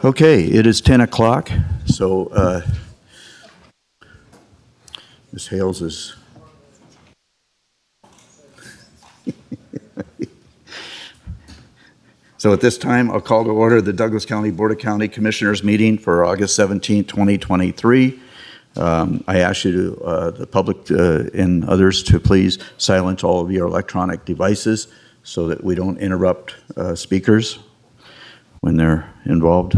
Okay, it is 10 o'clock, so Ms. Hales is... So at this time, I'll call to order the Douglas County Board of County Commissioners meeting for August 17, 2023. I ask you to, the public and others to please silence all of your electronic devices so that we don't interrupt speakers when they're involved.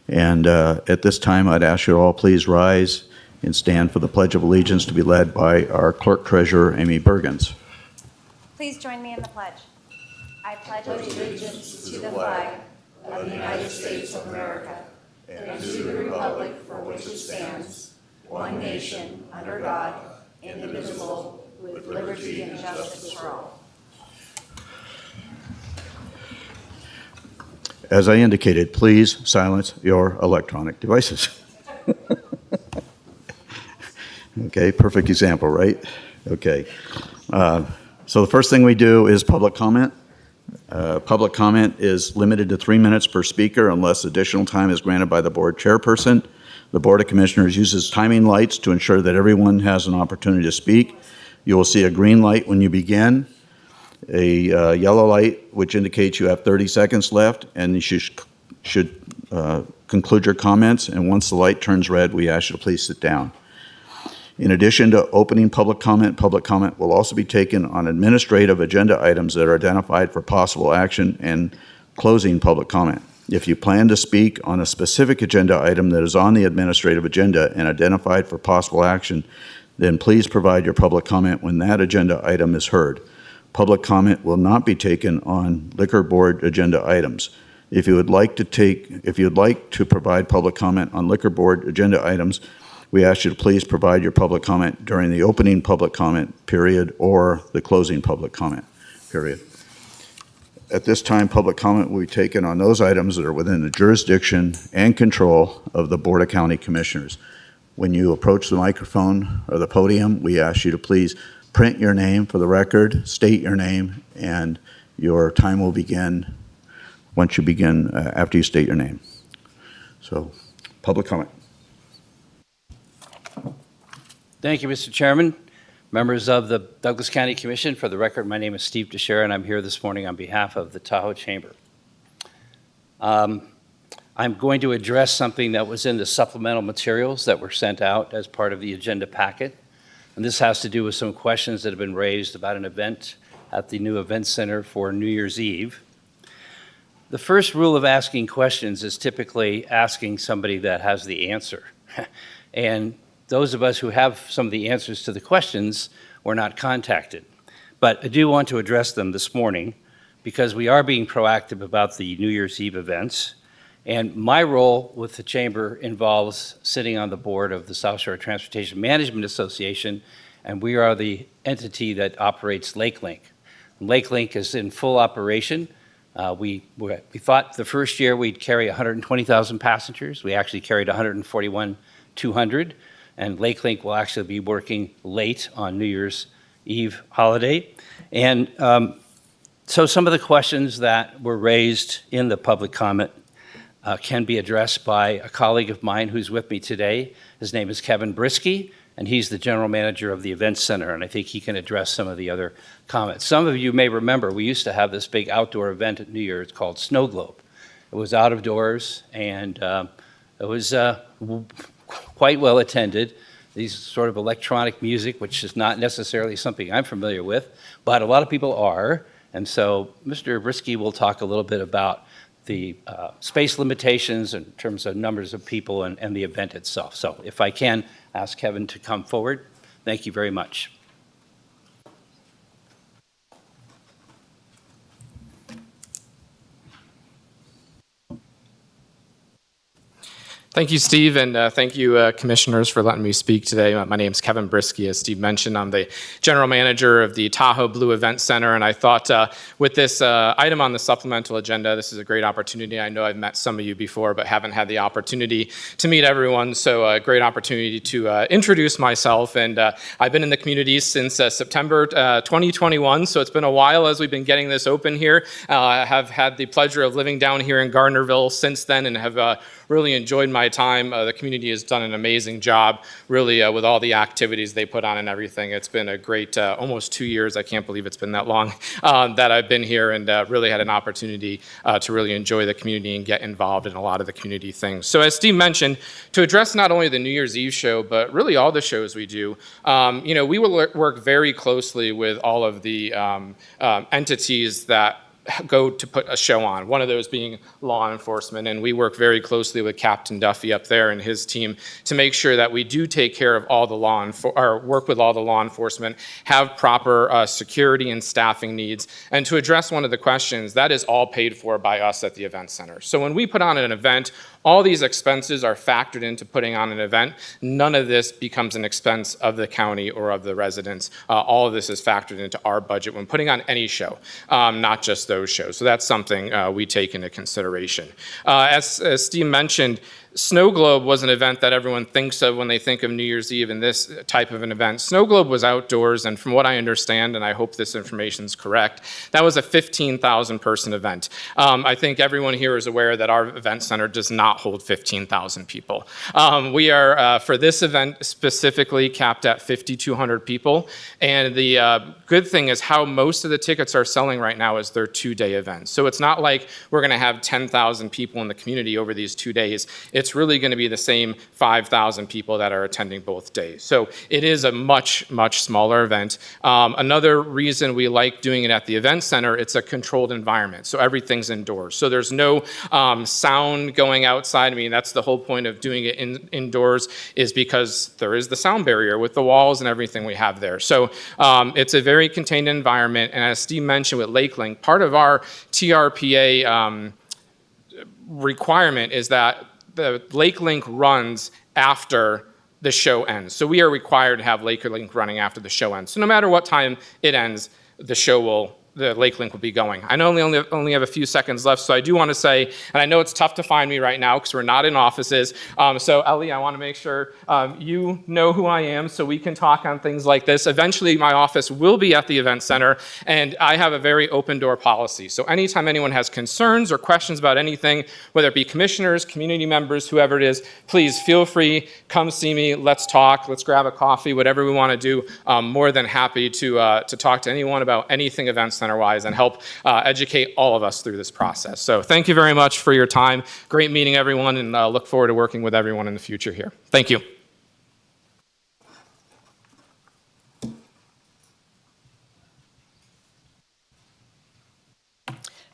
And at this time, I'd ask you to all please rise and stand for the Pledge of Allegiance to be led by our Clerk Treasurer, Amy Bergens. Please join me in the pledge. I pledge allegiance to the flag of the United States of America and to the republic for which it stands, one nation, under God, indivisible, with liberty and justice for all. As I indicated, please silence your electronic devices. Okay, perfect example, right? Okay. So the first thing we do is public comment. Public comment is limited to 3 minutes per speaker unless additional time is granted by the board chairperson. The Board of Commissioners uses timing lights to ensure that everyone has an opportunity to speak. You will see a green light when you begin, a yellow light which indicates you have 30 seconds left, and you should conclude your comments. And once the light turns red, we ask you to please sit down. In addition to opening public comment will also be taken on administrative agenda items that are identified for possible action and closing public comment. If you plan to speak on a specific agenda item that is on the administrative agenda and identified for possible action, then please provide your public comment when that agenda item is heard. Public comment will not be taken on liquor board agenda items. If you would like to provide public comment on liquor board agenda items, we ask you to please provide your public comment during the opening public comment period or the closing public comment period. At this time, public comment will be taken on those items that are within the jurisdiction and control of the Board of County Commissioners. When you approach the microphone or the podium, we ask you to please print your name for the record, state your name, and your time will begin once you begin after you state your name. So, public comment. Thank you, Mr. Chairman. Members of the Douglas County Commission, for the record, my name is Steve Teixeira, and I'm here this morning on behalf of the Tahoe Chamber. I'm going to address something that was in the supplemental materials that were sent out as part of the agenda packet. And this has to do with some questions that have been raised about an event at the new event center for New Year's Eve. The first rule of asking questions is typically asking somebody that has the answer. And those of us who have some of the answers to the questions were not contacted. But I do want to address them this morning because we are being proactive about the New Year's Eve events. And my role with the Chamber involves sitting on the board of the South Shore Transportation Management Association, and we are the entity that operates LakeLink. LakeLink is in full operation. We thought the first year we'd carry 120,000 passengers. We actually carried 141,200. And LakeLink will actually be working late on New Year's Eve holiday. And so some of the questions that were raised in the public comment can be addressed by a colleague of mine who's with me today. His name is Kevin Brisky, and he's the general manager of the event center, and I think he can address some of the other comments. Some of you may remember we used to have this big outdoor event at New Year's called Snow Globe. It was out of doors, and it was quite well attended. These sort of electronic music, which is not necessarily something I'm familiar with, but a lot of people are. And so Mr. Brisky will talk a little bit about the space limitations in terms of numbers of people and the event itself. So if I can ask Kevin to come forward. Thank you very much. Thank you, Steve, and thank you, commissioners, for letting me speak today. My name is Kevin Brisky. As Steve mentioned, I'm the general manager of the Tahoe Blue Event Center, and I thought with this item on the supplemental agenda, this is a great opportunity. I know I've met some of you before, but haven't had the opportunity to meet everyone, so a great opportunity to introduce myself. And I've been in the community since September 2021, so it's been a while as we've been getting this open here. I have had the pleasure of living down here in Gardnerville since then and have really enjoyed my time. The community has done an amazing job, really, with all the activities they put on and everything. It's been a great, almost 2 years, I can't believe it's been that long, that I've been here and really had an opportunity to really enjoy the community and get involved in a lot of the community things. So as Steve mentioned, to address not only the New Year's Eve show, but really all the shows we do, we will work very closely with all of the entities that go to put a show on, one of those being law enforcement. And we work very closely with Captain Duffy up there and his team to make sure that we do take care of all the work with all the law enforcement, have proper security and staffing needs. And to address one of the questions, that is all paid for by us at the event center. So when we put on an event, all these expenses are factored into putting on an event. None of this becomes an expense of the county or of the residents. All of this is factored into our budget when putting on any show, not just those shows. So that's something we take into consideration. As Steve mentioned, Snow Globe was an event that everyone thinks of when they think of New Year's Eve and this type of an event. Snow Globe was outdoors, and from what I understand, and I hope this information is correct, that was a 15,000 person event. I think everyone here is aware that our event center does not hold 15,000 people. We are, for this event specifically, capped at 5,200 people, and the good thing is how most of the tickets are selling right now is their 2-day events. So it's not like we're going to have 10,000 people in the community over these 2 days. It's really going to be the same 5,000 people that are attending both days. So it is a much, much smaller event. Another reason we like doing it at the event center, it's a controlled environment. So everything's indoors. So there's no sound going outside. I mean, that's the whole point of doing it indoors, is because there is the sound barrier with the walls and everything we have there. So it's a very contained environment. And as Steve mentioned with LakeLink, part of our TRPA requirement is that the LakeLink runs after the show ends. So we are required to have LakeLink running after the show ends. So no matter what time it ends, the LakeLink will be going. I only have a few seconds left, so I do want to say, and I know it's tough to find me right now because we're not in offices, so Ellie, I want to make sure you know who I am so we can talk on things like this. Eventually, my office will be at the event center, and I have a very open door policy. So anytime anyone has concerns or questions about anything, whether it be commissioners, community members, whoever it is, please feel free, come see me, let's talk, let's grab a coffee, whatever we want to do. I'm more than happy to talk to anyone about anything event center-wise and help educate all of us through this process. So thank you very much for your time. Great meeting everyone, and look forward to working with everyone in the future here. Thank you.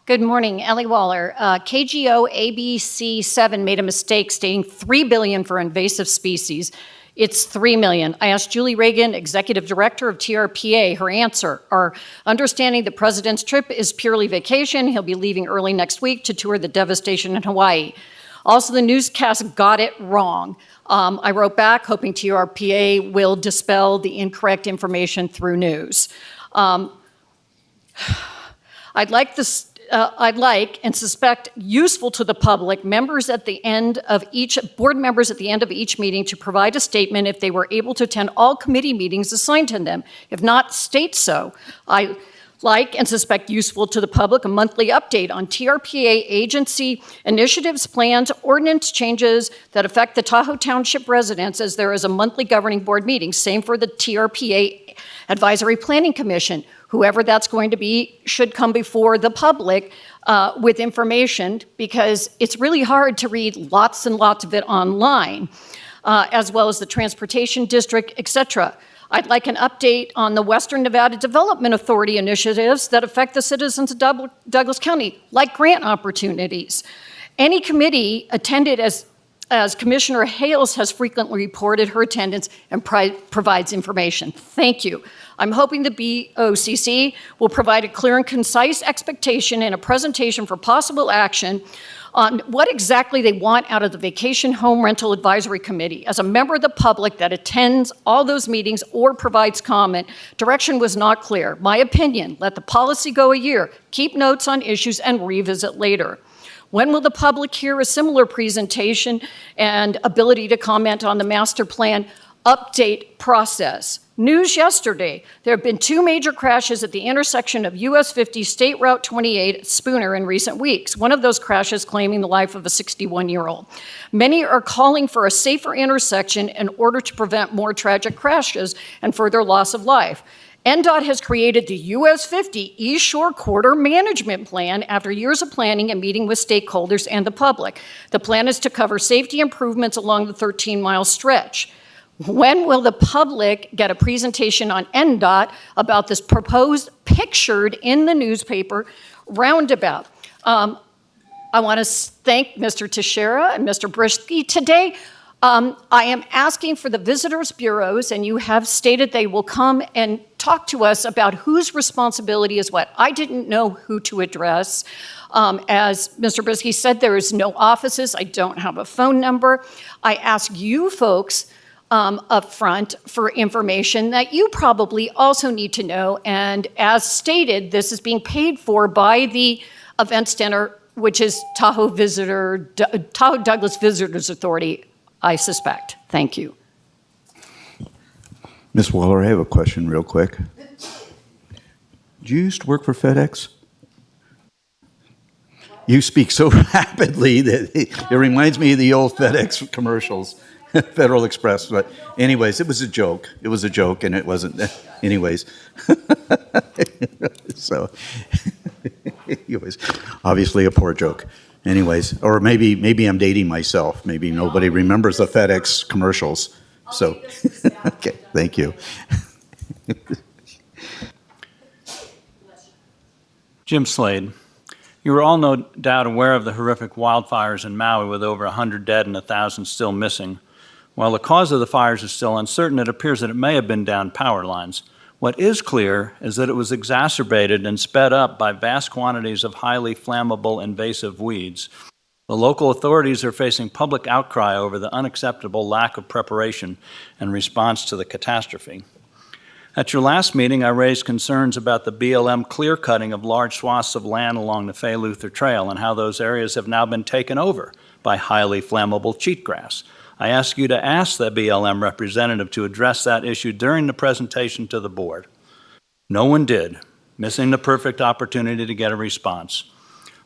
Good morning, Ellie Waller. KGO ABC7 made a mistake stating $3 billion for invasive species. It's $3 million. I asked Julie Reagan, Executive Director of TRPA, her answer. Our understanding the president's trip is purely vacation. He'll be leaving early next week to tour the devastation in Hawaii. Also, the newscast got it wrong. I wrote back hoping TRPA will dispel the incorrect information through news. I'd like and suspect useful to the public board members at the end of each meeting to provide a statement if they were able to attend all committee meetings assigned to them. If not, state so. I like and suspect useful to the public a monthly update on TRPA agency initiatives, plans, ordinance changes that affect the Tahoe Township residents, as there is a monthly governing board meeting. Same for the TRPA Advisory Planning Commission. Whoever that's going to be should come before the public with information, because it's really hard to read lots and lots of it online, as well as the Transportation District, etc. I'd like an update on the Western Nevada Development Authority initiatives that affect the citizens of Douglas County, like grant opportunities. Any committee attended as Commissioner Hales has frequently reported her attendance and provides information. Thank you. I'm hoping the BOCC will provide a clear and concise expectation and a presentation for possible action on what exactly they want out of the Vacation Home Rental Advisory Committee. As a member of the public that attends all those meetings or provides comment, direction was not clear. My opinion, let the policy go a year, keep notes on issues, and revisit later. When will the public hear a similar presentation and ability to comment on the master plan update process? News yesterday, there have been 2 major crashes at the intersection of US 50 State Route 28 at Spooner in recent weeks. One of those crashes claiming the life of a 61-year-old. Many are calling for a safer intersection in order to prevent more tragic crashes and further loss of life. NDOT has created the US 50 East Shore Corridor Management Plan after years of planning and meeting with stakeholders and the public. The plan is to cover safety improvements along the 13-mile stretch. When will the public get a presentation on NDOT about this proposed, pictured in the newspaper roundabout? I want to thank Mr. Teixeira and Mr. Brisky today. I am asking for the visitors bureaus, and you have stated they will come and talk to us about whose responsibility is what. I didn't know who to address. As Mr. Brisky said, there is no offices. I don't have a phone number. I ask you folks up front for information that you probably also need to know. And as stated, this is being paid for by the event center, which is Tahoe Douglas Visitors Authority, I suspect. Thank you. Ms. Waller, I have a question real quick. Did you used to work for FedEx? You speak so rapidly that it reminds me of the old FedEx commercials. Federal Express, but anyways, it was a joke. It was a joke, and it wasn't. Anyways, so anyways, obviously a poor joke. Anyways, or maybe I'm dating myself. Maybe nobody remembers the FedEx commercials. So, okay, thank you. Jim Slade. You are all no doubt aware of the horrific wildfires in Maui with over 100 dead and 1,000 still missing. While the cause of the fires is still uncertain, it appears that it may have been downed power lines. What is clear is that it was exacerbated and sped up by vast quantities of highly flammable invasive weeds. The local authorities are facing public outcry over the unacceptable lack of preparation and response to the catastrophe. At your last meeting, I raised concerns about the BLM clear-cutting of large swaths of land along the Fay Luther Trail and how those areas have now been taken over by highly flammable cheatgrass. I ask you to ask the BLM representative to address that issue during the presentation to the board. No one did, missing the perfect opportunity to get a response.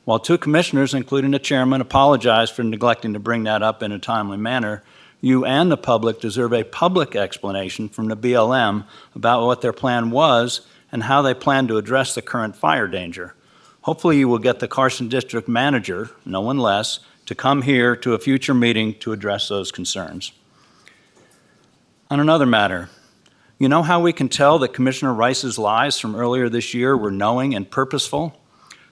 While 2 commissioners, including the chairman, apologized for neglecting to bring that up in a timely manner, you and the public deserve a public explanation from the BLM about what their plan was and how they plan to address the current fire danger. Hopefully you will get the Carson District Manager, no one less, to come here to a future meeting to address those concerns. On another matter, you know how we can tell that Commissioner Rice's lies from earlier this year were knowing and purposeful?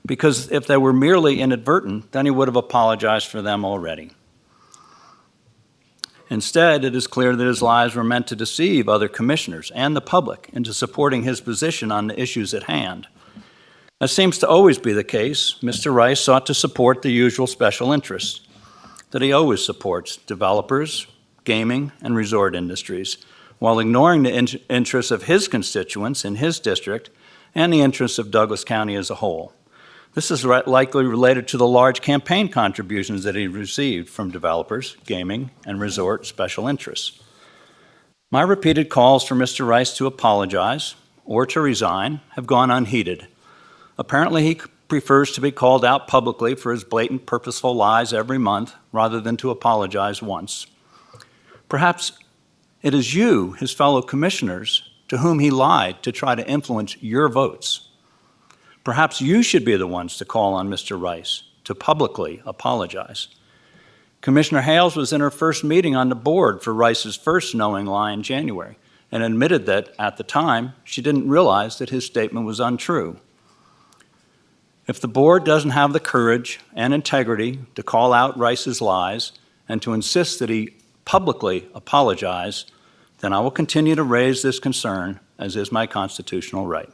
Because if they were merely inadvertent, then he would have apologized for them already. Instead, it is clear that his lies were meant to deceive other commissioners and the public into supporting his position on the issues at hand. As seems to always be the case, Mr. Rice sought to support the usual special interests that he always supports: developers, gaming, and resort industries, while ignoring the interests of his constituents in his district and the interests of Douglas County as a whole. This is likely related to the large campaign contributions that he received from developers, gaming, and resort special interests. My repeated calls for Mr. Rice to apologize or to resign have gone unheeded. Apparently, he prefers to be called out publicly for his blatant, purposeful lies every month rather than to apologize once. Perhaps it is you, his fellow commissioners, to whom he lied to try to influence your votes. Perhaps you should be the ones to call on Mr. Rice to publicly apologize. Commissioner Hales was in her first meeting on the board for Rice's first knowing lie in January and admitted that, at the time, she didn't realize that his statement was untrue. If the board doesn't have the courage and integrity to call out Rice's lies and to insist that he publicly apologize, then I will continue to raise this concern, as is my constitutional right.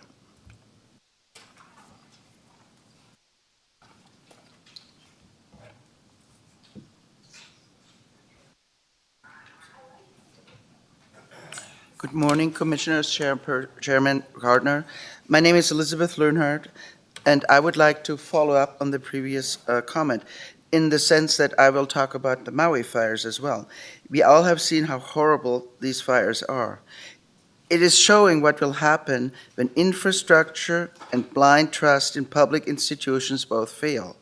Good morning, Commissioners, Chairman Gardner. My name is Elizabeth Learnhardt, and I would like to follow up on the previous comment in the sense that I will talk about the Maui fires as well. We all have seen how horrible these fires are. It is showing what will happen when infrastructure and blind trust in public institutions both fail.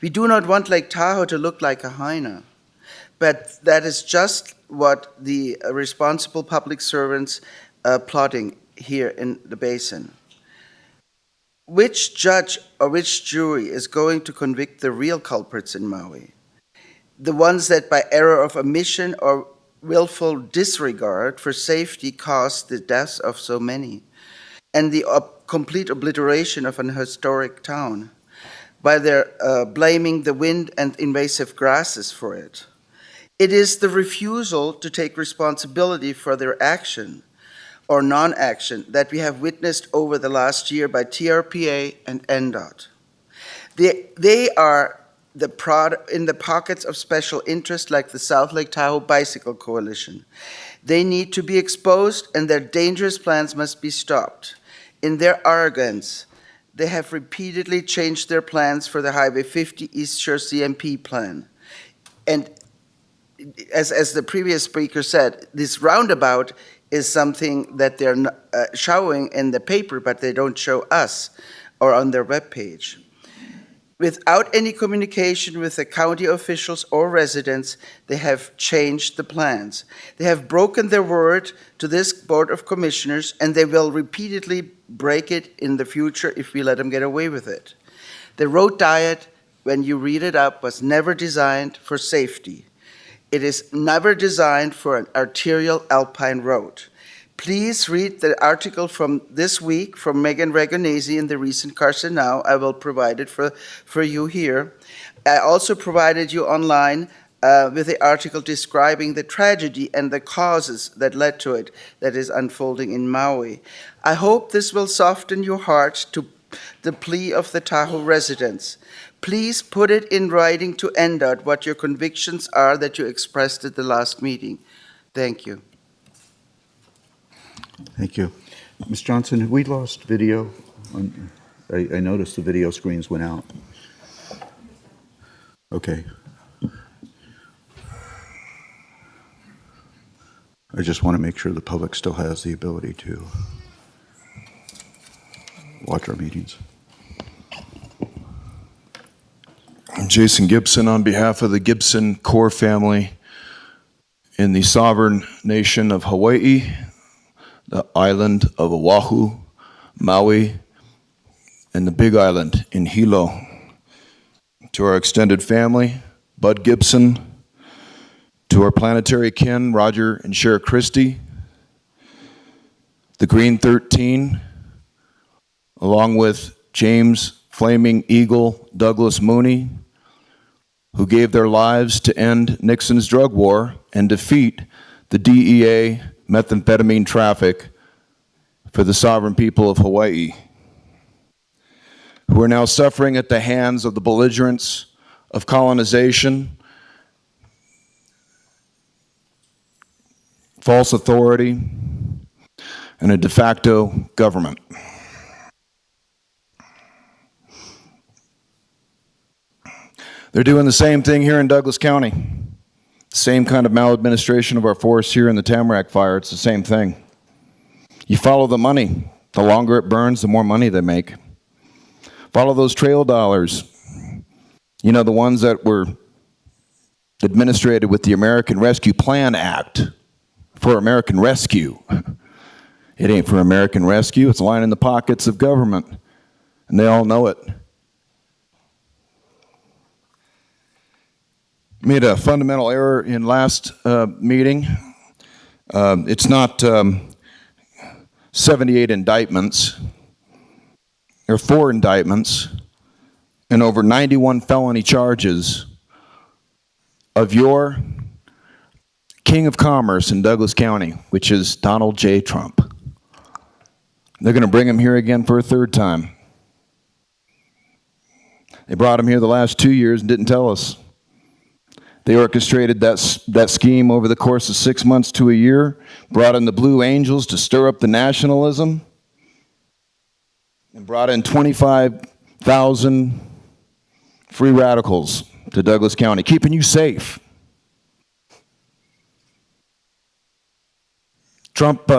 We do not want Lake Tahoe to look like a hyena, but that is just what the responsible public servants plotting here in the basin. Which judge or which jury is going to convict the real culprits in Maui? The ones that by error of omission or willful disregard for safety caused the deaths of so many, and the complete obliteration of an historic town by their blaming the wind and invasive grasses for it. It is the refusal to take responsibility for their action or non-action that we have witnessed over the last year by TRPA and NDOT. They are in the pockets of special interest like the South Lake Tahoe Bicycle Coalition. They need to be exposed and their dangerous plans must be stopped. In their arrogance, they have repeatedly changed their plans for the Highway 50 East Shore CMP plan. And as the previous speaker said, this roundabout is something that they're showing in the paper, but they don't show us or on their webpage. Without any communication with the county officials or residents, they have changed the plans. They have broken their word to this Board of Commissioners, and they will repeatedly break it in the future if we let them get away with it. The road diet, when you read it up, was never designed for safety. It is never designed for an arterial alpine road. Please read the article from this week from Megan Regonesi in the recent Carson Now. I will provide it for you here. I also provided you online with the article describing the tragedy and the causes that led to it that is unfolding in Maui. I hope this will soften your heart to the plea of the Tahoe residents. Please put it in writing to NDOT what your convictions are that you expressed at the last meeting. Thank you. Thank you. Ms. Johnson, have we lost video? I noticed the video screens went out. Okay. I just want to make sure the public still has the ability to watch our meetings. Jason Gibson on behalf of the Gibson Core family in the sovereign nation of Hawaii, the island of Oahu, Maui, and the Big Island in Hilo. To our extended family, Bud Gibson, to our planetary kin, Roger and Cher Christie, the Green 13, along with James Flaming Eagle Douglas Mooney, who gave their lives to end Nixon's drug war and defeat the DEA methamphetamine traffic for the sovereign people of Hawaii, who are now suffering at the hands of the belligerents of colonization, false authority, and a de facto government. They're doing the same thing here in Douglas County. Same kind of maladministration of our forests here in the Tamarack fire. It's the same thing. You follow the money. The longer it burns, the more money they make. Follow those trail dollars. You know, the ones that were administrated with the American Rescue Plan Act for American Rescue. It ain't for American Rescue. It's lying in the pockets of government, and they all know it. Made a fundamental error in last meeting. It's not 78 indictments. There are 4 indictments and over 91 felony charges of your king of commerce in Douglas County, which is Donald J. Trump. They're going to bring him here again for a 3rd time. They brought him here the last 2 years and didn't tell us. They orchestrated that scheme over the course of 6 months to a year, brought in the Blue Angels to stir up the nationalism, and brought in 25,000 free radicals to Douglas County, keeping you safe. Trump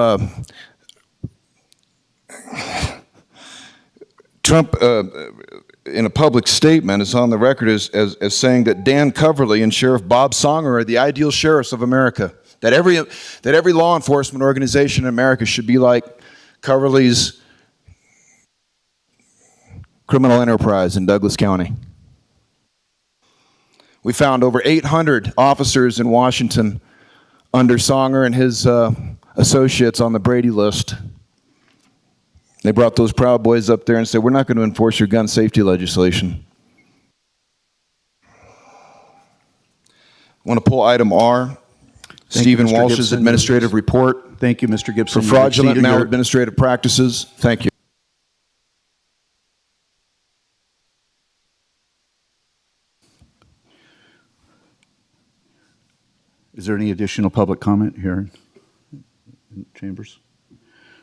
in a public statement is on the record as saying that Dan Coverly and Sheriff Bob Songer are the ideal sheriffs of America, that every law enforcement organization in America should be like Coverly's criminal enterprise in Douglas County. We found over 800 officers in Washington under Songer and his associates on the Brady list. They brought those Proud Boys up there and said, we're not going to enforce your gun safety legislation. I want to pull item R, Stephen Mr. Walsh's Gibson. administrative report Thank you, Mr. Gibson. for You've fraudulent exceeded your- maladministrative practices. Thank you. Is there any additional public comment here in chambers?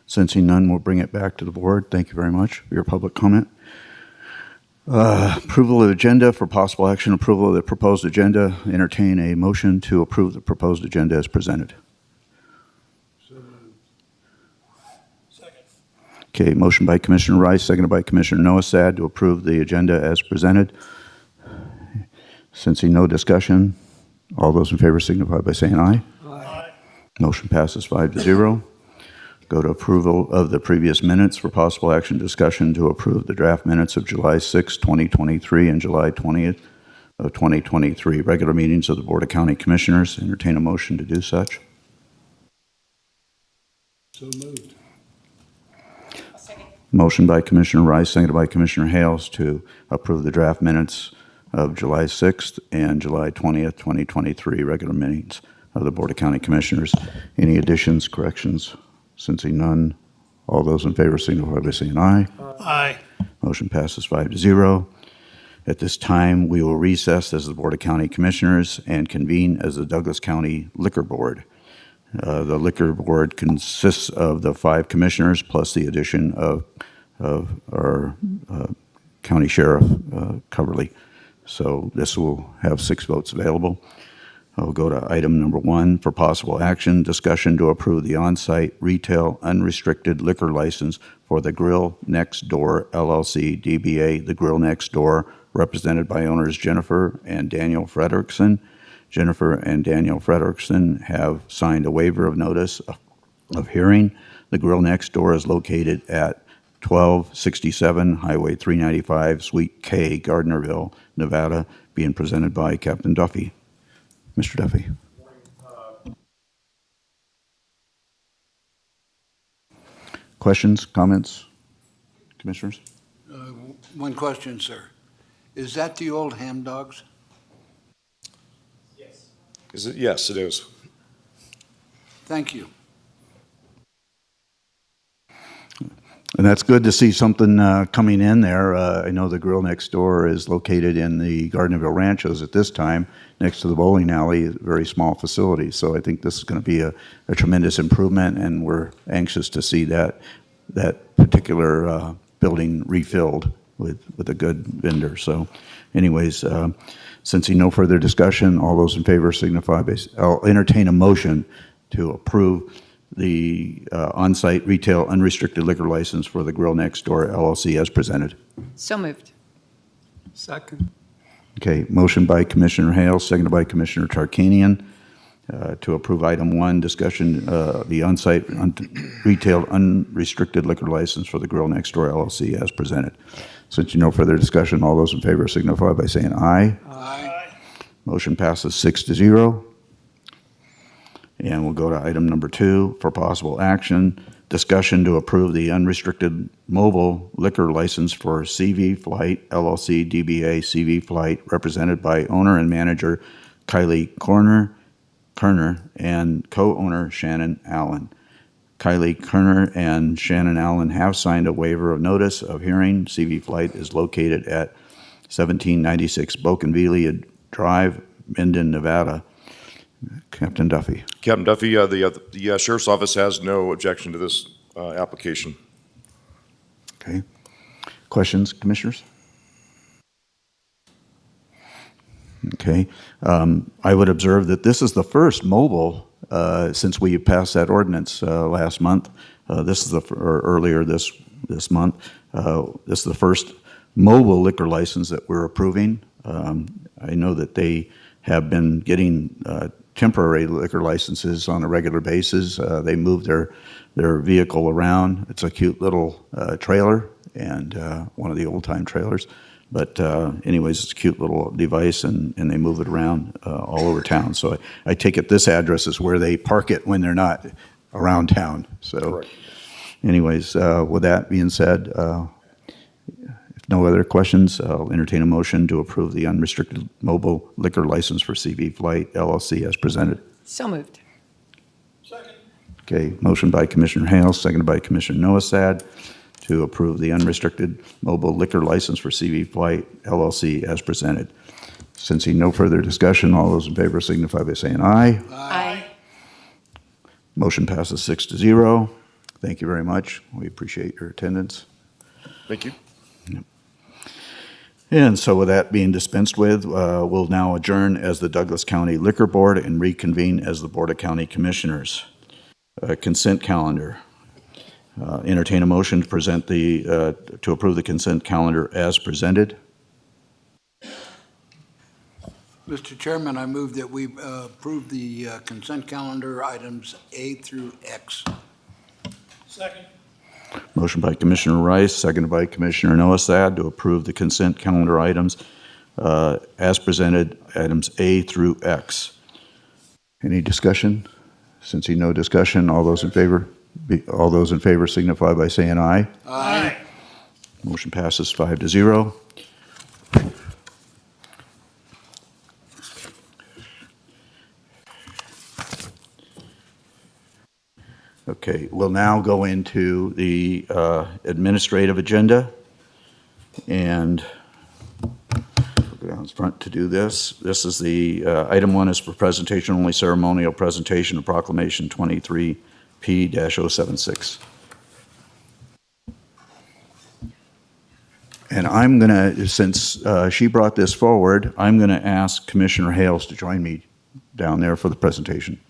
Sensing none, we'll bring it back to the board. Thank you very much for your public comment. Approval of agenda for possible action, approval of the proposed agenda. Entertain a motion to approve the proposed agenda as presented. Okay, motion by Commissioner Rice, seconded by Commissioner Noasad to approve the agenda as presented. Sensing no discussion, all those in favor signify by saying aye. Aye. Motion passes 5-0. Go to approval of the previous minutes for possible action discussion to approve the draft minutes of July 6, 2023 and July 20th of 2023. Regular meetings of the Board of County Commissioners. Entertain a motion to do such. So moved. Motion by Commissioner Rice, seconded by Commissioner Hales to approve the draft minutes of July 6th and July 20th, 2023, regular meetings of the Board of County Commissioners. Any additions, corrections? Sensing none, all those in favor signify by saying aye. Aye. Motion passes 5-0. At this time, we will recess as the Board of County Commissioners and convene as the Douglas County Liquor Board. The Liquor Board consists of the 5 commissioners plus the addition of our County Sheriff, Coverly. So this will have 6 votes available. I'll go to item number 1 for possible action, discussion to approve the on-site retail unrestricted liquor license for the Grill Next Door LLC, DBA The Grill Next Door, represented by owners Jennifer and Daniel Frederickson. Jennifer and Daniel Frederickson have signed a waiver of notice of hearing. The Grill Next Door is located at 1267 Highway 395, Suite K, Gardnerville, Nevada, being presented by Captain Duffy. Mr. Duffy. Questions, comments, commissioners? One question, sir. Is that the old Ham Dogs? Is it? Yes, it is. Thank you. And that's good to see something coming in there. I know the Grill Next Door is located in the Gardnerville Ranchos at this time, next to the bowling alley, a very small facility. So I think this is going to be a tremendous improvement, and we're anxious to see that particular building refilled with a good vendor. So anyways, sensing no further discussion, all those in favor signify by, I'll entertain a motion to approve the on-site retail unrestricted liquor license for the Grill Next Door LLC as presented. So moved. Second. Okay, motion by Commissioner Hale, seconded by Commissioner Tarkanian to approve item 1, discussion, the on-site retail unrestricted liquor license for the Grill Next Door LLC as presented. Since you no further discussion, all those in favor signify by saying aye. Aye. Motion passes 6-0. And we'll go to item number 2 for possible action, discussion to approve the unrestricted mobile liquor license for CV Flight LLC DBA CV Flight, represented by owner and manager Kylie Kerner and co-owner Shannon Allen. Kylie Kerner and Shannon Allen have signed a waiver of notice of hearing. CV Flight is located at 1796 Bougainvillea Drive, Minden, Nevada. Captain Duffy. Captain Duffy, the Sheriff's Office has no objection to this application. Okay. Questions, commissioners? Okay. I would observe that this is the first mobile since we passed that ordinance last month. This is or earlier this month. This is the first mobile liquor license that we're approving. I know that they have been getting temporary liquor licenses on a regular basis. They move their vehicle around. It's a cute little trailer, and one of the old-time trailers. But anyways, it's a cute little device, and they move it around all over town. So I take it this address is where they park it when they're not around town. So Correct. anyways, with that being said, if no other questions, I'll entertain a motion to approve the unrestricted mobile liquor license for CV Flight LLC as presented. So moved. Okay, motion by Commissioner Hale, seconded by Commissioner Noasad to approve the unrestricted mobile liquor license for CV Flight LLC as presented. Sensing no further discussion, all those in favor signify by saying aye. Aye. Motion passes 6-0. Thank you very much. We appreciate your attendance. Thank you. And so with that being dispensed with, we'll now adjourn as the Douglas County Liquor Board and reconvene as the Board of County Commissioners. Consent calendar. Entertain a motion to present to approve the consent calendar as presented. Mr. Chairman, I move that we approve the consent calendar items A through X. Motion by Commissioner Rice, seconded by Commissioner Noasad to approve the consent calendar items as presented, items A through X. Any discussion? Since no discussion, all those in favor signify by saying aye. Aye. Motion passes 5-0. Okay, we'll now go into the administrative agenda, and we'll go down front to do this. This is the, item 1 is for presentation only, ceremonial presentation of proclamation 23P-076. And I'm going to, since she brought this forward, I'm going to ask Commissioner Hales to join me down there for the presentation.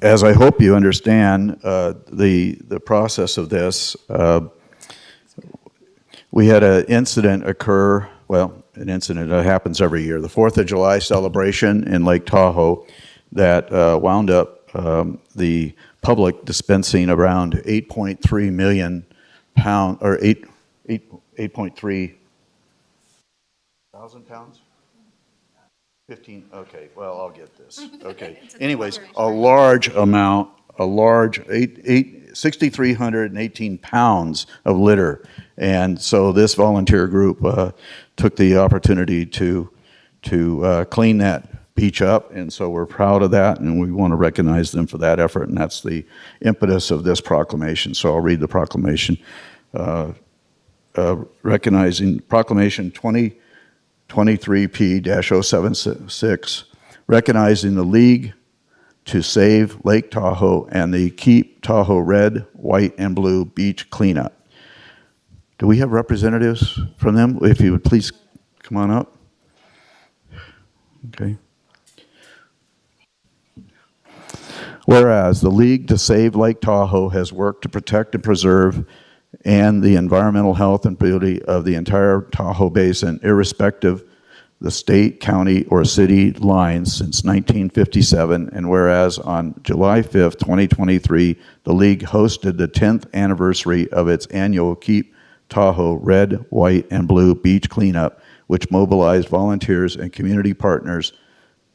As I hope you understand the process of this, we had an incident occur, well, an incident that happens every year, the 4th of July celebration in Lake Tahoe that wound up the public dispensing around 8.3 million pounds, or 8.3 thousand pounds? 15, okay, well, I'll get this. Okay. Anyways, a large amount, 6,318 pounds of litter. And so this volunteer group took the opportunity to clean that beach up. And so we're proud of that, and we want to recognize them for that effort. And that's the impetus of this proclamation. So I'll read the proclamation. Recognizing Proclamation 23P-076, recognizing the League to Save Lake Tahoe and the Keep Tahoe Red, White, and Blue Beach Cleanup. Do we have representatives from them? If you would please come on up. Okay. Whereas the League to Save Lake Tahoe has worked to protect and preserve and the environmental health and beauty of the entire Tahoe Basin, irrespective the state, county, or city lines since 1957, and whereas on July 5th, 2023, the League hosted the 10th anniversary of its annual Keep Tahoe Red, White, and Blue Beach Cleanup, which mobilized volunteers and community partners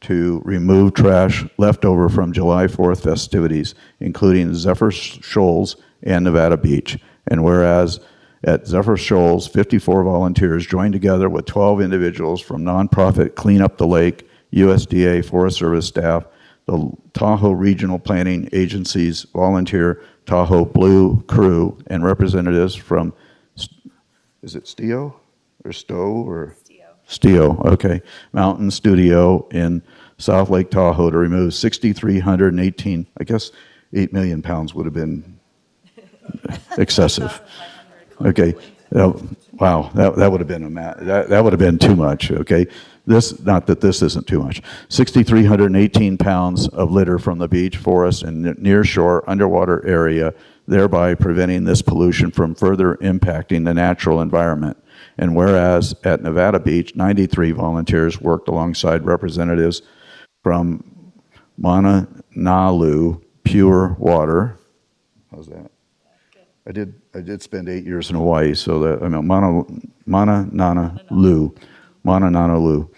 to remove trash left over from July 4th festivities, including Zephyr Shoals and Nevada Beach. And whereas At Zephyr Shoals, 54 volunteers joined together with 12 individuals from nonprofit Clean Up the Lake, USDA Forest Service staff, the Tahoe Regional Planning Agency's volunteer Tahoe Blue crew, and representatives from, is it Stio or Stowe or? Stio, okay. Mountain Studio in South Lake Tahoe to remove 6,318, I guess 8 million pounds would have been excessive. Okay, wow, that would have been that would have been too much. Okay, not that this isn't too much. 6,318 pounds of litter from the beach, forest, and near shore underwater area, thereby preventing this pollution from further impacting the natural environment. And whereas at Nevada Beach, 93 volunteers worked alongside representatives from Mananalu Pure Water. How's that? I did spend 8 years in Hawaii, so that I mean Mananalu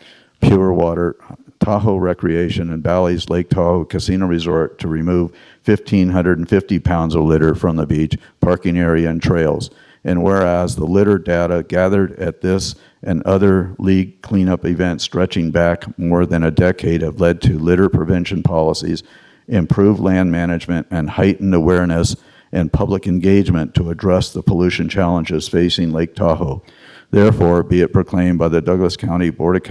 Pure Water, Tahoe Recreation, and Bally's Lake Tahoe Casino Resort to remove 1,550 pounds of litter from the beach, parking area, and trails. And whereas the litter data gathered at this and other league cleanup events stretching back more than a decade have led to litter prevention policies, improved land management, and heightened awareness and public engagement to address the pollution challenges facing Lake Tahoe. Therefore, be it proclaimed by the Douglas County Board of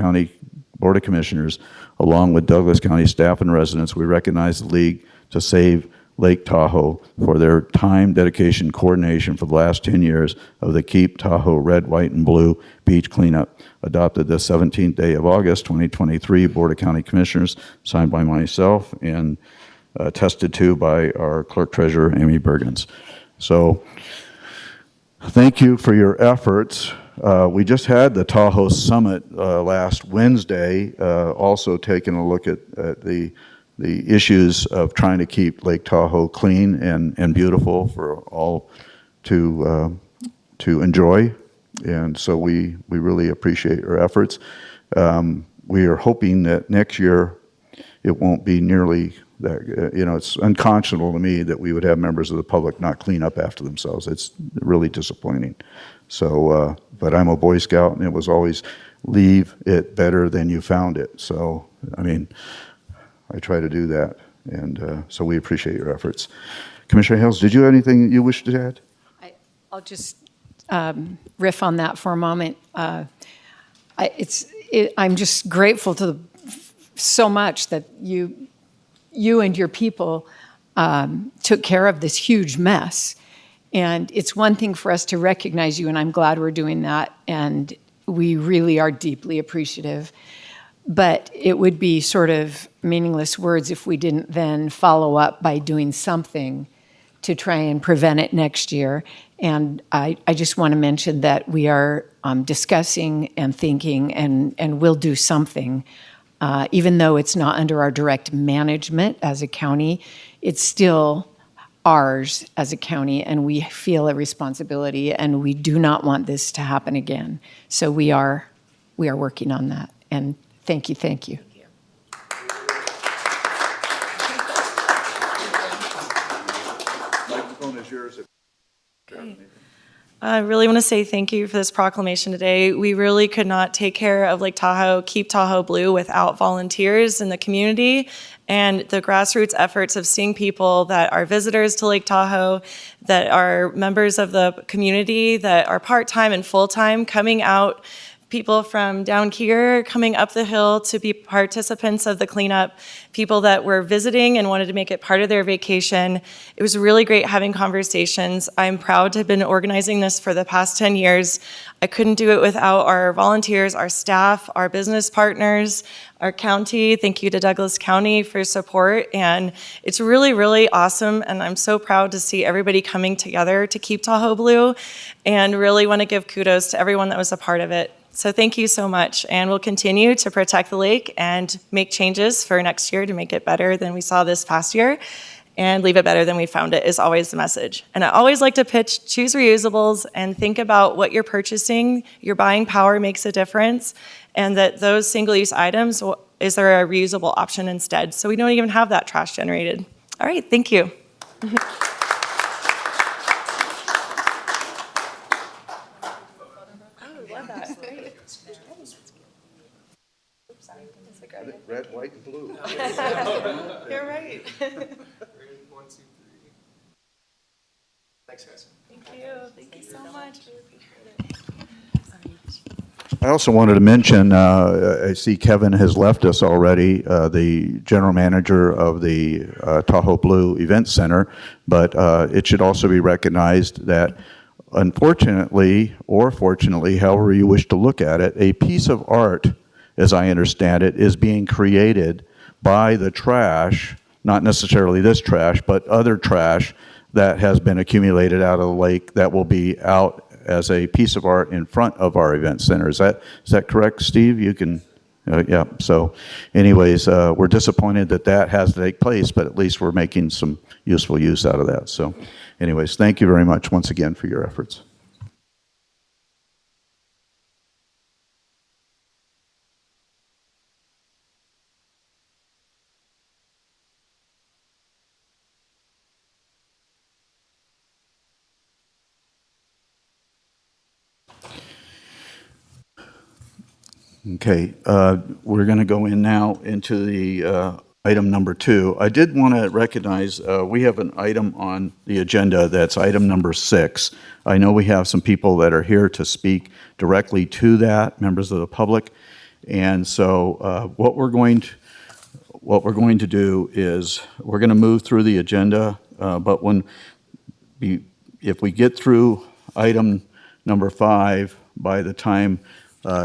Commissioners, along with Douglas County staff and residents, we recognize the League to Save Lake Tahoe for their time, dedication, coordination for the last 10 years of the Keep Tahoe Red, White, and Blue Beach Cleanup, adopted the 17th day of August 2023, Board of County Commissioners, signed by myself and attested to by our Clerk Treasurer, Amy Bergens. So thank you for your efforts. We just had the Tahoe Summit last Wednesday, also taking a look at the issues of trying to keep Lake Tahoe clean and beautiful for all to enjoy. And so we really appreciate your efforts. We are hoping that next year it won't be nearly that, it's unconscionable to me that we would have members of the public not clean up after themselves. It's really disappointing. So, but I'm a Boy Scout, and it was always leave it better than you found it. So, I mean, I try to do that, and so we appreciate your efforts. Commissioner Hales, did you have anything you wish to add? I'll just riff on that for a moment. I'm just grateful to so much that you and your people took care of this huge mess. And it's one thing for us to recognize you, and I'm glad we're doing that, and we really are deeply appreciative. But it would be sort of meaningless words if we didn't then follow up by doing something to try and prevent it next year. And I just want to mention that we are discussing and thinking and will do something. Even though it's not under our direct management as a county, it's still ours as a county, and we feel a responsibility, and we do not want this to happen again. So we are working on that. And thank you. Microphone is yours. I really want to say thank you for this proclamation today. We really could not take care of Lake Tahoe, Keep Tahoe Blue without volunteers in the community and the grassroots efforts of seeing people that are visitors to Lake Tahoe, that are members of the community, that are part-time and full-time, coming out, people from down here coming up the hill to be participants of the cleanup, people that were visiting and wanted to make it part of their vacation. It was really great having conversations. I'm proud to have been organizing this for the past 10 years. I couldn't do it without our volunteers, our staff, our business partners, our county. Thank you to Douglas County for support. And it's really, really awesome. And I'm so proud to see everybody coming together to keep Tahoe Blue, and really want to give kudos to everyone that was a part of it. So thank you so much, and we'll continue to protect the lake and make changes for next year to make it better than we saw this past year, and leave it better than we found it is always the message. And I always like to pitch, choose reusables and think about what you're purchasing. Your buying power makes a difference, and that those single-use items, is there a reusable option instead? So we don't even have that trash generated. All right, thank you. Red, white, and blue. You're right. Thanks, guys. Thank you. Thank you so much. I also wanted to mention, I see Kevin has left us already, the general manager of the Tahoe Blue Event Center, but it should also be recognized that unfortunately, or fortunately, however you wish to look at it, a piece of art, as I understand it, is being created by the trash, not necessarily this trash, but other trash that has been accumulated out of the lake that will be out as a piece of art in front of our event center. Is that correct, Steve? You can, yeah. So anyways, we're disappointed that that has to take place, but at least we're making some useful use out of that. So anyways, thank you very much once again for your efforts. Okay, we're going to go in now into the item number 2. I did want to recognize we have an item on the agenda that's item number 6. I know we have some people that are here to speak directly to that, members of the public, and so what we're going to do is we're going to move through the agenda, but if we get through item number 5 by the time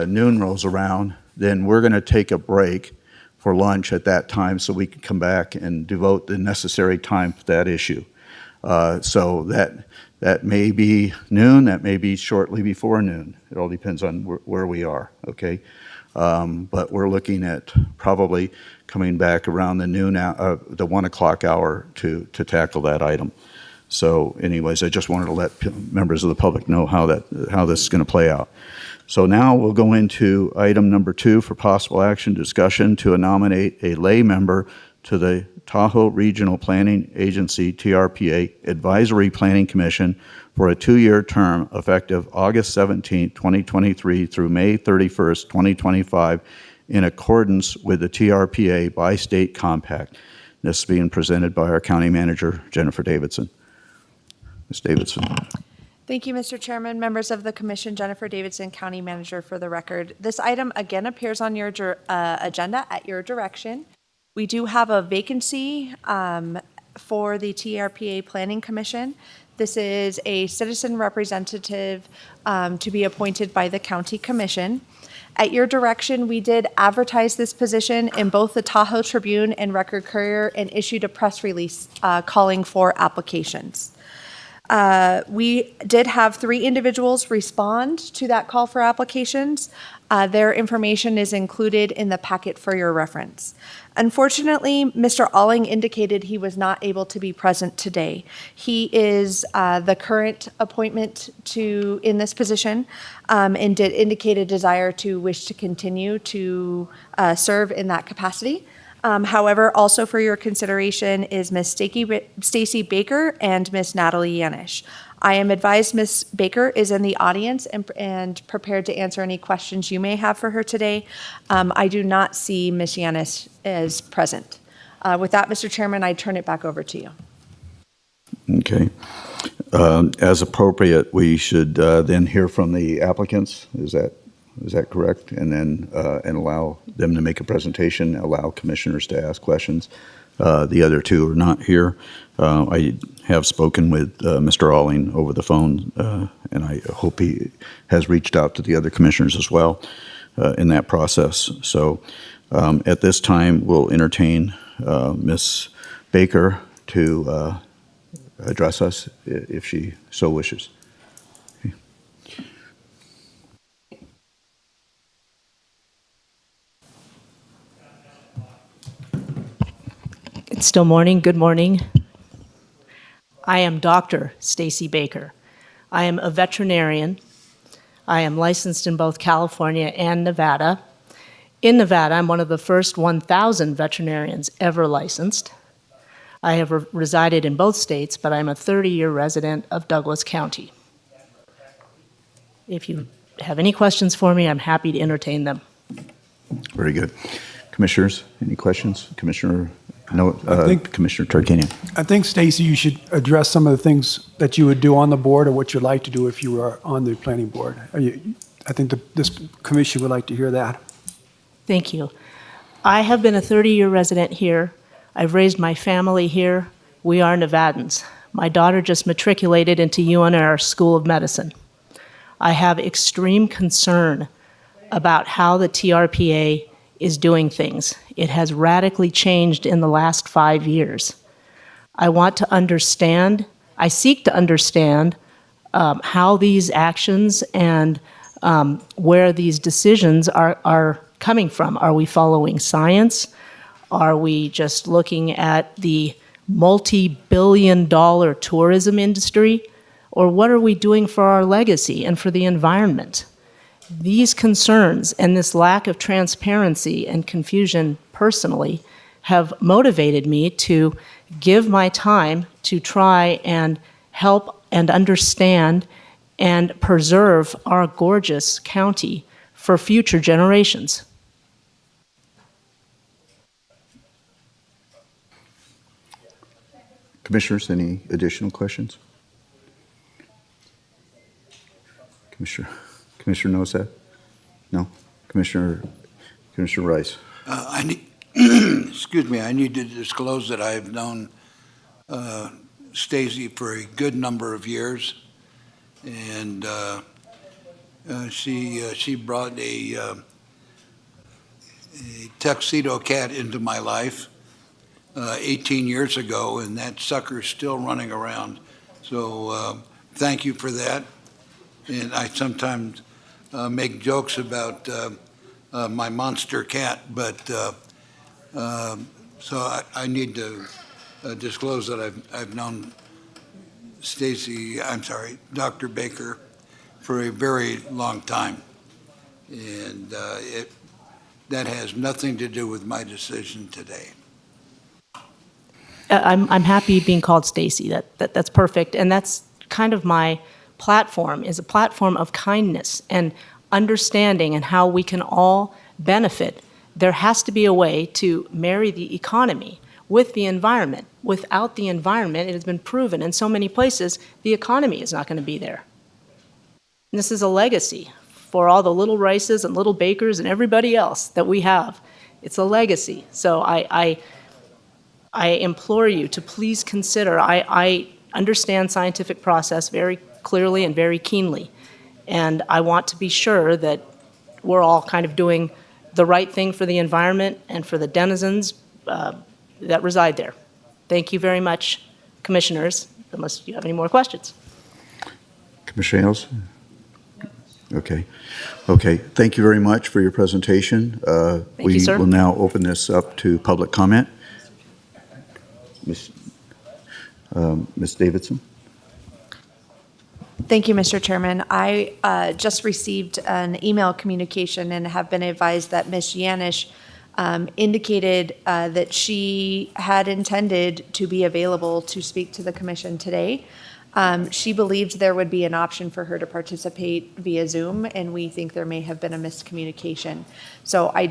noon rolls around, then we're going to take a break for lunch at that time so we can come back and devote the necessary time to that issue. So that may be noon, that may be shortly before noon. It all depends on where we are, okay? But we're looking at probably coming back around the noon, the 1 o'clock hour to tackle that item. So anyways, I just wanted to let members of the public know how this is going to play out. So now we'll go into item number 2 for possible action discussion to nominate a lay member to the Tahoe Regional Planning Agency, TRPA, Advisory Planning Commission for a 2-year term effective August 17, 2023 through May 31st, 2025 in accordance with the TRPA bi-state compact. This is being presented by our County Manager, Jennifer Davidson. Ms. Davidson. Thank you, Mr. Chairman, members of the Commission, Jennifer Davidson, County Manager for the record. This item again appears on your agenda at your direction. We do have a vacancy for the TRPA Planning Commission. This is a citizen representative to be appointed by the County Commission. At your direction, we did advertise this position in both the Tahoe Tribune and Record Courier and issued a press release calling for applications. We did have 3 individuals respond to that call for applications. Their information is included in the packet for your reference. Unfortunately, Mr. Alling indicated he was not able to be present today. He is the current appointment in this position and did indicate a desire to wish to continue to serve in that capacity. However, also for your consideration is Ms. Stacy Baker and Ms. Natalie Yanish. I am advised Ms. Baker is in the audience and prepared to answer any questions you may have for her today. I do not see Ms. Yanish as present. With that, Mr. Chairman, I turn it back over to you. Okay. As appropriate, we should then hear from the applicants. Is that correct? And then and allow them to make a presentation, allow commissioners to ask questions. The other 2 are not here. I have spoken with Mr. Alling over the phone, and I hope he has reached out to the other commissioners as well in that process. So at this time, we'll entertain Ms. Baker to address us if she so wishes. It's still morning. Good morning. I am Dr. Stacy Baker. I am a veterinarian. I am licensed in both California and Nevada. In Nevada, I'm one of the first 1,000 veterinarians ever licensed. I have resided in both states, but I'm a 30-year resident of Douglas County. If you have any questions for me, I'm happy to entertain them. Very good. Commissioners, any questions? Commissioner, no, Commissioner Tarkanian. I think, Stacy, you should address some of the things that you would do on the board or what you'd like to do if you were on the planning board. I think this commission would like to hear that. Thank you. I have been a 30-year resident here. I've raised my family here. We are Nevadans. My daughter just matriculated into UNR School of Medicine. I have extreme concern about how the TRPA is doing things. It has radically changed in the last 5 years. I want to understand, I seek to understand how these actions and where these decisions are coming from. Are we following science? Are we just looking at the multi-billion-dollar tourism industry? Or what are we doing for our legacy and for the environment? These concerns and this lack of transparency and confusion personally have motivated me to give my time to try and help and understand and preserve our gorgeous county for future generations. Commissioners, any additional questions? Commissioner Nosat? No? Commissioner Rice? Excuse me, I need to disclose that I've known Stacy for a good number of years, and she brought a tuxedo cat into my life 18 years ago, and that sucker's still running around. So thank you for that. And I sometimes make jokes about my monster cat, but so I need to disclose that I've known Dr. Baker for a very long time. And that has nothing to do with my decision today. I'm happy being called Stacy. That's perfect. And that's kind of my platform, is a platform of kindness and understanding and how we can all benefit. There has to be a way to marry the economy with the environment. Without the environment, it has been proven in so many places, the economy is not going to be there. And this is a legacy for all the little Rices and little Bakers and everybody else that we have. It's a legacy. So I implore you to please consider. I understand scientific process very clearly and very keenly. And I want to be sure that we're all kind of doing the right thing for the environment and for the denizens that reside there. Thank you very much, commissioners, unless you have any more questions. Commissioner Ailes? Okay. Thank you very much for your presentation. Thank you, sir. We will now open this up to public comment. Ms. Davidson? Thank you, Mr. Chairman. I just received an email communication and have been advised that Ms. Yanish indicated that she had intended to be available to speak to the commission today. She believed there would be an option for her to participate via Zoom, and we think there may have been a miscommunication. So I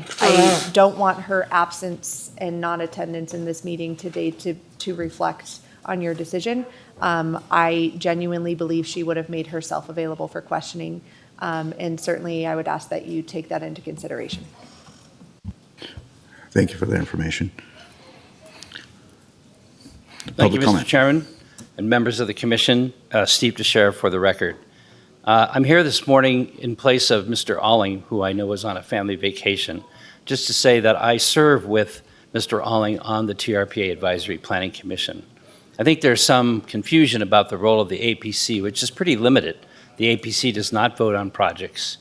don't want her absence and non-attendance in this meeting today to reflect on your decision. I genuinely believe she would have made herself available for questioning, and certainly I would ask that you take that into consideration. Thank you for that information. Thank you, Public comment. Mr. Chairman and members of the commission. Steve DeShare for the record. I'm here this morning in place of Mr. Alling, who I know was on a family vacation, just to say that I serve with Mr. Alling on the TRPA Advisory Planning Commission. I think there's some confusion about the role of the APC, which is pretty limited. The APC does not vote on projects.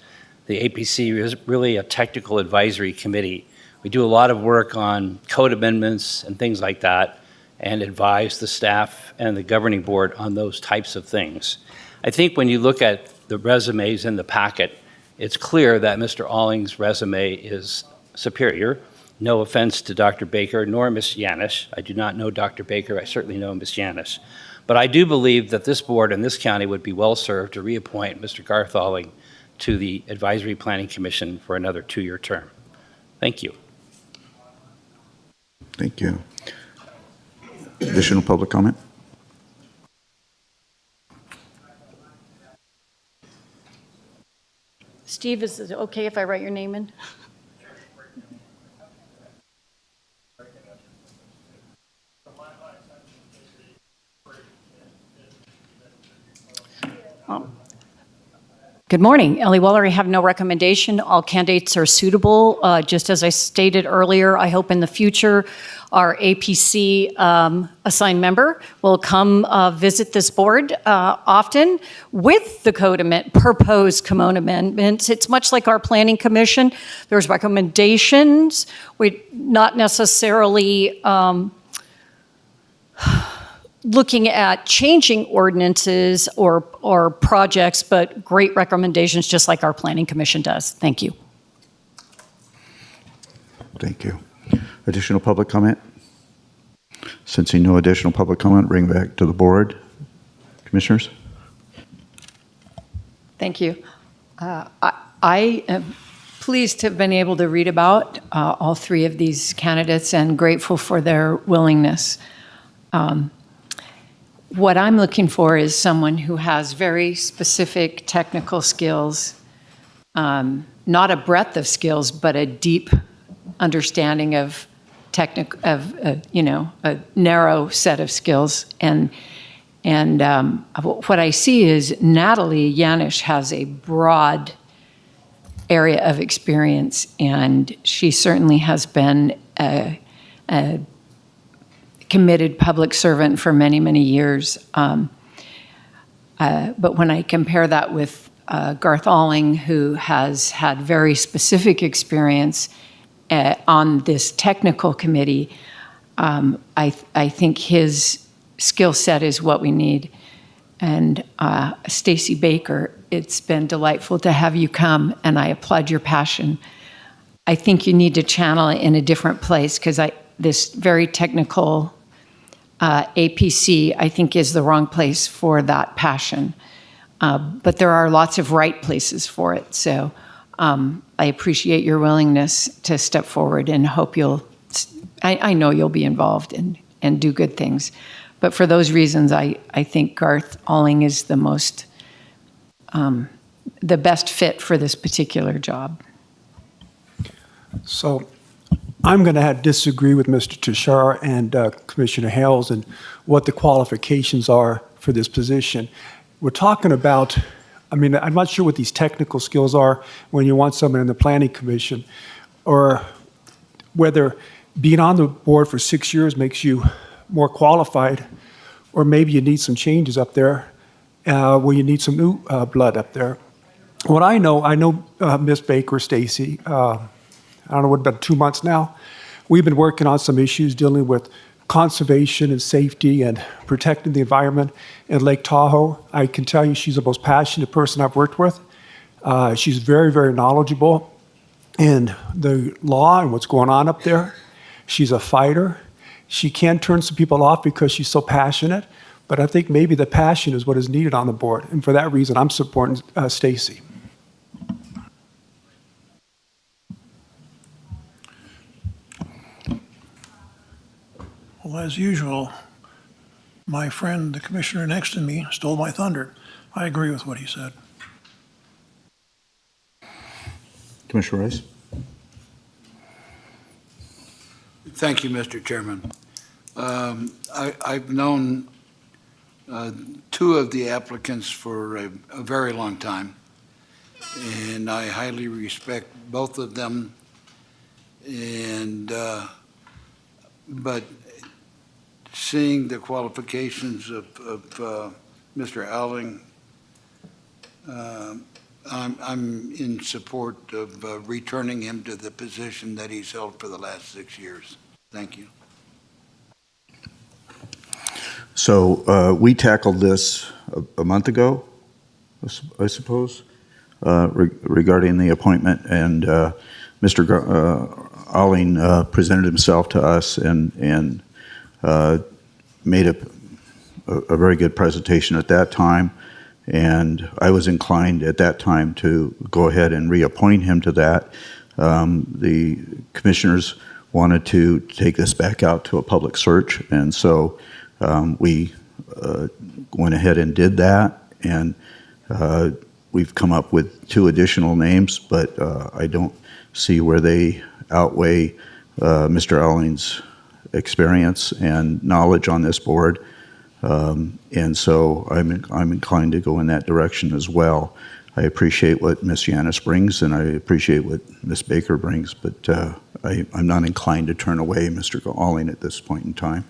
The APC is really a technical advisory committee. We do a lot of work on code amendments and things like that, and advise the staff and the governing board on those types of things. I think when you look at the resumes in the packet, it's clear that Mr. Alling's resume is superior. No offense to Dr. Baker nor Ms. Yanish. I do not know Dr. Baker. I certainly know Ms. Yanish. But I do believe that this board and this county would be well served to reappoint Mr. Garth Alling to the Advisory Planning Commission for another 2-year term. Thank you. Thank you. Additional public comment? Steve, is it okay if I write your name in? Good morning. Ellie Weller, I have no recommendation. All candidates are suitable. Just as I stated earlier, I hope in the future our APC assigned member will come visit this board often with the proposed code amendments. It's much like our planning commission. There's recommendations. We not necessarily looking at changing ordinances or projects, but great recommendations, just like our planning commission does. Thank you. Thank you. Additional public comment? Sensing no additional public comment, bring back to the board. Commissioners? Thank you. I am pleased to have been able to read about all 3 of these candidates and grateful for their willingness. What I'm looking for is someone who has very specific technical skills, not a breadth of skills, but a deep understanding of a narrow set of skills. And what I see is Natalie Yanish has a broad area of experience, and she certainly has been a committed public servant for many, many years. But when I compare that with Garth Alling, who has had very specific experience on this technical committee, I think his skill set is what we need. And Stacy Baker, it's been delightful to have you come, and I applaud your passion. I think you need to channel it in a different place, because this very technical APC, I think, is the wrong place for that passion. But there are lots of right places for it. So I appreciate your willingness to step forward and hope I know you'll be involved and do good things. But for those reasons, I think Garth Alling is the best fit for this particular job. So I'm going to disagree with Mr. Tashar and Commissioner Hales and what the qualifications are for this position. We're talking about, I'm not sure what these technical skills are when you want someone in the Planning Commission, or whether being on the board for 6 years makes you more qualified, or maybe you need some changes up there, where you need some new blood up there. What I know Ms. Baker, Stacy, I don't know, about 2 months now. We've been working on some issues dealing with conservation and safety and protecting the environment in Lake Tahoe. I can tell you she's the most passionate person I've worked with. She's very, very knowledgeable in the law and what's going on up there. She's a fighter. She can turn some people off because she's so passionate, but I think maybe the passion is what is needed on the board. And for that reason, I'm supporting Stacy. Well, as usual, my friend, the commissioner next to me, stole my thunder. I agree with what he said. Commissioner Rice? Thank you, Mr. Chairman. I've known 2 of the applicants for a very long time, and I highly respect both of them. But seeing the qualifications of Mr. Alling, I'm in support of returning him to the position that he's held for the last 6 years. Thank you. So we tackled this a month ago, I suppose, regarding the appointment, and Mr. Alling presented himself to us and made a very good presentation at that time. And I was inclined at that time to go ahead and reappoint him to that. The commissioners wanted to take this back out to a public search, and so we went ahead and did that, and we've come up with 2 additional names, but I don't see where they outweigh Mr. Elling's experience and knowledge on this board. And so I'm inclined to go in that direction as well. I appreciate what Ms. Yanis brings, and I appreciate what Ms. Baker brings, but I'm not inclined to turn away Mr. Alling at this point in time.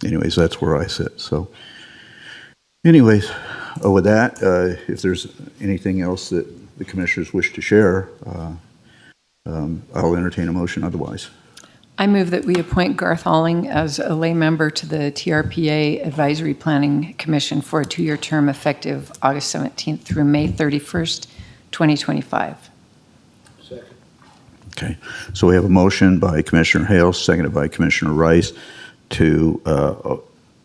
Anyways, that's where I sit. So anyways, with that, if there's anything else that the commissioners wish to share, I'll entertain a motion otherwise. I move that we appoint Garth Alling as a lay member to the TRPA Advisory Planning Commission for a 2-year term effective August 17th through May 31st, 2025. Okay, so we have a motion by Commissioner Hale, seconded by Commissioner Rice, to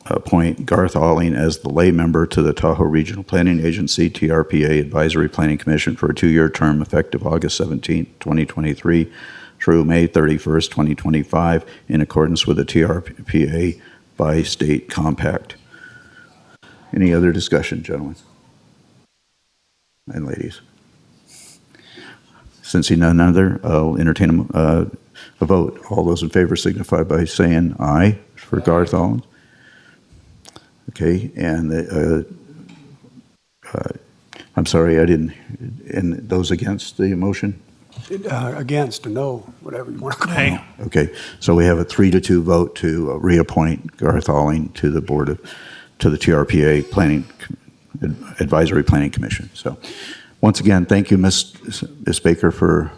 appoint Garth Alling as the lay member to the Tahoe Regional Planning Agency, TRPA Advisory Planning Commission for a 2-year term effective August 17th, 2023 through May 31st, 2025, in accordance with the TRPA by state compact. Any other discussion, gentlemen and ladies? Since none other, I'll entertain a vote. All those in favor signify by saying aye for Garth Alling. Okay, and I'm sorry, I didn't. And those against the motion? Against, no, whatever you want to call it. Okay, so we have a 3-2 vote to reappoint Garth Alling to the board to the TRPA Advisory Planning Commission. So, once again, thank you, Ms. Baker, for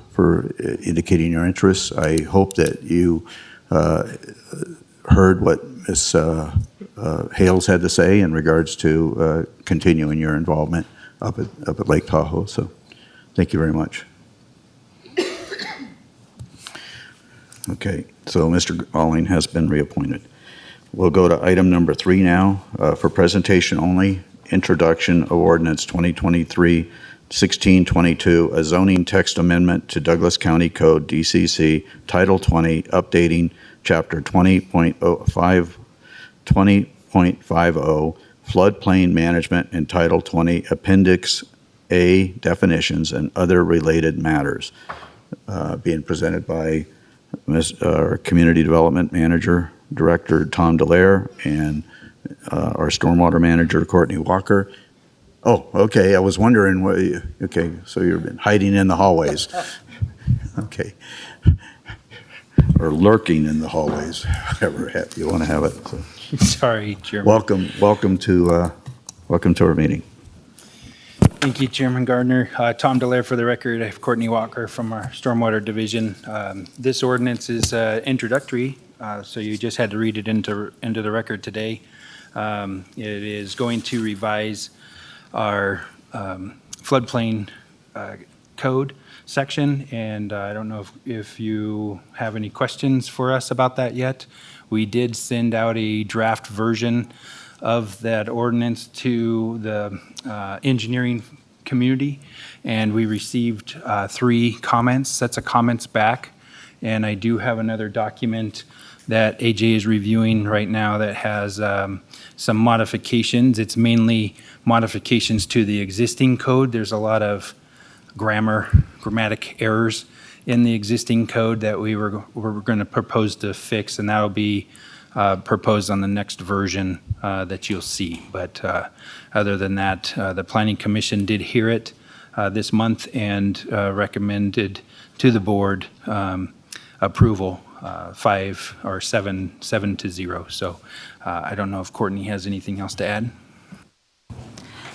indicating your interests. I hope that you heard what Ms. Hales had to say in regards to continuing your involvement up at Lake Tahoe. So, thank you very much. Okay, so Mr. Alling has been reappointed. We'll go to item number 3 now, for presentation only, introduction of ordinance 2023-1622, a zoning text amendment to Douglas County Code DCC Title 20, updating Chapter 20.50, Floodplain Management, and Title 20, Appendix A, definitions and other related matters, being presented by our Community Development Manager, Director Tom Dallaire, and our Stormwater Manager, Courtney Walker. Oh, okay, I was wondering, okay, so you've been hiding in the hallways. Okay. Or lurking in the hallways, however you want to have it. So. Sorry, Chairman. Welcome to our meeting. Thank you, Chairman Gardner. Tom Dallaire for the record. I have Courtney Walker from our Stormwater Division. This ordinance is introductory, so you just had to read it into the record today. It is going to revise our floodplain code section, and I don't know if you have any questions for us about that yet. We did send out a draft version of that ordinance to the engineering community, and we received 3 sets of comments back. And I do have another document that AJ is reviewing right now that has some modifications. It's mainly modifications to the existing code. There's a lot of grammatic errors in the existing code that we're going to propose to fix, and that'll be proposed on the next version that you'll see. But other than that, the Planning Commission did hear it this month and recommended to the board approval 7-0. So I don't know if Courtney has anything else to add.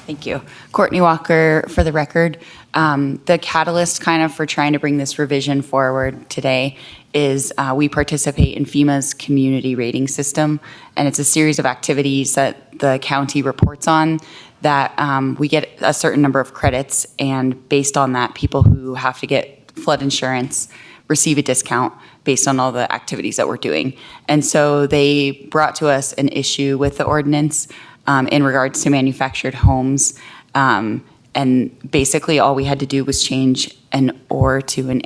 Thank you. Courtney Walker for the record. The catalyst kind of for trying to bring this revision forward today is we participate in FEMA's community rating system, and it's a series of activities that the county reports on that we get a certain number of credits, and based on that, people who have to get flood insurance receive a discount based on all the activities that we're doing. And so they brought to us an issue with the ordinance in regards to manufactured homes. And basically, all we had to do was change an or to an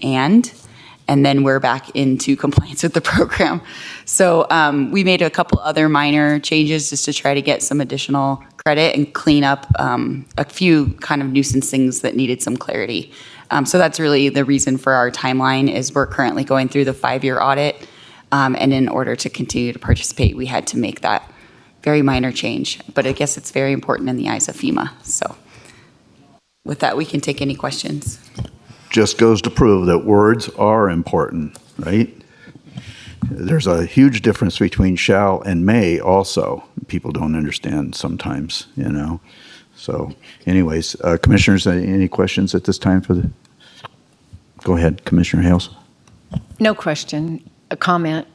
and then we're back into compliance with the program. So we made a couple other minor changes just to try to get some additional credit and clean up a few kind of nuisance things that needed some clarity. So that's really the reason for our timeline is we're currently going through the 5-year audit. And in order to continue to participate, we had to make that very minor change. But I guess it's very important in the eyes of FEMA. So with that, we can take any questions. Just goes to prove that words are important, right? There's a huge difference between shall and may also. People don't understand sometimes, you know. So anyways, commissioners, any questions at this time for the? Go ahead, Commissioner Hales. No question, a comment.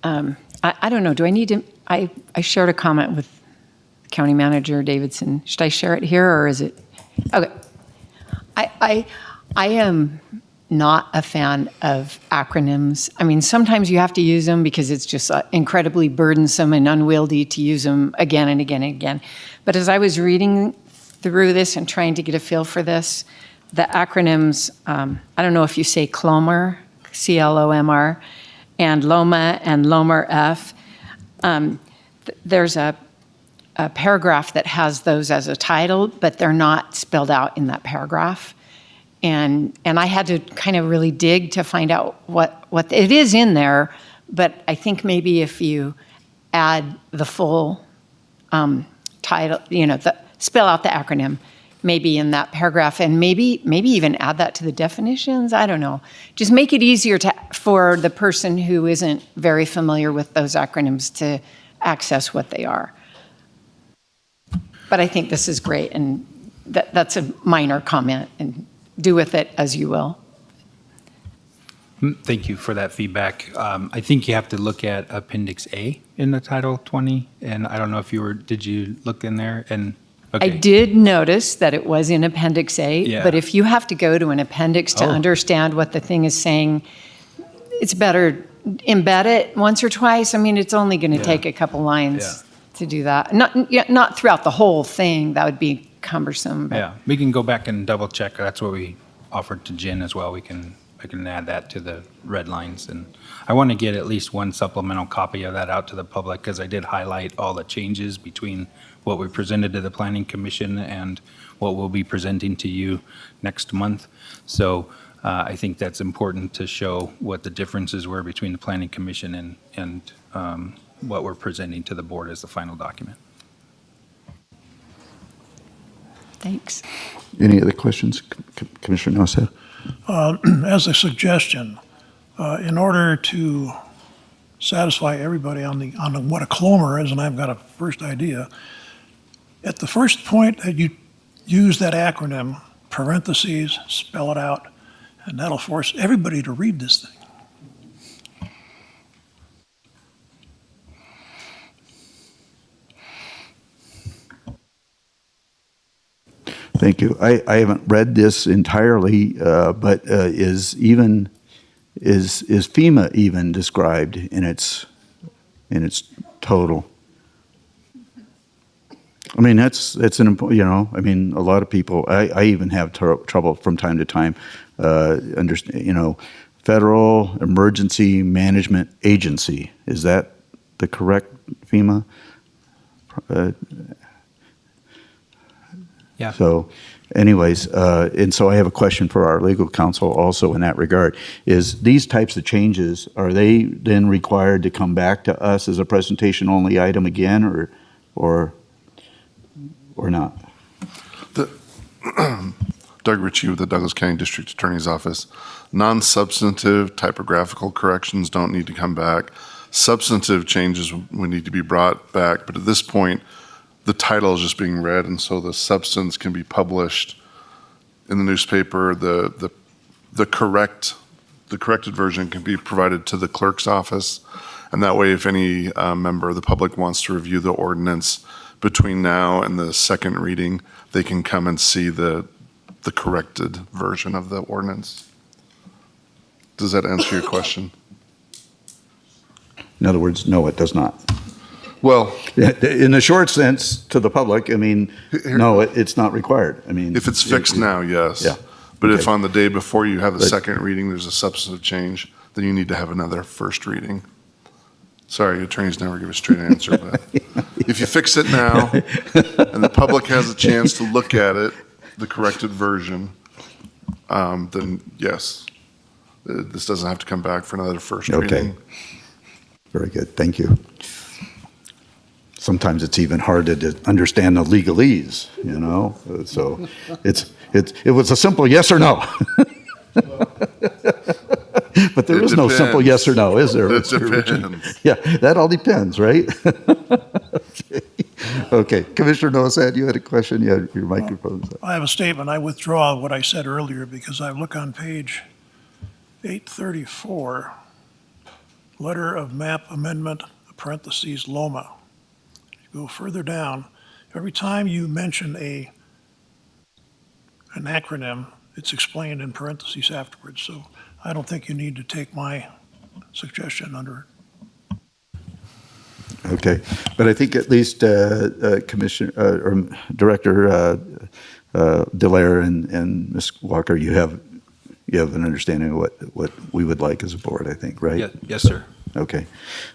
I don't know, do I need to, I shared a comment with County Manager Davidson. Should I share it here or is it? Okay. I am not a fan of acronyms. I mean, sometimes you have to use them because it's just incredibly burdensome and unwieldy to use them again and again and again. But as I was reading through this and trying to get a feel for this, the acronyms, I don't know if you say CLOMR, C-L-O-M-R, and LOMA and LOMR-F. There's a paragraph that has those as a title, but they're not spelled out in that paragraph. And I had to kind of really dig to find out what it is in there, but I think maybe if you add the full title, you know, spell out the acronym, maybe in that paragraph, and maybe even add that to the definitions. I don't know. Just make it easier for the person who isn't very familiar with those acronyms to access what they are. But I think this is great, and that's a minor comment, and do with it as you will. Thank you for that feedback. I think you have to look at Appendix A in the Title 20, and I don't know if did you look in there? And okay. I did notice that it was in Appendix A, Yeah. but if you have to go to an appendix to understand what the thing is saying, it's better embed it once or twice. I mean, it's only going to take a couple lines to do that. Not throughout the whole thing. That would be cumbersome. But. Yeah, we can go back and double check. That's what we offered to Jen as well. I can add that to the red lines. And I want to get at least one supplemental copy of that out to the public because I did highlight all the changes between what we presented to the Planning Commission and what we'll be presenting to you next month. So I think that's important to show what the differences were between the Planning Commission and what we're presenting to the board as the final document. Thanks. Any other questions, Commissioner Nossel? As a suggestion, in order to satisfy everybody on what a CLOMR is, and I've got a first idea, at the first point that you use that acronym, parentheses, spell it out, and that'll force everybody to read this thing. Thank you. I haven't read this entirely, but is FEMA even described in its total? I mean, that's an, you know, I mean, a lot of people, I even have trouble from time to time, understand, you know, Federal Emergency Management Agency. Is that the correct FEMA? Yeah. So anyways, and so I have a question for our legal counsel also in that regard. Is these types of changes, are they then required to come back to us as a presentation only item again or not? Doug Ritchie with the Douglas County District Attorney's Office. Non-substantive typographical corrections don't need to come back. Substantive changes would need to be brought back, but at this point, the title is just being read, and so the substance can be published in the newspaper. The corrected version can be provided to the clerk's office, and that way, if any member of the public wants to review the ordinance between now and the second reading, they can come and see the corrected version of the ordinance. Does that answer your question? In other words, no, it does not. Well, In the short sense, to the public, I mean, no, it's not required. I mean. if it's fixed now, yes. Yeah. But if Okay. on the day before you have the But- second reading, there's a substantive change, then you need to have another first reading. Sorry, attorneys never give a straight answer, but if you fix it now and the public has a chance to look at it, the corrected version, then yes, this doesn't have to come back for another first Okay. reading. Very good, thank you. Sometimes it's even hard to understand the legalese, you know? So it was a simple yes or no. But there It is no simple depends. yes or no, is there? It Mr. Richard? depends. Yeah, that all depends, right? Okay, Commissioner Noah, you had a question? You had your microphone's up. I have a statement. I withdraw what I said earlier because I look on page 834, letter of map amendment, parentheses, Loma. You go further down, every time you mention an acronym, it's explained in parentheses afterwards. So I don't think you need to take my suggestion under Okay, but I think at least Commissioner or Director Delaire and Ms. Walker, you have an understanding of what we would like as a board, I think, right? Yes, sir. Okay,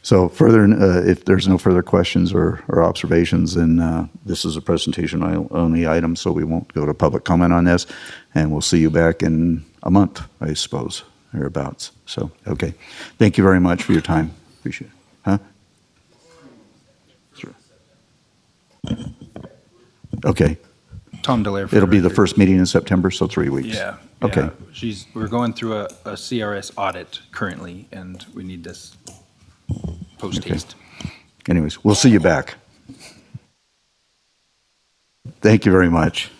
so further, if there's no further questions or observations, then this is a presentation only item, so we won't go to public comment on this, and we'll see you back in a month, I suppose, thereabouts. So, okay, thank you very much for your time. Appreciate it. Huh? Sure. Okay. Tom Delaire. It'll be the first meeting in September, so 3 weeks. Yeah. Okay. Yeah. We're going through a CRS audit currently, and we need this post haste. Anyways, we'll see you back. Thank you very much.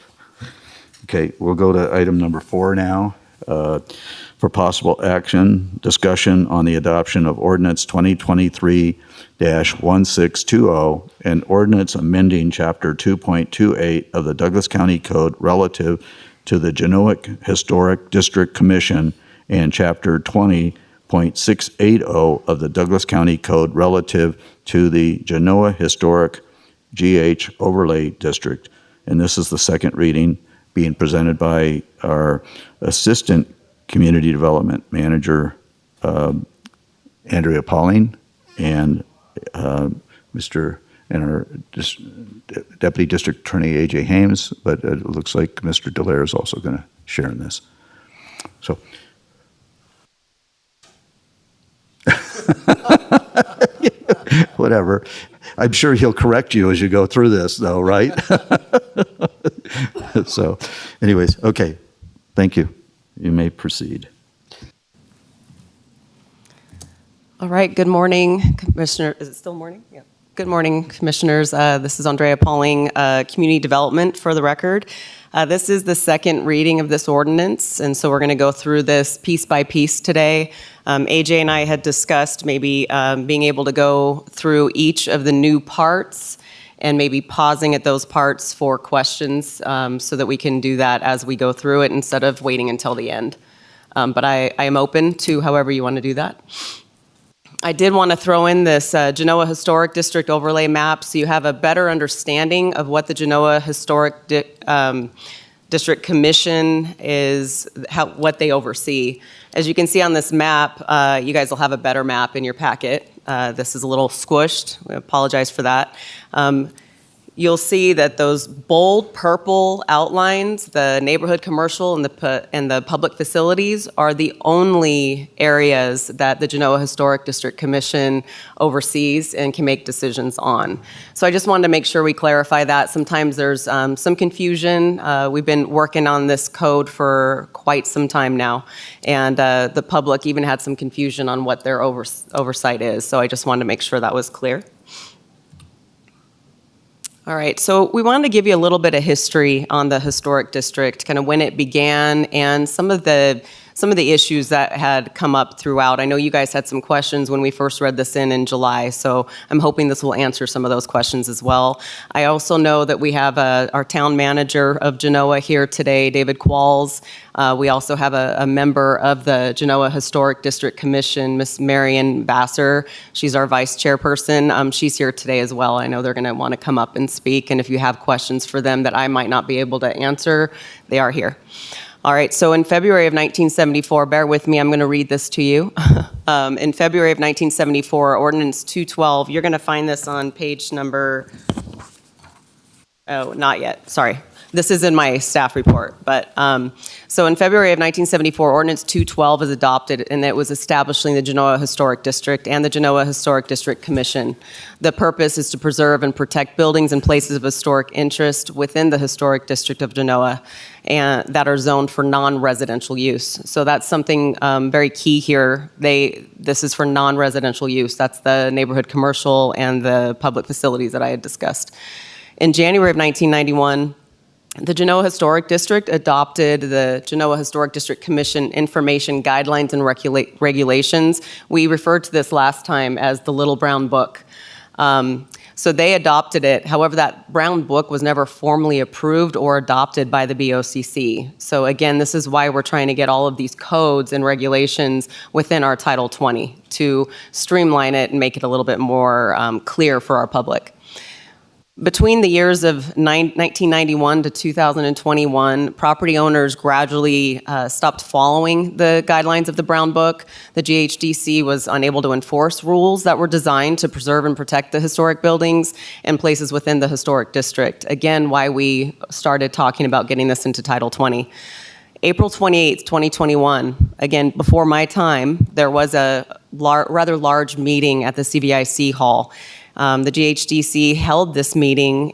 Okay, we'll go to item number 4 now. For possible action, discussion on the adoption of ordinance 2023-1620 and ordinance amending chapter 2.28 of the Douglas County Code relative to the Genoa Historic District Commission and chapter 20.680 of the Douglas County Code relative to the Genoa Historic GH Overlay District. And this is the second reading being presented by our Assistant Community Development Manager, Andrea Pauling, and our Deputy District Attorney, A.J. Hames, but it looks like Mr. Delaire is also going to share in this. So. Whatever. I'm sure he'll correct you as you go through this, though, right? So, anyways, okay. Thank you. You may proceed. All right, good morning, Commissioner. Is it still morning? Yeah. Good morning, Commissioners. This is Andrea Pauling, Community Development for the record. This is the second reading of this ordinance, and so we're going to go through this piece by piece today. AJ and I had discussed maybe being able to go through each of the new parts and maybe pausing at those parts for questions so that we can do that as we go through it instead of waiting until the end. But I am open to however you want to do that. I did want to throw in this Genoa Historic District overlay map so you have a better understanding of what the Genoa Historic District Commission is, what they oversee. As you can see on this map, you guys will have a better map in your packet. This is a little squished. We apologize for that. You'll see that those bold purple outlines, the neighborhood commercial and the public facilities, are the only areas that the Genoa Historic District Commission oversees and can make decisions on. So I just wanted to make sure we clarify that. Sometimes there's some confusion. We've been working on this code for quite some time now, and the public even had some confusion on what their oversight is. So I just wanted to make sure that was clear. All right, so we wanted to give you a little bit of history on the historic district, kind of when it began and some of the some of the issues that had come up throughout. I know you guys had some questions when we first read this in July, so I'm hoping this will answer some of those questions as well. I also know that we have our town manager of Genoa here today, David Qualls. We also have a member of the Genoa Historic District Commission, Miss Marion Basser. She's our vice chairperson. She's here today as well. I know they're going to want to come up and speak, and if you have questions for them that I might not be able to answer, they are here. All right, so in February of 1974, bear with me, I'm going to read this to you. In February of 1974, Ordinance 212, you're going to find this on page number, oh, not yet, sorry. This is in my staff report, but so in February of 1974, Ordinance 212 is adopted, and it was establishing the Genoa Historic District and the Genoa Historic District Commission. The purpose is to preserve and protect buildings and places of historic interest within the Historic District of Genoa and that are zoned for non-residential use. So that's something very key here. This is for non-residential use. That's the neighborhood commercial and the public facilities that I had discussed. In January of 1991, the Genoa Historic District adopted the Genoa Historic District Commission Information Guidelines and Regulations. We referred to this last time as the Little Brown Book. So they adopted it. However, that Brown Book was never formally approved or adopted by the BOCC. So again, this is why we're trying to get all of these codes and regulations within our Title 20 to streamline it and make it a little bit more clear for our public. Between the years of 1991 to 2021, property owners gradually stopped following the guidelines of the Brown Book. The GHDC was unable to enforce rules that were designed to preserve and protect the historic buildings and places within the historic district. Again, why we started talking about getting this into Title 20. April 28th, 2021, again, before my time, there was a rather large meeting at the CVIC Hall. The GHDC held this meeting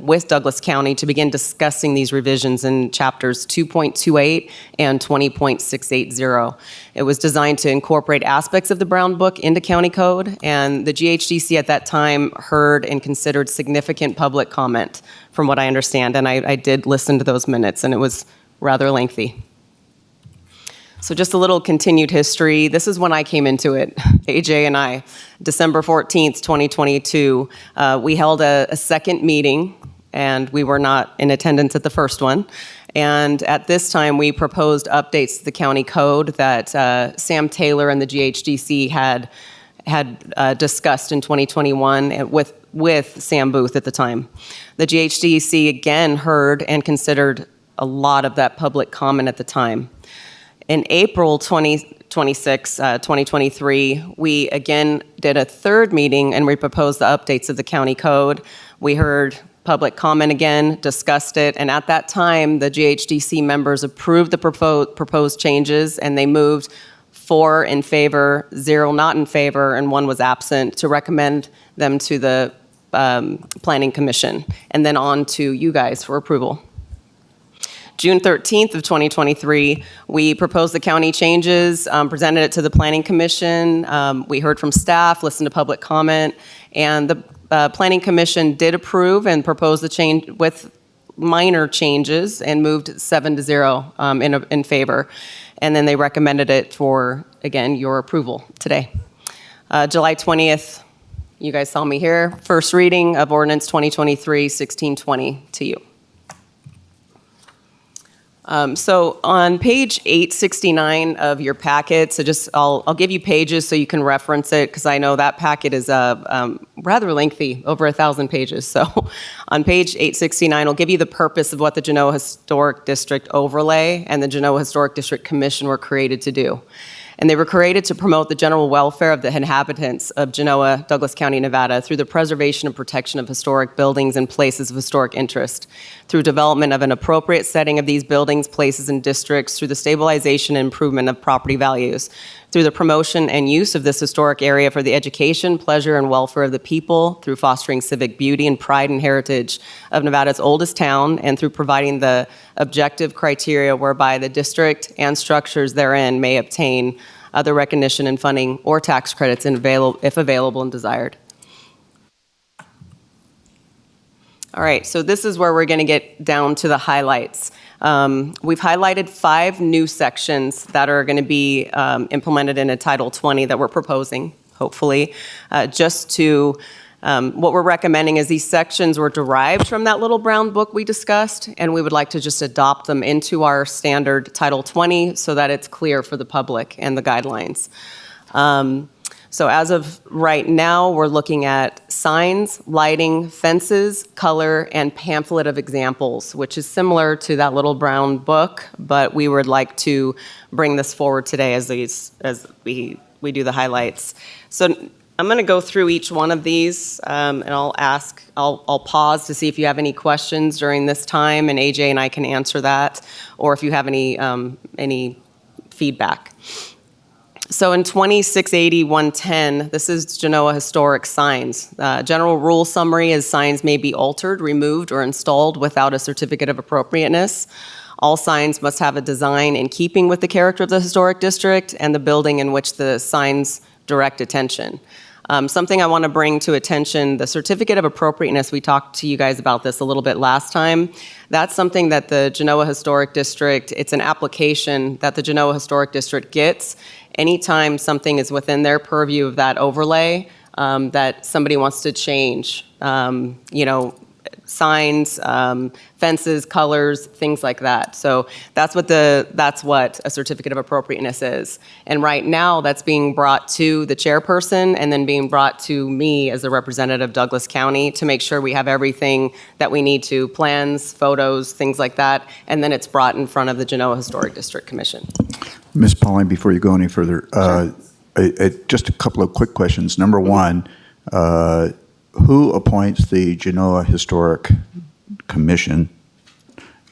with Douglas County to begin discussing these revisions in chapters 2.28 and 20.680. It was designed to incorporate aspects of the Brown Book into county code, and the GHDC at that time heard and considered significant public comment, from what I understand, and I did listen to those minutes, and it was rather lengthy. So just a little continued history. This is when I came into it, AJ and I. December 14th, 2022, we held a second meeting, and we were not in attendance at the first one. And at this time, we proposed updates to the county code that Sam Taylor and the GHDC had discussed in 2021 with Sam Booth at the time. The GHDC again heard and considered a lot of that public comment at the time. In April 2026, 2023, we again did a third meeting and we proposed the updates of the county code. We heard public comment again, discussed it, and at that time, the GHDC members approved the proposed changes, and they moved 4 in favor, 0 not in favor, and 1 was absent to recommend them to the Planning Commission, and then on to you guys for approval. June 13th of 2023, we proposed the county changes, presented it to the Planning Commission. We heard from staff, listened to public comment, and the Planning Commission did approve and propose the change with minor changes and moved 7-0 in favor. And then they recommended it for, again, your approval today. July 20th, you guys saw me here. First reading of Ordinance 2023-1620 to you. So on page 869 of your packet, so I'll give you pages so you can reference it, because I know that packet is rather lengthy, over 1,000 pages. So on page 869, I'll give you the purpose of what the Genoa Historic District Overlay and the Genoa Historic District Commission were created to do. And they were created to promote the general welfare of the inhabitants of Genoa, Douglas County, Nevada, through the preservation and protection of historic buildings and places of historic interest, through development of an appropriate setting of these buildings, places, and districts, through the stabilization and improvement of property values, through the promotion and use of this historic area for the education, pleasure, and welfare of the people, through fostering civic beauty and pride and heritage of Nevada's oldest town, and through providing the objective criteria whereby the district and structures therein may obtain other recognition and funding or tax credits if available and desired. All right, so this is where we're going to get down to the highlights. We've highlighted 5 new sections that are going to be implemented in a Title 20 that we're proposing, hopefully, just to what we're recommending is these sections were derived from that little brown book we discussed, and we would like to just adopt them into our standard Title 20 so that it's clear for the public and the guidelines. So as of right now, we're looking at signs, lighting, fences, color, and pamphlet of examples, which is similar to that little brown book, but we would like to bring this forward today as we do the highlights. So I'm going to go through each one of these, and I'll pause to see if you have any questions during this time, and AJ and I can answer that, or if you have any feedback. So in 2680-110, this is Genoa historic signs. General rule summary is signs may be altered, removed, or installed without a certificate of appropriateness. All signs must have a design in keeping with the character of the historic district and the building in which the signs direct attention. Something I want to bring to attention, the certificate of appropriateness, we talked to you guys about this a little bit last time. That's something that the Genoa Historic District, it's an application that the Genoa Historic District gets anytime something is within their purview of that overlay that somebody wants to change, signs, fences, colors, things like that. So that's what a certificate of appropriateness is. And right now, that's being brought to the chairperson and then being brought to me as a representative of Douglas County to make sure we have everything that we need to, plans, photos, things like that, and then it's brought in front of the Genoa Historic District Commission. Ms. Pauling, before you go any further, just a couple of quick questions. Number one, who appoints the Genoa Historic Commission?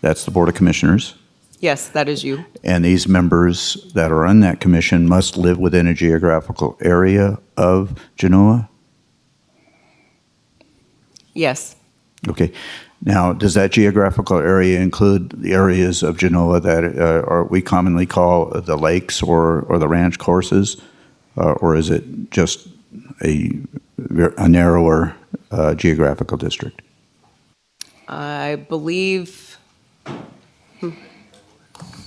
That's the Board of Commissioners. Yes, that is you. And these members that are on that commission must live within a geographical area of Genoa? Yes. Okay. Now, does that geographical area include the areas of Genoa that we commonly call the lakes or the ranch courses? Or is it just a narrower geographical district? I believe.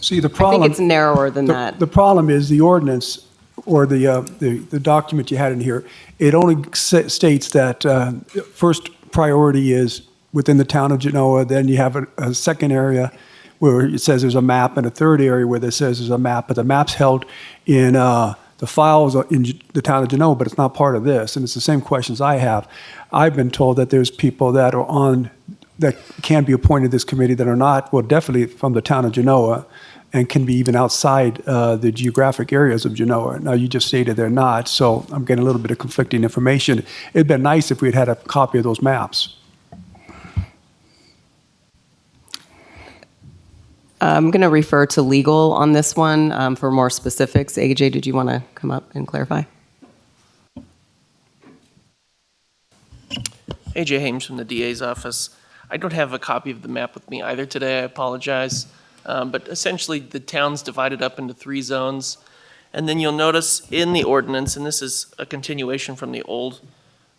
See, the problem. I think it's narrower than that. The problem is the ordinance or the document you had in here. It only states that first priority is within the town of Genoa. Then you have a second area where it says there's a map, and a third area where it says there's a map. But the map's held in the files in the town of Genoa, but it's not part of this. And it's the same questions I have. I've been told that there's people that are on that can be appointed to this committee that are not, well, definitely from the town of Genoa, and can be even outside the geographic areas of Genoa. Now, you just stated they're not, so I'm getting a little bit of conflicting information. It'd been nice if we'd had a copy of those maps. I'm going to refer to legal on this one for more specifics. AJ, did you want to come up and clarify? AJ Hames from the DA's office. I don't have a copy of the map with me either today, I apologize. But essentially, the town's divided up into 3 zones. And then you'll notice in the ordinance, and this is a continuation from the old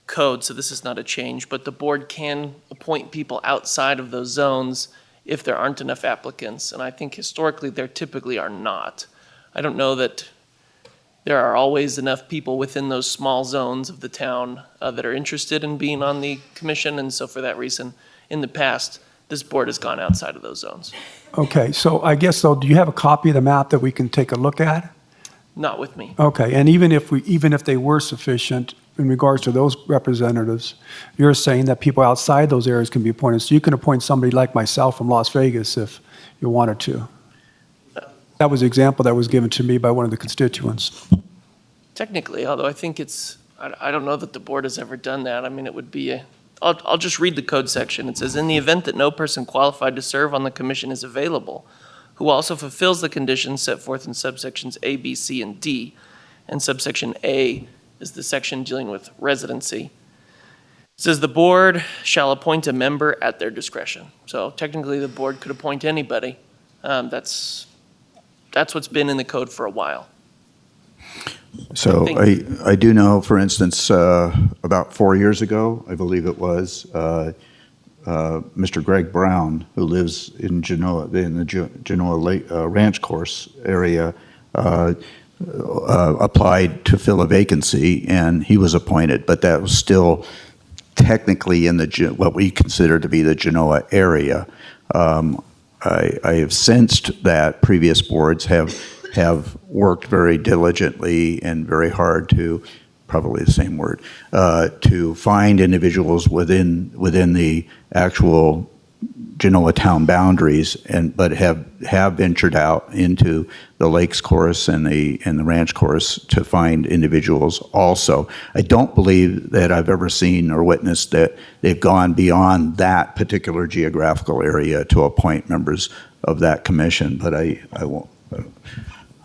code, so this is not a change, but the board can appoint people outside of those zones if there aren't enough applicants. And I think historically, there typically are not. I don't know that there are always enough people within those small zones of the town that are interested in being on the commission. And so for that reason, in the past, this board has gone outside of those zones. Okay, so I guess, so do you have a copy of the map that we can take a look at? Not with me. Okay, and even if they were sufficient in regards to those representatives, you're saying that people outside those areas can be appointed. So you can appoint somebody like myself from Las Vegas if you wanted to. That was the example that was given to me by one of the constituents. Technically, although I think I don't know that the board has ever done that. I mean, it would be I'll just read the code section. It says, in the event that no person qualified to serve on the commission is available, who also fulfills the conditions set forth in subsections A, B, C, and D, and subsection A is the section dealing with residency. It says the board shall appoint a member at their discretion. So technically the board could appoint anybody. That's what's been in the code for a while. So I do know, for instance, about 4 years ago, I believe it was, Mr. Greg Brown, who lives in Genoa, in the Genoa Lake, Ranch Course area, applied to fill a vacancy, and he was appointed, but that was still technically in what we consider to be the Genoa area. I have sensed that previous boards have worked very diligently and very hard to, probably the same word, to find individuals within the actual Genoa town boundaries, but have ventured out into the Lakes Course and the Ranch Course to find individuals also. I don't believe that I've ever seen or witnessed that they've gone beyond that particular geographical area to appoint members of that commission, but I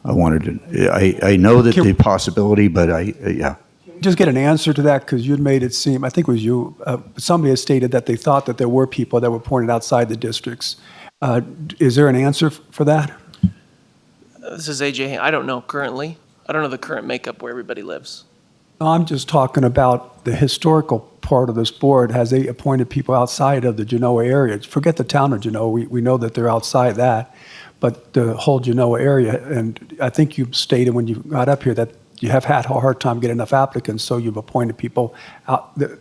wanted to, I know that the possibility, but yeah. Just get an answer to that, because you'd made it seem, I think it was you, somebody has stated that they thought that there were people that were appointed outside the districts. Is there an answer for that? This is AJ. I don't know currently. I don't know the current makeup where everybody lives. No, I'm just talking about the historical part of this board. Has they appointed people outside of the Genoa area? Forget the town of Genoa. We know that they're outside that, but the whole Genoa area. And I think you stated when you got up here that you have had a hard time getting enough applicants, so you've appointed people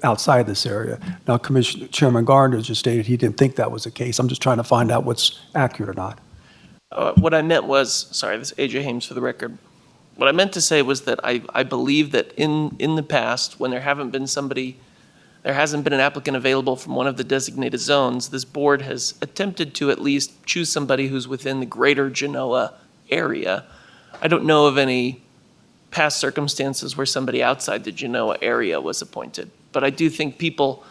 outside this area. Now, Chairman Gardner just stated he didn't think that was the case. I'm just trying to find out what's accurate or not. What I meant was, sorry, this is AJ Hames for the record. What I meant to say was that I believe that in the past, when there hasn't been an applicant available from one of the designated zones, this board has attempted to at least choose somebody who's within the greater Genoa area. I don't know of any past circumstances where somebody outside the Genoa area was appointed. But I do think people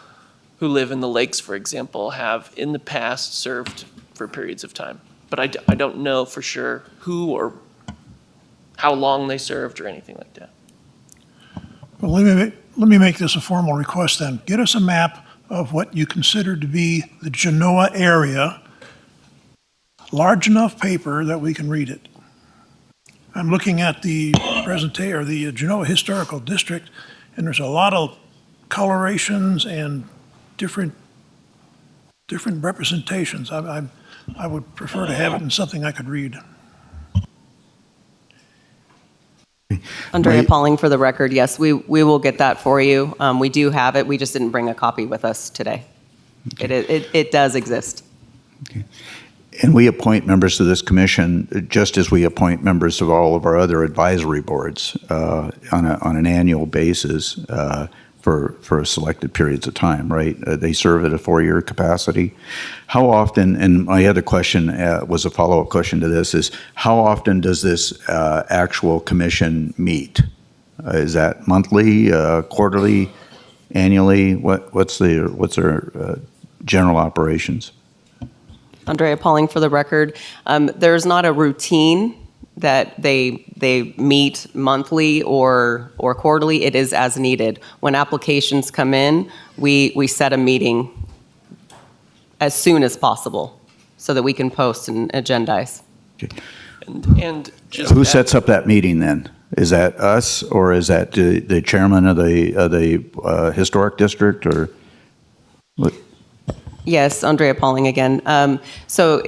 who live in the lakes, for example, have in the past served for periods of time. But I don't know for sure who or how long they served or anything like that. Well, let me make this a formal request then. Get us a map of what you consider to be the Genoa area, large enough paper that we can read it. I'm looking at the presentation, or the Genoa Historical District, and there's a lot of colorations and different representations. I would prefer to have it in something I could read. Andrea Pauling for the record. Yes, we will get that for you. We do have it. We just didn't bring a copy with us today. Okay. It does exist. Okay. And we appoint members to this commission just as we appoint members of all of our other advisory boards on an annual basis for selected periods of time, right? They serve at a 4-year capacity. How often, and my other question was a follow-up question to this, is how often does this actual commission meet? Is that monthly, quarterly, annually? What's their general operations? Andrea Pauling for the record. There's not a routine that they meet monthly or quarterly. It is as needed. When applications come in, we set a meeting as soon as possible so that we can post and agendize. Okay. And just who sets up that meeting then? Is that us, or is that the chairman of the historic district, or what? Yes, Andrea Pauling again. So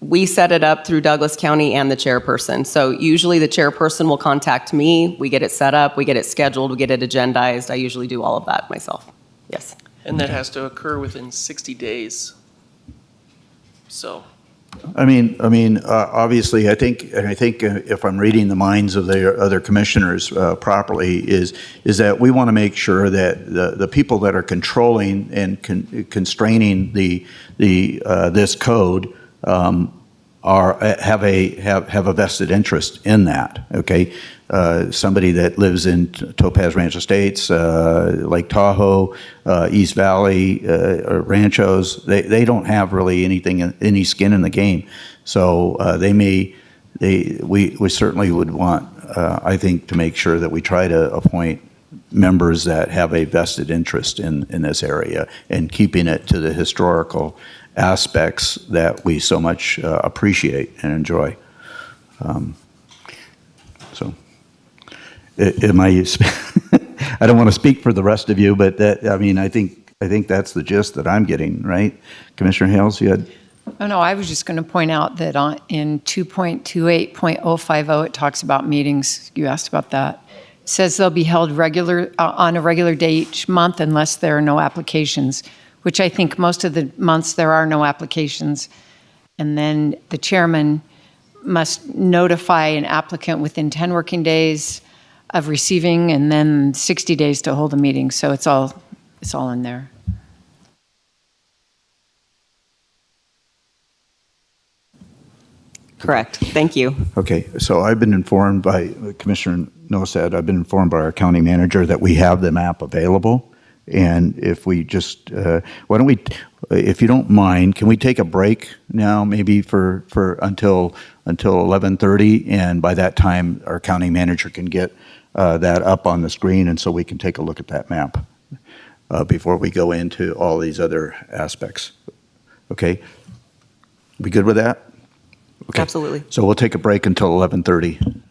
we set it up through Douglas County and the chairperson. So usually the chairperson will contact me. We get it set up, we get it scheduled, we get it agendized. I usually do all of that myself. Yes. And that has to occur within 60 days. So. I mean, obviously, I think if I'm reading the minds of the other commissioners properly, is that we want to make sure that the people that are controlling and constraining this code have a vested interest in that. Okay, somebody that lives in Topaz Ranch Estates, Lake Tahoe, East Valley, Ranchos, they don't have really any skin in the game. So we certainly would want, I think, to make sure that we try to appoint members that have a vested interest in this area and keeping it to the historical aspects that we so much appreciate and enjoy. So, I don't want to speak for the rest of you, but I think I think that's the gist that I'm getting, right? Commissioner Hales, you had? Oh, no, I was just going to point out that in 2.28.050, it talks about meetings. You asked about that. It says they'll be held on a regular day each month unless there are no applications, which I think most of the months there are no applications. And then the chairman must notify an applicant within 10 working days of receiving, and then 60 days to hold a meeting. So it's all in there. Correct. Thank you. Okay, so I've been informed by Commissioner Nosad, I've been informed by our county manager that we have the map available. And if we just, why don't we, if you don't mind, can we take a break now, maybe for until 11:30? And by that time, our county manager can get that up on the screen, and so we can take a look at that map before we go into all these other aspects. Okay? We good with that? Okay. Absolutely. So we'll take a break until 11:30.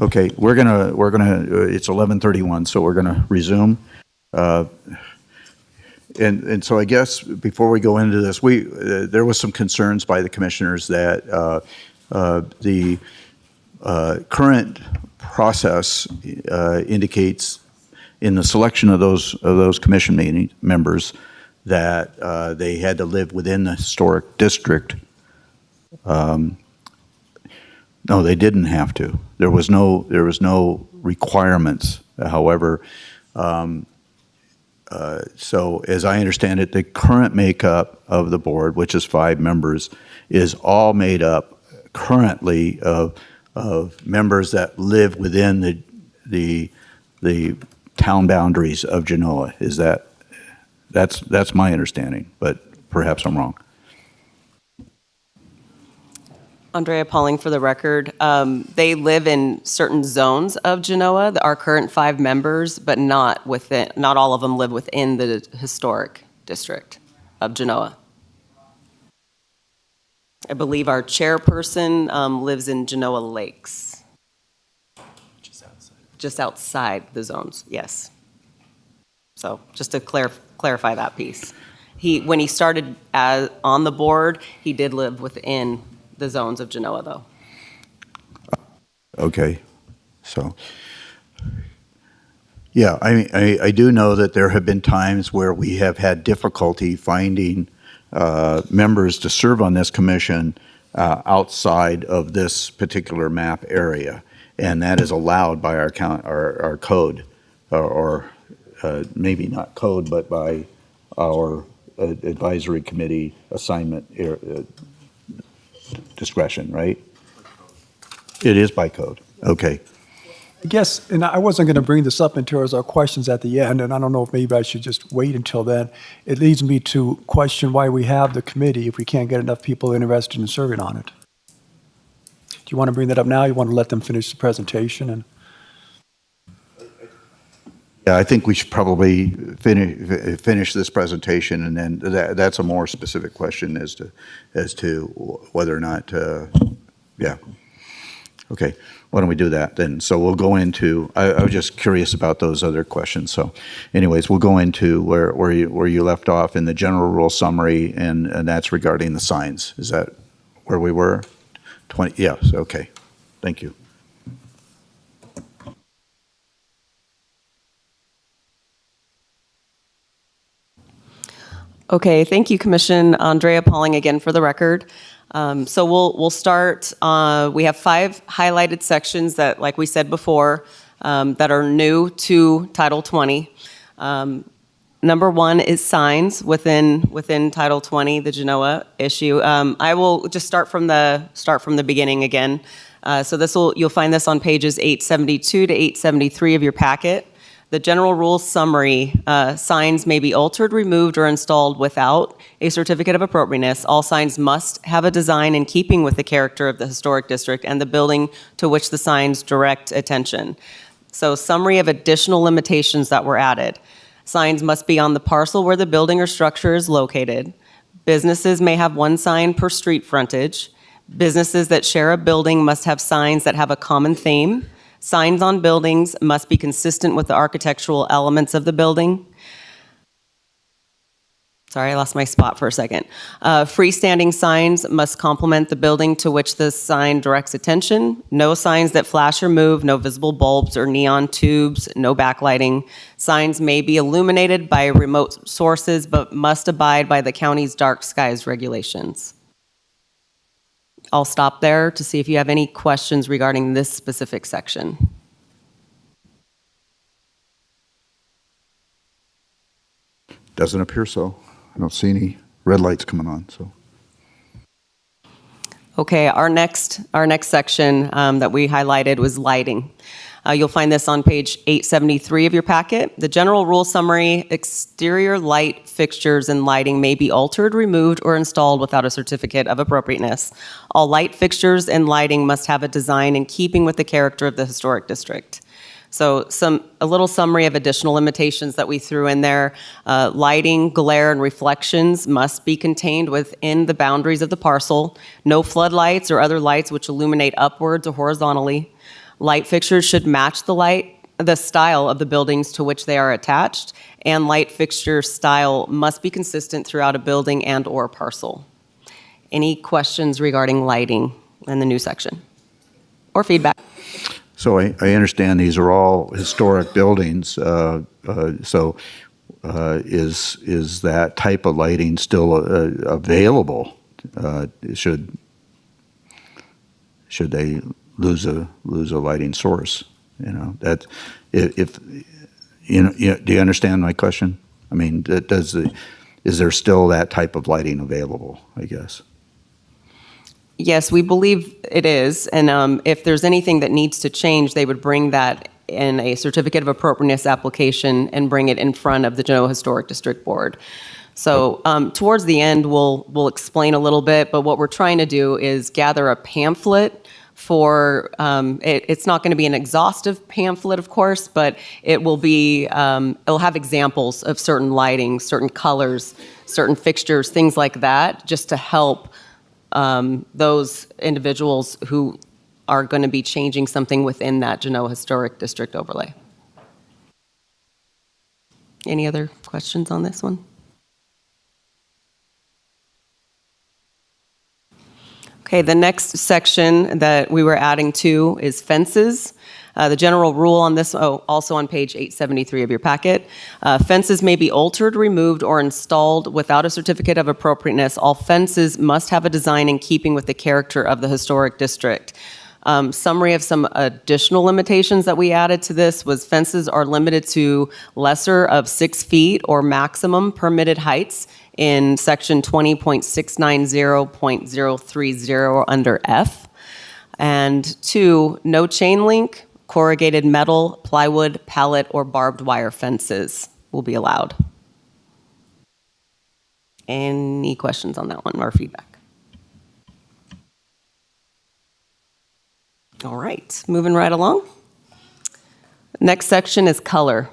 Okay, it's 11:31, so we're gonna resume. And so I guess before we go into this, there was some concerns by the commissioners that the current process indicates in the selection of those commission members that they had to live within the historic district. No, they didn't have to. There was no requirements. However, so as I understand it, the current makeup of the board, which is 5 members, is all made up currently of members that live within the town boundaries of Genoa. That's my understanding, but perhaps I'm wrong. Andrea Pauling for the record. They live in certain zones of Genoa, our current 5 members, but not all of them live within the historic district of Genoa. I believe our chairperson lives in Genoa Lakes. Just outside the zones, yes. So just to clarify that piece. When he started on the board, he did live within the zones of Genoa, though. Okay, so, yeah, I do know that there have been times where we have had difficulty finding members to serve on this commission outside of this particular map area, and that is allowed by our code, or maybe not code, but by our advisory committee assignment discretion, right? It is by code. Okay. I guess, and I wasn't going to bring this up until our questions at the end, and I don't know if maybe I should just wait until then. It leads me to question why we have the committee if we can't get enough people interested in serving on it. Do you want to bring that up now? You want to let them finish the presentation? And Yeah, I think we should probably finish this presentation, and then that's a more specific question as to whether or not, yeah. Okay, why don't we do that then? So we'll go into, I was just curious about those other questions. So anyways, we'll go into where you left off in the general rule summary, and that's regarding the signs. Is that where we were? 20, yes, okay, thank you. Okay, thank you, Commission. Andrea Pauling again for the record. So we'll start. We have 5 highlighted sections that, like we said before, that are new to Title 20. Number 1 is signs within Title 20, the Genoa issue. I will just start from the beginning again. So you'll find this on pages 872 to 873 of your packet. The general rules summary, signs may be altered, removed, or installed without a certificate of appropriateness. All signs must have a design in keeping with the character of the historic district and the building to which the signs direct attention. So summary of additional limitations that were added. Signs must be on the parcel where the building or structure is located. Businesses may have 1 sign per street frontage. Businesses that share a building must have signs that have a common theme. Signs on buildings must be consistent with the architectural elements of the building. Sorry, I lost my spot for a second. Freestanding signs must complement the building to which the sign directs attention. No signs that flash or move, no visible bulbs or neon tubes, no backlighting. Signs may be illuminated by remote sources, but must abide by the county's dark skies regulations. I'll stop there to see if you have any questions regarding this specific section. Doesn't appear so. I don't see any red lights coming on, so. Okay, our next section that we highlighted was lighting. You'll find this on page 873 of your packet. The general rule summary, exterior light fixtures and lighting may be altered, removed, or installed without a certificate of appropriateness. All light fixtures and lighting must have a design in keeping with the character of the historic district. So a little summary of additional limitations that we threw in there. Lighting, glare, and reflections must be contained within the boundaries of the parcel. No floodlights or other lights which illuminate upwards or horizontally. Light fixtures should match the style of the buildings to which they are attached, and light fixture style must be consistent throughout a building and/or parcel. Any questions regarding lighting in the new section? Or feedback? So I understand these are all historic buildings, so is that type of lighting still available? Should they lose a lighting source? You know, that if you know, do you understand my question? I mean, is there still that type of lighting available, I guess? Yes, we believe it is, and if there's anything that needs to change, they would bring that in a certificate of appropriateness application and bring it in front of the Genoa Historic District Board. So towards the end, we'll explain a little bit, but what we're trying to do is gather a pamphlet for, it's not going to be an exhaustive pamphlet, of course, but it will be, it'll have examples of certain lighting, certain colors, certain fixtures, things like that, just to help those individuals who are going to be changing something within that Genoa Historic District overlay. Any other questions on this one? Okay, the next section that we were adding to is fences. The general rule on this, also on page 873 of your packet, fences may be altered, removed, or installed without a certificate of appropriateness. All fences must have a design in keeping with the character of the historic district. Summary of some additional limitations that we added to this was fences are limited to lesser of 6 feet or maximum permitted heights in section 20.690.030 under F. And 2, no chain link, corrugated metal, plywood, pallet, or barbed wire fences will be allowed. Any questions on that one or feedback? All right, moving right along. Next section is color.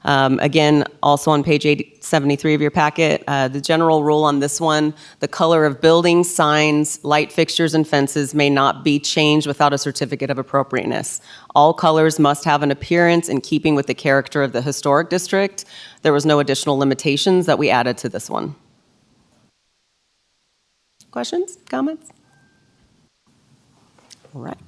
Again, also on page 873 of your packet, the general rule on this one, the color of buildings, signs, light fixtures, and fences may not be changed without a certificate of appropriateness. All colors must have an appearance in keeping with the character of the historic district. There was no additional limitations that we added to this one. Questions, comments? All right.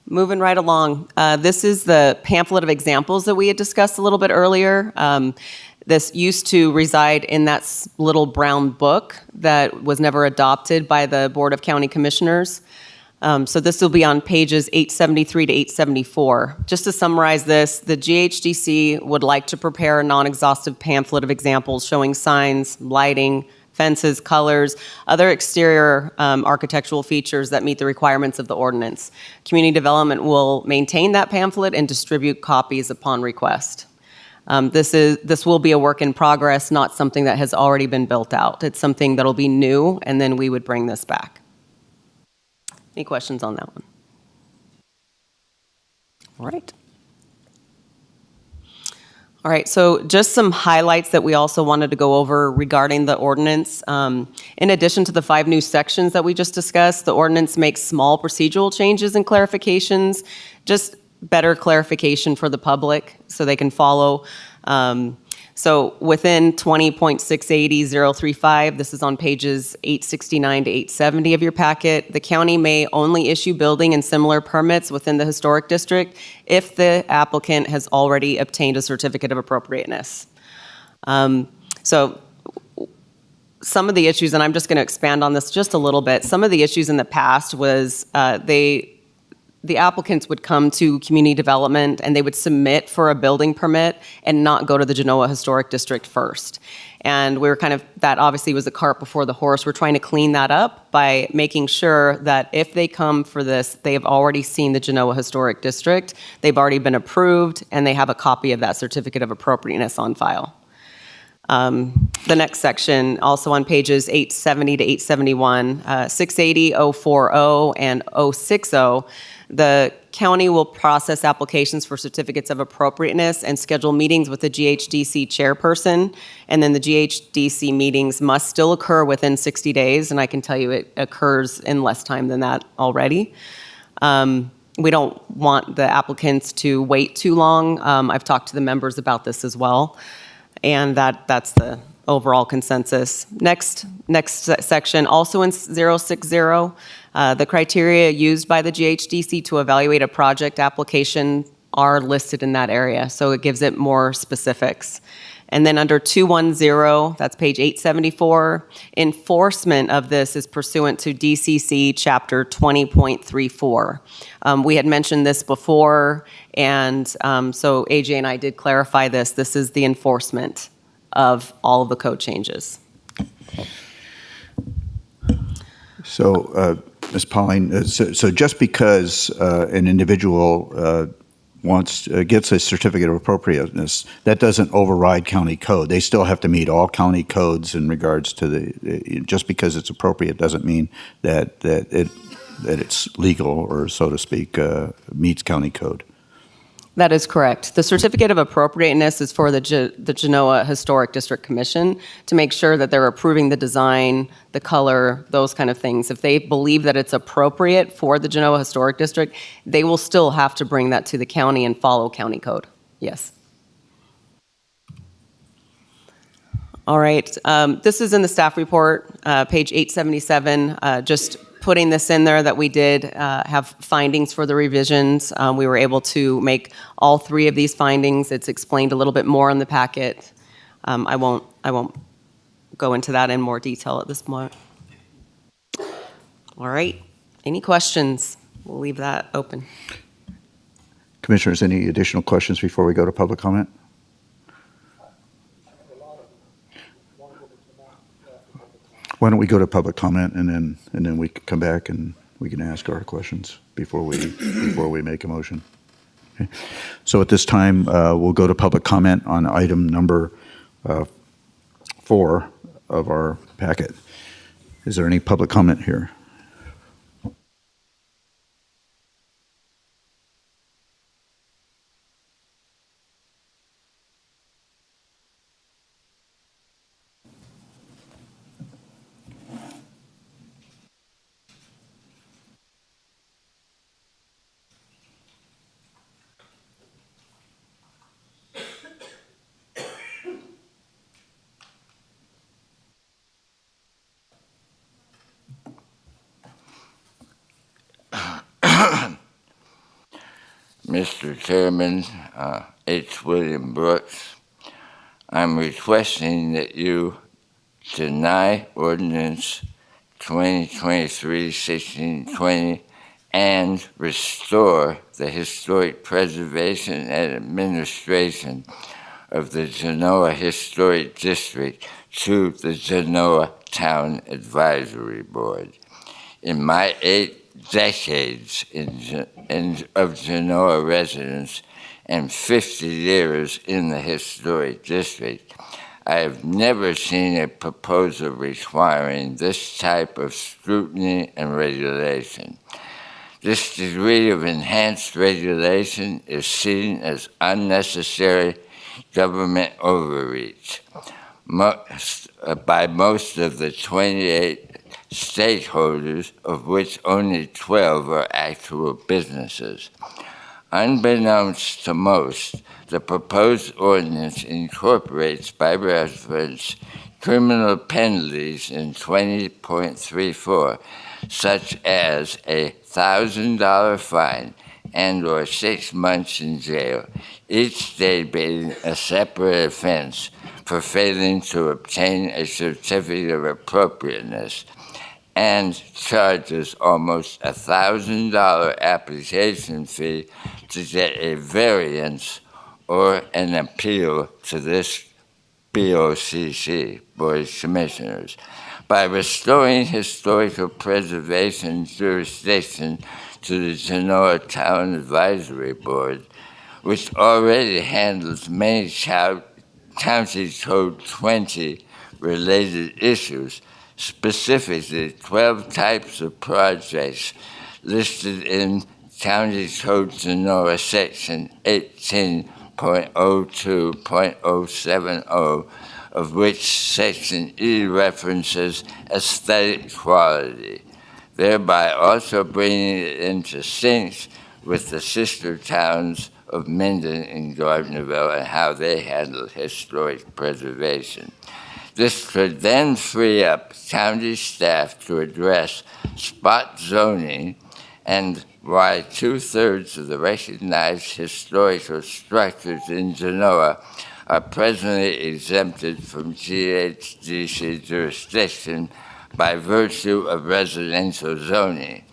Moving right along, this is the pamphlet of examples that we had discussed a little bit earlier. This used to reside in that little brown book that was never adopted by the Board of County Commissioners. So this will be on pages 873 to 874. Just to summarize this, the GHDC would like to prepare a non-exhaustive pamphlet of examples showing signs, lighting, fences, colors, other exterior architectural features that meet the requirements of the ordinance. Community Development will maintain that pamphlet and distribute copies upon request. This will be a work in progress, not something that has already been built out. It's something that'll be new, and then we would bring this back. Any questions on that one? All right. All right, so just some highlights that we also wanted to go over regarding the ordinance. In addition to the 5 new sections that we just discussed, the ordinance makes small procedural changes and clarifications, just better clarification for the public so they can follow. So within 20.680.035, this is on pages 869 to 870 of your packet, the county may only issue building and similar permits within the historic district if the applicant has already obtained a certificate of appropriateness. So some of the issues, and I'm just going to expand on this just a little bit, some of the issues in the past was the applicants would come to community development and they would submit for a building permit and not go to the Genoa Historic District first. And we were that obviously was the cart before the horse. We're trying to clean that up by making sure that if they come for this, they have already seen the Genoa Historic District, they've already been approved, and they have a copy of that certificate of appropriateness on file. The next section, also on pages 870 to 871, 680, 040, and 060, the county will process applications for certificates of appropriateness and schedule meetings with the GHDC chairperson, and then the GHDC meetings must still occur within 60 days, and I can tell you it occurs in less time than that already. we don't want the applicants to wait too long. I've talked to the members about this as well, and that's the overall consensus. Next section, also in 060, the criteria used by the GHDC to evaluate a project application are listed in that area, so it gives it more specifics. And then under 210, that's page 874, enforcement of this is pursuant to DCC Chapter 20.34. We had mentioned this before, and so AJ and I did clarify this. This is the enforcement of all of the code changes. So, Ms. Pauling, so just because an individual gets a certificate of appropriateness, that doesn't override county code. They still have to meet all county codes in regards to just because it's appropriate doesn't mean that it's legal, or so to speak, meets county code. That is correct. The certificate of appropriateness is for the Genoa Historic District Commission to make sure that they're approving the design, the color, those kind of things. If they believe that it's appropriate for the Genoa Historic District, they will still have to bring that to the county and follow county code. Yes. All right. This is in the staff report, page 877. Just putting this in there that we did have findings for the revisions. We were able to make all three of these findings. It's explained a little bit more in the packet. I won't go into that in more detail at this point. All right. Any questions? We'll leave that open. Commissioners, any additional questions before we go to public comment? Why don't we go to public comment, and then we can come back and we can ask our questions before we make a motion. Okay. So at this time, we'll go to public comment on item number 4 of our packet. Is there any public comment here? Mr. Chairman, H. William Brooks, I'm requesting that you deny ordinance 2023-1620 and restore the historic preservation and administration of the Genoa Historic District to the Genoa Town Advisory Board. In my 8 decades of Genoa residence and 50 years in the historic district, I have never seen a proposal requiring this type of scrutiny and regulation. This degree of enhanced regulation is seen as unnecessary government overreach by most of the 28 stakeholders, of which only 12 are actual businesses. Unbeknownst to most, the proposed ordinance incorporates by reference criminal penalties in 20.34, such as a $1,000 fine and/or 6 months in jail, each day being a separate offense for failing to obtain a certificate of appropriateness, and charges almost $1,000 application fee to get a variance or an appeal to this BOCC, Board of Commissioners. By restoring historical preservation jurisdiction to the Genoa Town Advisory Board, which already handles many County Code 20 related issues, specifically 12 types of projects listed in County Code Genoa Section 18.02.070, of which Section E references aesthetic quality, thereby also bringing it into sync with the sister towns of Minden and Gardnerville and how they handle historic preservation. This could then free up county staff to address spot zoning and why 2/3 of the recognized historical structures in Genoa are presently exempted from GHGC jurisdiction by virtue of residential zoning.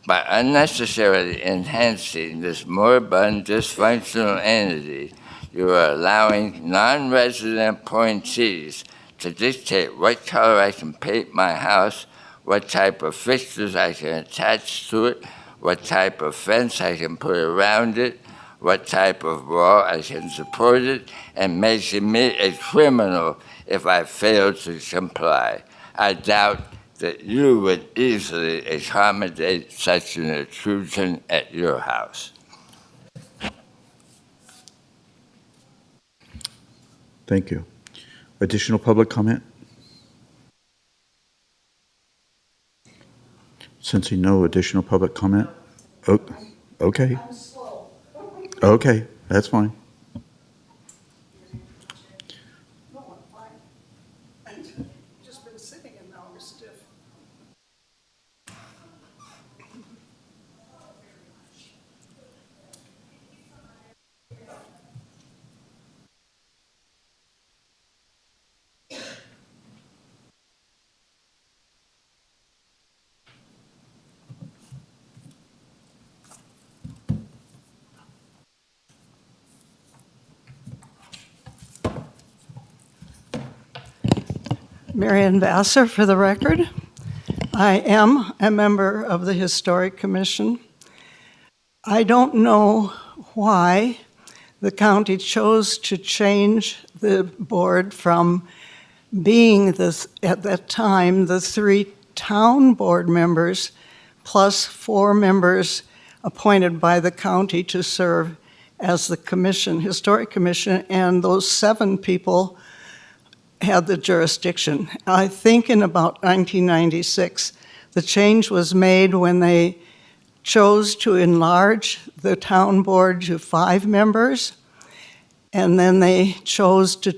By unnecessarily enhancing this moribund dysfunctional entity, you are allowing non-resident appointees to dictate what color I can paint my house, what type of fixtures I can attach to it, what type of fence I can put around it, what type of wall I can support it, and making me a criminal if I fail to comply. I doubt that you would easily accommodate such an intrusion at your house. Thank you. Additional public comment? Sensing no additional public comment? Oh, okay. Okay, that's fine. Just been sitting and now I'm stiff. Marian Vassar, for the record. I am a member of the Historic Commission. I don't know why the county chose to change the board from being, at that time, the 3 town board members plus 4 members appointed by the county to serve as the commission, Historic Commission, and those 7 people had the jurisdiction. I think in about 1996, the change was made when they chose to enlarge the town board to 5 members, and then they chose to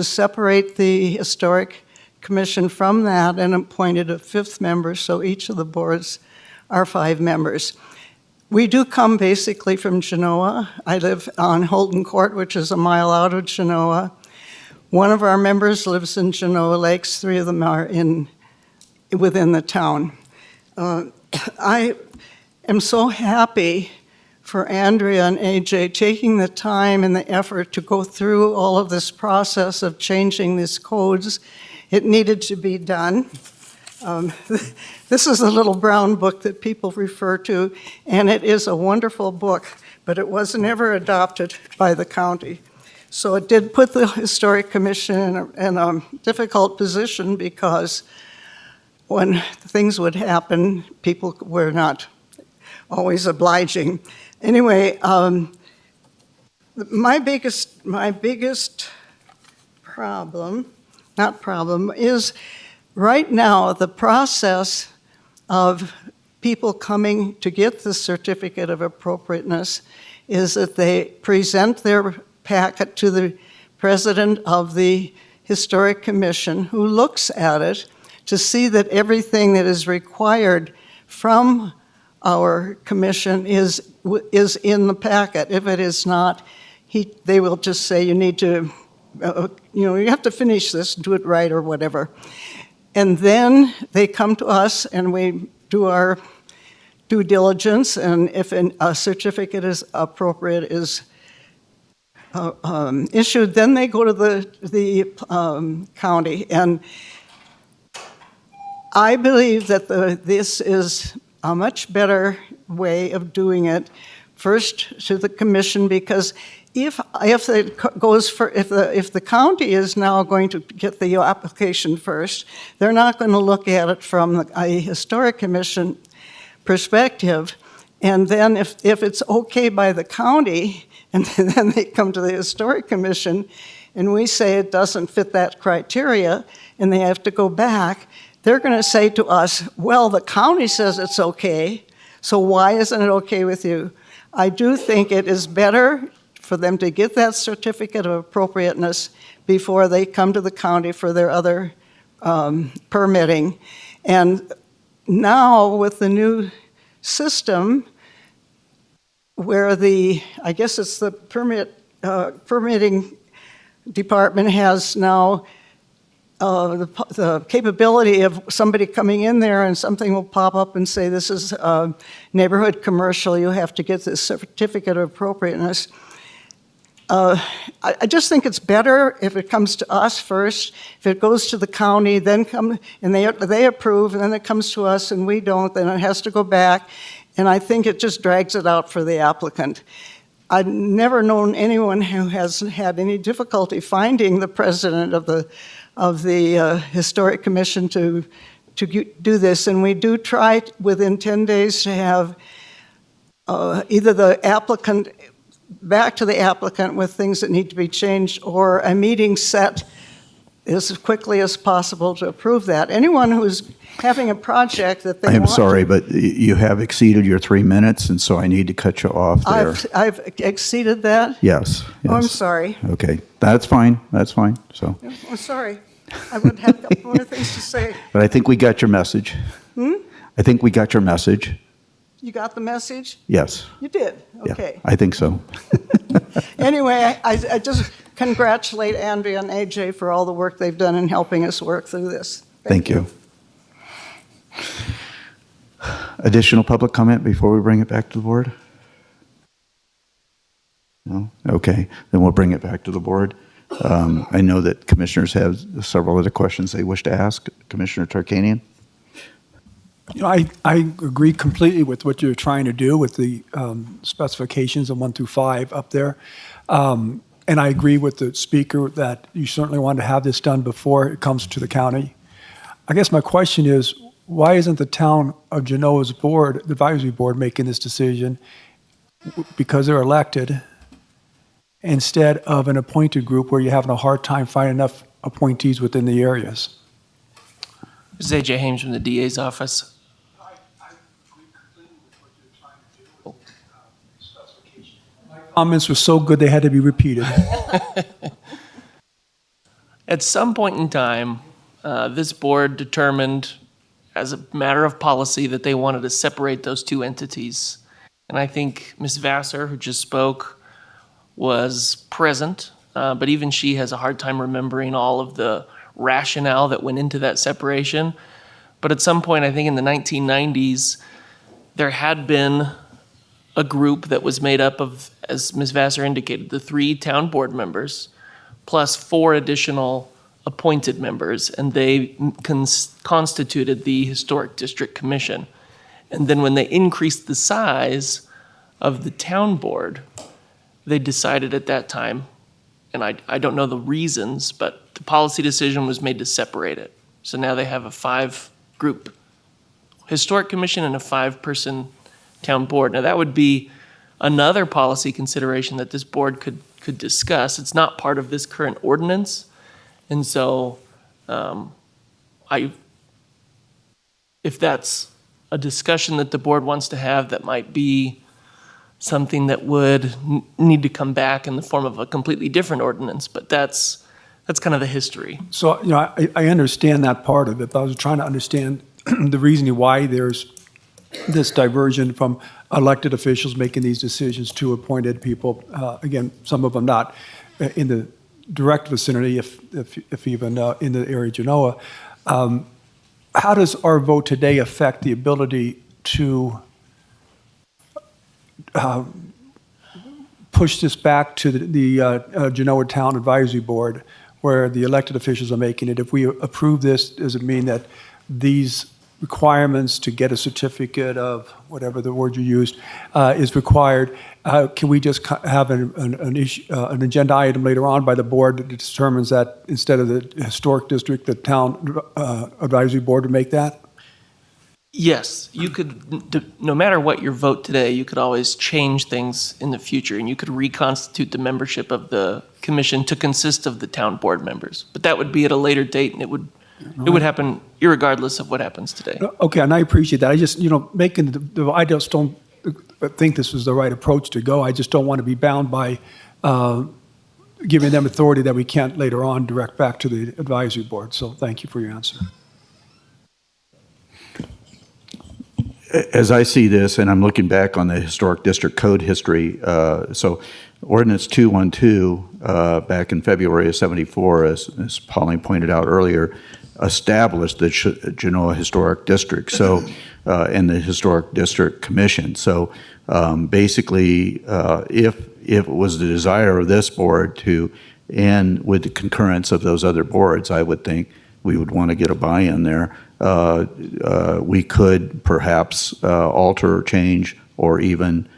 separate the Historic Commission from that and appointed a 5th member, so each of the boards are 5 members. We do come basically from Genoa. I live on Holton Court, which is a mile out of Genoa. One of our members lives in Genoa Lakes. 3 of them are within the town. I am so happy for Andrea and AJ taking the time and the effort to go through all of this process of changing these codes. It needed to be done. This is a little brown book that people refer to, and it is a wonderful book, but it was never adopted by the county. So it did put the Historic Commission in a difficult position because when things would happen, people were not always obliging. Anyway, my biggest problem is right now the process of people coming to get the certificate of appropriateness is that they present their packet to the president of the Historic Commission, who looks at it to see that everything that is required from our commission is in the packet. If it is not, they will just say you need to, you have to finish this, do it right or whatever. And then they come to us and we do our due diligence, and if a certificate is appropriate is issued, then they go to the county. And I believe that this is a much better way of doing it. First to the commission, because if the county is now going to get the application first, they're not going to look at it from a Historic Commission perspective. And then if it's okay by the county, and then they come to the Historic Commission, and we say it doesn't fit that criteria, and they have to go back, they're going to say to us, well, the county says it's okay, so why isn't it okay with you? I do think it is better for them to get that certificate of appropriateness before they come to the county for their other permitting. And now with the new system, where I guess it's the permitting department has now the capability of somebody coming in there and something will pop up and say, this is a neighborhood commercial, you have to get this certificate of appropriateness. I just think it's better if it comes to us first. If it goes to the county, then they approve, and then it comes to us and we don't, then it has to go back. And I think it just drags it out for the applicant. I've never known anyone who has had any difficulty finding the president of the Historic Commission to do this. And we do try within 10 days to have either the applicant back to the applicant with things that need to be changed, or a meeting set as quickly as possible to approve that. Anyone who's having a project that they I am want sorry, to, but you have exceeded your 3 minutes, and so I need to cut you off there. I've exceeded that? Yes. Oh, I'm yes. sorry. Okay, that's fine, so. I'm sorry. I would have a couple more things to say. But I think we got your message. I think we got your message. You got the message? Yes. You did? Yeah, Okay. I think so. Anyway, I just congratulate Andrea and AJ for all the work they've done in helping us work through this. Thank you. Additional public comment before we bring it back to the board? No? Okay, then we'll bring it back to the board. I know that commissioners have several other questions they wish to ask. Commissioner Tarkanian? You know, I agree completely with what you're trying to do with the specifications of 1 through 5 up there. And I agree with the speaker that you certainly want to have this done before it comes to the county. I guess my question is, why isn't the town of Genoa's board, the advisory board, making this decision because they're elected instead of an appointed group where you're having a hard time finding enough appointees within the areas? This is AJ Hames from the DA's office. Comments were so good they had to be repeated. At some point in time, this board determined as a matter of policy that they wanted to separate those two entities. And I think Ms. Vassar, who just spoke, was present, but even she has a hard time remembering all of the rationale that went into that separation. But at some point, I think in the 1990s, there had been a group that was made up of, as Ms. Vassar indicated, the 3 town board members, plus 4 additional appointed members, and they constituted the Historic District Commission. And then when they increased the size of the town board, they decided at that time, and I don't know the reasons, but the policy decision was made to separate it. So now they have a 5-group Historic Commission and a 5-person town board. Now that would be another policy consideration that this board could discuss. It's not part of this current ordinance. And so if that's a discussion that the board wants to have, that might be something that would need to come back in the form of a completely different ordinance, but that's kind of the history. So, you know, I understand that part of it, but I was trying to understand the reasoning why there's this diversion from elected officials making these decisions to appointed people. Again, some of them not in the direct vicinity, if even in the area of Genoa. How does our vote today affect the ability to push this back to the Genoa Town Advisory Board, where the elected officials are making it? If we approve this, does it mean that these requirements to get a certificate of whatever the word you used is required? Can we just have an agenda item later on by the board that determines that instead of the historic district, the town advisory board would make that? Yes, you could, no matter what your vote today, you could always change things in the future, and you could reconstitute the membership of the commission to consist of the town board members. But that would be at a later date, and it would happen irregardless of what happens today. Okay, and I appreciate that. I just, making I just don't think this was the right approach to go. I just don't want to be bound by giving them authority that we can't later on direct back to the advisory board. So thank you for your answer. As I see this, and I'm looking back on the Historic District Code history, so Ordinance 212, back in February of '74, as Pauline pointed out earlier, established the Genoa Historic District, so, and the Historic District Commission. So basically, if it was the desire of this board to end with the concurrence of those other boards, I would think we would want to get a buy-in there. We could perhaps alter, change, or even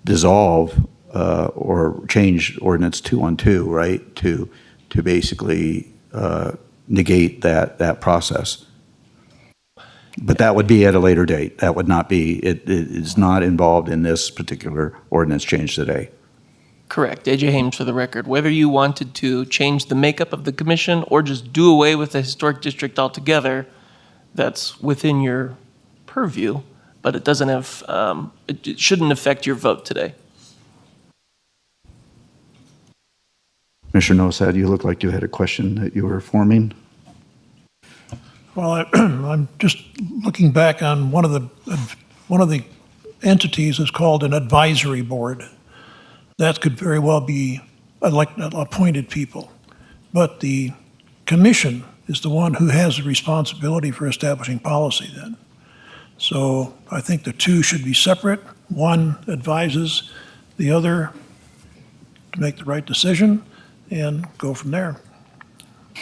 dissolve or change Ordinance 212, right, to basically negate that process. But that would be at a later date. That would not be, it is not involved in this particular ordinance change today. Correct. AJ Hames for the record. Whether you wanted to change the makeup of the commission or just do away with the historic district altogether, that's within your purview, but it doesn't have, it shouldn't affect your vote today. Commissioner Nosad, you look like you had a question that you were forming. Well, I'm just looking back on one of the entities is called an advisory board. That could very well be appointed people. But the commission is the one who has the responsibility for establishing policy then. So I think the two should be separate. One advises the other to make the right decision and go from there.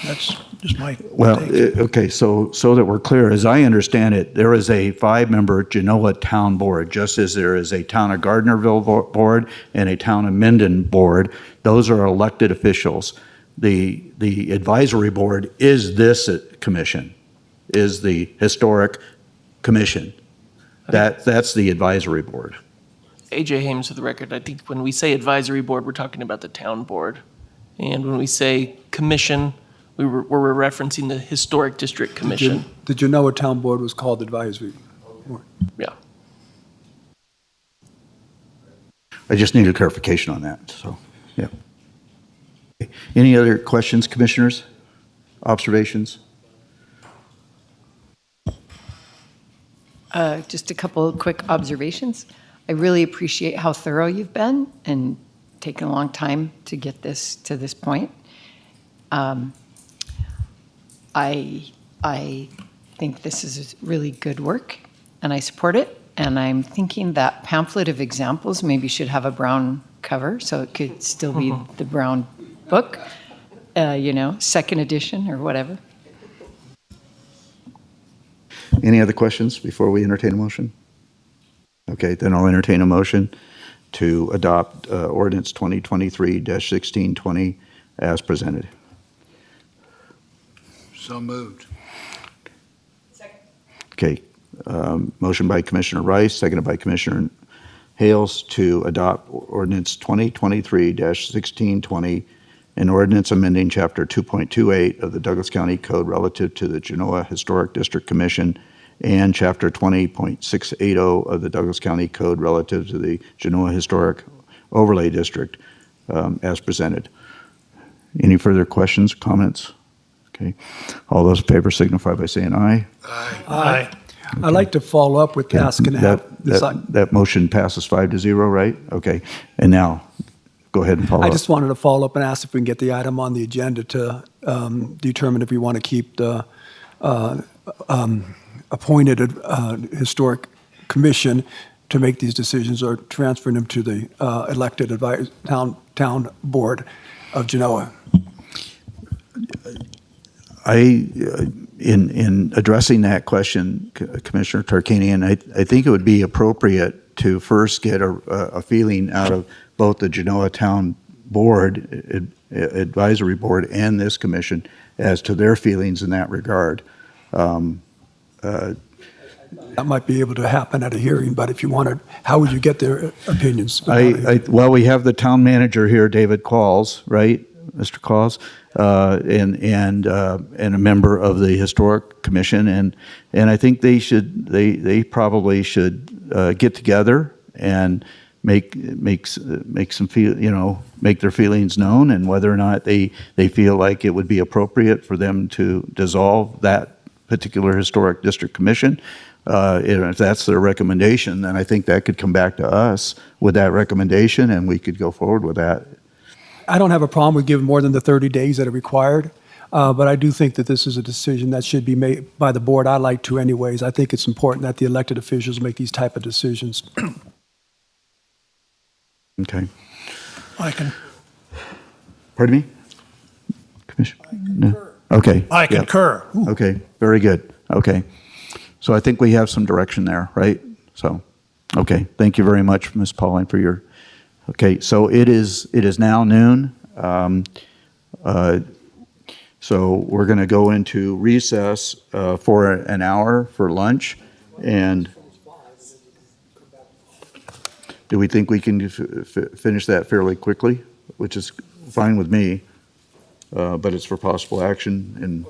That's just my Well, take. okay, so that we're clear, as I understand it, there is a 5-member Genoa Town Board, just as there is a Town of Gardnerville Board and a Town of Minden Board. Those are elected officials. The advisory board is this commission, is the Historic Commission. That's the advisory board. AJ Hames for the record. I think when we say advisory board, we're talking about the town board. And when we say commission, we're referencing the Historic District Commission. The Genoa Town Board was called advisory board. Yeah. I just needed clarification on that, so, yeah. Any other questions, commissioners? Observations? Just a couple of quick observations. I really appreciate how thorough you've been and taken a long time to get this to this point. I think this is really good work, and I support it. And I'm thinking that pamphlet of examples maybe should have a brown cover, so it could still be the brown book, second edition or whatever. Any other questions before we entertain a motion? Okay, then I'll entertain a motion to adopt Ordinance 2023-1620 as presented. So moved. Okay, motion by Commissioner Rice, seconded by Commissioner Hales to adopt Ordinance 2023-1620, an ordinance amending Chapter 2.28 of the Douglas County Code relative to the Genoa Historic District Commission and Chapter 20.680 of the Douglas County Code relative to the Genoa Historic Overlay District as presented. Any further questions, comments? Okay. All those in favor signify by saying aye. Aye. I'd like to follow up with asking to have this. That motion passes 5-0, right? Okay. And now, go ahead and follow up. I just wanted to follow up and ask if we can get the item on the agenda to determine if we want to keep the appointed historic commission to make these decisions or transfer them to the elected town board of Genoa. In addressing that question, Commissioner Tarkanian, I think it would be appropriate to first get a feeling out of both the Genoa Town Board, Advisory Board, and this commission as to their feelings in that regard. That might be able to happen at a hearing, but if you wanted, how would you get their opinions? Well, we have the town manager here, David Qualls, right, Mr. Qualls, and a member of the Historic Commission, and I think they probably should get together and make some feel, make their feelings known, and whether or not they feel like it would be appropriate for them to dissolve that particular historic district commission. If that's their recommendation, then I think that could come back to us with that recommendation, and we could go forward with that. I don't have a problem with giving more than the 30 days that are required, but I do think that this is a decision that should be made by the board. I like to anyways. I think it's important that the elected officials make these type of decisions. Okay. I can. Pardon me? Commissioner? No. Okay. I yeah. concur. Ooh. Okay, very good. Okay. So I think we have some direction there, right? So, okay. Thank you very much, Ms. Pauling, for your, okay. So it is now noon. So we're going to go into recess for an hour for lunch. And do we think we can finish that fairly quickly? Which is fine with me, but it's for possible action. And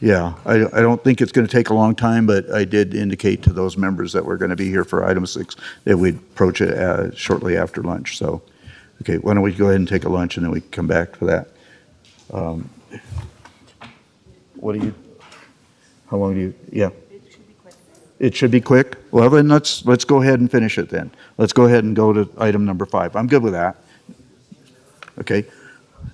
yeah, I don't think it's going to take a long time, but I did indicate to those members that we're going to be here for item 6 that we'd approach it shortly after lunch. So, okay, why don't we go ahead and take a lunch and then we can come back for that. How long do you, yeah. It should be quick. Well, then let's go ahead and finish it then. Let's go ahead and go to item number 5. I'm good with that. Okay.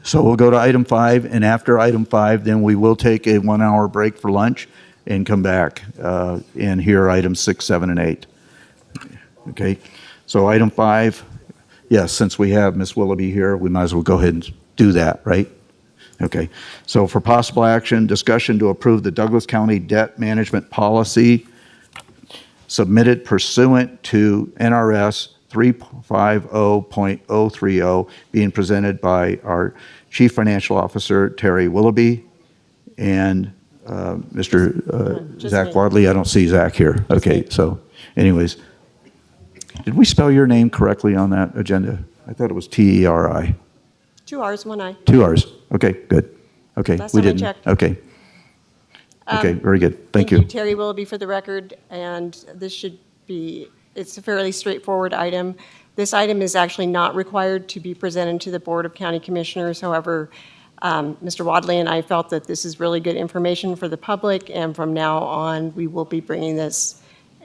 So we'll go to item 5, and after item 5, then we will take a 1-hour break for lunch and come back and hear items 6, 7, and 8. Okay. So item 5, yes, since we have Ms. Willoughby here, we might as well go ahead and do that, right? Okay. So for possible action, discussion to approve the Douglas County Debt Management Policy submitted pursuant to NRS 350.030, being presented by our Chief Financial Officer, Terry Willoughby, and Mr. Zach Wadley. I don't see Zach here. Okay, so anyways, did we spell your name correctly on that agenda? I thought it was T-E-R-I. 2 R's, 1 I. 2 R's. Okay, good. Okay, Last we time I didn't. checked. Okay. Okay, very good. Thank you. Terry Willoughby for the record, and this should be, it's a fairly straightforward item. This item is actually not required to be presented to the Board of County Commissioners. However, Mr. Wadley and I felt that this is really good information for the public, and from now on, we will be bringing this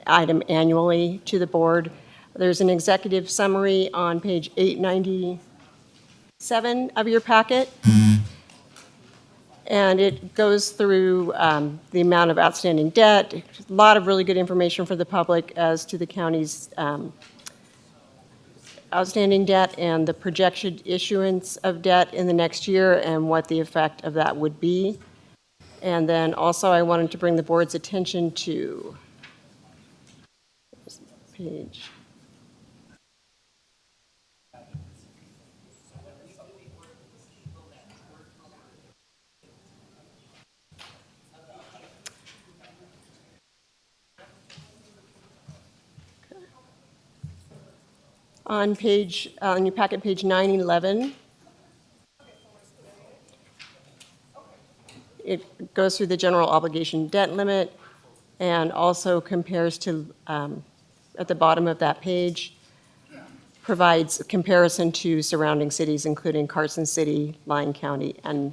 item annually to the board. There's an executive summary on page 897 of your packet. And it goes through the amount of outstanding debt, a lot of really good information for the public as to the county's outstanding debt and the projected issuance of debt in the next year and what the effect of that would be. And then also I wanted to bring the board's attention to page. On your packet, page 911, it goes through the general obligation debt limit and also compares to, at the bottom of that page, provides a comparison to surrounding cities, including Carson City, Lyon County, and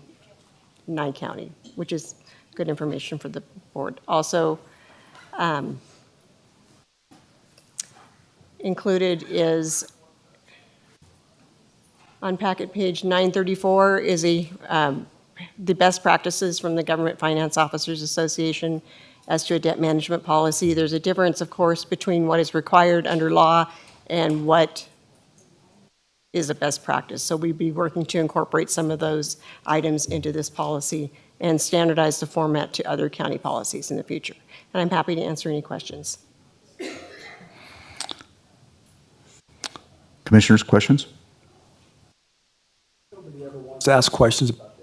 Nye County, which is good information for the board. Also, included is on packet page 934 is the best practices from the Government Finance Officers Association as to a debt management policy. There's a difference, of course, between what is required under law and what is a best practice. So we'd be working to incorporate some of those items into this policy and standardize the format to other county policies in the future. And I'm happy to answer any questions. Commissioners, questions? Nobody ever wants to ask questions about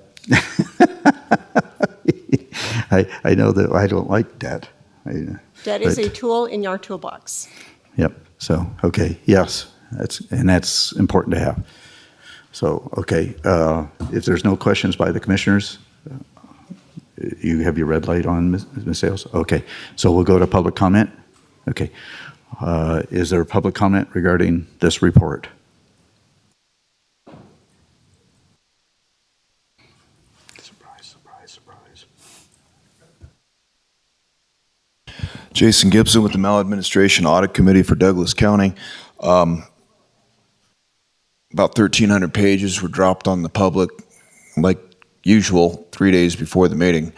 that. I know that I don't like debt. Debt is a tool in your toolbox. Yep. So, okay. Yes. That's important to have. So, okay. If there's no questions by the commissioners, you have your red light on, Ms. Sales? Okay. So we'll go to public comment. Okay. Is there a public comment regarding this report? Jason Gibson with the Maladministration Audit Committee for Douglas County. About 1,300 pages were dropped on the public, like usual, 3 days before the meeting.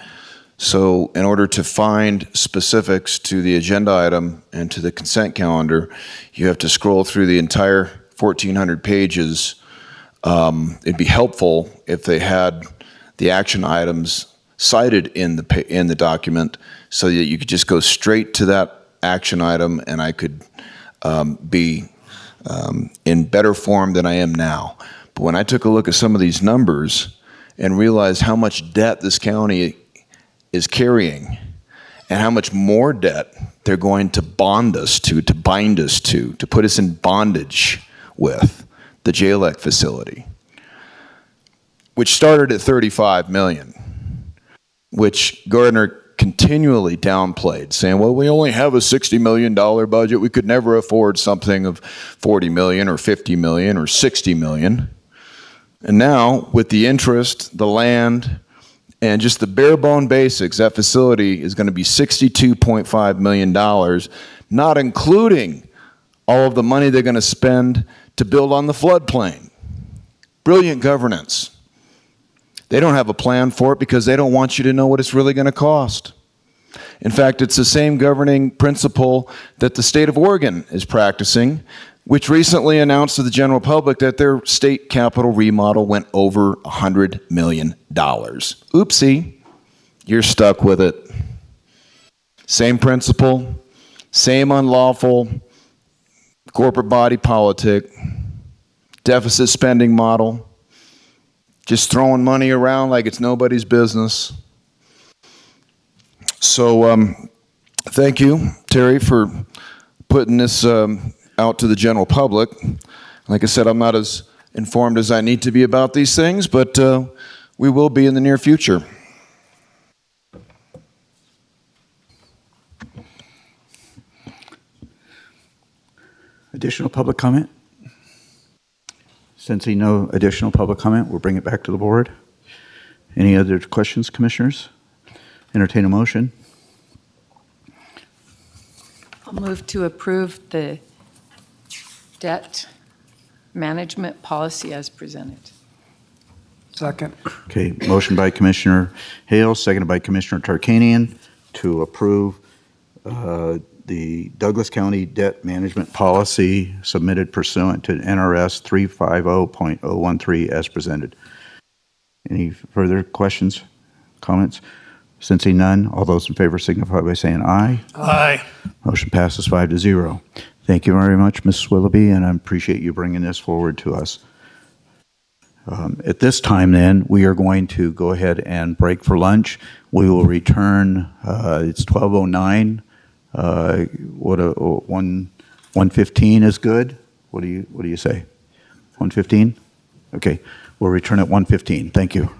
So in order to find specifics to the agenda item and to the consent calendar, you have to scroll through the entire 1,400 pages. It'd be helpful if they had the action items cited in the document so that you could just go straight to that action item and I could be in better form than I am now. But when I took a look at some of these numbers and realized how much debt this county is carrying and how much more debt they're going to bond us to bind us to put us in bondage with the JLEC facility, which started at $35 million, which Gardner continually downplayed, saying, well, we only have a $60 million budget. We could never afford something of $40 million or $50 million or $60 million. And now, with the interest, the land, and just the bare bone basics, that facility is going to be $62.5 million, not including all of the money they're going to spend to build on the floodplain. Brilliant governance. They don't have a plan for it because they don't want you to know what it's really going to cost. In fact, it's the same governing principle that the state of Oregon is practicing, which recently announced to the general public that their state capitol remodel went over $100 million. Oopsie, you're stuck with it. Same principle, same unlawful corporate body politic, deficit spending model, just throwing money around like it's nobody's business. So thank you, Terry, for putting this out to the general public. Like I said, I'm not as informed as I need to be about these things, but we will be in the near future. Additional public comment? Sensing no additional public comment, we'll bring it back to the board. Any other questions, commissioners? Entertain a motion. I'll move to approve the debt management policy as presented. Second. Okay, motion by Commissioner Hale, seconded by Commissioner Tarkanian to approve the Douglas County debt management policy submitted pursuant to NRS 350.013 as presented. Any further questions, comments? Sensing none, all those in favor signify by saying aye. Aye. Motion passes 5-0. Thank you very much, Ms. Willoughby, and I appreciate you bringing this forward to us. At this time, then, we are going to go ahead and break for lunch. We will return. It's 12:09. 1:15 is good. What do you say? 1:15. Okay, we'll return at 1:15. Thank you.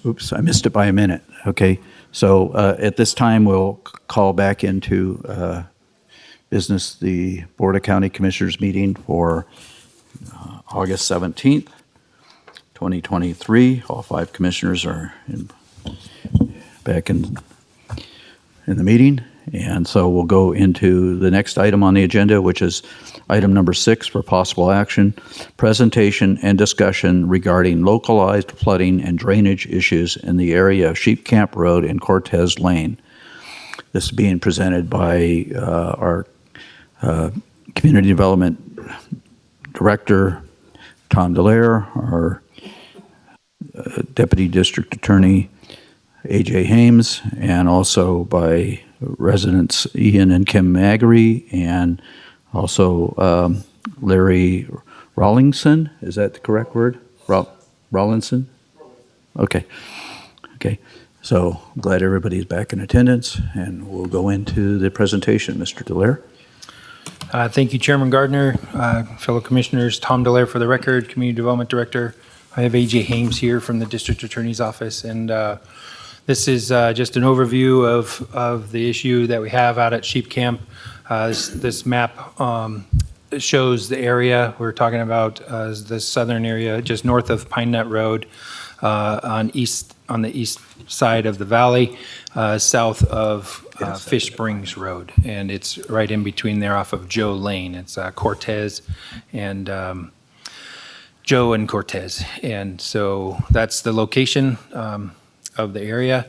Oops, I missed it by a minute. Okay, so at this time, we'll call back into business the Board of County Commissioners meeting for August 17th, 2023. All 5 commissioners are back in the meeting. And so we'll go into the next item on the agenda, which is item number 6 for possible action, presentation and discussion regarding localized flooding and drainage issues in the area of Sheep Camp Road and Cortez Lane. This is being presented by our Community Development Director, Tom Delaire, our Deputy District Attorney, A.J. Hames, and also by residents Ian and Kim Maggery, and also Larry Rawlingson. Is that the correct word? Rawlinson? Okay. Okay. So I'm glad everybody's back in attendance, and we'll go into the presentation. Mr. Delaire. Thank you, Chairman Gardner, fellow commissioners. Tom Delaire for the record, Community Development Director. I have A.J. Hames here from the District Attorney's Office, and this is just an overview of the issue that we have out at Sheep Camp. This map shows the area we're talking about, the southern area just north of Pine Nut Road, on the east side of the valley, south of Fish Springs Road, and it's right in between there off of Joe Lane. It's Cortez and Joe and Cortez, and so that's the location of the area.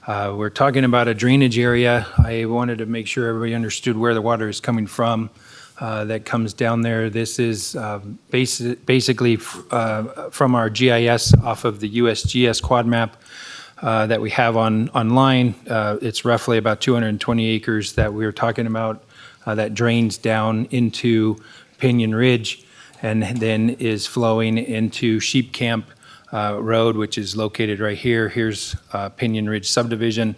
We're talking about a drainage area. I wanted to make sure everybody understood where the water is coming from. That comes down there. This is basically from our GIS off of the USGS quad map that we have online. It's roughly about 220 acres that we're talking about that drains down into Pinion Ridge and then is flowing into Sheep Camp Road, which is located right here. Here's Pinion Ridge subdivision,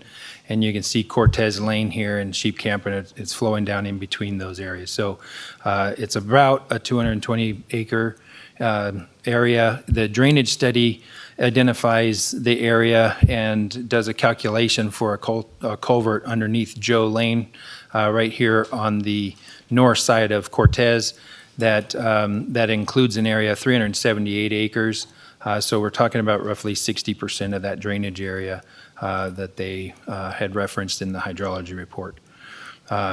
and you can see Cortez Lane here in Sheep Camp, and it's flowing down in between those areas. So it's about a 220 acre area. The drainage study identifies the area and does a calculation for a culvert underneath Joe Lane right here on the north side of Cortez that includes an area of 378 acres. So we're talking about roughly 60% of that drainage area that they had referenced in the hydrology report.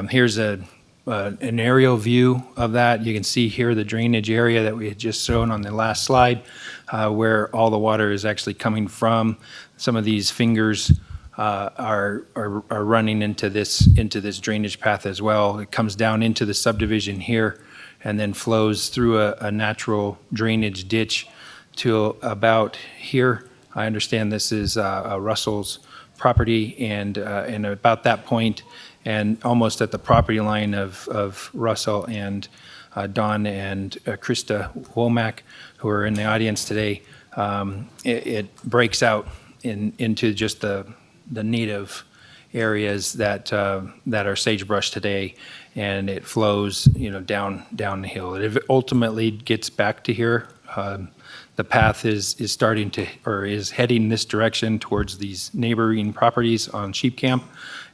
Here's an aerial view of that. You can see here the drainage area that we had just shown on the last slide, where all the water is actually coming from. Some of these fingers are running into this drainage path as well. It comes down into the subdivision here and then flows through a natural drainage ditch to about here. I understand this is Russell's property, and about that point, and almost at the property line of Russell and Don and Krista Womack, who are in the audience today, it breaks out into just the native areas that are sagebrush today, and it flows down the hill. It ultimately gets back to here. The path is starting to, or is heading this direction towards these neighboring properties on Sheep Camp,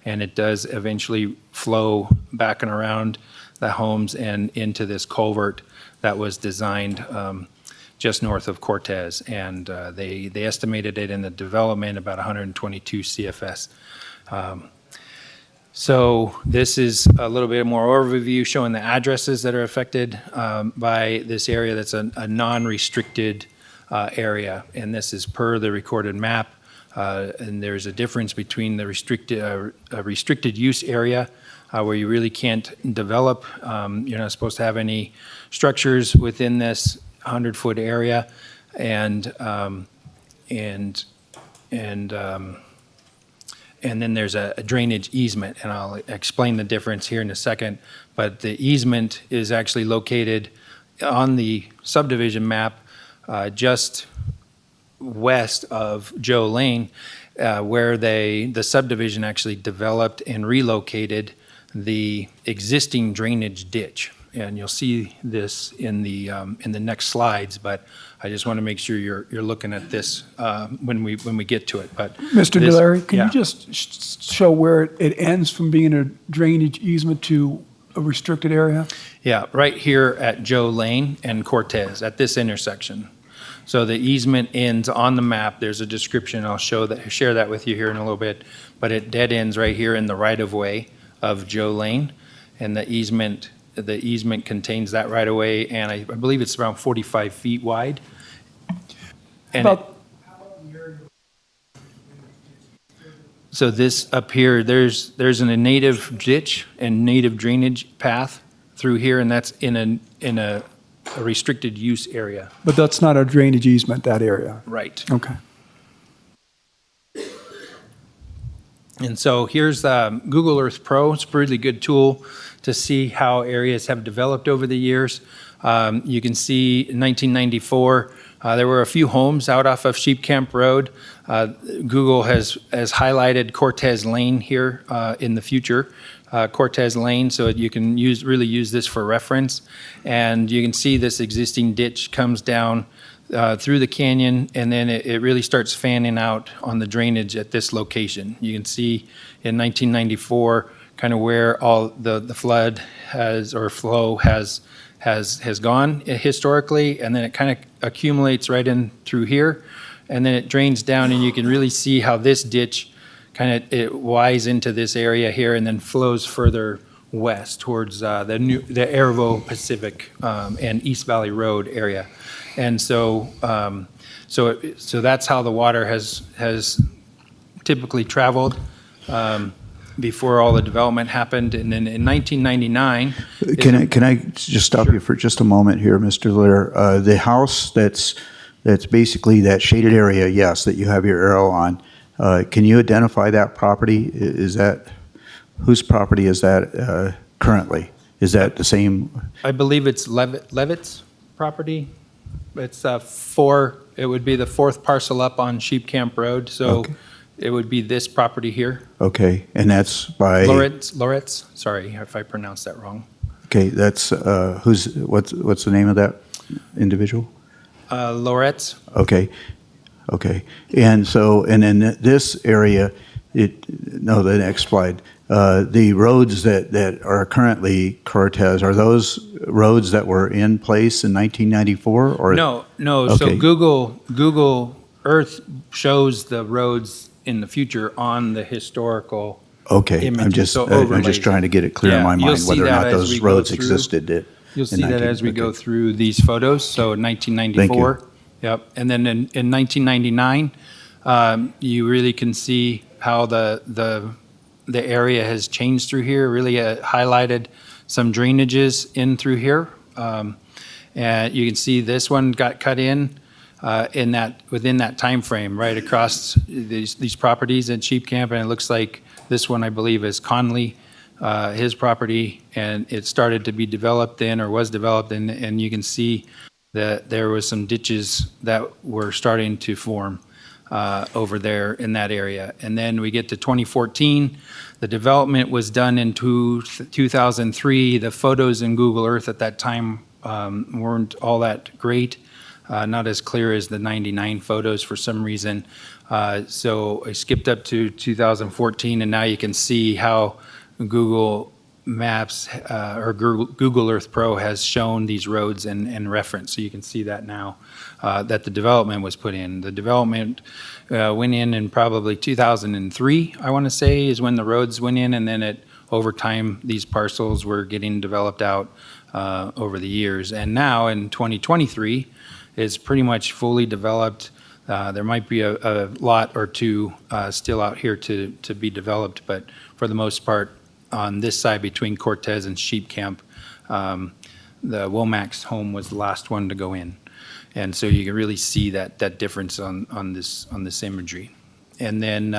and it does eventually flow back and around the homes and into this culvert that was designed just north of Cortez, and they estimated it in the development about 122 CFS. So this is a little bit more overview showing the addresses that are affected by this area. That's a non-restricted area, and this is per the recorded map. And there's a difference between the restricted use area where you really can't develop. You're not supposed to have any structures within this 100-foot area, and then there's a drainage easement, and I'll explain the difference here in a second. But the easement is actually located on the subdivision map just west of Joe Lane, where the subdivision actually developed and relocated the existing drainage ditch. and you'll see this in the next slides, but I just want to make sure you're looking at this when we get to it. But Mr. this- Delarey, can yeah. you just show where it ends from being a drainage easement to a restricted area? Yeah, right here at Joe Lane and Cortez, at this intersection. So the easement ends on the map. There's a description. I'll share that with you here in a little bit. But it dead ends right here in the right-of-way of Joe Lane. And the easement contains that right-of-way, and I believe it's around 45 feet wide. And so this up here, there's a native ditch and native drainage path through here, and that's in a restricted use area. But that's not a drainage easement, that area? Right. Okay. And so here's Google Earth Pro. It's a really good tool to see how areas have developed over the years. You can see in 1994, there were a few homes out off of Sheep Camp Road. Google has highlighted Cortez Lane here in the future. Cortez Lane, so you can really use this for reference. And you can see this existing ditch comes down through the canyon, and then it really starts fanning out on the drainage at this location. You can see in 1994 kind of where all the flood flow has gone historically, and then it kind of accumulates right in through here, and then it drains down, and you can really see how this ditch it winds into this area here and then flows further west towards the Airvo Pacific and East Valley Road area. And so that's how the water has typically traveled before all the development happened. And then in 1999... Can I just stop you for just a moment here, Mr. Litter? The house that's basically that shaded area, yes, that you have your arrow on, can you identify that property? Whose property is that currently? Is that the same? I believe it's Levitt's property. It's it would be the fourth parcel up on Sheep Camp Road, so Okay. It would be this property here. Okay, and that's by? Loretz, sorry if I pronounced that wrong. Okay, that's, what's the name of that individual? Loretz. Okay, and in this area, the next slide, the roads that are currently Cortez, are those roads that were in place in 1994? Or No. Okay. So Google Earth shows the roads in the future on the historical Okay, images. I'm just overlays. trying to get it clear in my you'll mind see whether or that not as those we go roads through. existed. You'll see that as we go through these photos. So in 1994, yep, and then in 1999, you really can see how the area has changed through here. Really highlighted some drainages in through here, and you can see this one got cut in within that time frame, right across these properties at Sheep Camp, and it looks like this one I believe is Conley. His property, and it started to be developed then, or was developed, and you can see that there was some ditches that were starting to form over there in that area. And then we get to 2014, the development was done in 2003. The photos in Google Earth at that time weren't all that great, not as clear as the 99 photos for some reason. So I skipped up to 2014, and now you can see how Google Maps or Google Earth Pro has shown these roads and reference. So you can see that now that the development was put in. The development went in probably 2003, I want to say, is when the roads went in, and then over time these parcels were getting developed out over the years. And now in 2023, it's pretty much fully developed. There might be a lot or two still out here to be developed, but for the most part, on this side between Cortez and Sheep Camp, the Womack's home was the last one to go in. And so you can really see that difference on this imagery. And then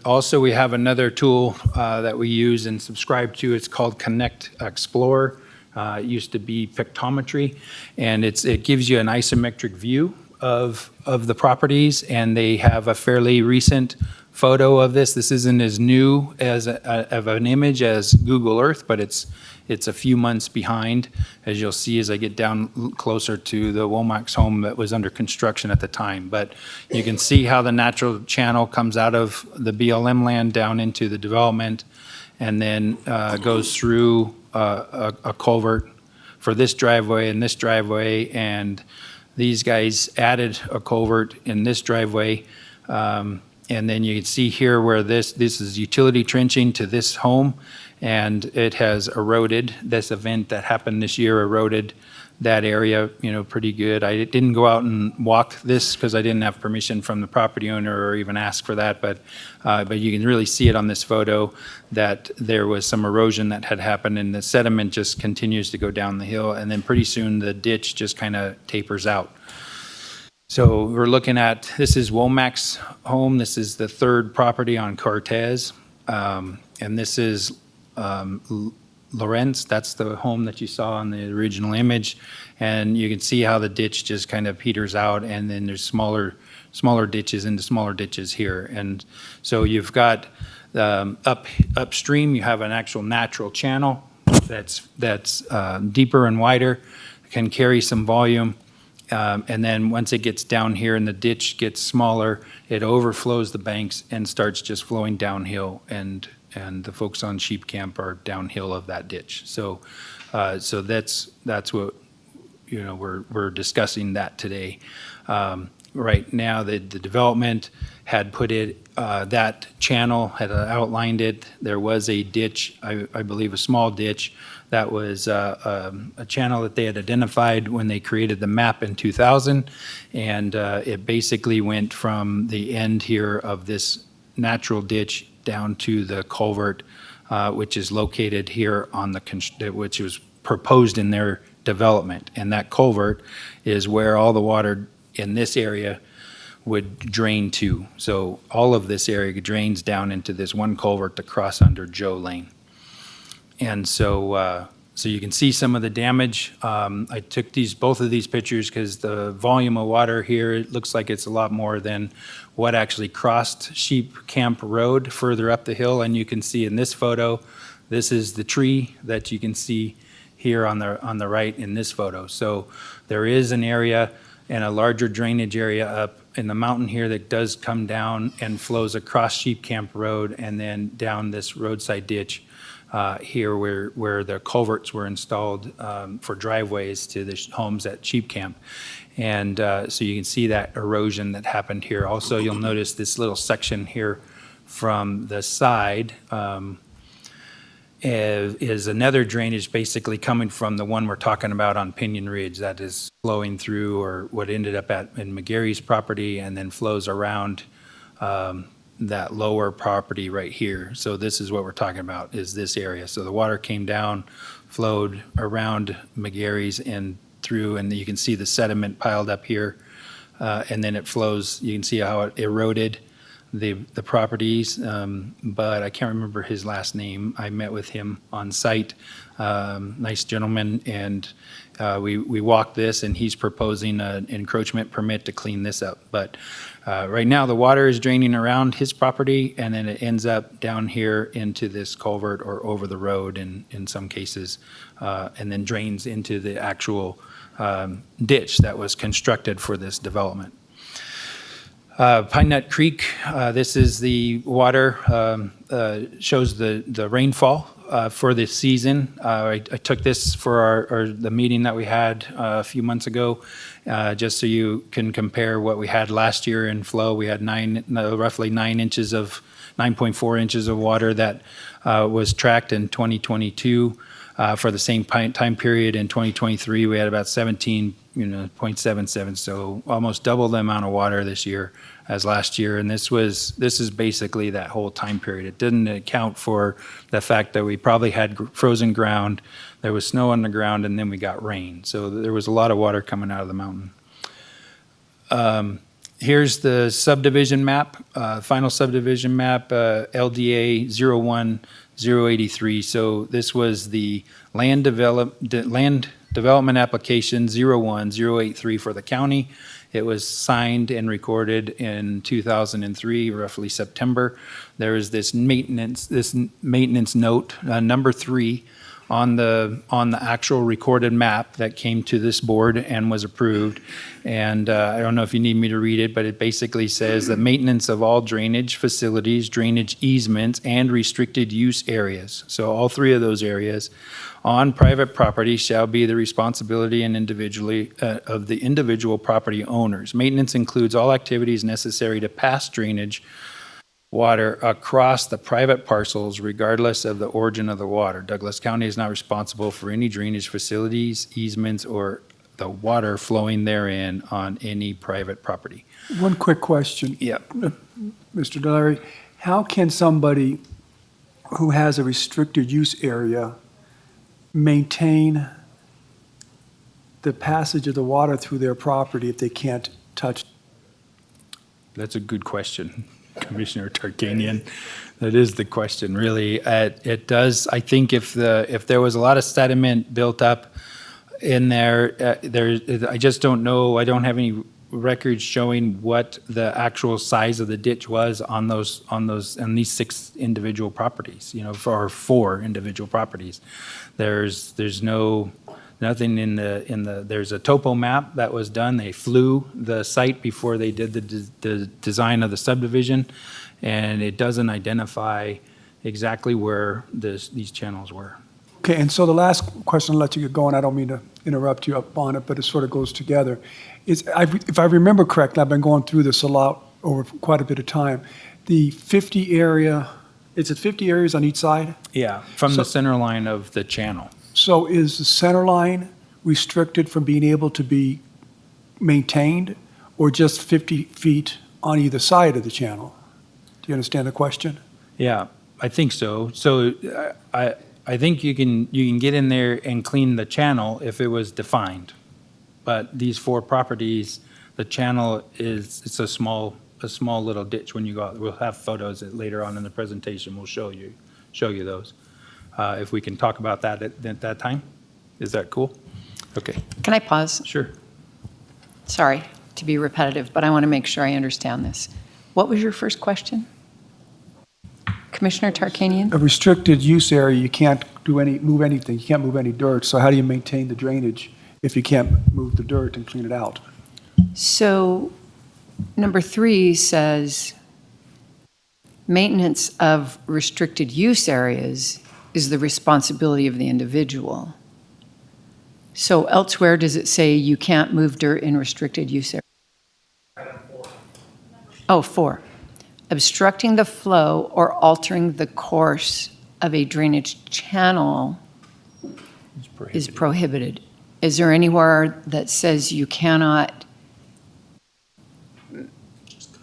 also we have another tool that we use and subscribe to. It's called Connect Explorer. It used to be Pictometry, and it gives you an isometric view of the properties, and they have a fairly recent photo of this. This isn't as new as of an image as Google Earth, but it's a few months behind, as you'll see as I get down closer to the Womack's home that was under construction at the time. But you can see how the natural channel comes out of the BLM land down into the development, and then goes through a culvert for this driveway and this driveway, and these guys added a culvert in this driveway. And then you can see here where this is utility trenching to this home, and it has eroded. This event that happened this year eroded that area, pretty good. I didn't go out and walk this because I didn't have permission from the property owner or even ask for that, but you can really see it on this photo that there was some erosion that had happened, and the sediment just continues to go down the hill, and then pretty soon the ditch just kind of tapers out. So we're looking at, this is Womack's home. This is the third property on Cortez, and this is Lorenz. That's the home that you saw on the original image, and you can see how the ditch just kind of peters out, and then there's smaller ditches into smaller ditches here. And so you've got upstream, you have an actual natural channel that's deeper and wider, can carry some volume, and then once it gets down here and the ditch gets smaller, it overflows the banks and starts just flowing downhill, and the folks on Sheep Camp are downhill of that ditch. So that's what we're discussing that today. Right now, the development had put it, that channel had outlined it. There was a ditch, I believe a small ditch, that was a channel that they had identified when they created the map in 2000. And it basically went from the end here of this natural ditch down to the culvert, which is located here on which was proposed in their development. And that culvert is where all the water in this area would drain to. So all of this area drains down into this one culvert to cross under Joe Lane. And so you can see some of the damage. I took both of these pictures because the volume of water here, it looks like it's a lot more than what actually crossed Sheep Camp Road further up the hill. And you can see in this photo, this is the tree that you can see here on the right in this photo. So there is an area and a larger drainage area up in the mountain here that does come down and flows across Sheep Camp Road and then down this roadside ditch here where the culverts were installed for driveways to the homes at Sheep Camp. And so you can see that erosion that happened here. Also, you'll notice this little section here from the side is another drainage basically coming from the one we're talking about on Pinion Ridge that is flowing through, or what ended up in McGarry's property, and then flows around that lower property right here. So this is what we're talking about, is this area. So the water came down, flowed around McGarry's and through, and you can see the sediment piled up here, and then it flows. You can see how it eroded the properties, but I can't remember his last name. I met with him on site, nice gentleman, and we walked this, and he's proposing an encroachment permit to clean this up. But right now the water is draining around his property, and then it ends up down here into this culvert or over the road in some cases, and then drains into the actual ditch that was constructed for this development. Pine Nut Creek, this is the water, shows the rainfall for this season. I took this for the meeting that we had a few months ago, just so you can compare what we had last year in flow. We had roughly 9.4 inches of water that was tracked in 2022. For the same time period in 2023, we had about 17.77, so almost double the amount of water this year as last year. And this is basically that whole time period. It didn't account for the fact that we probably had frozen ground, there was snow on the ground, and then we got rain. So there was a lot of water coming out of the mountain. Here's the subdivision map, final subdivision map, LDA 01083. So this was the land development application 01083 for the county. It was signed and recorded in 2003, roughly September. There is this maintenance note, number 3, on the actual recorded map that came to this board and was approved. And I don't know if you need me to read it, but it basically says the maintenance of all drainage facilities, drainage easements, and restricted use areas. So all 3 of those areas on private property shall be the responsibility and individually of the individual property owners. Maintenance includes all activities necessary to pass drainage water across the private parcels regardless of the origin of the water. Douglas County is not responsible for any drainage facilities, easements, or the water flowing therein on any private property. One quick question. Yeah. Mr. Delarry, how can somebody who has a restricted use area maintain the passage of the water through their property if they can't touch? That's a good question, Commissioner Tarkanian. That is the question, really. It does, I think if there was a lot of sediment built up in there, I just don't know, I don't have any records showing what the actual size of the ditch was on these 6 individual properties, for 4 individual properties. There's nothing in the there's a topo map that was done. They flew the site before they did the design of the subdivision, and it doesn't identify exactly where these channels were. Okay, and so the last question, I'll let you get going. I don't mean to interrupt you up on it, but it sort of goes together. If I remember correctly, I've been going through this a lot over quite a bit of time. The 50 area, is it 50 areas on each side? Yeah, from the center line of the channel. So is the center line restricted from being able to be maintained, or just 50 feet on either side of the channel? Do you understand the question? Yeah, I think so. So I think you can get in there and clean the channel if it was defined. But these 4 properties, the channel it's a small little ditch when you go out. We'll have photos later on in the presentation. We'll show you those. If we can talk about that at that time. Is that cool? Okay. Can I pause? Sure. Sorry to be repetitive, but I want to make sure I understand this. What was your first question? Commissioner Tarkanian? A restricted use area, you can't move anything. You can't move any dirt. So how do you maintain the drainage if you can't move the dirt and clean it out? So number 3 says maintenance of restricted use areas is the responsibility of the individual. So elsewhere, does it say you can't move dirt in restricted use areas? Oh, 4. Obstructing the flow or altering the course of a drainage channel is prohibited. Is there anywhere that says you cannot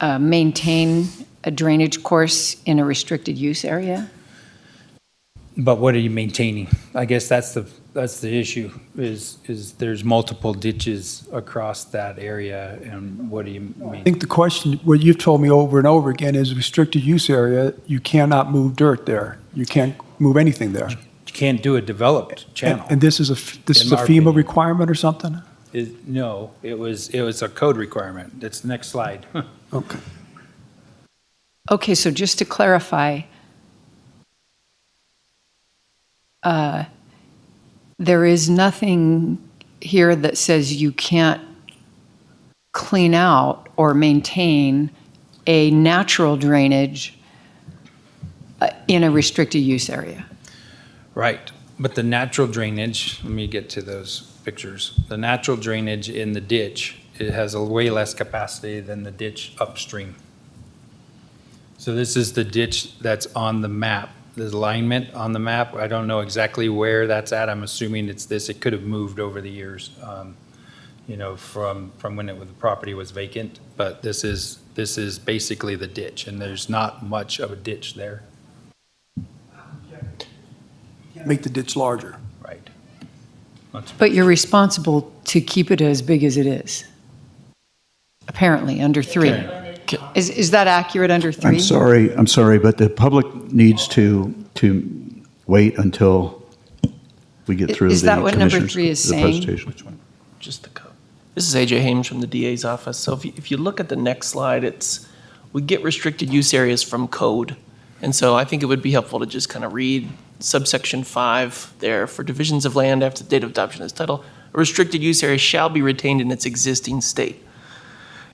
maintain a drainage course in a restricted use area? But what are you maintaining? I guess that's the issue, is there's multiple ditches across that area, and what do you mean? I think the question, what you've told me over and over again, is restricted use area, you cannot move dirt there. You can't move anything there. You can't do a developed channel. And this is a FEMA requirement or something? No, it was a code requirement. It's the next slide. Okay. Okay, so just to clarify, there is nothing here that says you can't clean out or maintain a natural drainage in a restricted use area. Right, but the natural drainage, let me get to those pictures. The natural drainage in the ditch, it has a way less capacity than the ditch upstream. So this is the ditch that's on the map. The alignment on the map, I don't know exactly where that's at. I'm assuming it's this. It could have moved over the years, from when the property was vacant. But this is basically the ditch, and there's not much of a ditch there. Make the ditch larger. Right. But you're responsible to keep it as big as it is, apparently, under 3. Is that accurate, under 3? I'm sorry, but the public needs to wait until we get through Is the that what number commissioners' 3 is the saying? presentation. Just the code. This is AJ Hames from the DA's office. So if you look at the next slide, we get restricted use areas from code. And so I think it would be helpful to just kind of read subsection 5 there. For divisions of land after the date of adoption of this title, a restricted use area shall be retained in its existing state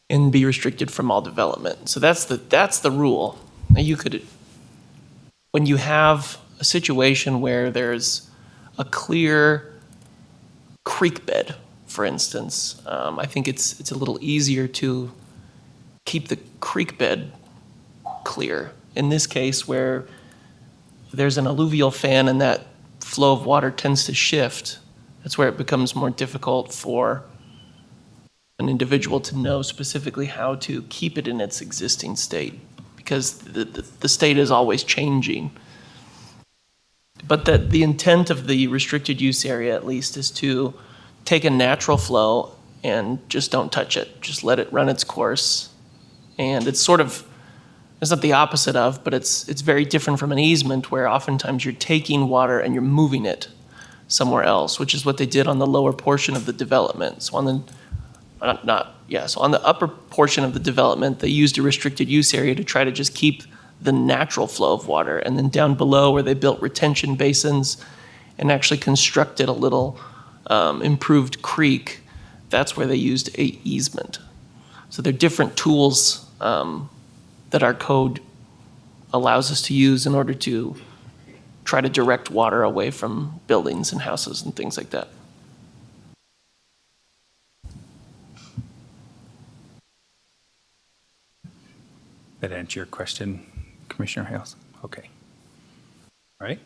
and be restricted from all development. So that's the rule. Now you could, when you have a situation where there's a clear creek bed, for instance, I think it's a little easier to keep the creek bed clear. In this case, where there's an alluvial fan and that flow of water tends to shift, that's where it becomes more difficult for an individual to know specifically how to keep it in its existing state, because the state is always changing. But the intent of the restricted use area, at least, is to take a natural flow and just don't touch it. Just let it run its course. And it's sort of, it's not the opposite of, but it's very different from an easement, where oftentimes you're taking water and you're moving it somewhere else, which is what they did on the lower portion of the development. So on the upper portion of the development, they used a restricted use area to try to just keep the natural flow of water. And then down below, where they built retention basins and actually constructed a little improved creek, that's where they used a easement. So they're different tools that our code allows us to use in order to try to direct water away from buildings and houses and things like that. That answer your question, Commissioner Hales? Okay. All right.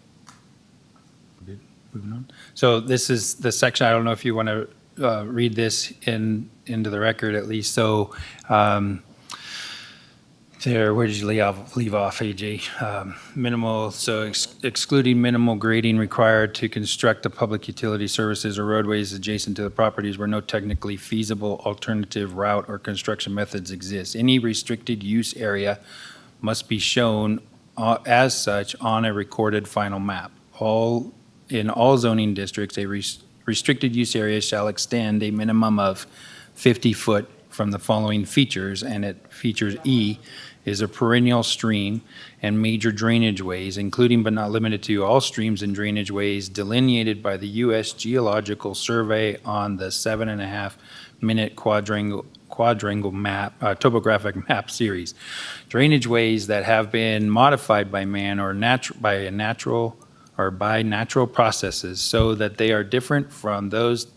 Moving on. So this is the section, I don't know if you want to read this into the record at least. So there, where did you leave off, AJ? Minimal, so excluding minimal grading required to construct the public utility services or roadways adjacent to the properties where no technically feasible alternative route or construction methods exist. Any restricted use area must be shown as such on a recorded final map. In all zoning districts, a restricted use area shall extend a minimum of 50 foot from the following features, and it features E is a perennial stream and major drainage ways, including but not limited to all streams and drainage ways delineated by the U.S. Geological Survey on the 7.5-minute quadrangle map, topographic map series. Drainage ways that have been modified by man or by natural processes so that they are different from those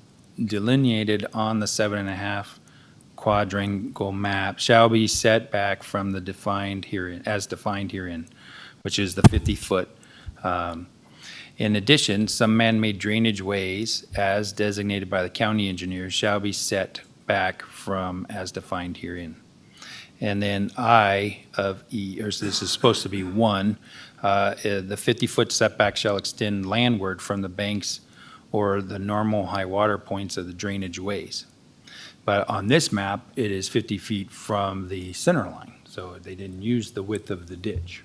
delineated on the 7.5 quadrangle map shall be set back from the defined herein, which is the 50-foot. In addition, some man-made drainage ways, as designated by the county engineer, shall be set back from as defined herein. And then I of E, or so this is supposed to be 1, the 50-foot setback shall extend landward from the banks or the normal high water points of the drainage ways. But on this map, it is 50 feet from the center line. So they didn't use the width of the ditch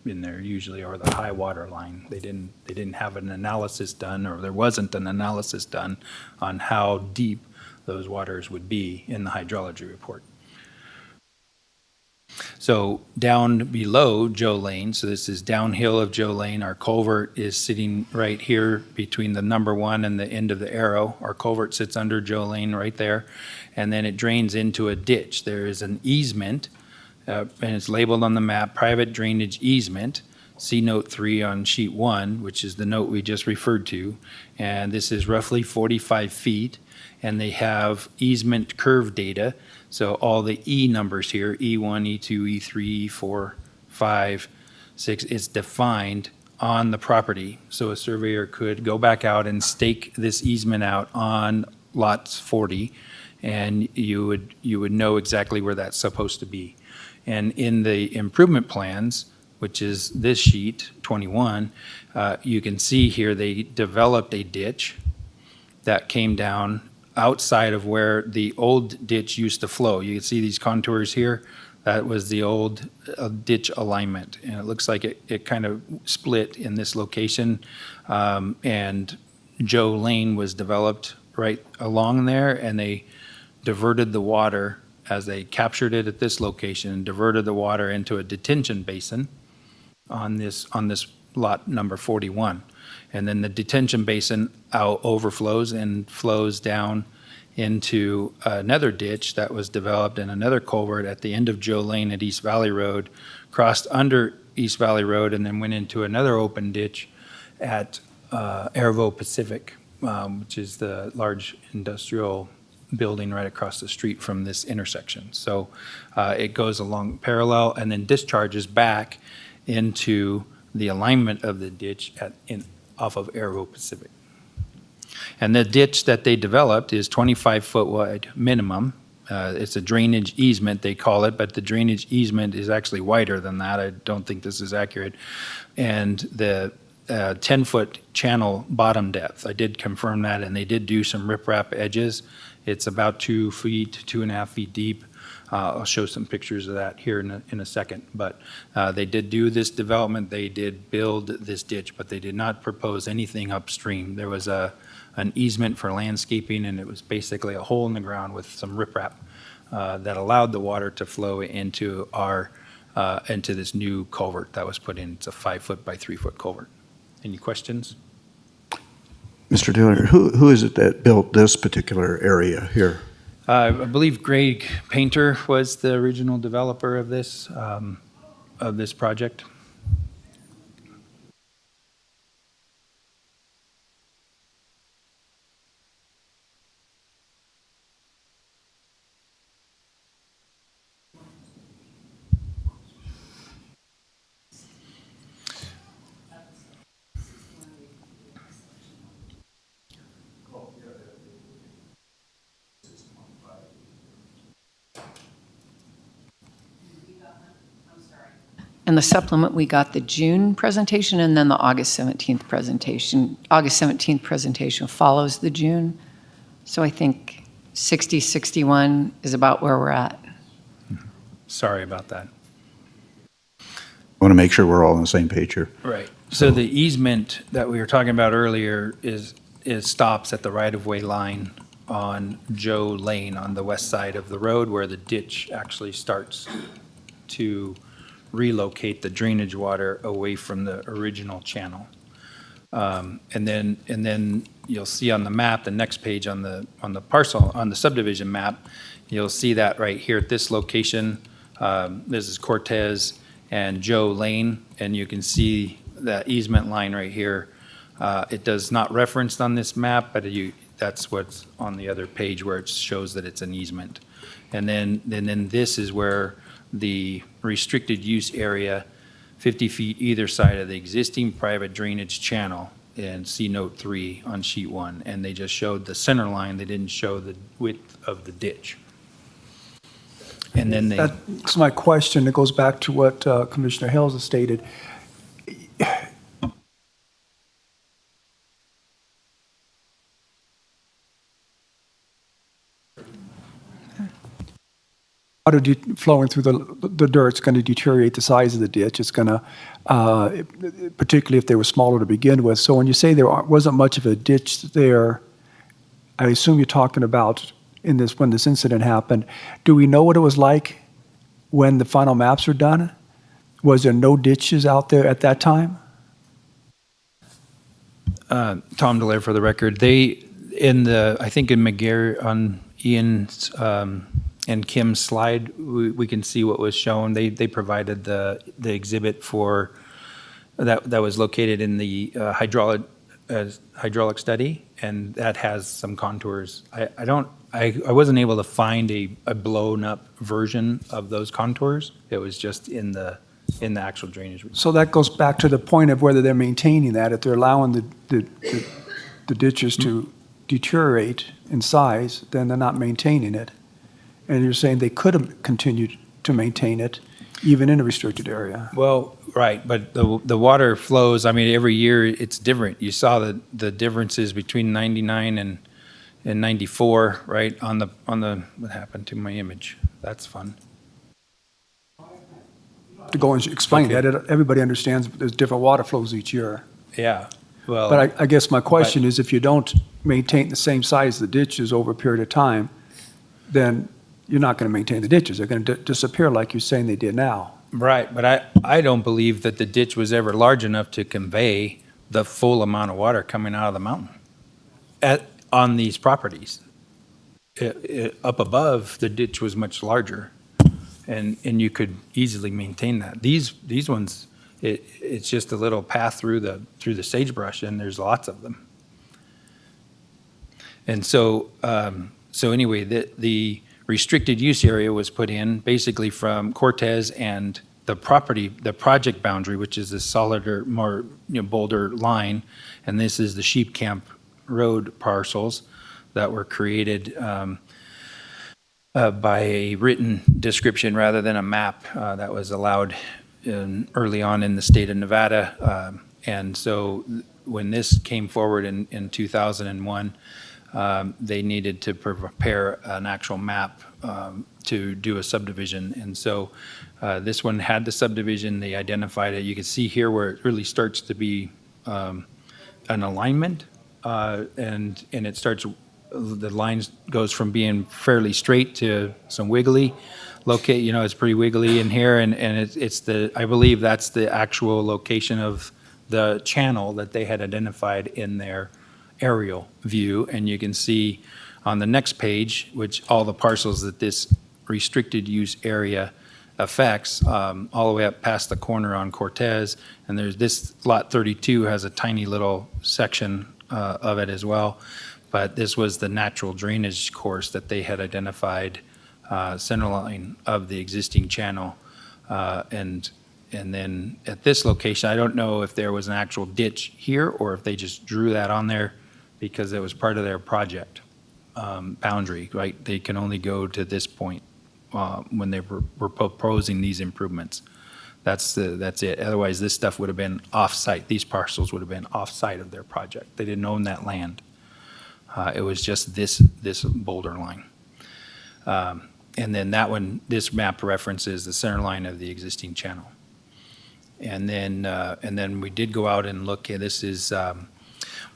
in there usually, or the high water line. They didn't have an analysis done, or there wasn't an analysis done on how deep those waters would be in the hydrology report. So down below Joe Lane, so this is downhill of Joe Lane, our culvert is sitting right here between the number 1 and the end of the arrow. Our culvert sits under Joe Lane right there, and then it drains into a ditch. There is an easement, and it's labeled on the map, private drainage easement. See note 3 on sheet 1, which is the note we just referred to, and this is roughly 45 feet, and they have easement curve data. So all the E numbers here, E1, E2, E3, E4, 5, 6, is defined on the property. So a surveyor could go back out and stake this easement out on lots 40, and you would know exactly where that's supposed to be. And in the improvement plans, which is this sheet, 21, you can see here they developed a ditch that came down outside of where the old ditch used to flow. You can see these contours here. That was the old ditch alignment. And it looks like it kind of split in this location. And Joe Lane was developed right along there, and they diverted the water as they captured it at this location, and diverted the water into a detention basin on this lot number 41. And then the detention basin overflows and flows down into another ditch that was developed in another culvert at the end of Joe Lane at East Valley Road, crossed under East Valley Road, and then went into another open ditch at Airvo Pacific, which is the large industrial building right across the street from this intersection. So it goes along parallel and then discharges back into the alignment of the ditch off of Airvo Pacific. And the ditch that they developed is 25-foot wide minimum. It's a drainage easement, they call it, but the drainage easement is actually wider than that. I don't think this is accurate. And the 10-foot channel bottom depth, I did confirm that, and they did do some riprap edges. It's about 2 feet, 2.5 feet deep. I'll show some pictures of that here in a second. But they did do this development. They did build this ditch, but they did not propose anything upstream. There was an easement for landscaping, and it was basically a hole in the ground with some riprap that allowed the water to flow into into this new culvert that was put in. It's a 5-foot by 3-foot culvert. Any questions? Mr. Dillon, who is it that built this particular area here? I believe Greg Painter was the original developer of this project. In the supplement, we got the June presentation and then the August 17th presentation. August 17th presentation follows the June. So I think 60, 61 is about where we're at. Sorry about that. I want to make sure we're all on the same page here. Right. So the easement that we were talking about earlier stops at the right-of-way line on Joe Lane on the west side of the road where the ditch actually starts to relocate the drainage water away from the original channel. And then you'll see on the map, the next page on the parcel, on the subdivision map, you'll see that right here at this location. This is Cortez and Joe Lane, and you can see that easement line right here. It does not referenced on this map, but that's what's on the other page where it shows that it's an easement. And then this is where the restricted use area, 50 feet either side of the existing private drainage channel, and see note 3 on sheet 1. And they just showed the center line. They didn't show the width of the ditch. And then That's my question. It goes back to what Commissioner Hales has stated. Water flowing through the dirt is going to deteriorate the size of the ditch. It's going to, particularly if they were smaller to begin with. So when you say there wasn't much of a ditch there, I assume you're talking about when this incident happened. Do we know what it was like when the final maps were done? Was there no ditches out there at that time? Tom Delaire for the record. I think in McGarry, on Ian's and Kim's slide, we can see what was shown. They provided the exhibit for that was located in the hydraulic study, and that has some contours. I wasn't able to find a blown up version of those contours. It was just in the actual drainage. So that goes back to the point of whether they're maintaining that. If they're allowing the ditches to deteriorate in size, then they're not maintaining it. And you're saying they could have continued to maintain it even in a restricted area. Well, right, but the water flows, I mean, every year it's different. You saw the differences between 99 and 94, right, on the what happened to my image? That's fun. To go and explain that, everybody understands there's different water flows each year. Yeah. Well, But I guess my question is, if you don't maintain the same size of the ditches over a period of time, then you're not going to maintain the ditches. They're going to disappear like you're saying they did now. Right, but I don't believe that the ditch was ever large enough to convey the full amount of water coming out of the mountain on these properties. Up above, the ditch was much larger, and you could easily maintain that. These ones, it's just a little path through the sagebrush, and there's lots of them. And so anyway, the restricted use area was put in basically from Cortez and the project boundary, which is the solider, more bolder line, and this is the Sheep Camp Road parcels that were created by a written description rather than a map that was allowed early on in the state of Nevada. And so when this came forward in 2001, they needed to prepare an actual map to do a subdivision. And so this one had the subdivision, they identified it. You can see here where it really starts to be an alignment, and it starts, the lines goes from being fairly straight to some wiggly. It's pretty wiggly in here, and it's I believe that's the actual location of the channel that they had identified in their aerial view. And you can see on the next page, which all the parcels that this restricted use area affects, all the way up past the corner on Cortez. And there's this lot 32 has a tiny little section of it as well. But this was the natural drainage course that they had identified, center line of the existing channel. And then at this location, I don't know if there was an actual ditch here or if they just drew that on there because it was part of their project boundary, right? They can only go to this point when they were proposing these improvements. That's it. Otherwise, this stuff would have been off-site. These parcels would have been off-site of their project. They didn't own that land. It was just this boulder line. And then that one, this map references the center line of the existing channel. And then we did go out and look. This is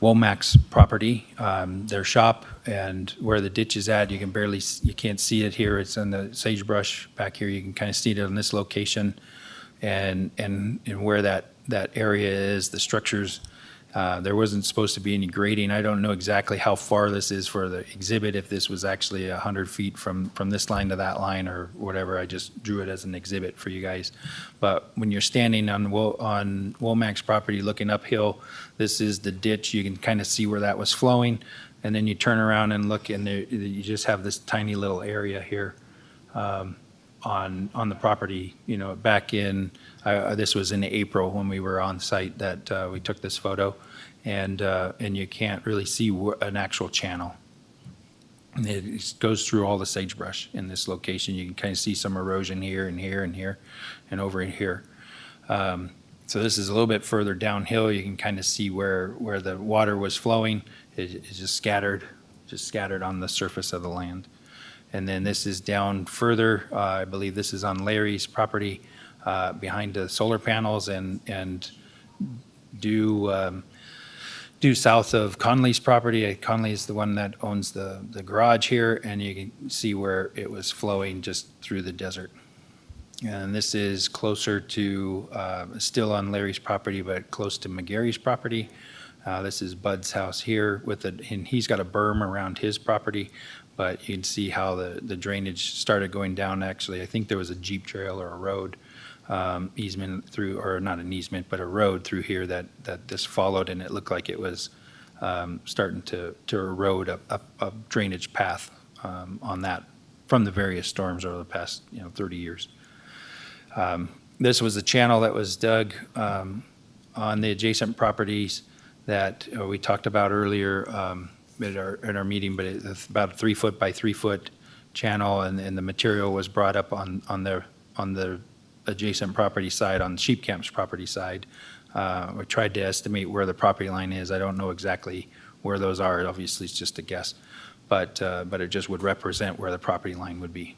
Womack's property, their shop, and where the ditch is at. You can't see it here. It's in the sagebrush back here. You can kind of see it on this location, and where that area is, the structures. There wasn't supposed to be any grading. I don't know exactly how far this is for the exhibit, if this was actually 100 feet from this line to that line or whatever. I just drew it as an exhibit for you guys. But when you're standing on Womack's property looking uphill, this is the ditch. You can kind of see where that was flowing. And then you turn around and look, and you just have this tiny little area here on the property. Back in, this was in April when we were on site that we took this photo, and you can't really see an actual channel. It goes through all the sagebrush in this location. You can kind of see some erosion here and here and here and over in here. So this is a little bit further downhill. You can kind of see where the water was flowing. It's just scattered on the surface of the land. And then this is down further. I believe this is on Larry's property behind the solar panels and due south of Conley's property. Conley is the one that owns the garage here, and you can see where it was flowing just through the desert. And this is closer to, still on Larry's property, but close to McGarry's property. This is Bud's house here and he's got a berm around his property. But you can see how the drainage started going down. Actually, I think there was a Jeep trail or a road easement through, or not an easement, but a road through here that this followed, and it looked like it was starting to erode a drainage path on that from the various storms over the past 30 years. This was a channel that was dug on the adjacent properties that we talked about earlier. At our meeting, but it's about a 3 foot by 3 foot channel, and the material was brought up on the adjacent property side, on Sheep Camp's property side. We tried to estimate where the property line is. I don't know exactly where those are. Obviously, it's just a guess, but it just would represent where the property line would be.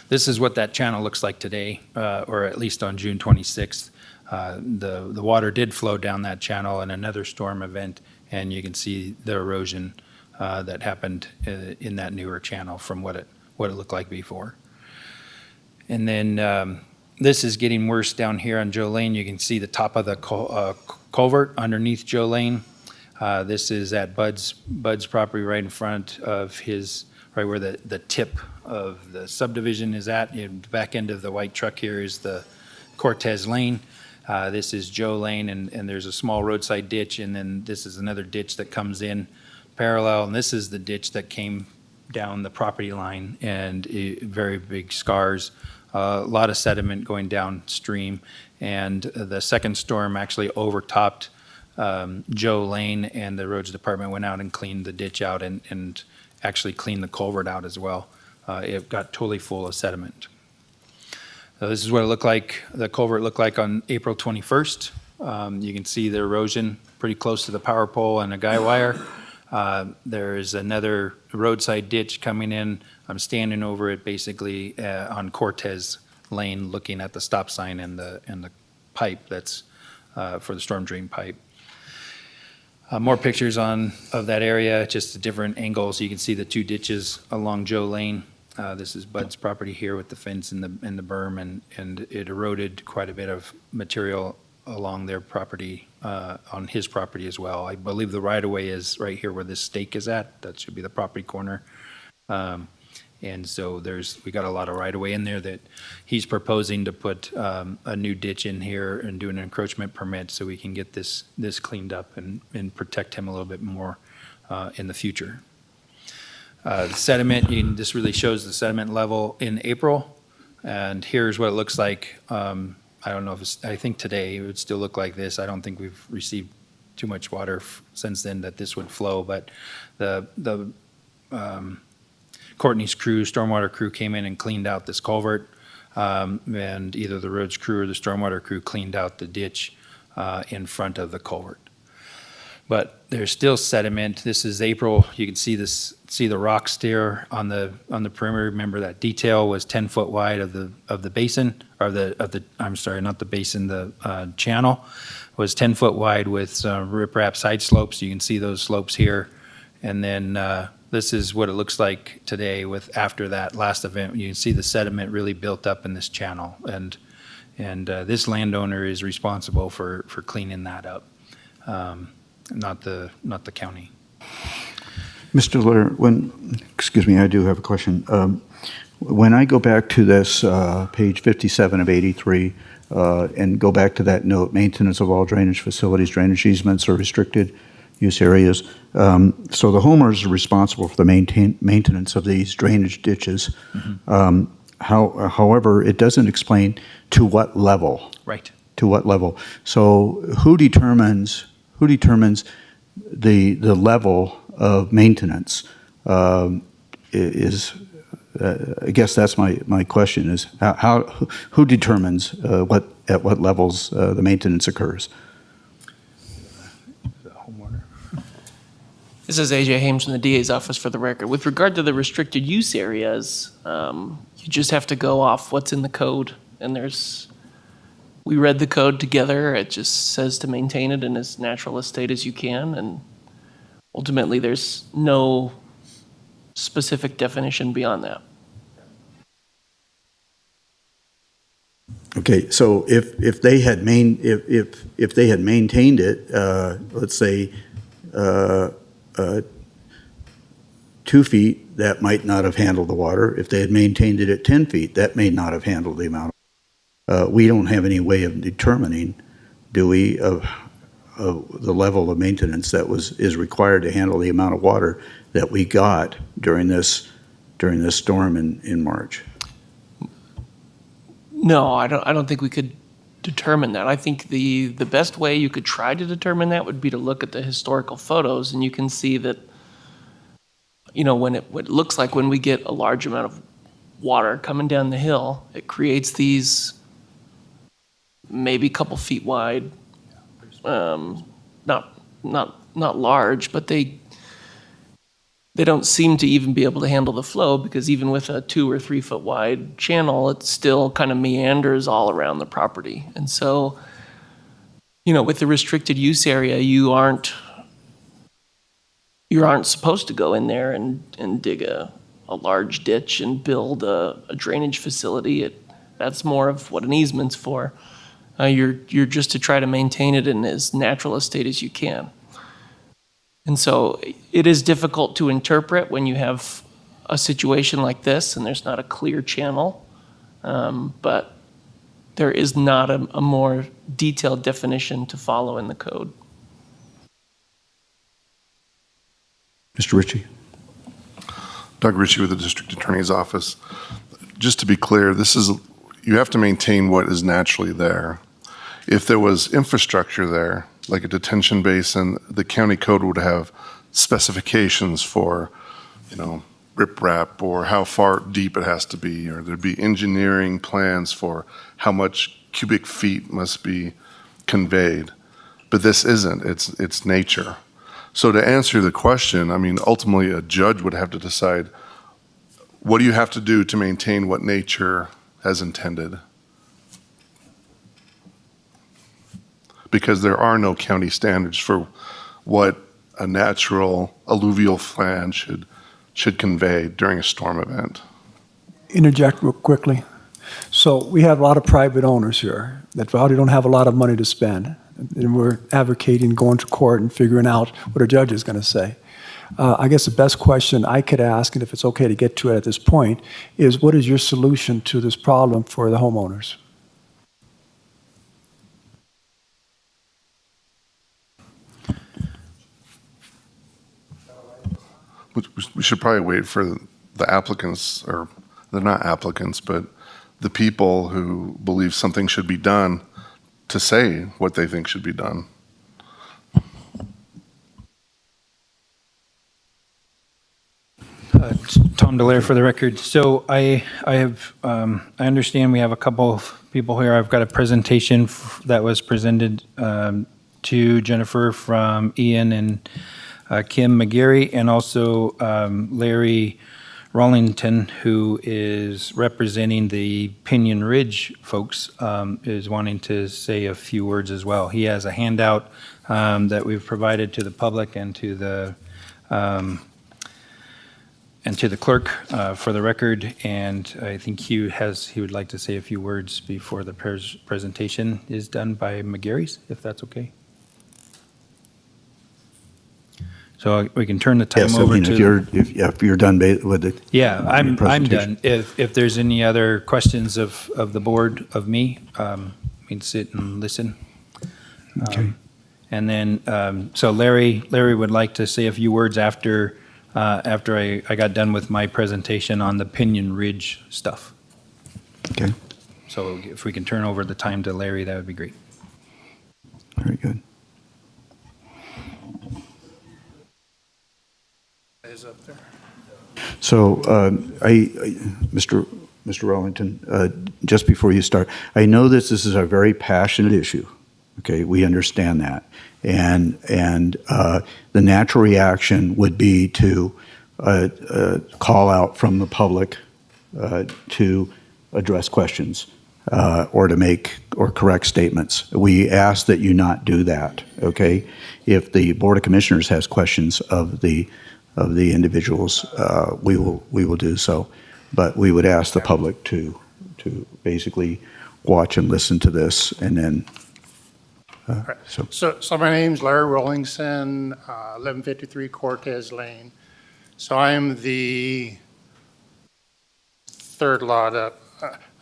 This is what that channel looks like today, or at least on June 26th. The water did flow down that channel in another storm event, and you can see the erosion that happened in that newer channel from what it looked like before. And then this is getting worse down here on Joe Lane. You can see the top of the culvert underneath Joe Lane. This is at Bud's property right in front of his, right where the tip of the subdivision is at. The back end of the white truck here is the Cortez Lane. This is Joe Lane, and there's a small roadside ditch, and then this is another ditch that comes in parallel, and this is the ditch that came down the property line, and very big scars, a lot of sediment going downstream, and the second storm actually overtopped Joe Lane, and the roads department went out and cleaned the ditch out and actually cleaned the culvert out as well. It got totally full of sediment. So this is what it looked like, the culvert looked like on April 21st. You can see the erosion pretty close to the power pole and a guy wire. There is another roadside ditch coming in. I'm standing over it basically on Cortez Lane, looking at the stop sign and the pipe that's for the storm drain pipe. More pictures of that area, just at different angles. You can see the two ditches along Joe Lane. This is Bud's property here with the fence and the berm, and it eroded quite a bit of material along their property, on his property as well. I believe the right-of-way is right here where this stake is at. That should be the property corner. And so we got a lot of right-of-way in there that he's proposing to put a new ditch in here and do an encroachment permit so we can get this cleaned up and protect him a little bit more in the future. The sediment, this really shows the sediment level in April, and here's what it looks like. I don't know if I think today it would still look like this. I don't think we've received too much water since then that this would flow, but the Courtney's crew, stormwater crew, came in and cleaned out this culvert, and either the roads crew or the stormwater crew cleaned out the ditch in front of the culvert. But there's still sediment. This is April. You can see the rocks there on the perimeter. Remember that detail was 10 foot wide of the basin, or I'm sorry, not the basin, the channel was 10 foot wide with some riprap side slopes. You can see those slopes here. And then this is what it looks like today after that last event. You can see the sediment really built up in this channel, and this landowner is responsible for cleaning that up. Not the county. Mr. Lair, excuse me, I do have a question. When I go back to this page 57 of 83 and go back to that note, maintenance of all drainage facilities, drainage easements or restricted use areas. So the homeowners are responsible for the maintenance of these drainage ditches. Mm-hmm. However, it doesn't explain to what level. Right. To what level. So who determines the level of maintenance? I guess that's my question is who determines at what levels the maintenance occurs? This is AJ Hames from the DA's office for the record. With regard to the restricted use areas, you just have to go off what's in the code. And we read the code together. It just says to maintain it in as natural a state as you can. And ultimately, there's no specific definition beyond that. Okay, so if they had maintained it, let's say 2 feet, that might not have handled the water. If they had maintained it at 10 feet, that may not have handled the amount. We don't have any way of determining, do we, of the level of maintenance that is required to handle the amount of water that we got during this storm in March. No, I don't think we could determine that. I think the best way you could try to determine that would be to look at the historical photos, and you can see that, what it looks like when we get a large amount of water coming down the hill, it creates these maybe a couple feet wide, not large, but they don't seem to even be able to handle the flow, because even with a 2 or 3 foot wide channel, it still kind of meanders all around the property. And so with the restricted use area, you aren't supposed to go in there and dig a large ditch and build a drainage facility. That's more of what an easement's for. You're just to try to maintain it in as natural a state as you can. And so it is difficult to interpret when you have a situation like this and there's not a clear channel, but there is not a more detailed definition to follow in the code. Mr. Ritchie. Doug Ritchie with the District Attorney's Office. Just to be clear, you have to maintain what is naturally there. If there was infrastructure there, like a detention basin, the county code would have specifications for, riprap or how far deep it has to be, or there'd be engineering plans for how much cubic feet must be conveyed. But this isn't, it's nature. So to answer the question, ultimately a judge would have to decide, what do you have to do to maintain what nature has intended? Because there are no county standards for what a natural alluvial fan should convey during a storm event. Interject real quickly. So we have a lot of private owners here that probably don't have a lot of money to spend. And we're advocating going to court and figuring out what a judge is going to say. I guess the best question I could ask, and if it's okay to get to it at this point, is what is your solution to this problem for the homeowners? We should probably wait for the applicants, or they're not applicants, but the people who believe something should be done to say what they think should be done. Tom Delaire for the record. So I understand we have a couple of people here. I've got a presentation that was presented to Jennifer from Ian and Kim McGarry, and also Larry Rollington, who is representing the Pinion Ridge folks, is wanting to say a few words as well. He has a handout that we've provided to the public and to the clerk for the record, and I think he would like to say a few words before the presentation is done by McGarry's, if that's okay. So we can turn the time over to. If you're done with it. Yeah, I'm done. If there's any other questions of the board, of me, we can sit and listen. Okay. And then, so Larry would like to say a few words after I got done with my presentation on the Pinion Ridge stuff. Okay. So if we can turn over the time to Larry, that would be great. Very good. Is up there. So, Mr. Rollington, just before you start, I know this is a very passionate issue. Okay, we understand that, and the natural reaction would be to call out from the public to address questions or to make or correct statements. We ask that you not do that. Okay, if the Board of Commissioners has questions of the individuals, we will do so, but we would ask the public to basically watch and listen to this, and then. So my name's Larry Rollington, 1153 Cortez Lane. So I'm the third lot up.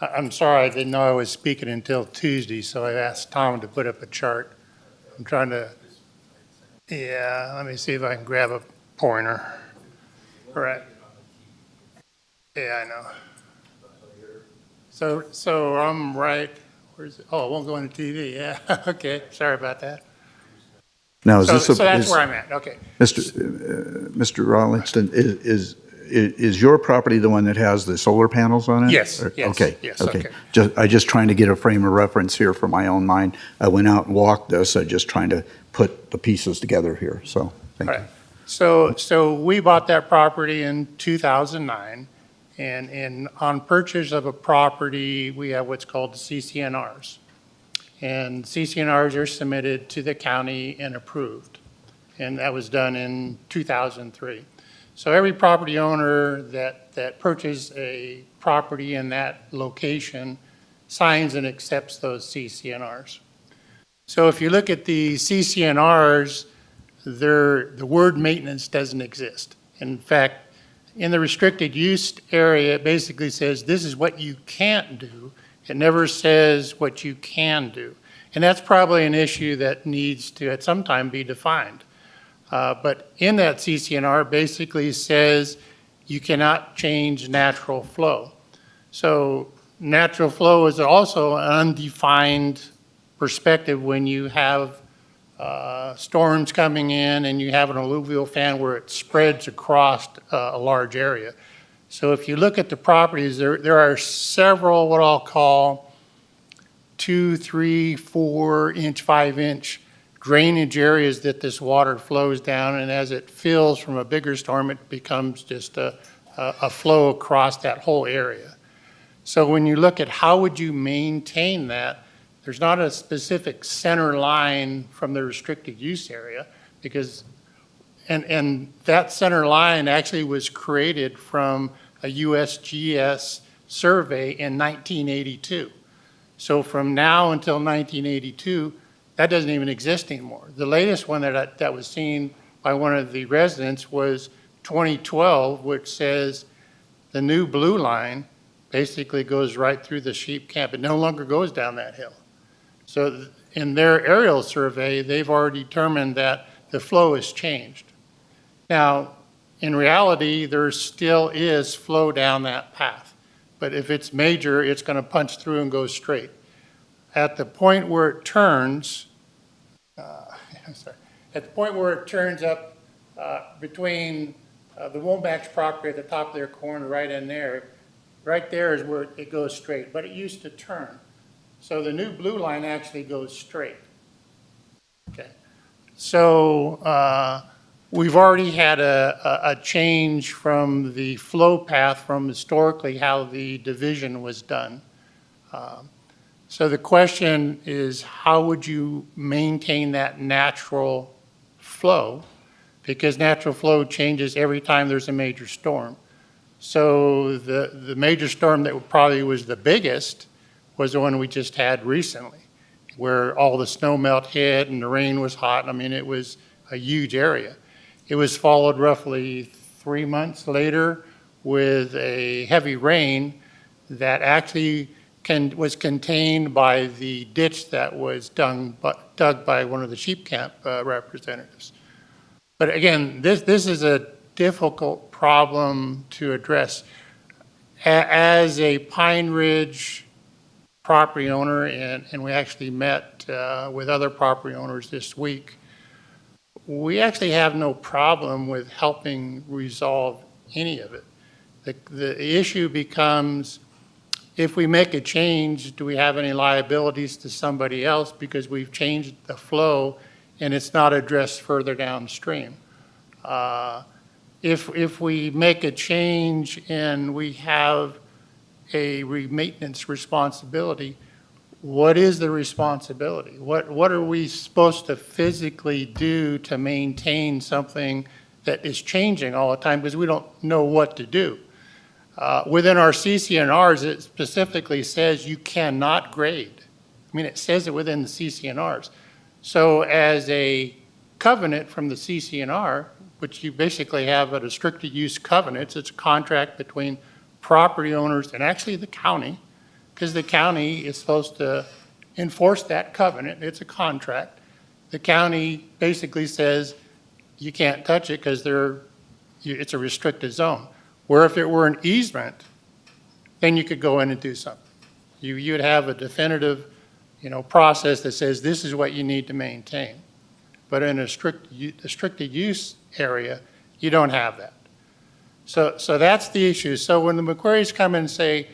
I'm sorry, I didn't know I was speaking until Tuesday, so I asked Tom to put up a chart. I'm trying to, yeah, let me see if I can grab a pointer. All right. Yeah, I know. So I'm right. Where's it? Oh, it won't go on the TV. Yeah. Okay. Sorry about that. Now, so that's where I'm at. Okay. Mr. Rollington, is your property the one that has the solar panels on it? Yes. Yes. Okay. Yes. Okay. I just trying to get a frame of reference here for my own mind. I went out and walked this. I just trying to put the pieces together here. So thank you. So we bought that property in 2009. And on purchase of a property, we have what's called the CCNRs. and CCNRs are submitted to the county and approved. And that was done in 2003. So every property owner that purchased a property in that location signs and accepts those CCNRs. So if you look at the CCNRs, the word maintenance doesn't exist. In fact, in the restricted use area, it basically says this is what you can't do. It never says what you can do. And that's probably an issue that needs to at some time be defined. But in that CCNR basically says you cannot change natural flow. So natural flow is also an undefined perspective when you have storms coming in and you have an alluvial fan where it spreads across a large area. So if you look at the properties, there are several what I'll call 2, 3, 4 inch, 5 inch drainage areas that this water flows down, and as it fills from a bigger storm, it becomes just a flow across that whole area. So when you look at how would you maintain that, there's not a specific center line from the restricted use area because, and that center line actually was created from a USGS survey in 1982. So from now until 1982, that doesn't even exist anymore. The latest one that was seen by one of the residents was 2012, which says the new blue line basically goes right through the sheep camp. It no longer goes down that hill. So in their aerial survey, they've already determined that the flow has changed. Now, in reality, there still is flow down that path. But if it's major, it's going to punch through and go straight. At the point where it turns, at the point where it turns up between the Womack's property at the top of their corner, right in there, right there is where it goes straight. But it used to turn. So the new blue line actually goes straight. Okay. So we've already had a change from the flow path from historically how the division was done. So the question is, how would you maintain that natural flow? Because natural flow changes every time there's a major storm. So the major storm that probably was the biggest was the one we just had recently, where all the snow melt hit and the rain was hot. I mean, it was a huge area. It was followed roughly 3 months later with a heavy rain that actually was contained by the ditch that was dug by one of the sheep camp representatives. But again, this is a difficult problem to address. As a Pine Ridge property owner, and we actually met with other property owners this week, we actually have no problem with helping resolve any of it. The issue becomes, if we make a change, do we have any liabilities to somebody else because we've changed the flow and it's not addressed further downstream? If we make a change and we have a maintenance responsibility, what is the responsibility? What are we supposed to physically do to maintain something that is changing all the time because we don't know what to do? Within our CCNRs, it specifically says you cannot grade. I mean, it says it within the CCNRs. So as a covenant from the CCNR, which you basically have a restricted use covenant, it's a contract between property owners and actually the county, because the county is supposed to enforce that covenant. It's a contract. The county basically says you can't touch it because it's a restricted zone. Where if it were an easement, then you could go in and do something. You'd have a definitive, process that says this is what you need to maintain. But in a restricted use area, you don't have that. So that's the issue. So when the Macquaries come and say,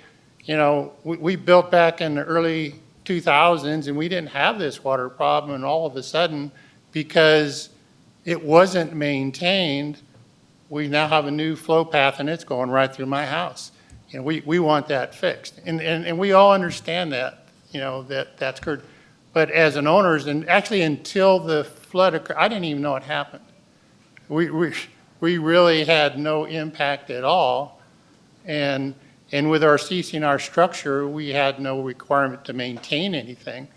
we built back in the early 2000s and we didn't have this water problem, and all of a sudden, because it wasn't maintained, we now have a new flow path and it's going right through my house. We want that fixed. And we all understand that, that's occurred. But as an owners, and actually until the flood occurred, I didn't even know it happened. We really had no impact at all. And with our CCNR structure, we had no requirement to maintain anything.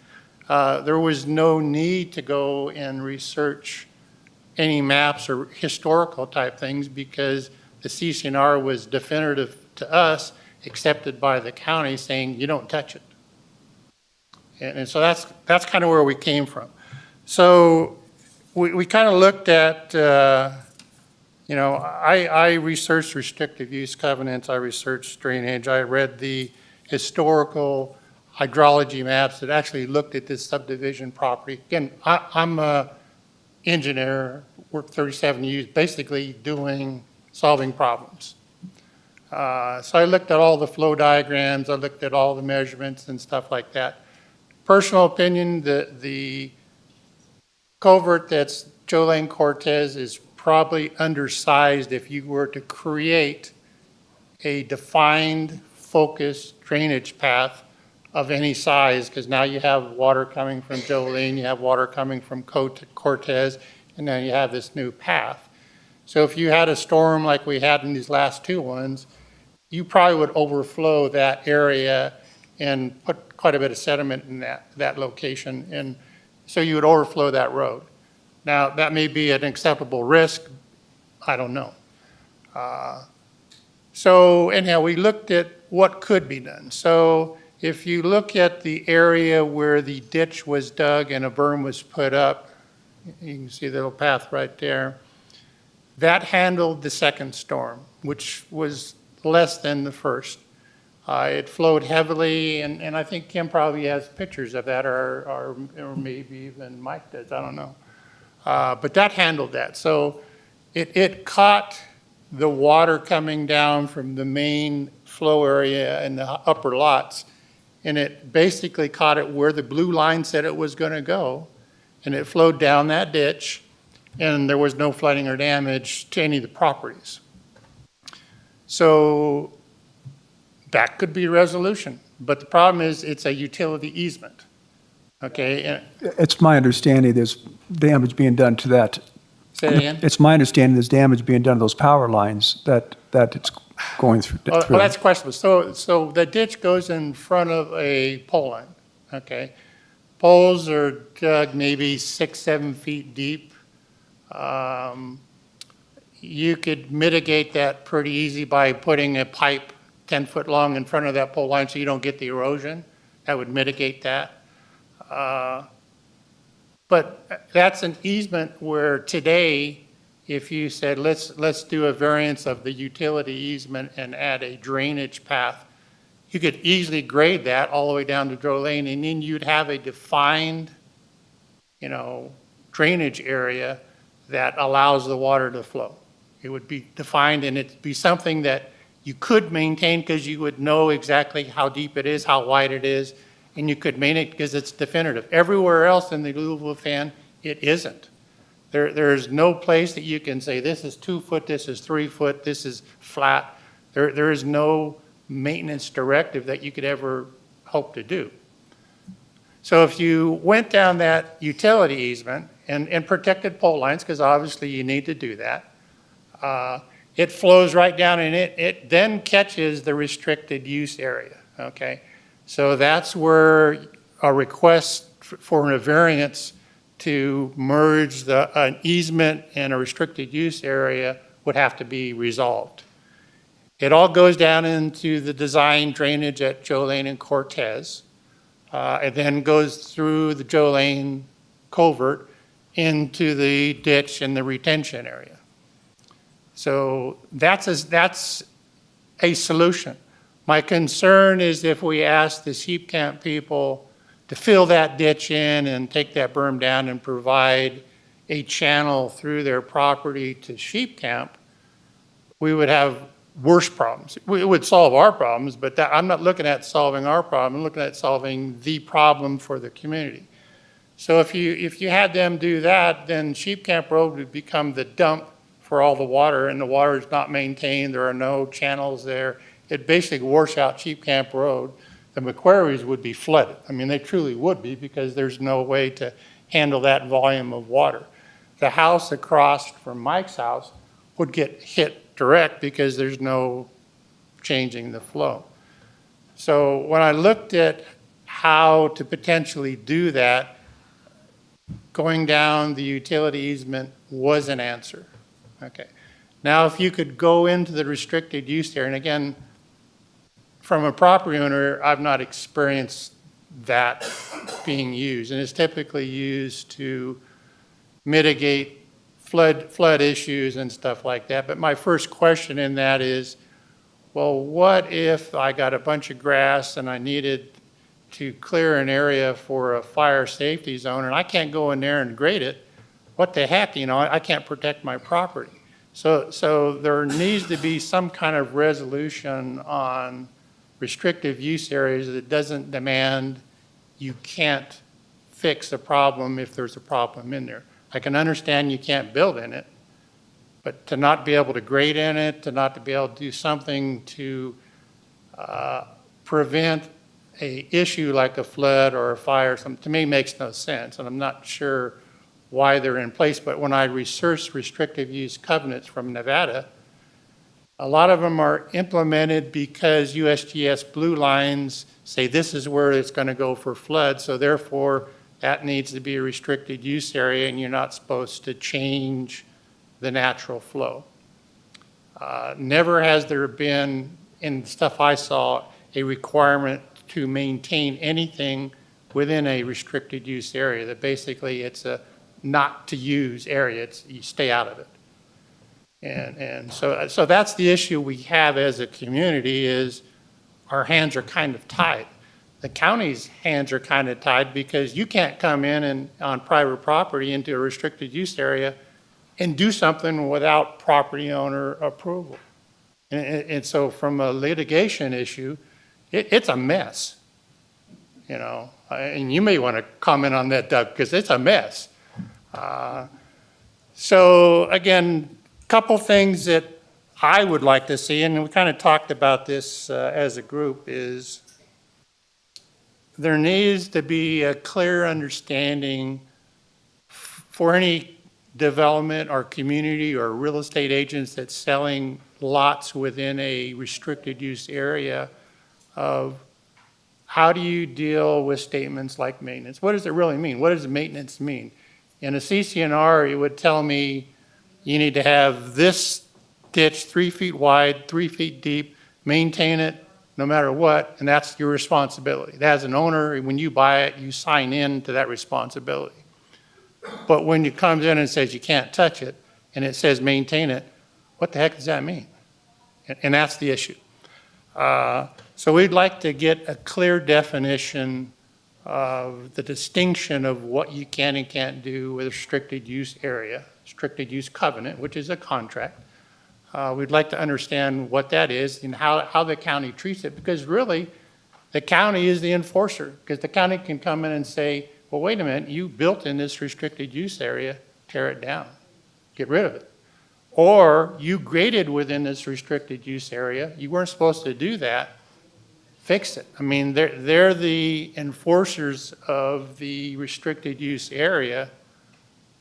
There was no need to go and research any maps or historical type things because the CCNR was definitive to us, accepted by the county, saying you don't touch it. And so that's kind of where we came from. So we kind of looked at, you know, I researched restrictive use covenants, I researched drainage, I read the historical hydrology maps that actually looked at this subdivision property. Again, I'm a engineer, worked 37 years, basically solving problems. So I looked at all the flow diagrams, I looked at all the measurements and stuff like that. Personal opinion, the culvert that's Jolene Cortez is probably undersized if you were to create a defined, focused drainage path of any size, because now you have water coming from Jolene, you have water coming from Cortez, and then you have this new path. So if you had a storm like we had in these last two ones, you probably would overflow that area and put quite a bit of sediment in that location, and so you would overflow that road. Now, that may be an acceptable risk, I don't know. So anyhow, we looked at what could be done. So if you look at the area where the ditch was dug and a berm was put up, you can see the little path right there, that handled the second storm, which was less than the first. It flowed heavily, and I think Kim probably has pictures of that, or maybe even Mike does, I don't know. But that handled that. So it caught the water coming down from the main flow area in the upper lots, and it basically caught it where the blue line said it was going to go, and it flowed down that ditch, and there was no flooding or damage to any of the properties. So that could be a resolution, but the problem is it's a utility easement, okay? It's my understanding there's damage being done to that. Say it again? It's my understanding there's damage being done to those power lines that it's going through. Well, that's questionable. So the ditch goes in front of a pole line, okay? Poles are dug maybe 6-7 feet deep. You could mitigate that pretty easy by putting a pipe 10 foot long in front of that pole line so you don't get the erosion. That would mitigate that. But that's an easement where today, if you said, let's do a variance of the utility easement and add a drainage path, you could easily grade that all the way down to Jolene, and then you'd have a defined, you know, drainage area that allows the water to flow. It would be defined, and it'd be something that you could maintain because you would know exactly how deep it is, how wide it is, and you could maintain it because it's definitive. Everywhere else in the Louisville fan, it isn't. There's no place that you can say, this is 2 foot, this is 3 foot, this is flat. There is no maintenance directive that you could ever hope to do. So if you went down that utility easement and protected pole lines, because obviously you need to do that, it flows right down and it then catches the restricted use area, okay? So that's where a request for a variance to merge an easement and a restricted use area would have to be resolved. It all goes down into the design drainage at Jolene and Cortez. It then goes through the Jolene culvert into the ditch and the retention area. So that's a solution. My concern is if we ask the sheep camp people to fill that ditch in and take that berm down and provide a channel through their property to sheep camp, we would have worse problems. It would solve our problems, but I'm not looking at solving our problem. I'm looking at solving the problem for the community. So if you had them do that, then Sheep Camp Road would become the dump for all the water, and the water is not maintained. There are no channels there. It basically washes out Sheep Camp Road. the McQuarries would be flooded. I mean, they truly would be because there's no way to handle that volume of water. The house across from Mike's house would get hit direct because there's no changing the flow. So when I looked at how to potentially do that, going down the utility easement was an answer. Okay. Now, if you could go into the restricted use area, and again, from a property owner, I've not experienced that being used, and it's typically used to mitigate flood issues and stuff like that. But my first question in that is, well, what if I got a bunch of grass and I needed to clear an area for a fire safety zone and I can't go in there and grade it? What the heck, you know, I can't protect my property. So there needs to be some kind of resolution on restrictive use areas that doesn't demand you can't fix a problem if there's a problem in there. I can understand you can't build in it, but to not be able to grade in it, to not to be able to do something to prevent a issue like a flood or a fire, to me makes no sense, and I'm not sure why they're in place. But when I researched restrictive use covenants from Nevada, a lot of them are implemented because USGS blue lines say this is where it's going to go for flood, so therefore that needs to be a restricted use area and you're not supposed to change the natural flow. Never has there been, in the stuff I saw, a requirement to maintain anything within a restricted use area, that basically it's a not to use area, you stay out of it. And so that's the issue we have as a community, is our hands are kind of tied. The county's hands are kind of tied because you can't come in and on private property into a restricted use area and do something without property owner approval. And so from a litigation issue, it's a mess, you know, and you may want to comment on that, Doug, because it's a mess. So again, a couple things that I would like to see, and we kind of talked about this as a group, is there needs to be a clear understanding for any development or community or real estate agents that's selling lots within a restricted use area of how do you deal with statements like maintenance? What does it really mean? What does maintenance mean? In a CC&R, it would tell me you need to have this ditch 3 feet wide, 3 feet deep, maintain it no matter what, and that's your responsibility. As an owner, when you buy it, you sign in to that responsibility. But when it comes in and says you can't touch it, and it says maintain it, what the heck does that mean? And that's the issue. So we'd like to get a clear definition of the distinction of what you can and can't do with a restricted use area, restricted use covenant, which is a contract. We'd like to understand what that is and how the county treats it, because really the county is the enforcer, because the county can come in and say, well, wait a minute, you built in this restricted use area, tear it down, get rid of it. Or you graded within this restricted use area, you weren't supposed to do that, fix it. I mean, they're the enforcers of the restricted use area,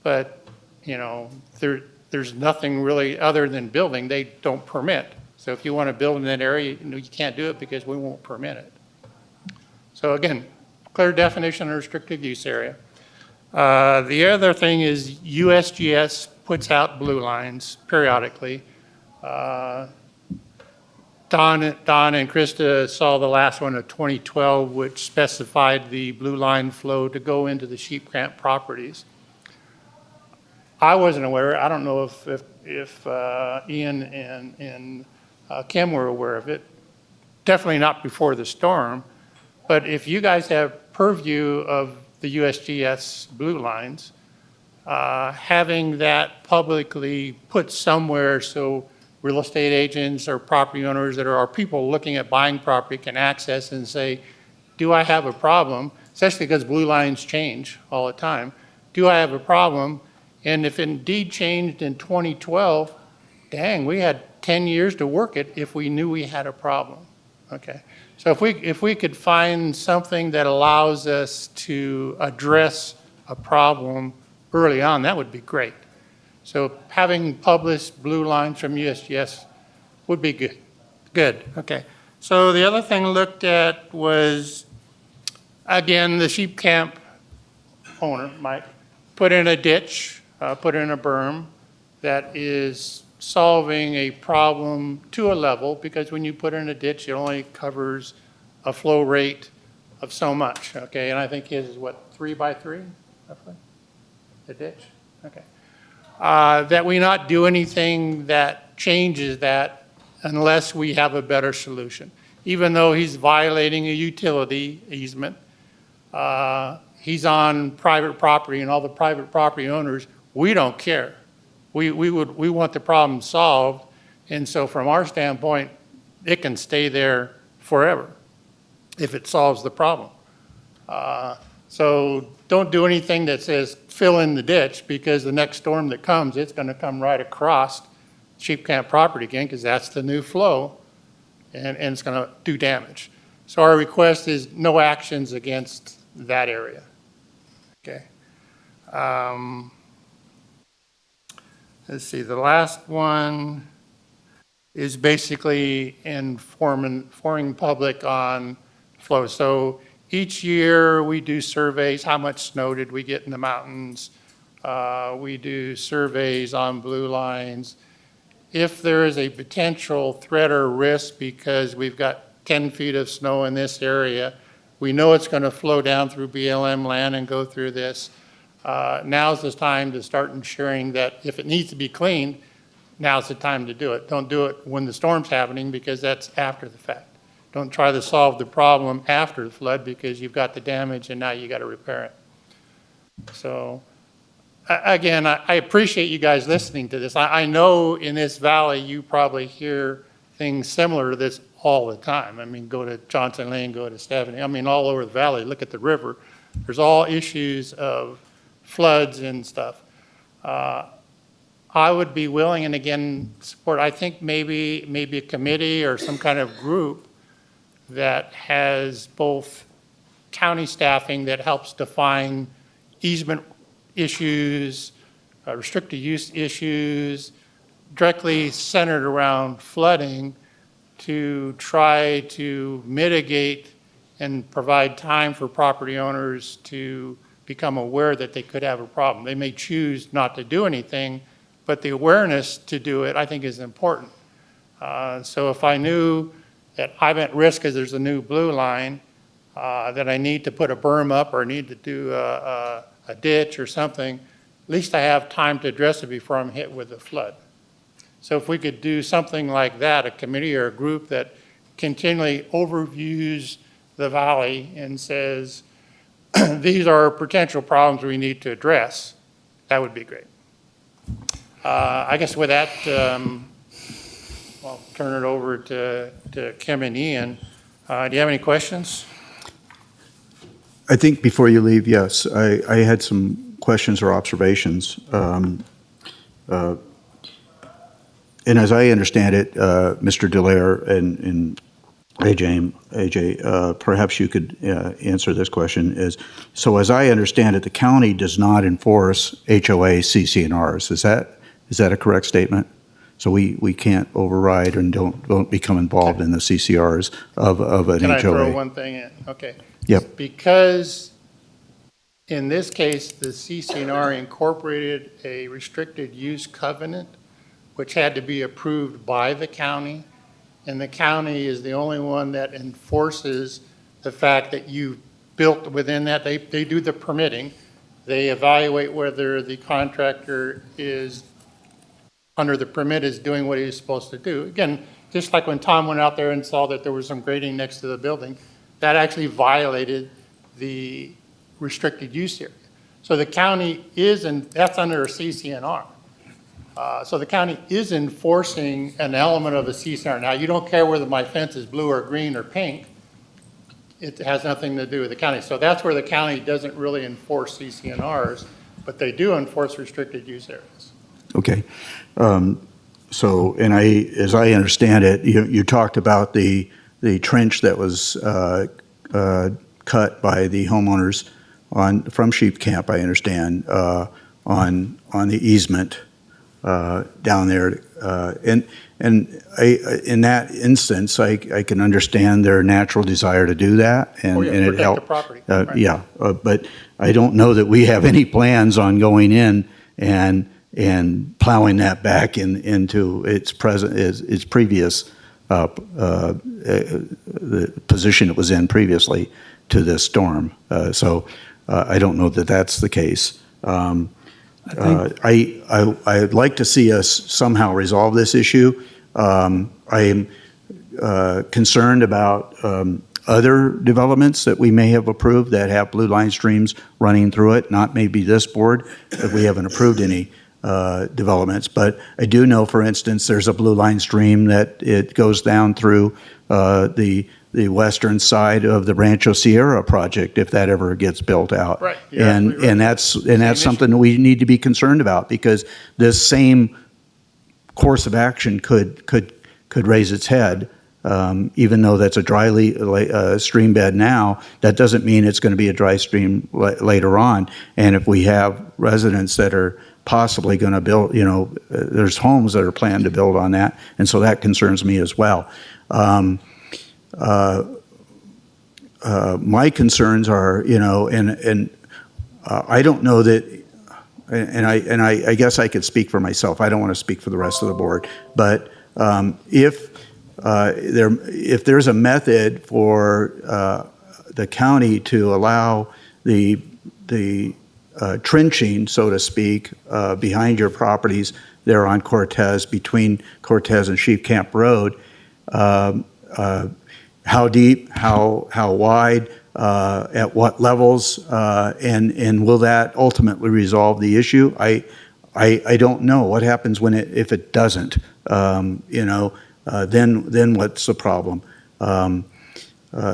but, you know, there's nothing really other than building they don't permit. So if you want to build in that area, you can't do it because we won't permit it. So again, clear definition of restricted use area. The other thing is USGS puts out blue lines periodically. Don and Krista saw the last one of 2012, which specified the blue line flow to go into the sheep camp properties. I wasn't aware. I don't know if Ian and Kim were aware of it. Definitely not before the storm. But if you guys have purview of the USGS blue lines, having that publicly put somewhere so real estate agents or property owners that are people looking at buying property can access and say, do I have a problem? Especially because blue lines change all the time. Do I have a problem? And if indeed changed in 2012, dang, we had 10 years to work it if we knew we had a problem. Okay. So if we could find something that allows us to address a problem early on, that would be great. So having published blue lines from USGS would be good. Good, okay. So the other thing looked at was, again, the sheep camp owner, Mike, put in a ditch, put in a berm that is solving a problem to a level, because when you put in a ditch, it only covers a flow rate of so much, okay? And I think his is what, 3 by 3, roughly? The ditch, okay. That we not do anything that changes that unless we have a better solution. Even though he's violating a utility easement, he's on private property, and all the private property owners, we don't care. We want the problem solved, and so from our standpoint, it can stay there forever if it solves the problem. So don't do anything that says fill in the ditch, because the next storm that comes, it's going to come right across sheep camp property again, because that's the new flow, and it's going to do damage. So our request is no actions against that area. Okay. Let's see, the last one is basically informing public on flow. So each year we do surveys, how much snow did we get in the mountains? We do surveys on blue lines. If there is a potential threat or risk because we've got 10 feet of snow in this area, we know it's going to flow down through BLM land and go through this. Now's the time to start ensuring that if it needs to be cleaned, now's the time to do it. Don't do it when the storm's happening, because that's after the fact. Don't try to solve the problem after the flood, because you've got the damage and now you got to repair it. So again, I appreciate you guys listening to this. I know in this valley you probably hear things similar to this all the time. I mean, go to Johnson Lane, go to Stephanie. I mean, all over the valley, look at the river. There's all issues of floods and stuff. I would be willing, and again, support, I think maybe a committee or some kind of group that has both county staffing that helps define easement issues, restricted use issues, directly centered around flooding, to try to mitigate and provide time for property owners to become aware that they could have a problem. They may choose not to do anything, but the awareness to do it, I think, is important. So if I knew that I'm at risk because there's a new blue line, that I need to put a berm up or need to do a ditch or something, at least I have time to address it before I'm hit with a flood. So if we could do something like that, a committee or a group that continually overviews the valley and says, these are potential problems we need to address, that would be great. I guess with that, I'll turn it over to Kim and Ian. Do you have any questions? I think before you leave, yes, I had some questions or observations. And as I understand it, Mr. Dallaire and AJ, perhaps you could answer this question. So as I understand it, the county does not enforce HOA CCNRs. Is that a correct statement? So we can't override and don't become involved in the CCRs of an HOA. Can I throw one thing in? Okay. Yep. Because in this case, the CCNR incorporated a restricted use covenant, which had to be approved by the county. And the county is the only one that enforces the fact that you built within that. They do the permitting. They evaluate whether the contractor is, under the permit, is doing what he's supposed to do. Again, just like when Tom went out there and saw that there was some grading next to the building, that actually violated the restricted use area. So the county is, and that's under a CCNR. So the county is enforcing an element of a CCNR. Now, you don't care whether my fence is blue or green or pink. It has nothing to do with the county. So that's where the county doesn't really enforce CCNRs, but they do enforce restricted use areas. Okay. So, and as I understand it, you talked about the the trench that was cut by the homeowners from Sheep Camp, I understand, on the easement down there. And in that instance, I can understand their natural desire to do that, and it protect the helped. property. Right. But I don't know that we have any plans on going in and plowing that back into its previous the position it was in previously to this storm. So I don't know that that's the case. I'd like to see us somehow resolve this issue. I am concerned about other developments that we may have approved that have blue line streams running through it, not maybe this board, if we haven't approved any developments. But I do know, for instance, there's a blue line stream that it goes down through the western side of the Rancho Sierra project, if that ever gets built out. Right. Yeah, And that's something that we need to be concerned about, because this same course of action could raise its head. Even though that's a dry stream bed now, that doesn't mean it's going to be a dry stream later on. And if we have residents that are possibly going to build, there's homes that are planned to build on that, and so that concerns me as well. My concerns are, and I don't know that, and I guess I could speak for myself. I don't want to speak for the rest of the board, but if there's a method for the county to allow the trenching, so to speak, behind your properties there on Cortez, between Cortez and Sheep Camp Road, how deep, how wide, at what levels, and will that ultimately resolve the issue? I don't know. What happens if it doesn't? Then what's the problem?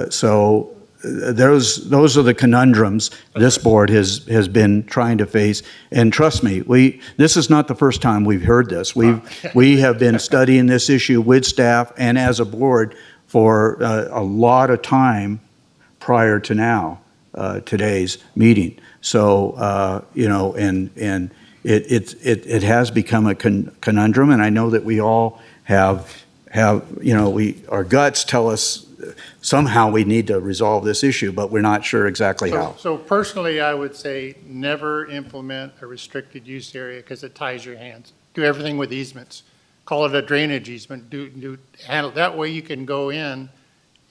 So those are the conundrums this board has been trying to face. And trust me, this is not the first time we've heard this. We have been studying this issue with staff and as a board for a lot of time prior to now, today's meeting. So and it has become a conundrum, and I know that we all have our guts tell us somehow we need to resolve this issue, but we're not sure exactly how. So personally, I would say never implement a restricted use area because it ties your hands. Do everything with easements. Call it a drainage easement. Handle that way. You can go in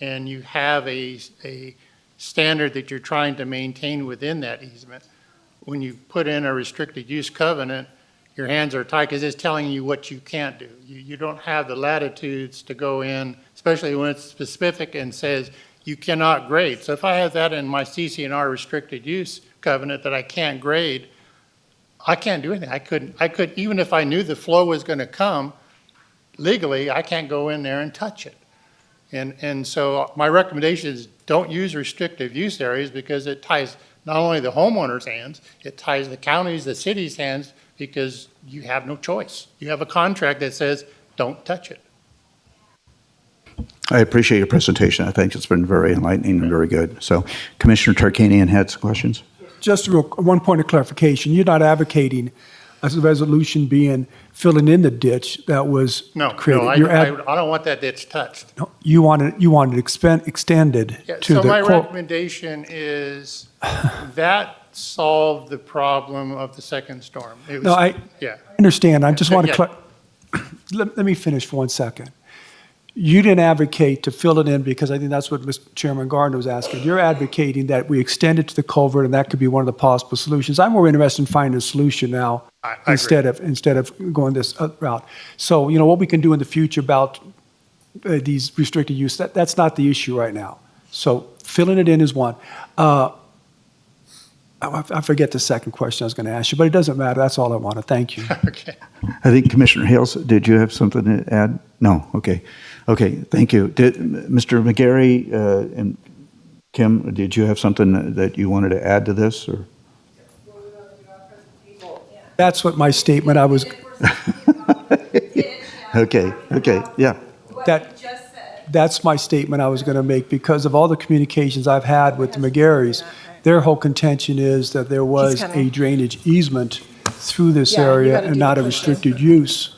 and you have a standard that you're trying to maintain within that easement. When you put in a restricted use covenant, your hands are tied because it's telling you what you can't do. You don't have the latitudes to go in, especially when it's specific and says you cannot grade. So if I have that in my CC&R restricted use covenant that I can't grade, I can't do anything. I could even if I knew the flow was going to come, legally I can't go in there and touch it. And so my recommendation is don't use restrictive use areas because it ties not only the homeowner's hands, it ties the county's, the city's hands, because you have no choice. You have a contract that says, don't touch it. I appreciate your presentation. I think it's been very enlightening and very good. So Commissioner Tarkanian had some questions. Just one point of clarification. You're not advocating a resolution being filling in the ditch that was created. I don't want that ditch touched. No, you want it extended to so the my recommendation is that solve the problem of the second storm. I understand. I just want to let me finish for 1 second. You didn't advocate to fill it in because I think that's what Mr. Chairman Gardner was asking. You're advocating that we extend it to the culvert, and that could be one of the possible solutions. I'm more interested in finding a solution now instead of going this route. So, what we can do in the future about these restricted use, that's not the issue right now. So filling it in is one. I forget the second question I was going to ask you, but it doesn't matter. That's all I wanted. Thank you. Okay. I think Commissioner Hales, did you have something to add? No. Okay. Thank you. Mr. McGarry and Kim, did you have something that you wanted to add to this, or? That's what my statement. I was. Okay. Yeah. That's my statement I was going to make because of all the communications I've had with the McGarrys. Their whole contention is that there was a drainage easement through this Yeah, you area gotta and do not the a push-in. restricted use.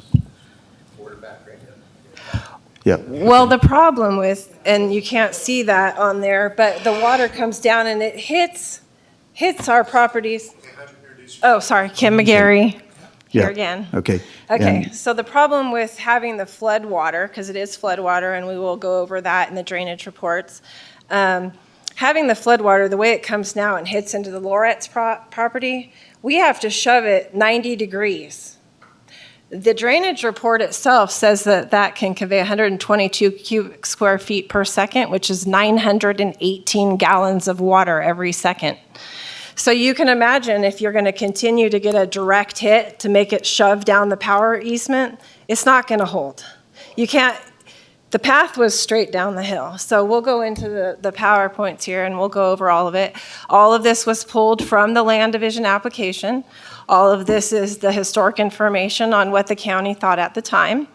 Yeah. Well, the problem with, and you can't see that on there, but the water comes down and it hits our properties. Oh, sorry, Kim McGarry, here Yeah. again. Okay. Okay, And- so the problem with having the flood water, because it is flood water, and we will go over that in the drainage reports. Having the flood water, the way it comes now and hits into the Loretz property, we have to shove it 90 degrees. The drainage report itself says that that can convey 122 cubic square feet per second, which is 918 gallons of water every second. So you can imagine if you're going to continue to get a direct hit to make it shove down the power easement, it's not going to hold. You can't, the path was straight down the hill. So we'll go into the PowerPoints here and we'll go over all of it. All of this was pulled from the land division application. All of this is the historic information on what the county thought at the time.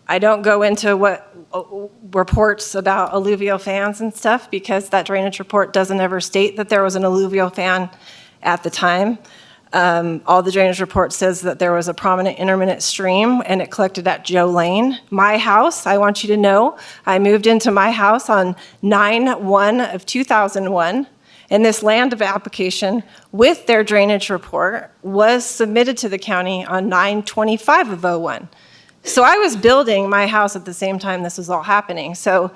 I don't go into what reports about alluvial fans and stuff because that drainage report doesn't ever state that there was an alluvial fan at the time. All the drainage report says that there was a prominent intermittent stream and it collected at Joe Lane. My house, I want you to know, I moved into my house on 9/1 of 2001. And this land of application with their drainage report was submitted to the county on 9/25 of 01. So I was building my house at the same time this was all happening. So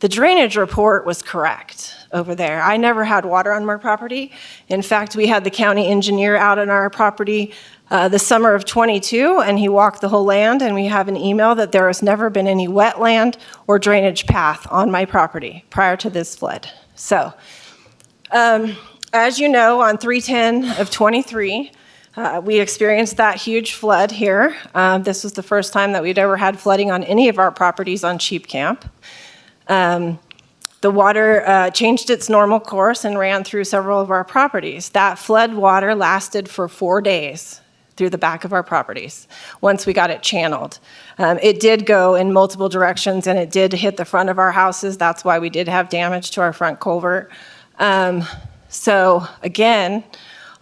the drainage report was correct over there. I never had water on my property. In fact, we had the county engineer out on our property the summer of 22, and he walked the whole land, and we have an email that there has never been any wetland or drainage path on my property prior to this flood. So, as you know, on 3/10 of 23, we experienced that huge flood here. This was the first time that we'd ever had flooding on any of our properties on Sheep Camp. The water changed its normal course and ran through several of our properties. That flood water lasted for 4 days through the back of our properties once we got it channeled. It did go in multiple directions and it did hit the front of our houses. That's why we did have damage to our front culvert. So again,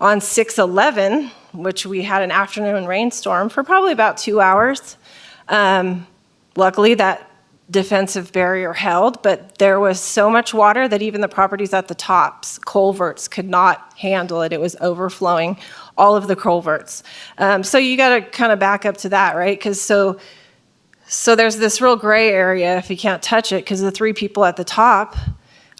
on 6/11, which we had an afternoon rainstorm for probably about 2 hours, luckily that defensive barrier held, but there was so much water that even the properties at the tops, culverts, could not handle it. It was overflowing all of the culverts. So you got to kind of back up to that, right? Because so there's this real gray area if you can't touch it because the 3 people at the top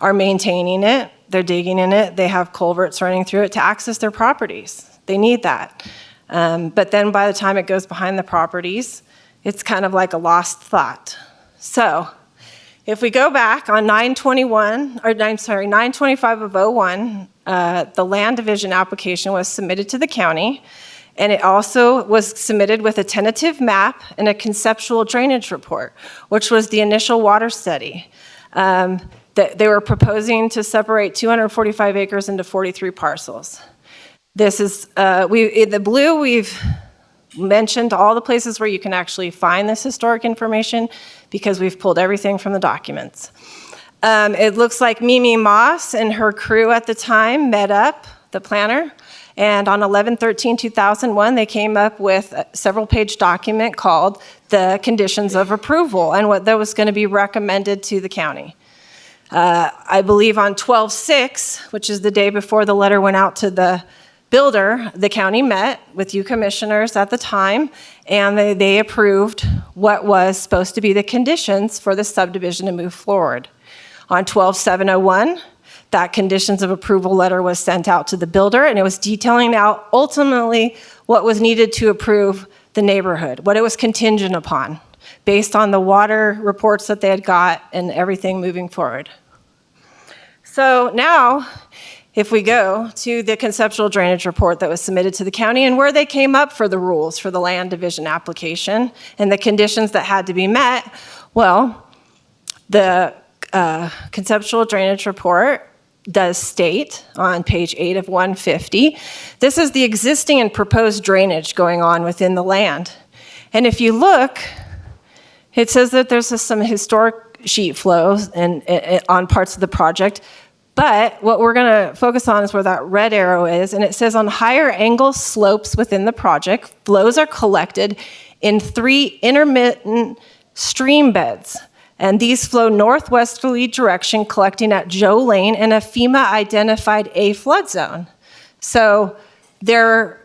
are maintaining it. They're digging in it. They have culverts running through it to access their properties. They need that. But then by the time it goes behind the properties, it's kind of like a lost thought. So if we go back on 9/25 of 01, the land division application was submitted to the county, and it also was submitted with a tentative map and a conceptual drainage report, which was the initial water study. They were proposing to separate 245 acres into 43 parcels. This is, in the blue, we've mentioned all the places where you can actually find this historic information because we've pulled everything from the documents. It looks like Mimi Moss and her crew at the time met up, the planner, and on 11/13/2001, they came up with a several-page document called the Conditions of Approval and what that was going to be recommended to the county. I believe on 12/6, which is the day before the letter went out to the builder, the county met with you commissioners at the time, and they approved what was supposed to be the conditions for the subdivision to move forward. On 12/7/01, that conditions of approval letter was sent out to the builder, and it was detailing out ultimately what was needed to approve the neighborhood, what it was contingent upon, based on the water reports that they had got and everything moving forward. So now, if we go to the conceptual drainage report that was submitted to the county and where they came up for the rules for the land division application and the conditions that had to be met, well, the conceptual drainage report does state on page 8 of 150, this is the existing and proposed drainage going on within the land. And if you look, it says that there's some historic sheet flows and on parts of the project. But what we're going to focus on is where that red arrow is, and it says on higher angle slopes within the project, flows are collected in 3 intermittent stream beds. And these flow northwesterly direction, collecting at Joe Lane and a FEMA-identified A flood zone. So they're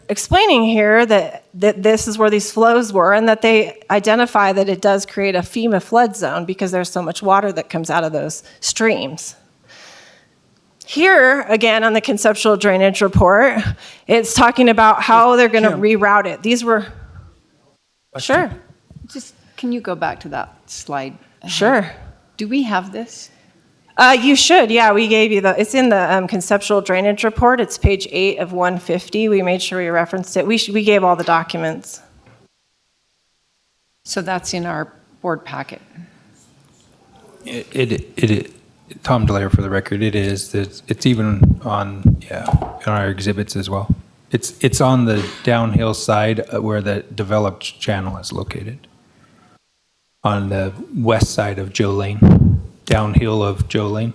explaining here that this is where these flows were and that they identify that it does create a FEMA flood zone because there's so much water that comes out of those streams. Here, again, on the conceptual drainage report, it's talking about how they're going to reroute it. These were, sure. Just, can you go back to that slide? Sure. Do we have this? You should, yeah, we gave you it's in the conceptual drainage report. It's page 8 of 150. We made sure we referenced it. We gave all the documents. So that's in our board packet. Tom Delaire for the record, it is. It's even on, on our exhibits as well. It's on the downhill side where the developed channel is located. On the west side of Joe Lane, downhill of Joe Lane.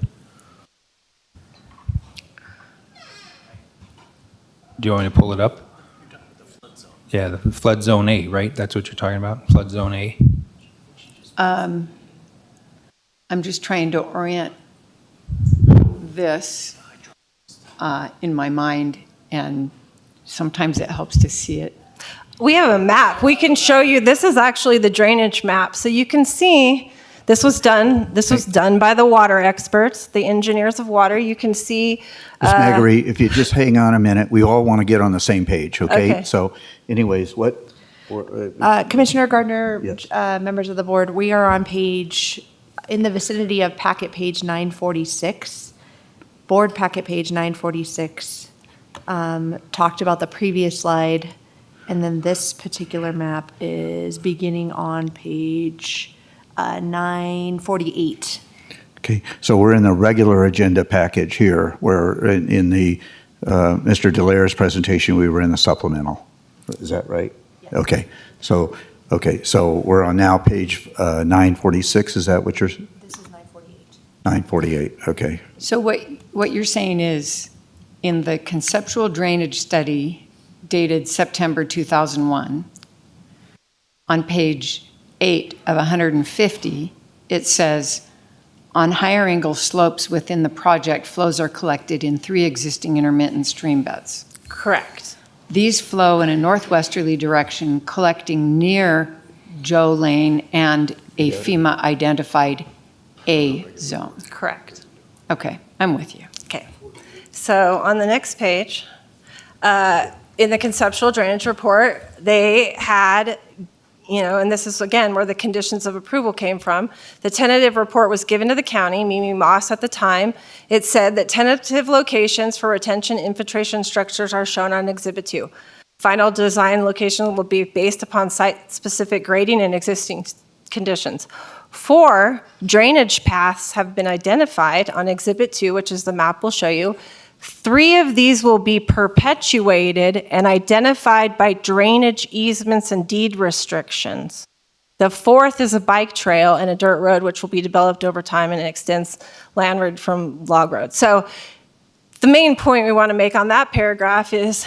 Do you want me to pull it up? Yeah, the flood zone A, right? That's what you're talking about, flood zone A. I'm just trying to orient this in my mind, and sometimes it helps to see it. We have a map. We can show you. This is actually the drainage map. So you can see this was done by the water experts, the engineers of water. You can see. Ms. Magary, if you just hang on a minute, we all want to get on the same page, okay? Okay. So anyways, what? Commissioner Gardner, Yes. members of the board, we are on in the vicinity of packet page 946. Board packet page 946 talked about the previous slide, and then this particular map is beginning on page 948. Okay, so we're in the regular agenda package here, where in the Mr. Delaire's presentation, we were in the supplemental. Is that right? Yes. Okay, so we're on now page 946. Is that what you're? This is 948. 948. Okay. So what you're saying is, in the conceptual drainage study dated September 2001, on page 8 of 150, it says, on higher angle slopes within the project, flows are collected in 3 existing intermittent stream beds. Correct. These flow in a northwesterly direction, collecting near Joe Lane and a FEMA-identified A zone. Correct. Okay, I'm with you. Okay. So on the next page, in the conceptual drainage report, they had, and this is again where the conditions of approval came from. The tentative report was given to the county, Mimi Moss at the time. It said that tentative locations for retention infiltration structures are shown on Exhibit 2. Final design location will be based upon site-specific grading and existing conditions. 4 drainage paths have been identified on Exhibit 2, which is the map we'll show you. 3 of these will be perpetuated and identified by drainage easements and deed restrictions. The 4th is a bike trail and a dirt road, which will be developed over time and it extends landward from Log Road. So the main point we want to make on that paragraph is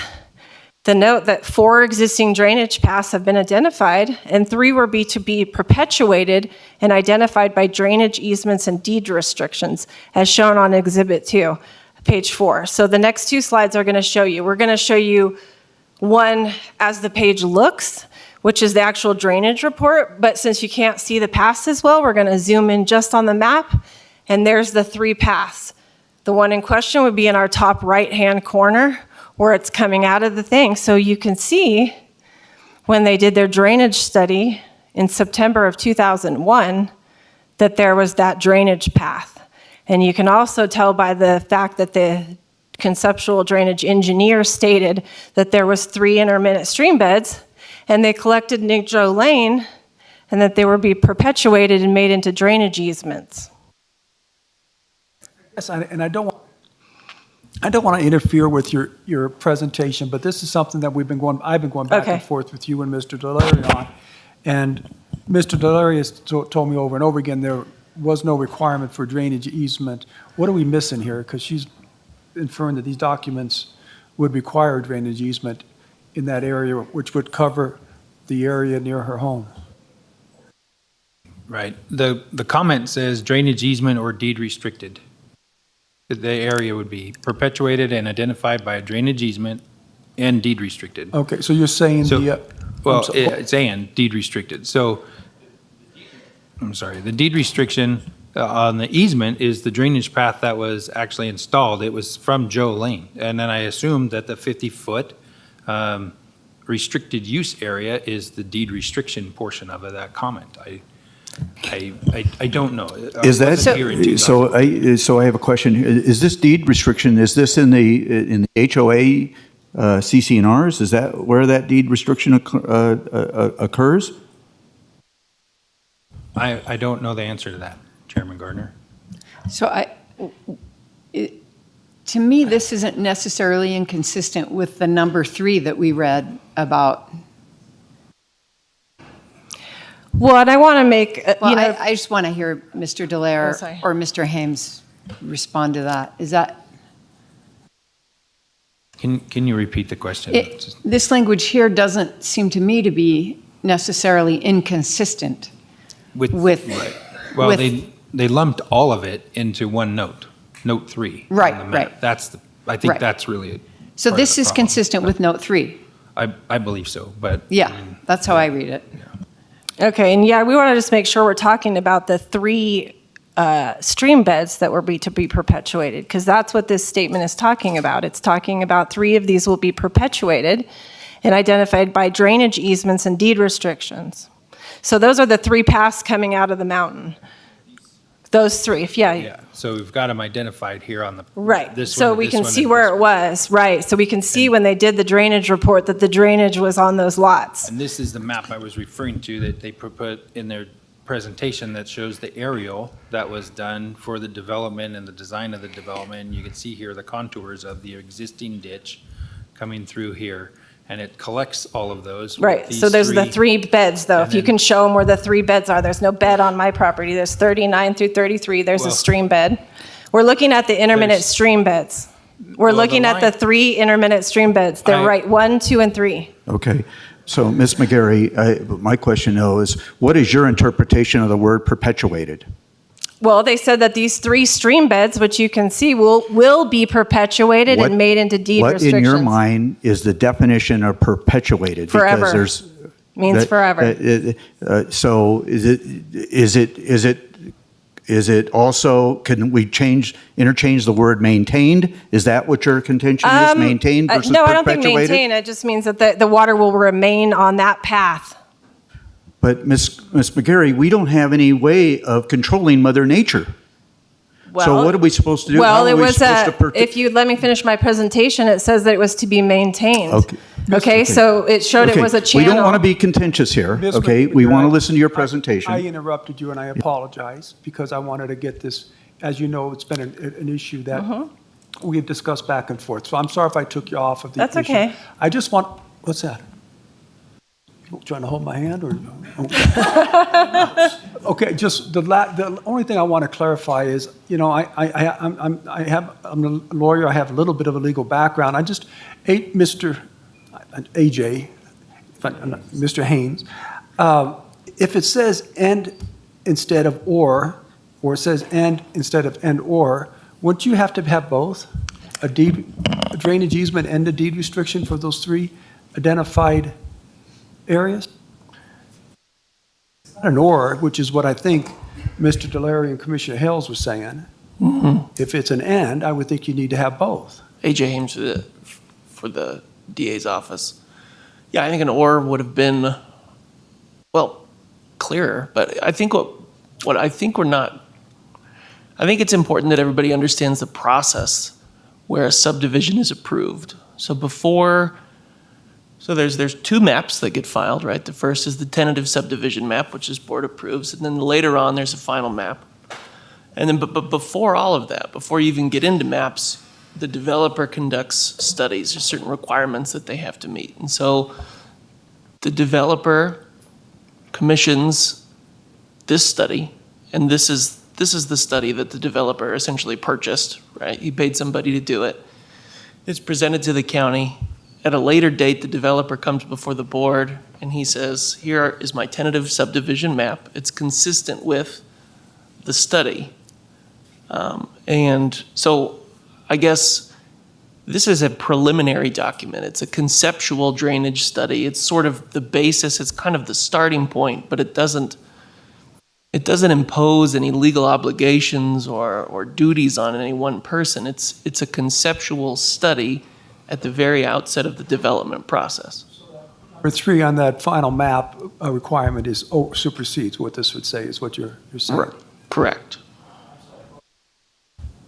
the note that 4 existing drainage paths have been identified and 3 will be to be perpetuated and identified by drainage easements and deed restrictions, as shown on Exhibit 2. Page 4. So the next 2 slides are going to show you. We're going to show you one as the page looks, which is the actual drainage report. But since you can't see the paths as well, we're going to zoom in just on the map. And there's the 3 paths. The one in question would be in our top right-hand corner where it's coming out of the thing. So you can see when they did their drainage study in September of 2001 that there was that drainage path. And you can also tell by the fact that the conceptual drainage engineer stated that there was 3 intermittent stream beds and they collected Nick Joe Lane and that they would be perpetuated and made into drainage easements. Yes, and I don't want to interfere with your presentation, but this is something that I've been going back and forth with you and Mr. Delaire on. And Mr. Delarius told me over and over again there was no requirement for drainage easement. What are we missing here? Because she's inferring that these documents would require drainage easement in that area, which would cover the area near her home. Right. The comment says drainage easement or deed restricted. The area would be perpetuated and identified by a drainage easement and deed restricted. Okay, so you're saying Well, it's and deed restricted. So, I'm sorry, the deed restriction on the easement is the drainage path that was actually installed. It was from Joe Lane. And then I assumed that the 50-foot restricted use area is the deed restriction portion of that comment. I don't know. Is that, so I have a question. Is this deed restriction, is this in the HOA CC&Rs? Is that where that deed restriction occurs? I don't know the answer to that, Chairman Gardner. So to me, this isn't necessarily inconsistent with the number 3 that we read about. Well, and I want to make, I just want to hear Mr. Dallaire sorry. or Mr. Hames respond to that. Is that? Can you repeat the question? This language here doesn't seem to me to be necessarily inconsistent with. Well, they lumped all of it into one note, note 3. Right, on the map. right. I think Right. that's really it. So this is consistent with note 3. I believe so, but. Yeah, that's how I read it. okay, and yeah, we want to just make sure we're talking about the 3 stream beds that were to be perpetuated, because that's what this statement is talking about. It's talking about 3 of these will be perpetuated and identified by drainage easements and deed restrictions. So those are the 3 paths coming out of the mountain. Those 3, yeah. Yeah, so we've got them identified here on the. Right, this so one, we this can one, see and where this it one. was, right. So we can see when they did the drainage report that the drainage was on those lots. And this is the map I was referring to that they put in their presentation that shows the aerial that was done for the development and the design of the development. You can see here the contours of the existing ditch coming through here, and it collects all of those. with Right, these so there's the 3 3 beds, though. and If you then- can show them where the 3 beds are. There's no bed on my property. There's 39 through 33. There's a Well- stream bed. We're looking at the intermittent There's- stream beds. We're Well, the looking at the line- 3 intermittent stream beds. They're right, 1, 2, and 3. Okay. So, Ms. McGarry, my question though is, what is your interpretation of the word perpetuated? Well, they said that these 3 stream beds, which you can see, will be perpetuated What- and made into deed What restrictions. in your mind is the definition of perpetuated? Forever. Because there's Means forever. So is it also, can we interchange the word maintained? Is that what your contention is, maintained versus No, I perpetuated? don't think maintain. It just means that the water will remain on that path. But Ms. McGarry, we don't have any way of controlling Mother Nature. So what are we supposed to do? How Well, are it we was, supposed to if you let me finish my presentation, it says that it was to be maintained. Okay. Okay, so it showed it Okay, was a channel. We don't want to be contentious here, Ms. okay? We McGarry, want to listen to your presentation. I interrupted you, and I apologize, because I wanted to get this, as you know, it's been an issue that we have discussed back and forth. So I'm sorry if I took you off of the issue. That's okay. I just want, what's that? You trying to hold my hand, or? Okay, just the only thing I want to clarify is, you know, I'm a lawyer, I have a little bit of a legal background. Mr. Haynes, if it says and instead of or it says and instead of and or, wouldn't you have to have both? A drainage easement and a deed restriction for those 3 identified areas? Not an or, which is what I think Mr. Delary and Commissioner Hales was saying. If it's an and, I would think you need to have both. AJ Hames for the DA's office. Yeah, I think an or would have been, well, clearer, but I think what I think we're not, I think it's important that everybody understands the process where a subdivision is approved. So there's 2 maps that get filed, right? The first is the tentative subdivision map, which is board approves, and then later on there's a final map. And then, but before all of that, before you even get into maps, the developer conducts studies. There's certain requirements that they have to meet. And so the developer commissions this study, and this is the study that the developer essentially purchased, right? He paid somebody to do it. It's presented to the county. At a later date, the developer comes before the board and he says, here is my tentative subdivision map. It's consistent with the study. And so I guess this is a preliminary document. It's a conceptual drainage study. It's sort of the basis. It's kind of the starting point, but it doesn't impose any legal obligations or duties on any one person. It's a conceptual study at the very outset of the development process. Number 3 on that final map requirement is supersedes what this would say, is what you're saying. Correct.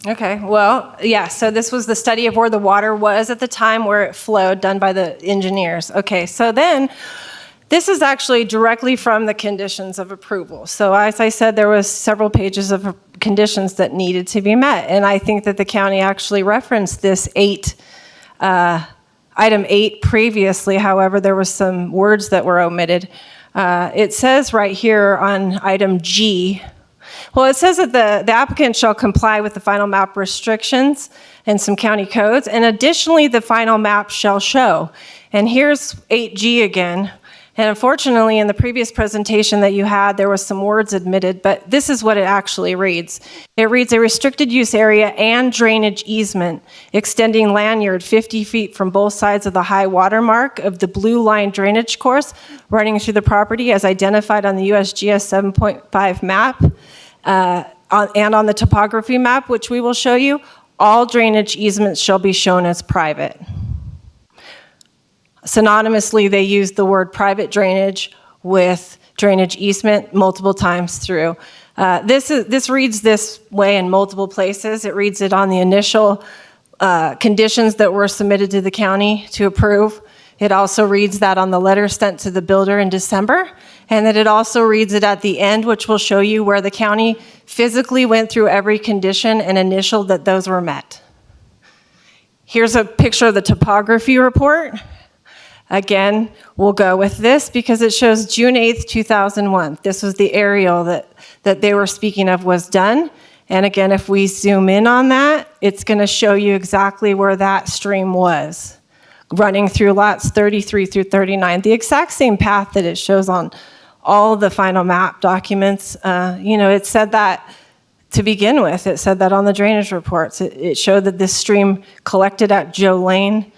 Okay, well, yeah, so this was the study of where the water was at the time, where it flowed, done by the engineers. Okay, so then this is actually directly from the conditions of approval. So as I said, there was several pages of conditions that needed to be met. And I think that the county actually referenced this item 8 previously. However, there was some words that were omitted. It says right here on item G, well, it says that the applicant shall comply with the final map restrictions and some county codes, and additionally, the final map shall show. And here's 8G again. And unfortunately, in the previous presentation that you had, there was some words omitted, but this is what it actually reads. It reads a restricted use area and drainage easement extending lanyard 50 feet from both sides of the high water mark of the blue line drainage course running through the property as identified on the USGS 7.5 map and on the topography map, which we will show you. All drainage easements shall be shown as private. Synonymously, they use the word private drainage with drainage easement multiple times through. This reads this way in multiple places. It reads it on the initial conditions that were submitted to the county to approve. It also reads that on the letter sent to the builder in December, and that it also reads it at the end, which will show you where the county physically went through every condition and initialed that those were met. Here's a picture of the topography report. Again, we'll go with this because it shows June 8th, 2001. This was the aerial that they were speaking of was done. And again, if we zoom in on that, it's going to show you exactly where that stream was, running through lots 33 through 39, the exact same path that it shows on all the final map documents. It said that to begin with. It said that on the drainage reports. It showed that this stream collected at Joe Lane,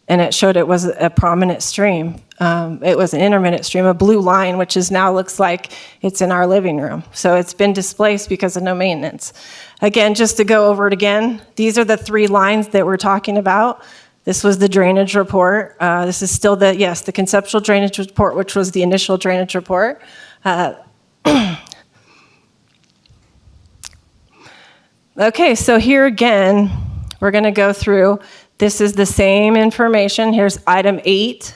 and it showed it was a prominent stream. It was an intermittent stream, a blue line, which now looks like it's in our living room. So it's been displaced because of no maintenance. Again, just to go over it again, these are the 3 lines that we're talking about. This was the drainage report. This is still the conceptual drainage report, which was the initial drainage report. Okay, so here again, we're going to go through. This is the same information. Here's item 8,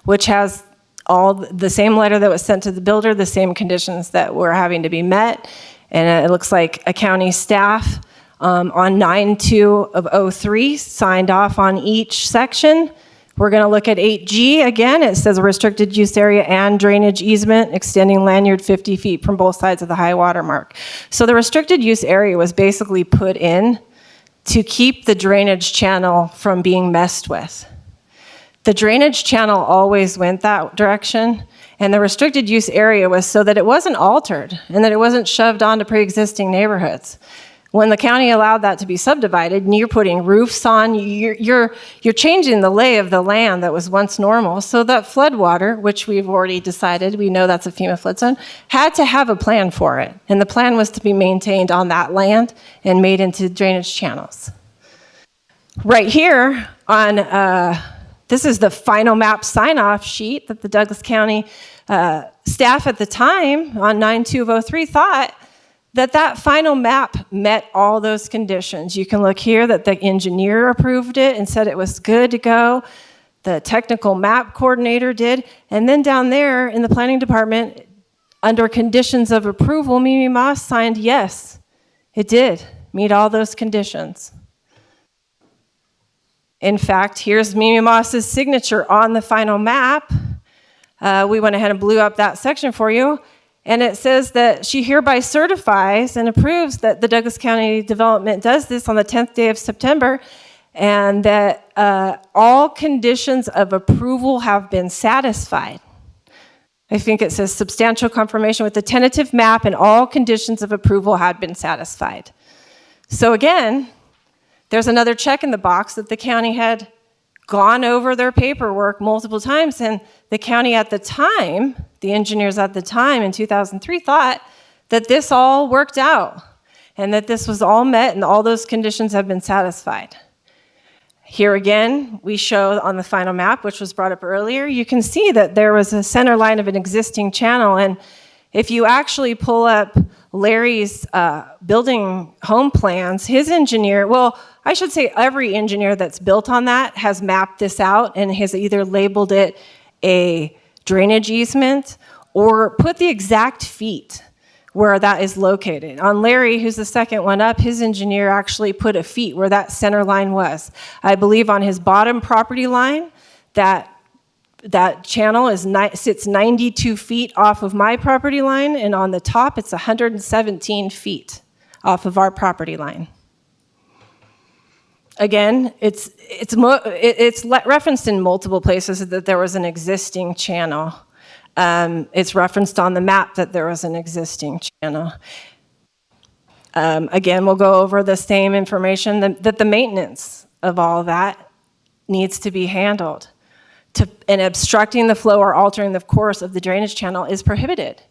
which has all the same letter that was sent to the builder, the same conditions that were having to be met. And it looks like a county staff on 9/2 of 03 signed off on each section. We're going to look at 8G again. It says a restricted use area and drainage easement extending lanyard 50 feet from both sides of the high water mark. So the restricted use area was basically put in to keep the drainage channel from being messed with. The drainage channel always went that direction, and the restricted use area was so that it wasn't altered and that it wasn't shoved onto pre-existing neighborhoods. When the county allowed that to be subdivided and you're putting roofs on, you're changing the lay of the land that was once normal, so that floodwater, which we've already decided, we know that's a FEMA flood zone, had to have a plan for it. And the plan was to be maintained on that land and made into drainage channels. Right here on, this is the final map sign-off sheet that the Douglas County staff at the time on 9/2 of 03 thought that final map met all those conditions. You can look here that the engineer approved it and said it was good to go. The technical map coordinator did. And then down there in the planning department, under conditions of approval, Mimi Moss signed yes, it did meet all those conditions. In fact, here's Mimi Moss's signature on the final map. we went ahead and blew up that section for you. And it says that she hereby certifies and approves that the Douglas County Development does this on the 10th day of September, and that all conditions of approval have been satisfied. I think it says substantial confirmation with the tentative map and all conditions of approval had been satisfied. So again, there's another check in the box that the county had gone over their paperwork multiple times, and the county at the time, the engineers at the time in 2003 thought that this all worked out and that this was all met and all those conditions have been satisfied. Here again, we show on the final map, which was brought up earlier, you can see that there was a center line of an existing channel. And if you actually pull up Larry's building home plans, his engineer, well, I should say every engineer that's built on that has mapped this out and has either labeled it a drainage easement or put the exact feet where that is located. On Larry, who's the second one up, his engineer actually put a feet where that center line was. I believe on his bottom property line, that channel sits 92 feet off of my property line, and on the top, it's 117 feet off of our property line. Again, it's referenced in multiple places that there was an existing channel. It's referenced on the map that there was an existing channel. Again, we'll go over the same information, that the maintenance of all of that needs to be handled. And obstructing the flow or altering the course of the drainage channel is prohibited.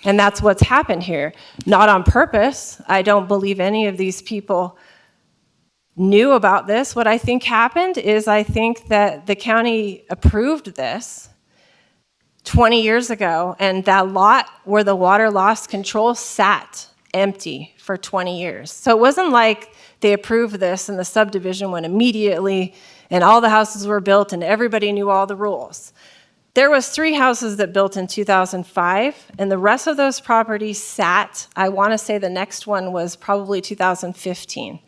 And that's what's happened here. Not on purpose. I don't believe any of these people knew about this. What I think happened is I think that the county approved this 20 years ago, and that lot where the water loss control sat empty for 20 years. So it wasn't like they approved this and the subdivision went immediately and all the houses were built and everybody knew all the rules. There was 3 houses that built in 2005, and the rest of those properties sat, I want to say the next one was probably 2015.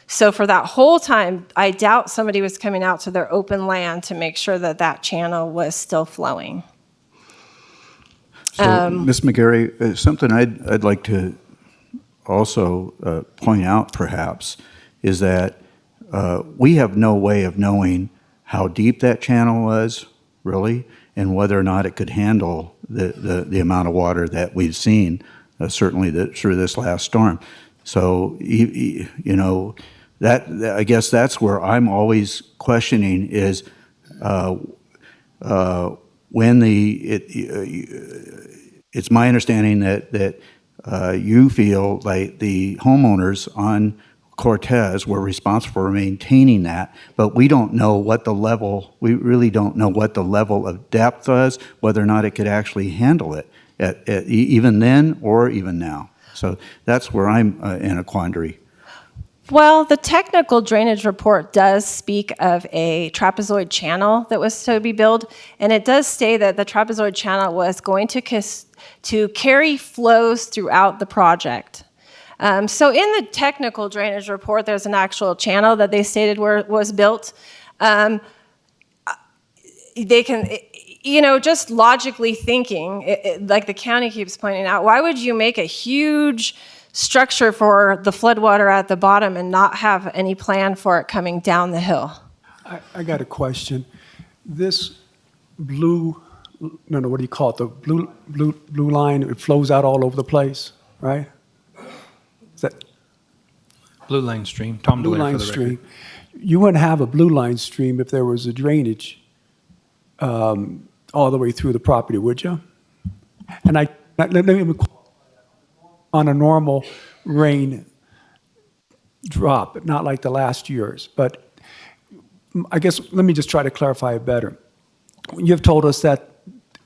So for that whole time, I doubt somebody was coming out to their open land to make sure that that channel was still flowing. So, Ms. McGarry, something I'd like to also point out, perhaps, is that we have no way of knowing how deep that channel was, really, and whether or not it could handle the amount of water that we've seen, certainly through this last storm. So, you know, I guess that's where I'm always questioning is when it's my understanding that you feel like the homeowners on Cortez were responsible for maintaining that, but we don't know what the level, we really don't know what the level of depth was, whether or not it could actually handle it, even then or even now. So that's where I'm in a quandary. Well, the technical drainage report does speak of a trapezoid channel that was to be built, and it does say that the trapezoid channel was going to carry flows throughout the project. So in the technical drainage report, there's an actual channel that they stated was built. They can, you know, just logically thinking, like the county keeps pointing out, why would you make a huge structure for the floodwater at the bottom and not have any plan for it coming down the hill? I got a question. This blue, no, what do you call it? The blue line, it flows out all over the place, right? Is that Blue line stream, Tom blue DeLaire line for the stream? record. You wouldn't have a blue line stream if there was a drainage all the way through the property, would you? And let me on a normal rain drop, not like the last years. But I guess let me just try to clarify it better. You've told us that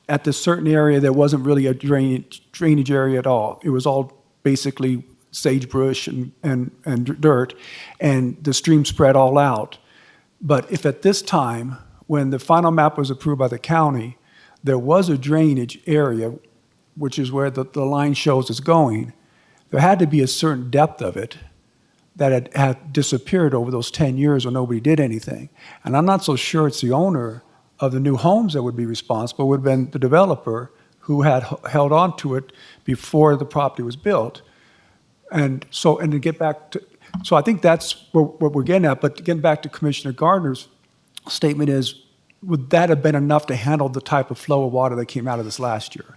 at this certain area there wasn't really a drainage area at all. It was all basically sagebrush and dirt, and the stream spread all out. But if at this time, when the final map was approved by the county, there was a drainage area, which is where the line shows is going, there had to be a certain depth of it that had disappeared over those 10 years when nobody did anything. And I'm not so sure it's the owner of the new homes that would be responsible would have been the developer who had held on to it before the property was built. And so, and to get back to, so I think that's what we're getting at, but getting back to Commissioner Gardner's statement is, would that have been enough to handle the type of flow of water that came out of this last year?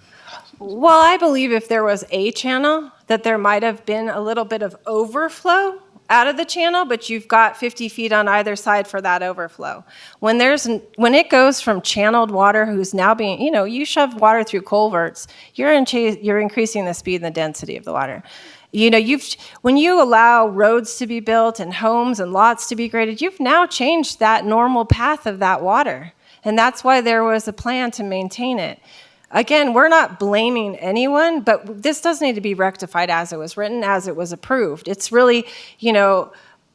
Well, I believe if there was a channel, that there might have been a little bit of overflow out of the channel, but you've got 50 feet on either side for that overflow. When it goes from channeled water, who's now being, you shove water through culverts, you're increasing the speed and the density of the water. When you allow roads to be built and homes and lots to be graded, you've now changed that normal path of that water. And that's why there was a plan to maintain it. Again, we're not blaming anyone, but this does need to be rectified as it was written, as it was approved. It's really,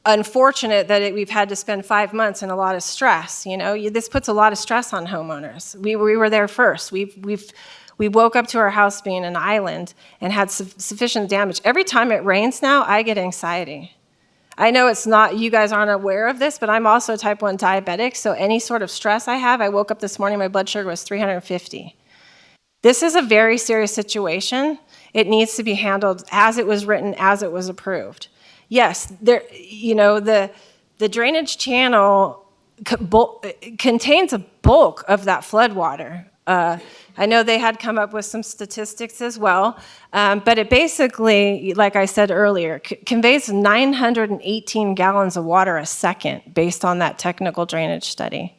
unfortunate that we've had to spend 5 months and a lot of stress. This puts a lot of stress on homeowners. We were there first. We woke up to our house being an island and had sufficient damage. Every time it rains now, I get anxiety. I know it's not, you guys aren't aware of this, but I'm also type 1 diabetic, so any sort of stress I have, I woke up this morning, my blood sugar was 350. This is a very serious situation. It needs to be handled as it was written, as it was approved. Yes, the drainage channel contains a bulk of that flood water. I know they had come up with some statistics as well, but it basically, like I said earlier, conveys 918 gallons of water a second based on that technical drainage study.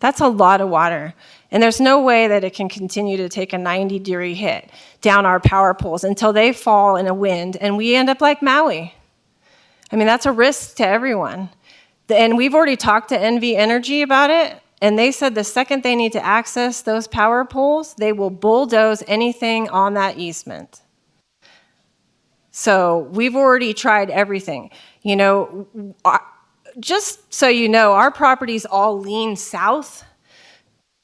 That's a lot of water. And there's no way that it can continue to take a 90-degree hit down our power poles until they fall in a wind and we end up like Maui. I mean, that's a risk to everyone. And we've already talked to NV Energy about it, and they said the second they need to access those power poles, they will bulldoze anything on that easement. So we've already tried everything. Just so you know, our properties all lean south.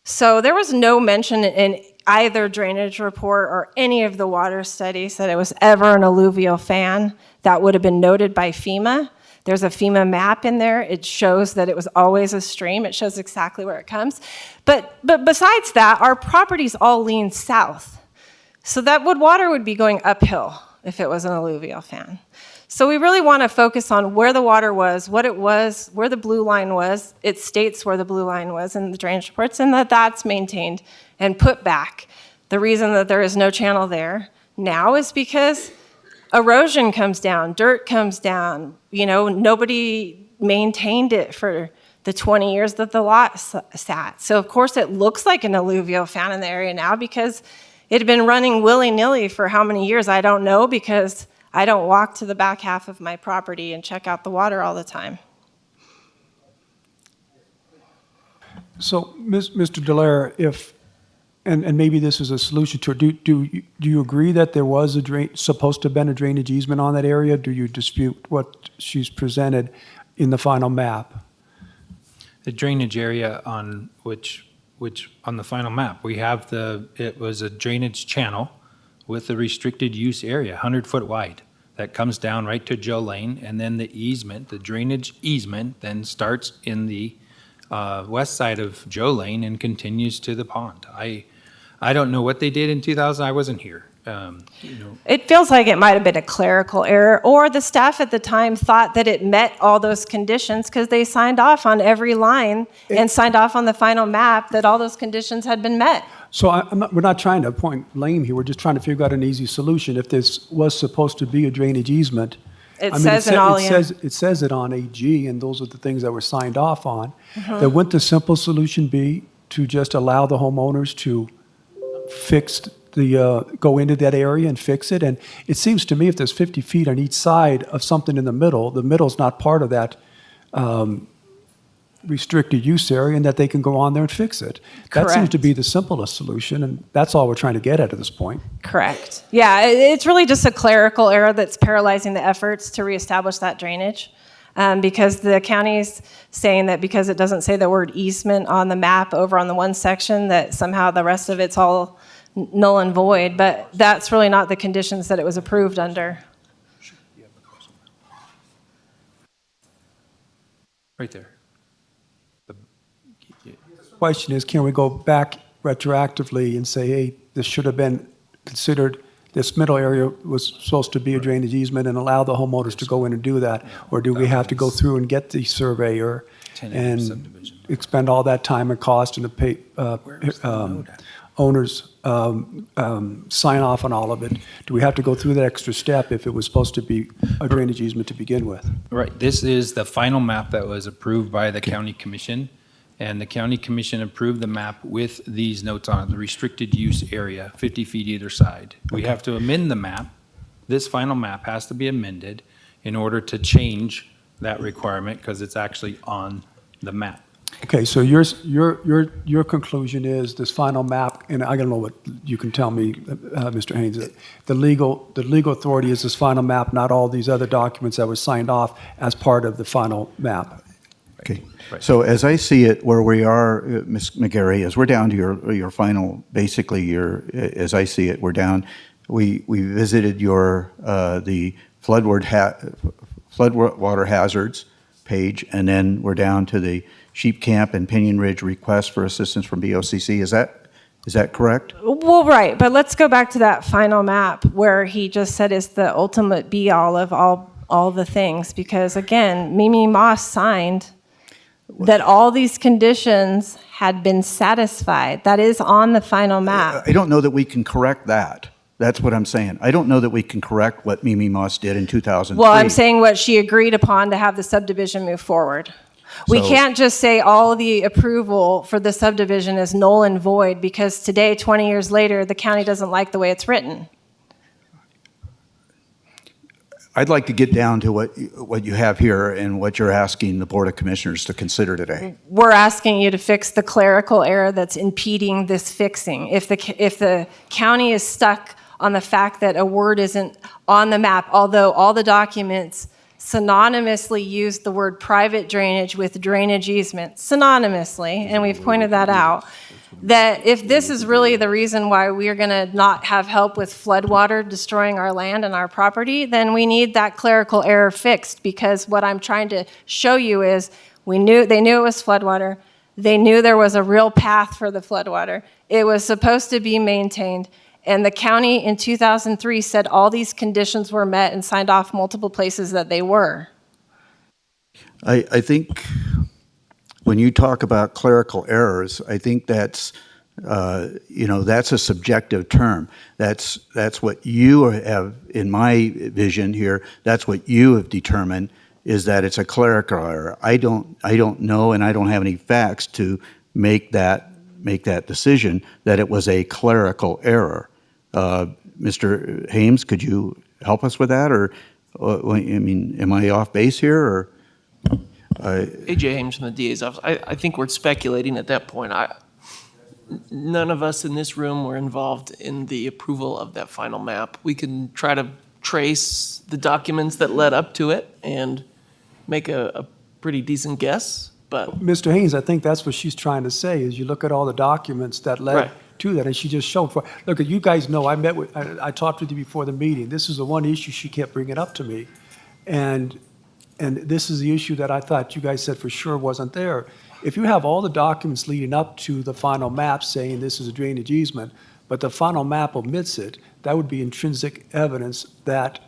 So there was no mention in either drainage report or any of the water studies that it was ever an alluvial fan. That would have been noted by FEMA. There's a FEMA map in there. It shows that it was always a stream. It shows exactly where it comes. But besides that, our properties all lean south. So that water would be going uphill if it was an alluvial fan. So we really want to focus on where the water was, what it was, where the blue line was. It states where the blue line was in the drainage reports, and that's maintained and put back. The reason that there is no channel there now is because erosion comes down, dirt comes down. Nobody maintained it for the 20 years that the lot sat. So of course it looks like an alluvial fan in the area now because it had been running willy-nilly for how many years, I don't know, because I don't walk to the back half of my property and check out the water all the time. So, Mr. Dallaire, and maybe this is a solution to it, do you agree that there was supposed to have been a drainage easement on that area? Do you dispute what she's presented in the final map? The drainage area on which on the final map, we have it was a drainage channel with a restricted use area, 100-foot wide, that comes down right to Joe Lane, and then the easement, the drainage easement, then starts in the west side of Joe Lane and continues to the pond. I don't know what they did in 2000. I wasn't here. It feels like it might have been a clerical error, or the staff at the time thought that it met all those conditions because they signed off on every line and signed off on the final map that all those conditions had been met. So we're not trying to point blame here. We're just trying to figure out an easy solution. If this was supposed to be a drainage easement, it says it on AG, and those are the things that were signed off on. Then wouldn't the simple solution be to just allow the homeowners to go into that area and fix it? And it seems to me if there's 50 feet on each side of something in the middle's not part of that restricted use area, and that they can go on there and fix it. That seems to be the simplest solution, and that's all we're trying to get at this point. Correct. Yeah, it's really just a clerical error that's paralyzing the efforts to reestablish that drainage. Because the county's saying that because it doesn't say the word easement on the map over on the one section, that somehow the rest of it's all null and void, but that's really not the conditions that it was approved under. Right there. question is, can we go back retroactively and say, hey, this should have been considered, this middle area was supposed to be a drainage easement, and allow the homeowners to go in and do that? Or do we have to go through and get the surveyor and expend all that time and cost and to pay owners sign off on all of it? Do we have to go through that extra step if it was supposed to be a drainage easement to begin with? Right, this is the final map that was approved by the county commission, and the county commission approved the map with these notes on it, the restricted use area, 50 feet either side. We have to amend the map. This final map has to be amended in order to change that requirement, because it's actually on the map. Okay, so your conclusion is this final map, and I don't know what you can tell me, Mr. Haynes, the legal authority is this final map, not all these other documents that were signed off as part of the final map. Okay. So as I see it, where we are, Ms. McGarry, is we're down to your final, basically as I see it, we're down. We visited the floodwater hazards page, and then we're down to the Sheep Camp and Pinion Ridge request for assistance from BOCC. Is that correct? Well, right, but let's go back to that final map where he just said is the ultimate be-all of all the things, because again, Mimi Moss signed that all these conditions had been satisfied. That is on the final map. I don't know that we can correct that. That's what I'm saying. I don't know that we can correct what Mimi Moss did in 2003. Well, I'm saying what she agreed upon to have the subdivision move forward. We can't just say all the approval for the subdivision is null and void because today, 20 years later, the county doesn't like the way it's written. I'd like to get down to what you have here and what you're asking the Board of Commissioners to consider today. We're asking you to fix the clerical error that's impeding this fixing. If the county is stuck on the fact that a word isn't on the map, although all the documents synonymously use the word private drainage with drainage easement, synonymously, and we've pointed that out, that if this is really the reason why we are going to not have help with floodwater destroying our land and our property, then we need that clerical error fixed, because what I'm trying to show you is they knew it was floodwater. They knew there was a real path for the floodwater. It was supposed to be maintained. And the county in 2003 said all these conditions were met and signed off multiple places that they were. I think when you talk about clerical errors, I think that's a subjective term. That's what you have, in my vision here, that's what you have determined is that it's a clerical error. I don't know, and I don't have any facts to make that decision that it was a clerical error. Mr. Hames, could you help us with that, or am I off base here, or? AJ Hames from the DA's office. I think we're speculating at that point. None of us in this room were involved in the approval of that final map. We can try to trace the documents that led up to it and make a pretty decent guess, but. Mr. Haynes, I think that's what she's trying to say, is you look at all the documents that led to that, and she just showed for, look, you guys know, I talked with you before the meeting. This is the one issue she kept bringing up to me. And this is the issue that I thought you guys said for sure wasn't there. If you have all the documents leading up to the final map saying this is a drainage easement, but the final map omits it, that would be intrinsic evidence that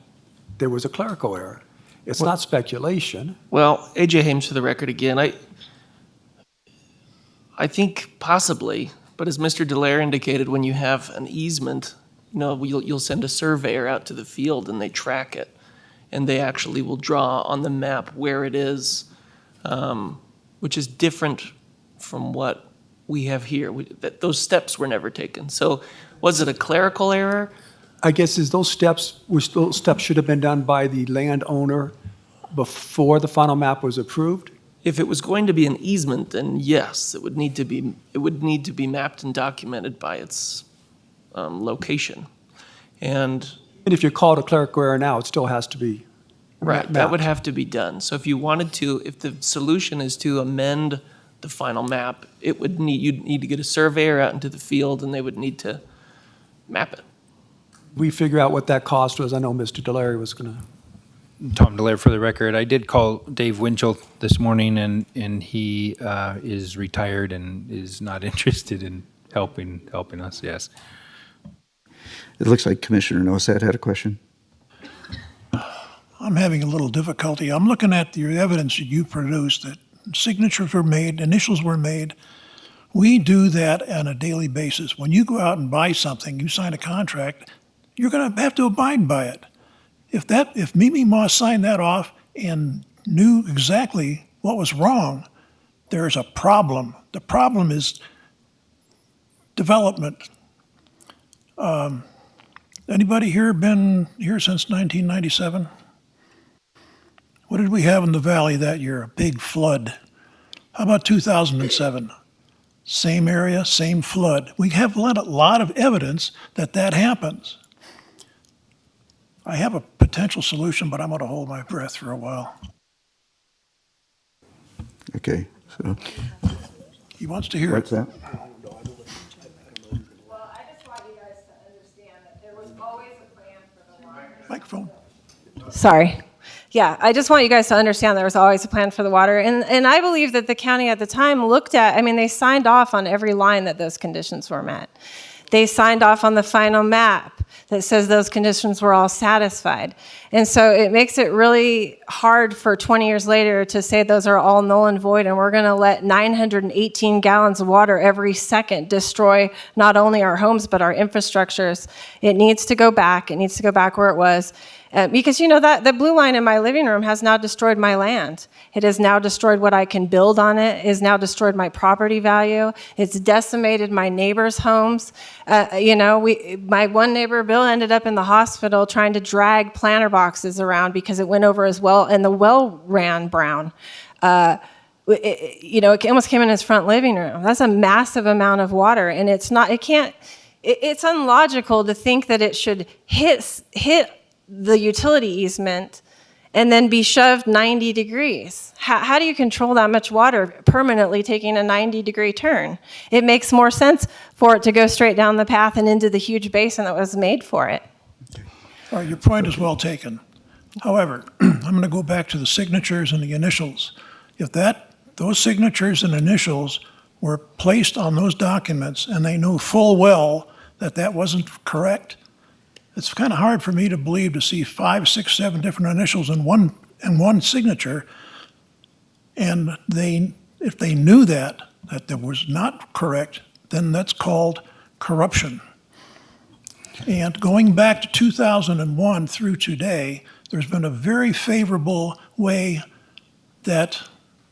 there was a clerical error. It's not speculation. Well, AJ Hames for the record again. I think possibly, but as Mr. Dallaire indicated, when you have an easement, you'll send a surveyor out to the field and they track it. And they actually will draw on the map where it is, which is different from what we have here. Those steps were never taken. So was it a clerical error? I guess those steps should have been done by the landowner before the final map was approved? If it was going to be an easement, then yes, it would need to be mapped and documented by its location. And if you're called a clerical error now, it still has to be mapped. That would have to be done. So if you wanted to, if the solution is to amend the final map, you'd need to get a surveyor out into the field and they would need to map it. We figure out what that cost was. I know Mr. Dallaire was going to. Tom Delaire for the record. I did call Dave Winchell this morning, and he is retired and is not interested in helping us, yes. It looks like Commissioner Nosat had a question. I'm having a little difficulty. I'm looking at the evidence that you produced, that signatures were made, initials were made. We do that on a daily basis. When you go out and buy something, you sign a contract, you're going to have to abide by it. If Mimi Moss signed that off and knew exactly what was wrong, there's a problem. The problem is development. Anybody here been here since 1997? What did we have in the valley that year? A big flood. How about 2007? Same area, same flood. We have a lot of evidence that that happens. I have a potential solution, but I'm going to hold my breath for a while. Okay, so. He wants to hear What's it. that? Microphone. Sorry. Yeah, I just want you guys to understand there was always a plan for the water. And I believe that the county at the time looked at, I mean, they signed off on every line that those conditions were met. They signed off on the final map that says those conditions were all satisfied. And so it makes it really hard for 20 years later to say those are all null and void, and we're going to let 918 gallons of water every second destroy not only our homes but our infrastructures. It needs to go back. It needs to go back where it was. Because you know that the blue line in my living room has now destroyed my land. It has now destroyed what I can build on it. It has now destroyed my property value. It's decimated my neighbors' homes. My one neighbor, Bill, ended up in the hospital trying to drag planter boxes around because it went over his well, and the well ran brown. It almost came in his front living room. That's a massive amount of water, and it's unlogical to think that it should hit the utility easement and then be shoved 90 degrees. How do you control that much water permanently taking a 90-degree turn? It makes more sense for it to go straight down the path and into the huge basin that was made for it. All right, your point is well taken. However, I'm going to go back to the signatures and the initials. If those signatures and initials were placed on those documents and they knew full well that that wasn't correct, it's kind of hard for me to believe to see 5, 6, 7 different initials in one signature. And if they knew that that was not correct, then that's called corruption. And going back to 2001 through today, there's been a very favorable way that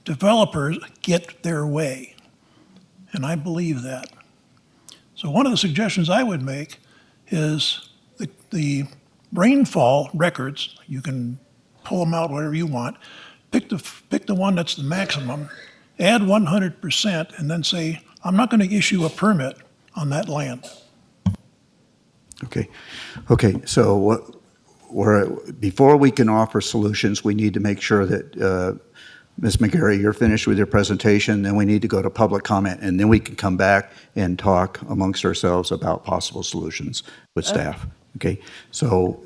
developers get their way. And I believe that. So one of the suggestions I would make is the rainfall records, you can pull them out whatever you want, pick the one that's the maximum, add 100%, and then say, I'm not going to issue a permit on that land. Okay, so before we can offer solutions, we need to make sure that, Ms. McGarry, you're finished with your presentation, then we need to go to public comment, and then we can come back and talk amongst ourselves about possible solutions with staff. Okay, so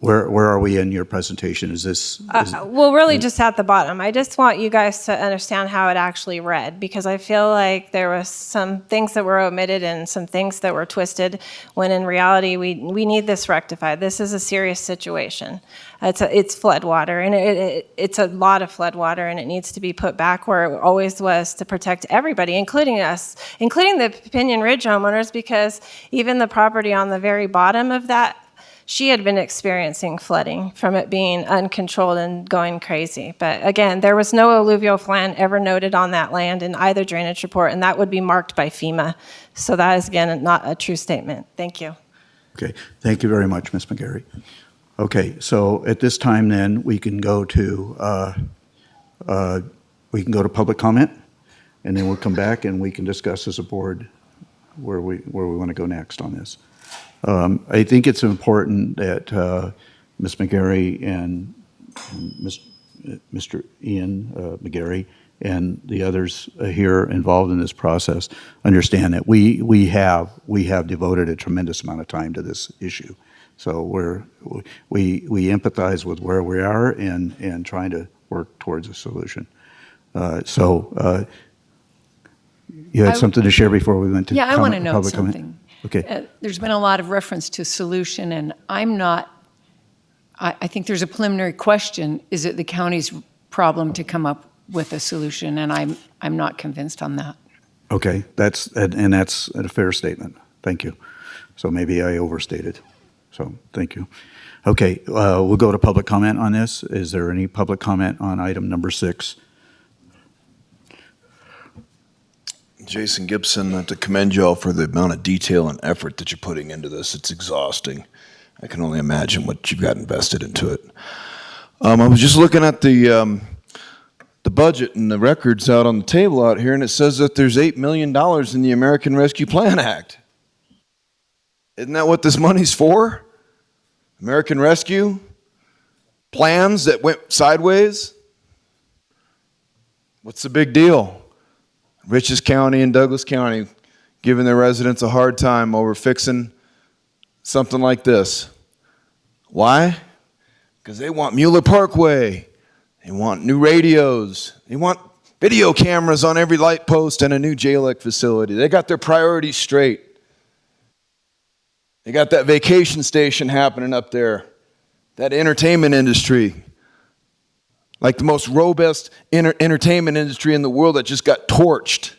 where are we in your presentation? Is this? Well, really just at the bottom. I just want you guys to understand how it actually read, because I feel like there was some things that were omitted and some things that were twisted, when in reality we need this rectified. This is a serious situation. It's flood water, and it's a lot of flood water, and it needs to be put back where it always was to protect everybody, including us, including the Pinion Ridge homeowners, because even the property on the very bottom of that, she had been experiencing flooding from it being uncontrolled and going crazy. But again, there was no alluvial plan ever noted on that land in either drainage report, and that would be marked by FEMA. So that is, again, not a true statement. Thank you. Okay, thank you very much, Ms. McGarry. Okay, so at this time then, we can go to public comment, and then we'll come back and we can discuss as a board where we want to go next on this. I think it's important that Ms. McGarry and Mr. Ian McGarry and the others here involved in this process understand that we have devoted a tremendous amount of time to this issue. So we empathize with where we are and trying to work towards a solution. You had something to share before we went to Yeah, I want to know public something. comment? Okay. There's been a lot of reference to solution, and I think there's a preliminary question. Is it the county's problem to come up with a solution? And I'm not convinced on that. Okay, that's a fair statement. Thank you. So maybe I overstated. So thank you. Okay, we'll go to public comment on this. Is there any public comment on item number 6? Jason Gibson, to commend you all for the amount of detail and effort that you're putting into this. It's exhausting. I can only imagine what you've got invested into it. I was just looking at the budget and the records out on the table out here, and it says that there's $8 million in the American Rescue Plan Act. Isn't that what this money's for? American Rescue? Plans that went sideways? What's the big deal? Richest county in Douglas County giving their residents a hard time over fixing something like this. Why? Because they want Mueller Parkway. They want new radios. They want video cameras on every light post and a new JLEC facility. They got their priorities straight. They got that vacation station happening up there. That entertainment industry. Like the most robust entertainment industry in the world that just got torched.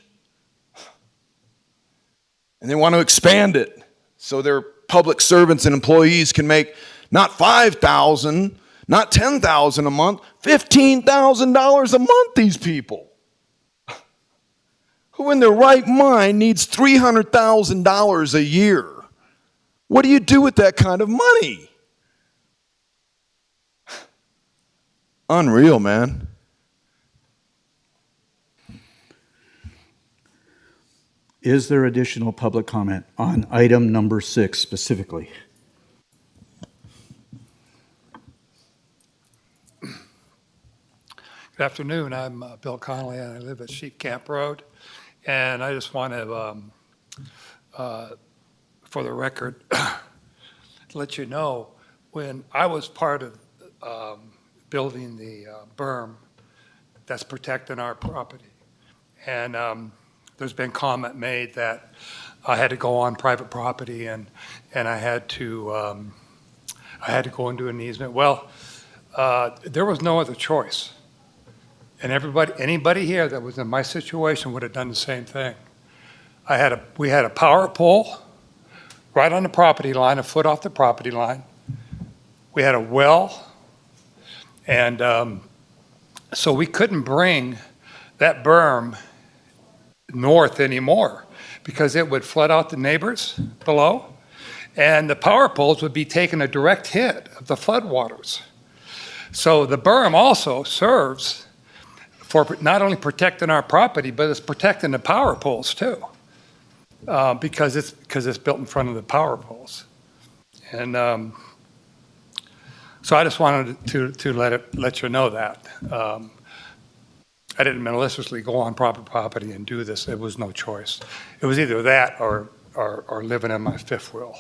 And they want to expand it so their public servants and employees can make not $5,000, not $10,000 a month, $15,000 a month, these people. Who in their right mind needs $300,000 a year? What do you do with that kind of money? Unreal, man. Is there additional public comment on item number 6 specifically? Good afternoon. I'm Bill Connolly, and I live at Sheep Camp Road. And I just want to, for the record, let you know, when I was part of building the berm that's protecting our property, and there's been comment made that I had to go on private property and I had to go into an easement. Well, there was no other choice. And anybody here that was in my situation would have done the same thing. We had a power pole right on the property line, a foot off the property line. We had a well, and so we couldn't bring that berm north anymore because it would flood out the neighbors below, and the power poles would be taking a direct hit of the floodwaters. So the berm also serves for not only protecting our property, but it's protecting the power poles too, because it's built in front of the power poles. And so I just wanted to let you know that. I didn't maliciously go on private property and do this. It was no choice. It was either that or living in my fifth wheel.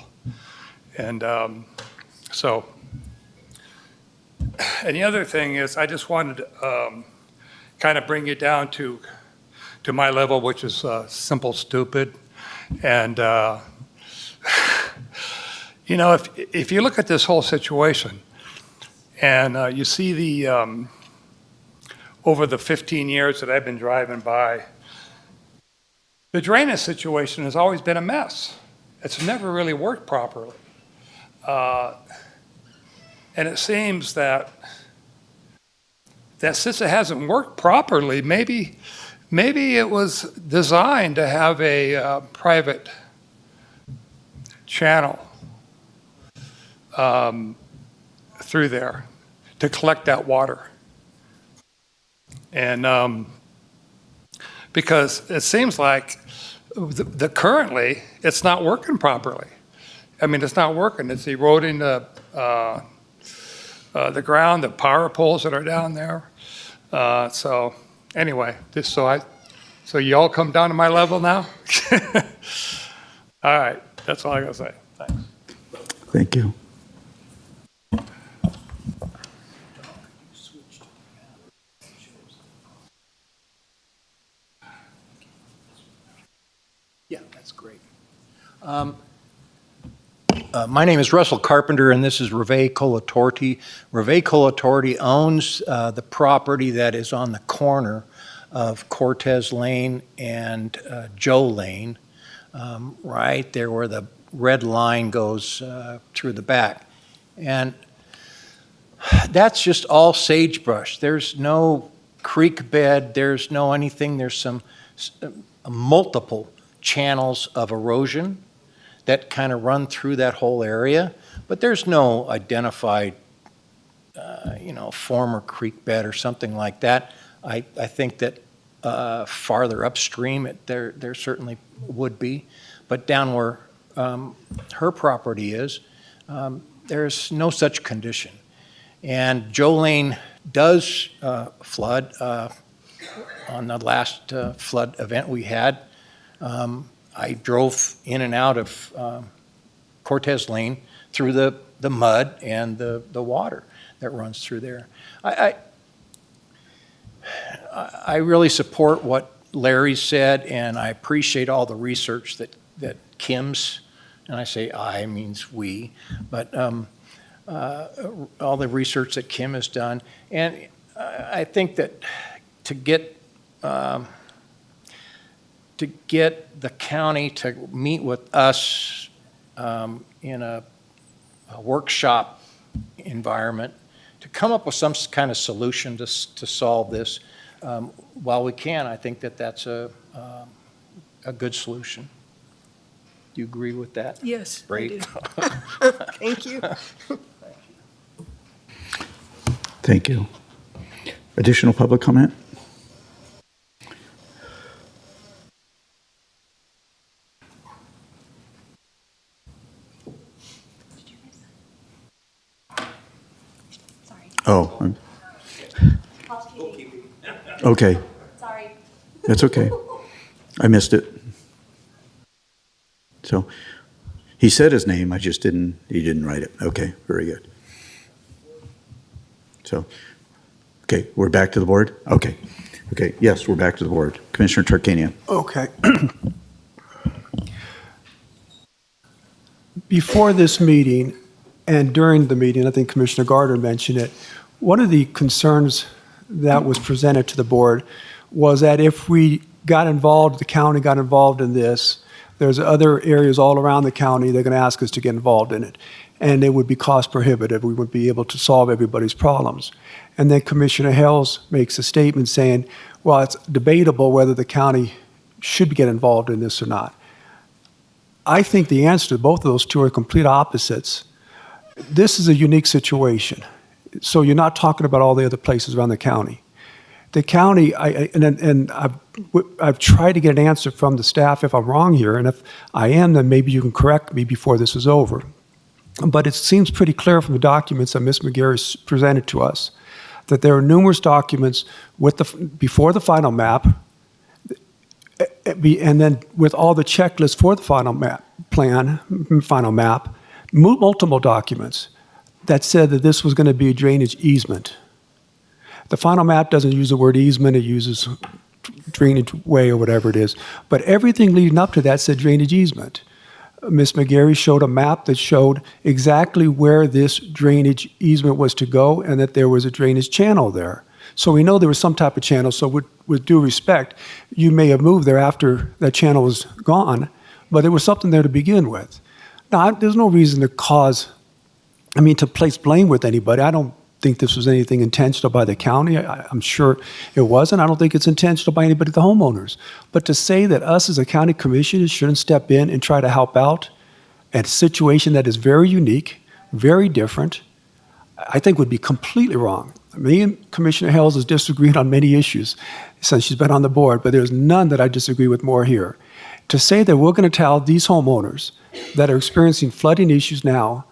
And so, and the other thing is, I just wanted to kind of bring you down to my level, which is simple, stupid. And, you know, if you look at this whole situation and you see the, over the 15 years that I've been driving by, the drainage situation has always been a mess. It's never really worked properly. And it seems that since it hasn't worked properly, maybe it was designed to have a private channel through there to collect that water. And because it seems like currently it's not working properly. I mean, it's not working. It's eroding the ground, the power poles that are down there. So anyway, so you all come down to my level now? All right, that's all I gotta say. Thanks. Thank you. That's great. My name is Russell Carpenter, and this is Reve Colatorti. Reve Colatorti owns the property that is on the corner of Cortez Lane and Joe Lane, right there where the red line goes through the back. And that's just all sagebrush. There's no creek bed, there's no anything. There's some multiple channels of erosion that kind of run through that whole area, but there's no identified, former creek bed or something like that. I think that farther upstream, there certainly would be, but down where her property is, there's no such condition. And Joe Lane does flood. On the last flood event we had, I drove in and out of Cortez Lane through the mud and the water that runs through there. I really support what Larry said, and I appreciate all the research that Kim's, and I say I means we, but all the research that Kim has done. And I think that to get the county to meet with us in a workshop environment to come up with some kind of solution to solve this while we can, I think that that's a good solution. Do you agree with that? Yes, Great. I do. Thank you. Thank you. Additional public comment? Oh. Okay. Sorry. That's okay. I missed it. So he said his name, he didn't write it. Okay, very good. So, okay, we're back to the board? Okay, yes, we're back to the board. Commissioner Tarkanian. Okay. Before this meeting and during the meeting, I think Commissioner Gardner mentioned it, one of the concerns that was presented to the board was that if we got involved, the county got involved in this, there's other areas all around the county they're going to ask us to get involved in it. And it would be cost prohibitive. We wouldn't be able to solve everybody's problems. And then Commissioner Hales makes a statement saying, well, it's debatable whether the county should get involved in this or not. I think the answer to both of those two are complete opposites. This is a unique situation. So you're not talking about all the other places around the county. The county, I've tried to get an answer from the staff if I'm wrong here, and if I am, then maybe you can correct me before this is over. But it seems pretty clear from the documents that Ms. McGarry presented to us that there are numerous documents before the final map, and then with all the checklists for the final map, multiple documents that said that this was going to be a drainage easement. The final map doesn't use the word easement, it uses drainage way or whatever it is. But everything leading up to that said drainage easement. Ms. McGarry showed a map that showed exactly where this drainage easement was to go and that there was a drainage channel there. So we know there was some type of channel, so with due respect, you may have moved there after that channel was gone, but there was something there to begin with. Now, there's no reason to to place blame with anybody. I don't think this was anything intentional by the county. I'm sure it wasn't. I don't think it's intentional by anybody, the homeowners. But to say that us as a county commission shouldn't step in and try to help out at a situation that is very unique, very different, I think would be completely wrong. Me and Commissioner Hales has disagreed on many issues since she's been on the board, but there's none that I disagree with more here. To say that we're going to tell these homeowners that are experiencing flooding issues now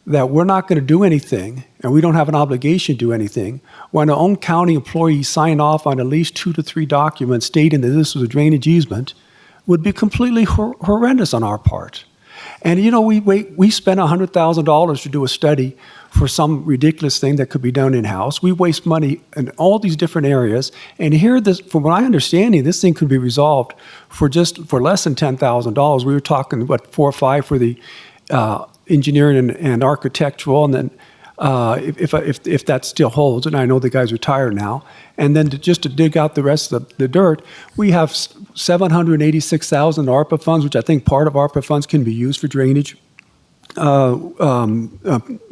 that we're not going to do anything and we don't have an obligation to do anything when our own county employees signed off on at least 2 to 3 documents stating that this was a drainage easement would be completely horrendous on our part. And, you know, we spent $100,000 to do a study for some ridiculous thing that could be done in-house. We waste money in all these different areas. And here, from what I understand, this thing could be resolved for less than $10,000. We were talking, 4 or 5 for the engineering and architectural, and then if that still holds, and I know the guy's retired now, and then just to dig out the rest of the dirt, we have $786,000 ARPA funds, which I think part of ARPA funds can be used for drainage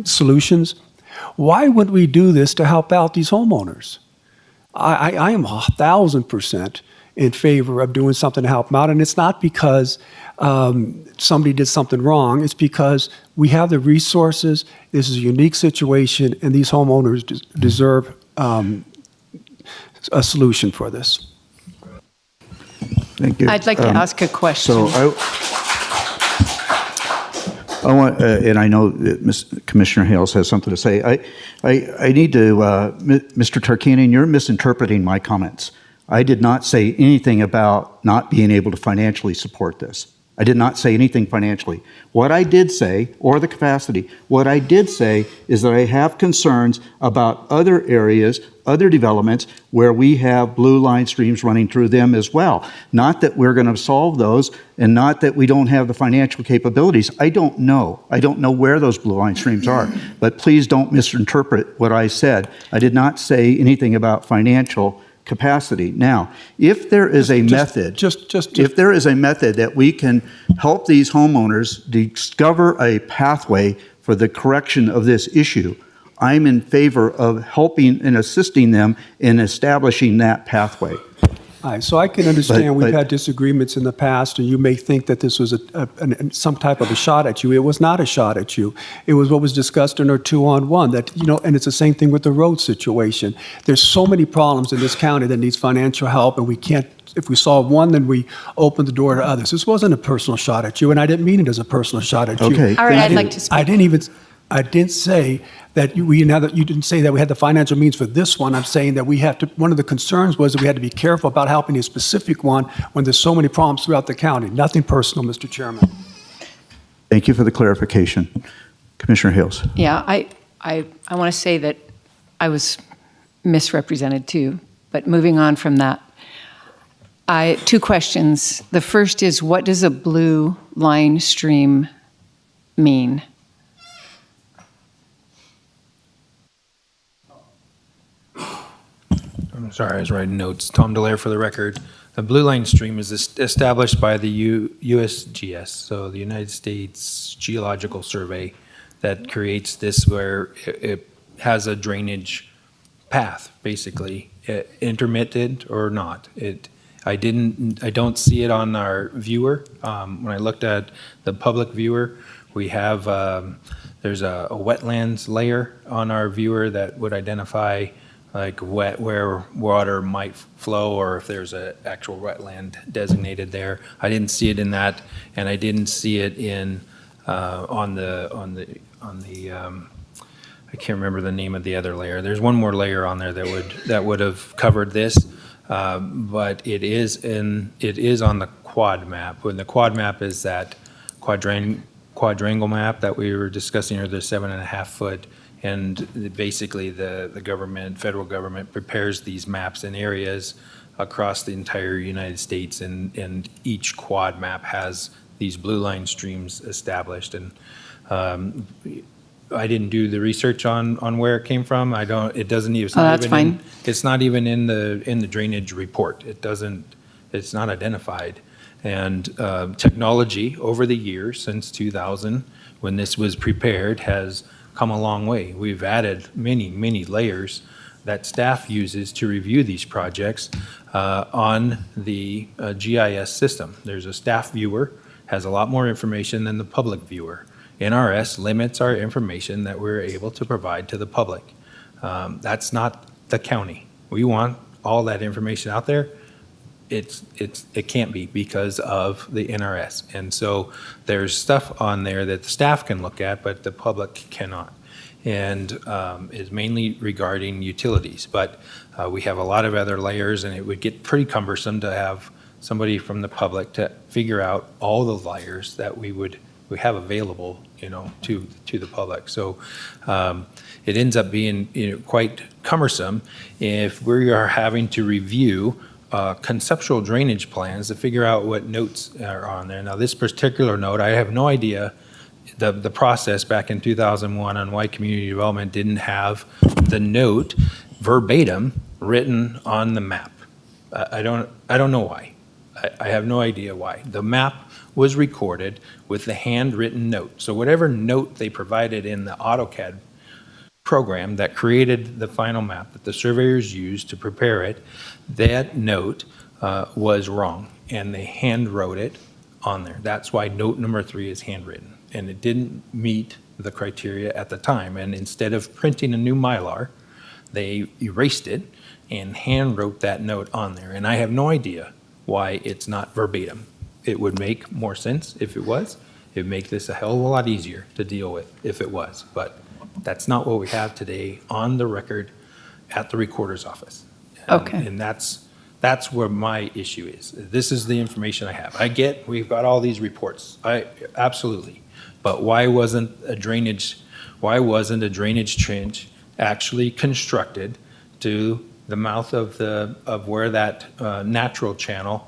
solutions. Why wouldn't we do this to help out these homeowners? I am 1,000% in favor of doing something to help them out, and it's not because somebody did something wrong. It's because we have the resources. This is a unique situation, and these homeowners deserve a solution for this. Thank you. I'd like to ask a question. So I want, and I know that Commissioner Hales has something to say. I need to, Mr. Tarkanian, you're misinterpreting my comments. I did not say anything about not being able to financially support this. I did not say anything financially. What I did say, or the capacity, what I did say is that I have concerns about other areas, other developments where we have blue line streams running through them as well. Not that we're going to solve those, and not that we don't have the financial capabilities. I don't know. I don't know where those blue line streams are. But please don't misinterpret what I said. I did not say anything about financial capacity. Now, if there is a method, if there is a method that we can help these homeowners discover a pathway for the correction of this issue, I'm in favor of helping and assisting them in establishing that pathway. All right, so I can understand we've had disagreements in the past, and you may think that this was some type of a shot at you. It was not a shot at you. It was what was discussed in our 2-on-1. That, you know, and it's the same thing with the road situation. There's so many problems in this county that needs financial help, and we can't. If we solve one, then we open the door to others. This wasn't a personal shot at you, and I didn't mean it as a personal shot at you. Okay. All right, I'd like to speak. I didn't say that you didn't say that we had the financial means for this one. I'm saying that we have to, one of the concerns was that we had to be careful about helping a specific one when there's so many problems throughout the county. Nothing personal, Mr. Chairman. Thank you for the clarification. Commissioner Hales. Yeah, I want to say that I was misrepresented too, but moving on from that, 2 questions. The first is, what does a blue line stream mean? I'm sorry, I was writing notes. Tom Delaire for the record. The blue line stream is established by the USGS, so the United States Geological Survey, that creates this where it has a drainage path, basically, intermittent or not. I don't see it on our viewer. When I looked at the public viewer, we have, there's a wetlands layer on our viewer that would identify like where water might flow, or if there's an actual wetland designated there. I didn't see it in that, and I didn't see it in on the I can't remember the name of the other layer. There's one more layer on there that would have covered this, but it is on the quad map. When the quad map is that quadrangle map that we were discussing, or the 7.5 foot. And basically, the government, federal government, prepares these maps in areas across the entire United States, and each quad map has these blue line streams established. And I didn't do the research on where it came from. It doesn't even. Oh, that's fine. It's not even in the drainage report. It's not identified. And technology over the years, since 2000, when this was prepared, has come a long way. We've added many layers that staff uses to review these projects on the GIS system. There's a staff viewer, has a lot more information than the public viewer. NRS limits our information that we're able to provide to the public. That's not the county. We want all that information out there. It can't be because of the NRS. And so there's stuff on there that the staff can look at, but the public cannot. And is mainly regarding utilities. But we have a lot of other layers, and it would get pretty cumbersome to have somebody from the public to figure out all the layers that we would have available, to the public. So it ends up being, quite cumbersome if we are having to review conceptual drainage plans to figure out what notes are on there. Now, this particular note, I have no idea the process back in 2001 on why community development didn't have the note verbatim written on the map. I don't know why. I have no idea why. The map was recorded with the handwritten note. So whatever note they provided in the AutoCAD program that created the final map that the surveyors used to prepare it, that note was wrong, and they hand wrote it on there. That's why note number 3 is handwritten, and it didn't meet the criteria at the time. And instead of printing a new Mylar, they erased it and hand wrote that note on there. And I have no idea why it's not verbatim. It would make more sense if it was. It would make this a hell of a lot easier to deal with if it was. But that's not what we have today on the record at the recorder's office. Okay. And that's where my issue is. This is the information I have. I get we've got all these reports. Absolutely. But why wasn't a drainage trench actually constructed to the mouth of where that natural channel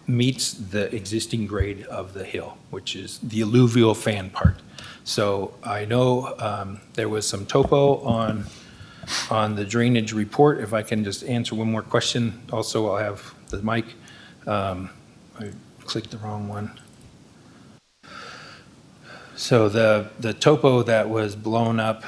meets the existing grade of the hill, which is the alluvial fan part? So I know there was some topo on the drainage report. If I can just answer one more question. Also, I'll have the mic. I clicked the wrong one. So the topo that was blown up,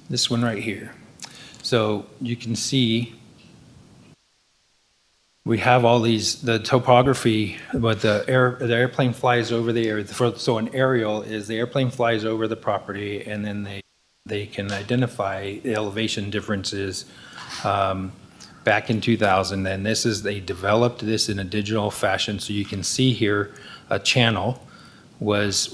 this one right here. So you can see we have all the topography, but the airplane flies over the area. So an aerial is the airplane flies over the property, and then they can identify the elevation differences back in 2000. And they developed this in a digital fashion. So you can see here a channel was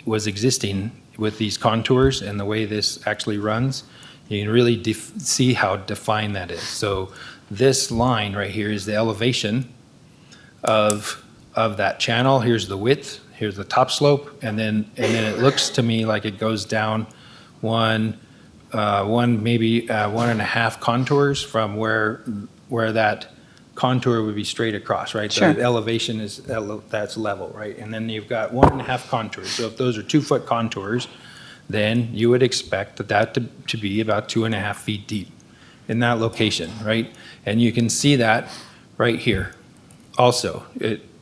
existing with these contours, and the way this actually runs, you can really see how defined that is. So this line right here is the elevation of that channel. Here's the width, here's the top slope, and then it looks to me like it goes down one, maybe 1.5 contours from where that contour would be straight across, right? Sure. The elevation that's level, right? And then you've got 1.5 contours. So if those are 2-foot contours, then you would expect that to be about 2.5 feet deep in that location, right? And you can see that right here also.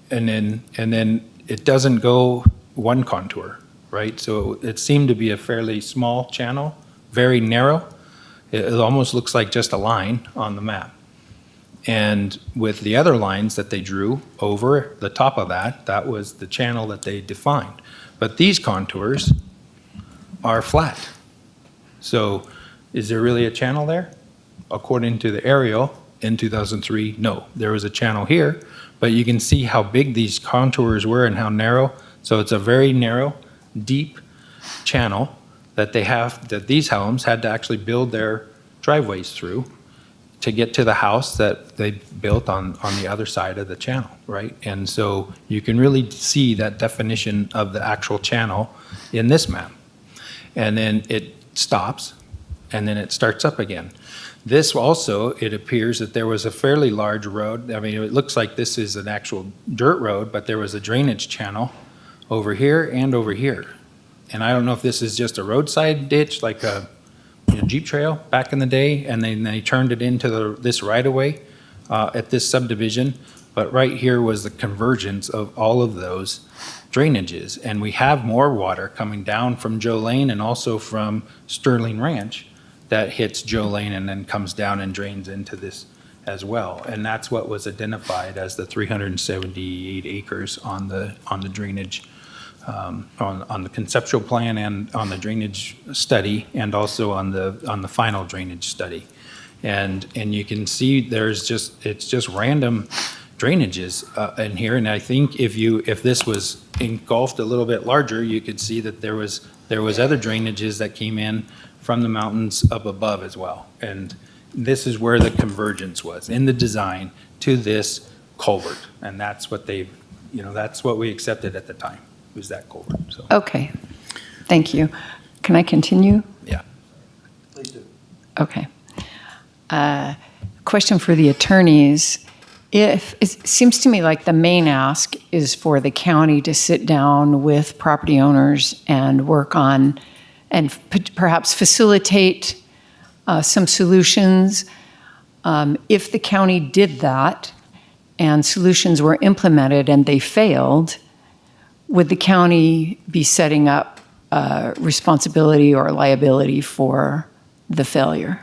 And then it doesn't go one contour, right? So it seemed to be a fairly small channel, very narrow. It almost looks like just a line on the map. And with the other lines that they drew over the top of that was the channel that they defined. But these contours are flat. So is there really a channel there? According to the aerial in 2003, no. There was a channel here, but you can see how big these contours were and how narrow. So it's a very narrow, deep channel that these homes had to actually build their driveways through to get to the house that they built on the other side of the channel, right? And so you can really see that definition of the actual channel in this map. And then it stops, and then it starts up again. This also, it appears that there was a fairly large road. I mean, it looks like this is an actual dirt road, but there was a drainage channel over here and over here. And I don't know if this is just a roadside ditch, like a Jeep trail back in the day, and then they turned it into this right-of-way at this subdivision. But right here was the convergence of all of those drainages. And we have more water coming down from Joe Lane and also from Sterling Ranch that hits Joe Lane and then comes down and drains into this as well. And that's what was identified as the 378 acres on the drainage, on the conceptual plan and on the drainage study, and also on the final drainage study. And you can see it's just random drainages in here. And I think if this was engulfed a little bit larger, you could see that there was other drainages that came in from the mountains up above as well. And this is where the convergence was in the design to this culvert. And that's what that's what we accepted at the time, was that culvert, so. Okay, thank you. Can I continue? Yeah. Okay. Question for the attorneys. If it seems to me like the main ask is for the county to sit down with property owners and work on and perhaps facilitate some solutions. If the county did that and solutions were implemented and they failed, would the county be setting up responsibility or liability for the failure?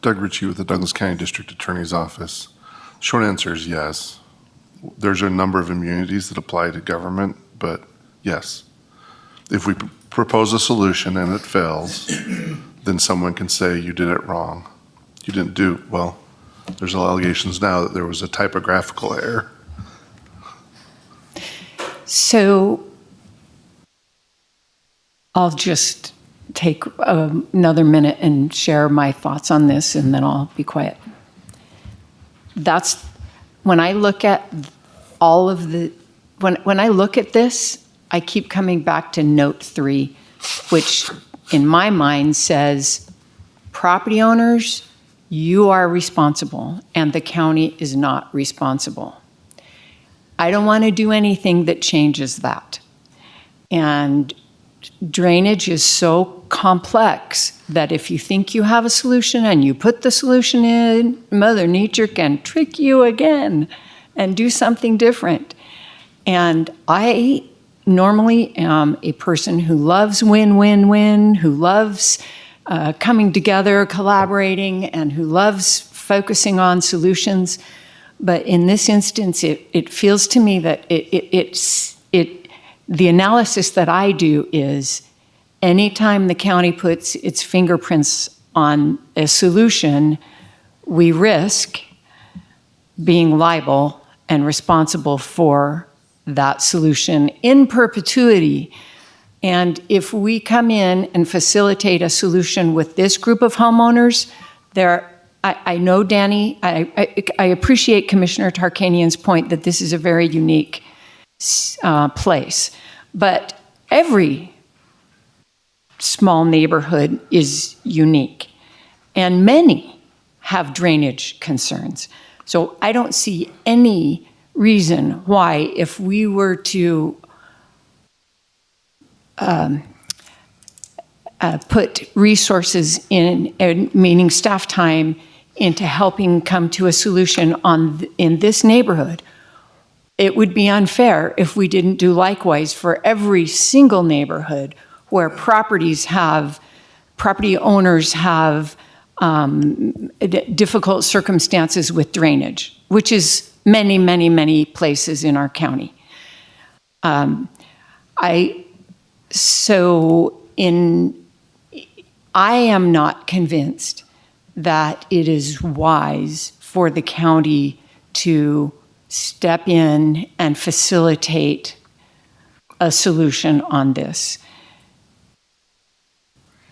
Doug Ritchie with the Douglas County District Attorney's Office. Short answer is yes. There's a number of immunities that apply to government, but yes. If we propose a solution and it fails, then someone can say you did it wrong. You didn't do, well, there's allegations now that there was a typographical error. So I'll just take another minute and share my thoughts on this, and then I'll be quiet. That's when I look at all of the, when I look at this, I keep coming back to note 3, which in my mind says, property owners, you are responsible, and the county is not responsible. I don't want to do anything that changes that. And drainage is so complex that if you think you have a solution and you put the solution in, Mother Nature can trick you again and do something different. And I normally am a person who loves win-win-win, who loves coming together, collaborating, and who loves focusing on solutions. But in this instance, it feels to me that the analysis that I do is anytime the county puts its fingerprints on a solution, we risk being liable and responsible for that solution in perpetuity. And if we come in and facilitate a solution with this group of homeowners, I know, Danny, I appreciate Commissioner Tarkanian's point that this is a very unique place. But every small neighborhood is unique, and many have drainage concerns. So I don't see any reason why, if we were to put resources in, meaning staff time, into helping come to a solution in this neighborhood, it would be unfair if we didn't do likewise for every single neighborhood where property owners have difficult circumstances with drainage, which is many, many, many places in our county. I am not convinced that it is wise for the county to step in and facilitate a solution on this.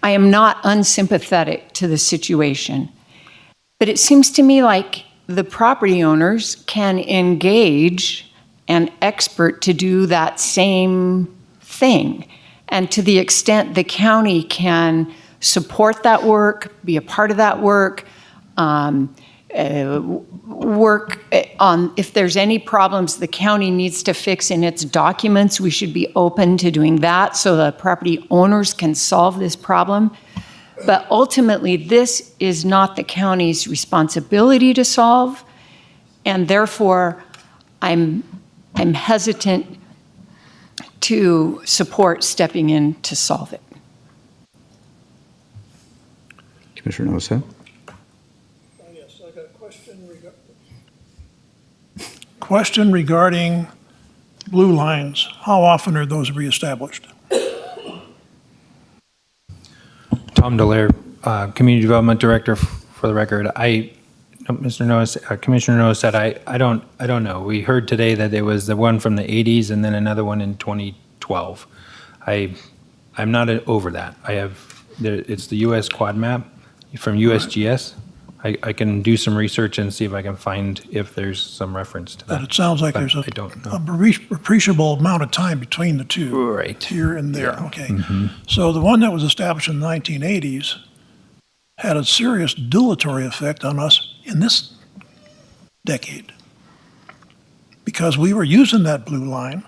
I am not unsympathetic to the situation, but it seems to me like the property owners can engage an expert to do that same thing. And to the extent the county can support that work, be a part of that work, work on if there's any problems the county needs to fix in its documents, we should be open to doing that so the property owners can solve this problem. But ultimately, this is not the county's responsibility to solve, and therefore I'm hesitant to support stepping in to solve it. Commissioner Nosa? Yes, I got a question regarding blue lines. How often are those reestablished? Tom Dallaire, Community Development Director for the record. Mr. Noah, Commissioner Noah said, I don't know. We heard today that it was the one from the 80s and then another one in 2012. 12. I'm not over that. It's the U.S. quad map from USGS. I can do some research and see if I can find if there's some reference to that. But it sounds like But there's I don't know. appreciable amount of time between the two. Right. Here and there, Yeah. okay. Mhm. So the one that was established in the 1980s had a serious dilatory effect on us in this decade. Because we were using that blue line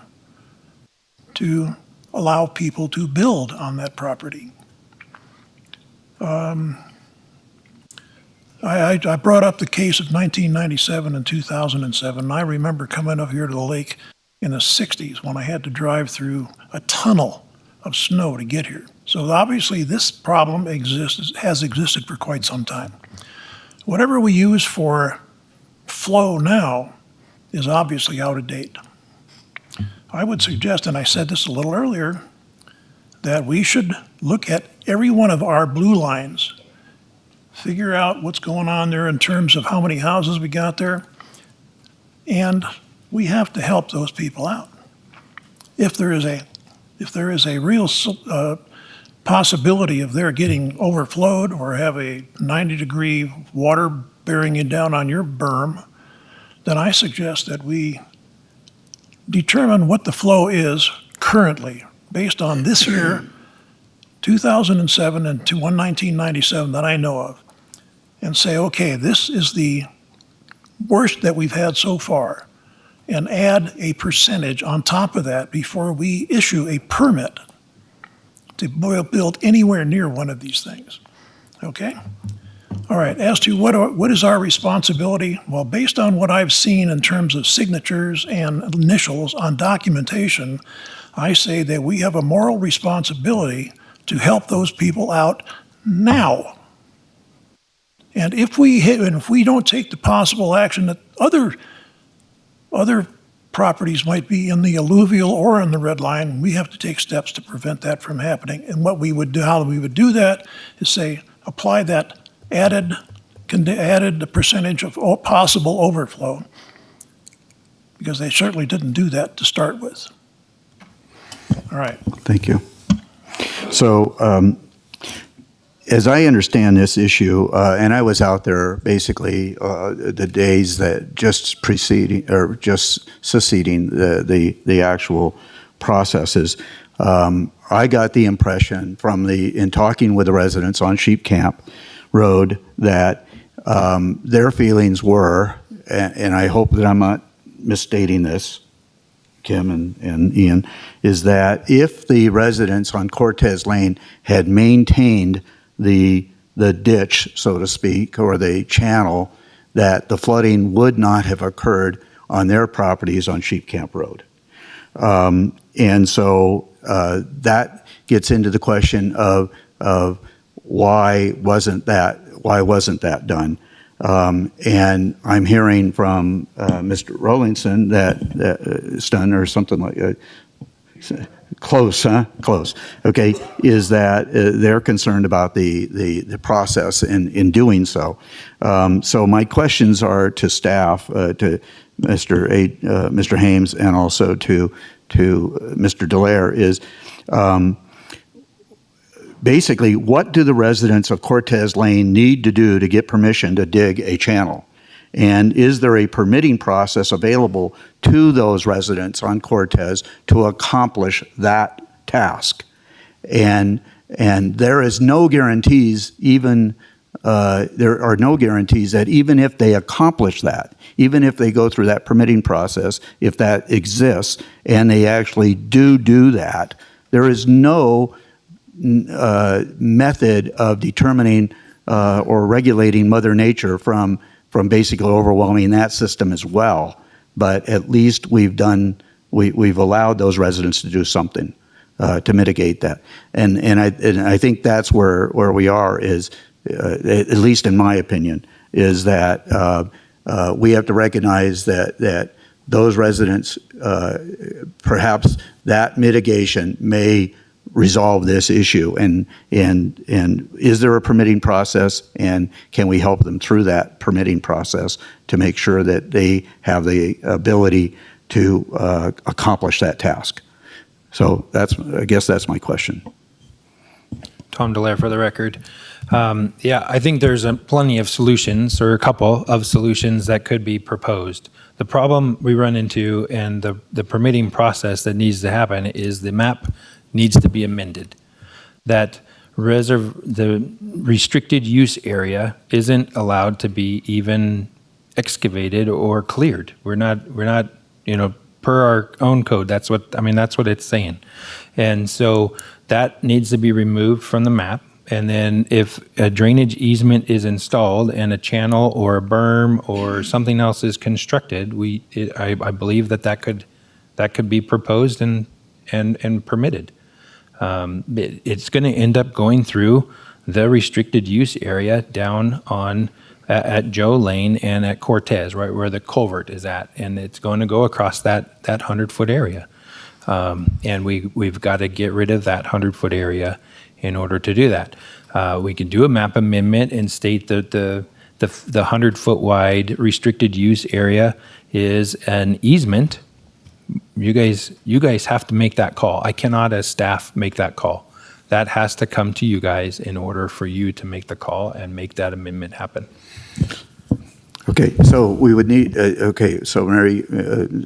to allow people to build on that property. I brought up the case of 1997 and 2007. And I remember coming up here to the lake in the 60s when I had to drive through a tunnel of snow to get here. So obviously this problem has existed for quite some time. Whatever we use for flow now is obviously out of date. I would suggest, and I said this a little earlier, that we should look at every one of our blue lines, figure out what's going on there in terms of how many houses we got there, and we have to help those people out. If there is a real possibility of their getting overflowed or have a 90-degree water bearing you down on your berm, then I suggest that we determine what the flow is currently based on this year, 2007 and to 1997 that I know of, and say, okay, this is the worst that we've had so far, and add a percentage on top of that before we issue a permit to build anywhere near one of these things. Okay? All right, as to what is our responsibility? Well, based on what I've seen in terms of signatures and initials on documentation, I say that we have a moral responsibility to help those people out now. And if we don't take the possible action that other properties might be in the alluvial or in the red line, we have to take steps to prevent that from happening. And what we would do, how we would do that is say, apply that added the percentage of possible overflow, because they certainly didn't do that to start with. All right. Thank you. So, as I understand this issue, and I was out there basically the days that just preceding or just succeeding the actual processes, I got the impression in talking with the residents on Sheep Camp Road that their feelings were, and I hope that I'm not misstating this, Kim and Ian, is that if the residents on Cortez Lane had maintained the ditch, so to speak, or the channel, that the flooding would not have occurred on their properties on Sheep Camp Road. And so that gets into the question of why wasn't that done? And I'm hearing from Mr. Rollinson that Stun or something like close, huh? Close. Okay, is that they're concerned about the process in doing so. So my questions are to staff, to Mr. Hames, and also to Mr. Dallaire is. Basically, what do the residents of Cortez Lane need to do to get permission to dig a channel? And is there a permitting process available to those residents on Cortez to accomplish that task? And there is no guarantees, there are no guarantees that even if they accomplish that, even if they go through that permitting process, if that exists and they actually do that, there is no method of determining or regulating Mother Nature from basically overwhelming that system as well. But at least we've allowed those residents to do something to mitigate that. And I think that's where we are is, at least in my opinion, is that we have to recognize that those residents, perhaps that mitigation may resolve this issue, and is there a permitting process, and can we help them through that permitting process to make sure that they have the ability to accomplish that task? So I guess that's my question. Tom Delaire for the record. Yeah, I think there's plenty of solutions, or a couple of solutions that could be proposed. The problem we run into and the permitting process that needs to happen is the map needs to be amended. That the restricted use area isn't allowed to be even excavated or cleared. We're not, per our own code, that's what it's saying. And so that needs to be removed from the map. And then if a drainage easement is installed and a channel or a berm or something else is constructed, I believe that could be proposed and permitted. It's going to end up going through the restricted use area down on at Joe Lane and at Cortez, right where the culvert is at, and it's going to go across that 100-foot area. And we've got to get rid of that 100-foot area in order to do that. We can do a map amendment and state that the 100-foot wide restricted use area is an easement. You guys have to make that call. I cannot, as staff, make that call. That has to come to you guys in order for you to make the call and make that amendment happen. Okay, so we would need, so Mary,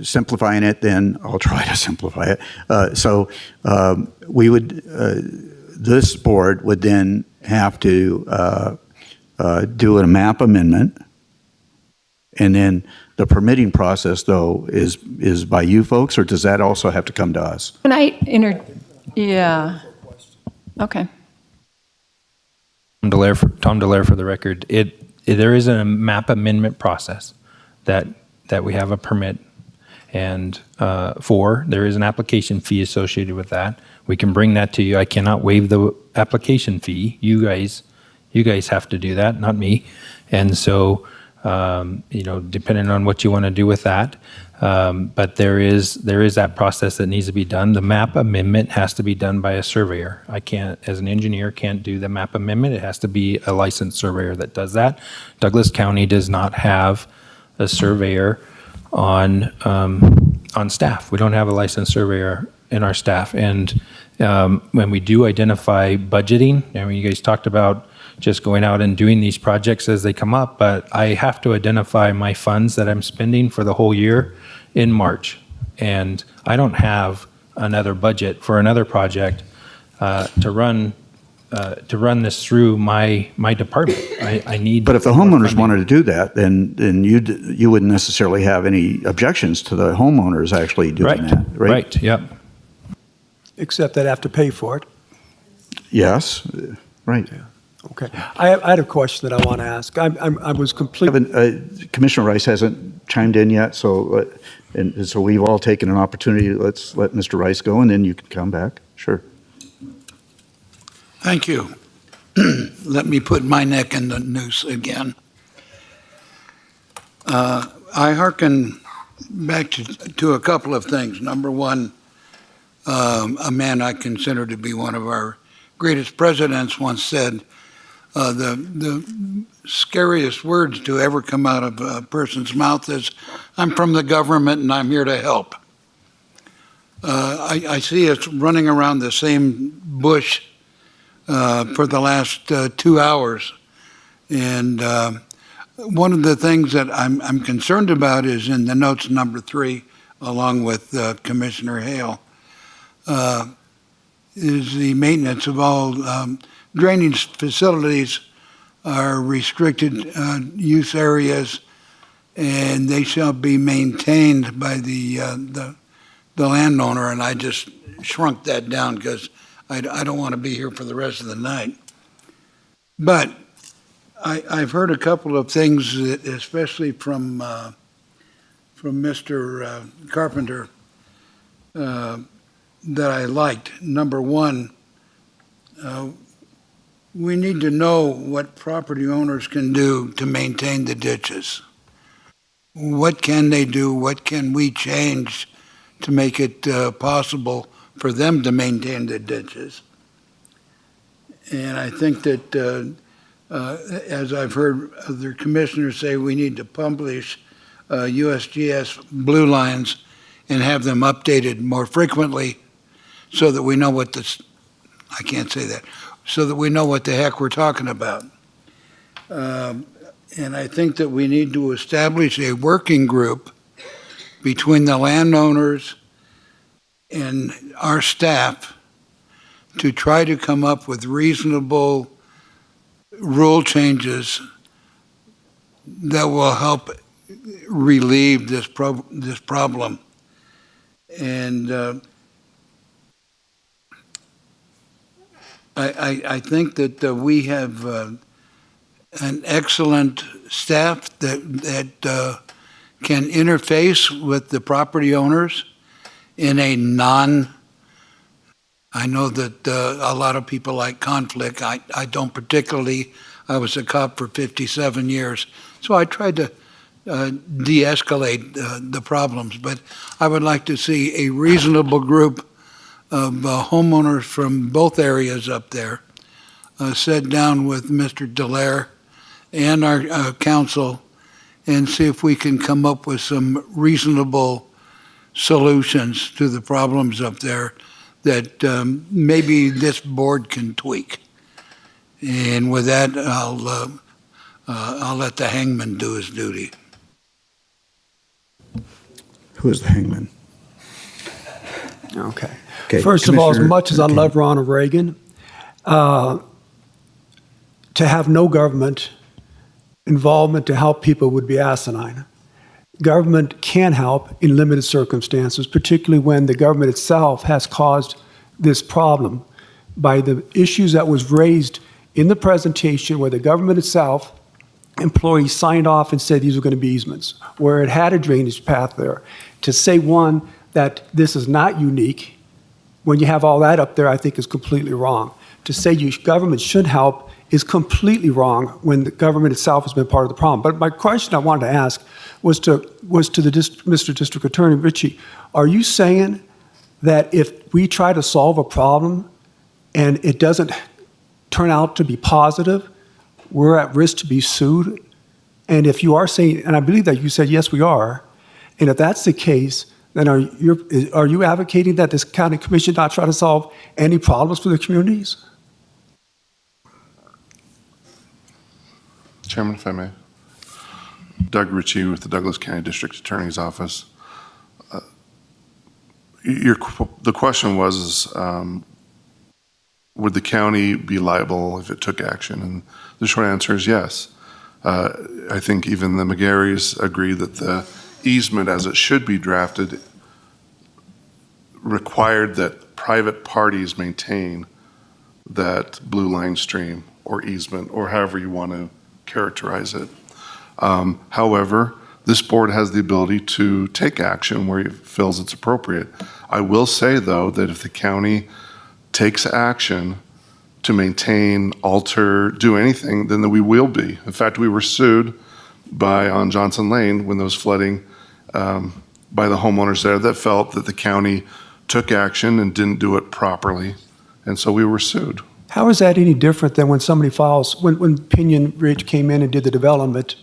simplifying it, then I'll try to simplify it. We would, this board would then have to do a map amendment, and then the permitting process, though, is by you folks, or does that also have to come to us? Can I yeah. Okay. Tom Delaire for the record. There is a map amendment process that we have a permit, and there is an application fee associated with that. We can bring that to you. I cannot waive the application fee. You guys have to do that, not me. And so, depending on what you want to do with that, but there is that process that needs to be done. The map amendment has to be done by a surveyor. I can't, as an engineer, can't do the map amendment. It has to be a licensed surveyor that does that. Douglas County does not have a surveyor on staff. We don't have a licensed surveyor in our staff. And when we do identify budgeting, you guys talked about just going out and doing these projects as they come up, but I have to identify my funds that I'm spending for the whole year in March. And I don't have another budget for another project to run this through my department. I need. But if the homeowners wanted to do that, then you wouldn't necessarily have any objections to the homeowners actually doing that, right? Right, yep. Except they'd have to pay for it. Yes, right. Yeah. Okay. I had a question that I want to ask. I was completely... Commissioner Rice hasn't chimed in yet, so we've all taken an opportunity. Let's let Mr. Rice go, and then you can come back. Sure. Thank you. Let me put my neck in the noose again. I hearken back to a couple of things. Number one, a man I consider to be one of our greatest presidents once said, the scariest words to ever come out of a person's mouth is, "I'm from the government and I'm here to help." I see us running around the same bush for the last 2 hours. And one of the things that I'm concerned about is in the notes number 3, along with Commissioner Hale, is the maintenance of all drainage facilities are restricted use areas, and they shall be maintained by the landowner. And I just shrunk that down because I don't want to be here for the rest of the night. But I've heard a couple of things, especially from Mr. Carpenter, that I liked. Number one, we need to know what property owners can do to maintain the ditches. What can they do? What can we change to make it possible for them to maintain the ditches? And I think that, as I've heard other commissioners say, we need to publish USGS blue lines and have them updated more frequently so that we know what this, I can't say that, so that we know what the heck we're talking about. And I think that we need to establish a working group between the landowners and our staff to try to come up with reasonable rule changes that will help relieve this problem. And I think that we have an excellent staff that can interface with the property owners in a I know that a lot of people like conflict. I don't particularly. I was a cop for 57 years, so I tried to de-escalate the problems. But I would like to see a reasonable group of homeowners from both areas up there sit down with Mr. Dallaire and our council and see if we can come up with some reasonable solutions to the problems up there that maybe this board can tweak. And with that, I'll let the hangman do his duty. Who is the hangman? Okay. Okay, First of all, as Commissioner- much as I love Ronald Reagan, to have no government involvement to help people would be asinine. Government can help in limited circumstances, particularly when the government itself has caused this problem by the issues that was raised in the presentation where the government itself, employees signed off and said these were going to be easements, where it had a drainage path there. To say, one, that this is not unique, when you have all that up there, I think is completely wrong. To say government should help is completely wrong when the government itself has been part of the problem. But my question I wanted to ask was to Mr. District Attorney Ritchie. Are you saying that if we try to solve a problem and it doesn't turn out to be positive, we're at risk to be sued? And if you are saying, and I believe that you said yes, we are, and if that's the case, then are you advocating that this county commission not try to solve any problems for the communities? Chairman, if I may. Doug Ritchie with the Douglas County District Attorney's Office. The question was, would the county be liable if it took action? And the short answer is yes. I think even the McGarrys agree that the easement as it should be drafted required that private parties maintain that blue line stream or easement or however you want to characterize it. However, this board has the ability to take action where it feels it's appropriate. I will say, though, that if the county takes action to maintain, alter, do anything, then we will be. In fact, we were sued on Johnson Lane when there was flooding by the homeowners there that felt that the county took action and didn't do it properly, and so we were sued. How is that any different than when somebody files, when Pinion Ridge came in and did the development,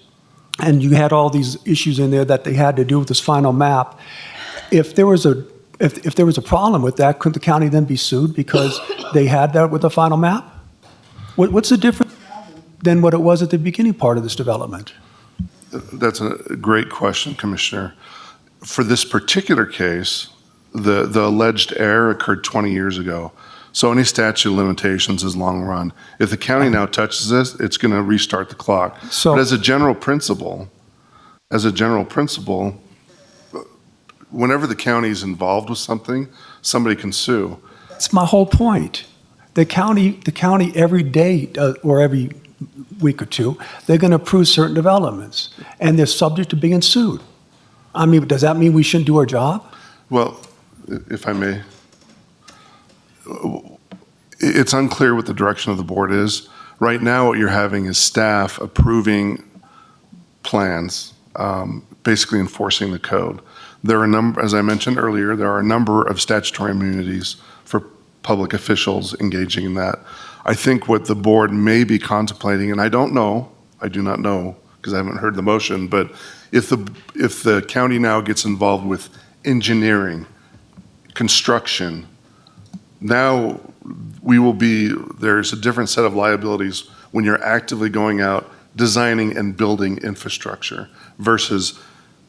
and you had all these issues in there that they had to do with this final map? If there was a problem with that, couldn't the county then be sued because they had that with the final map? What's the difference than what it was at the beginning part of this development? That's a great question, Commissioner. For this particular case, the alleged error occurred 20 years ago. So any statute of limitations is long run. If the county now touches this, it's going to restart the clock. But as a general principle, whenever the county is involved with something, somebody can sue. That's my whole point. The county every day or every week or two, they're going to approve certain developments, and they're subject to being sued. I mean, does that mean we shouldn't do our job? Well, if I may, it's unclear what the direction of the board is. Right now, what you're having is staff approving plans, basically enforcing the code. There are a number, as I mentioned earlier, there are a number of statutory immunities for public officials engaging in that. I think what the board may be contemplating, and I do not know, because I haven't heard the motion, but if the county now gets involved with engineering, construction, now there's a different set of liabilities when you're actively going out, designing and building infrastructure versus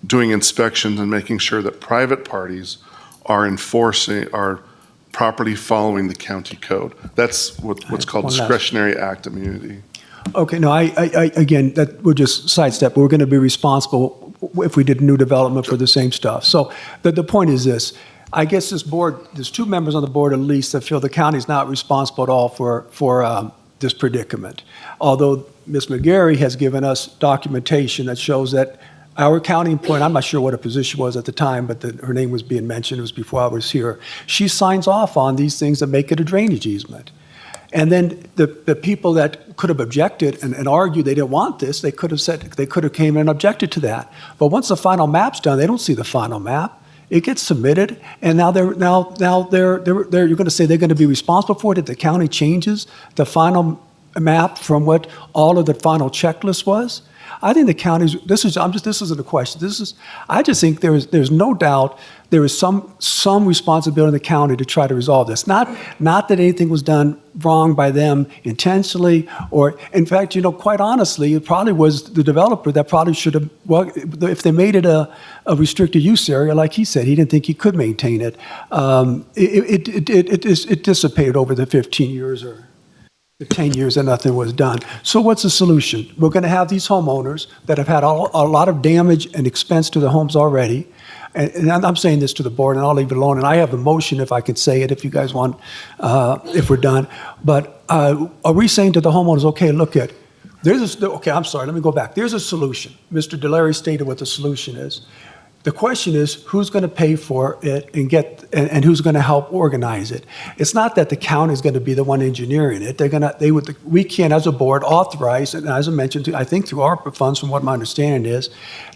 doing inspections and making sure that private parties are properly following the county code. That's what's called One last. discretionary act immunity. Okay, no, again, that we'll just sidestep. We're going to be responsible if we did new development for the same stuff. So the point is this. I guess this board, there's 2 members on the board at least that feel the county's not responsible at all for this predicament. Although Ms. McGarry has given us documentation that shows that our county employee, I'm not sure what her position was at the time, but her name was being mentioned, it was before I was here. She signs off on these things that make it a drainage easement. And then the people that could have objected and argued they didn't want this, they could have came in and objected to that. But once the final map's done, they don't see the final map. It gets submitted, and now you're going to say they're going to be responsible for it if the county changes the final map from what all of the final checklist was. I think the county's. This isn't a question. I just think there's no doubt there is some responsibility in the county to try to resolve this. Not that anything was done wrong by them intentionally, or in fact, quite honestly, it probably was the developer that probably should have. Well, if they made it a restricted use area, like he said, he didn't think he could maintain it. It dissipated over the 15 years or the 10 years and nothing was done. So what's the solution? We're going to have these homeowners that have had a lot of damage and expense to their homes already. And I'm saying this to the board, and I'll leave it alone. And I have a motion if I could say it, if you guys want, if we're done. But are we saying to the homeowners, okay, look at, I'm sorry, let me go back. There's a solution. Mr. Delary stated what the solution is. The question is, who's going to pay for it and who's going to help organize it? It's not that the county is going to be the one engineering it. We can, as a board, authorize, and as I mentioned, I think through ARPA funds, from what my understanding is,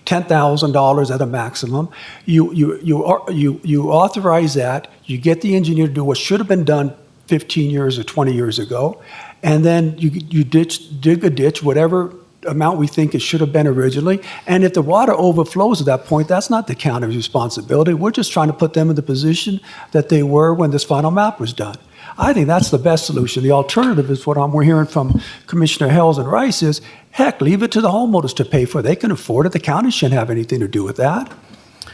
$10,000 at a maximum. You authorize that. You get the engineer to do what should have been done 15 years or 20 years ago, and then you dig a ditch, whatever amount we think it should have been originally. And if the water overflows at that point, that's not the county's responsibility. We're just trying to put them in the position that they were when this final map was done. I think that's the best solution. The alternative is what we're hearing from Commissioner Hales and Rice is, heck, leave it to the homeowners to pay for it. They can afford it. The county shouldn't have anything to do with that.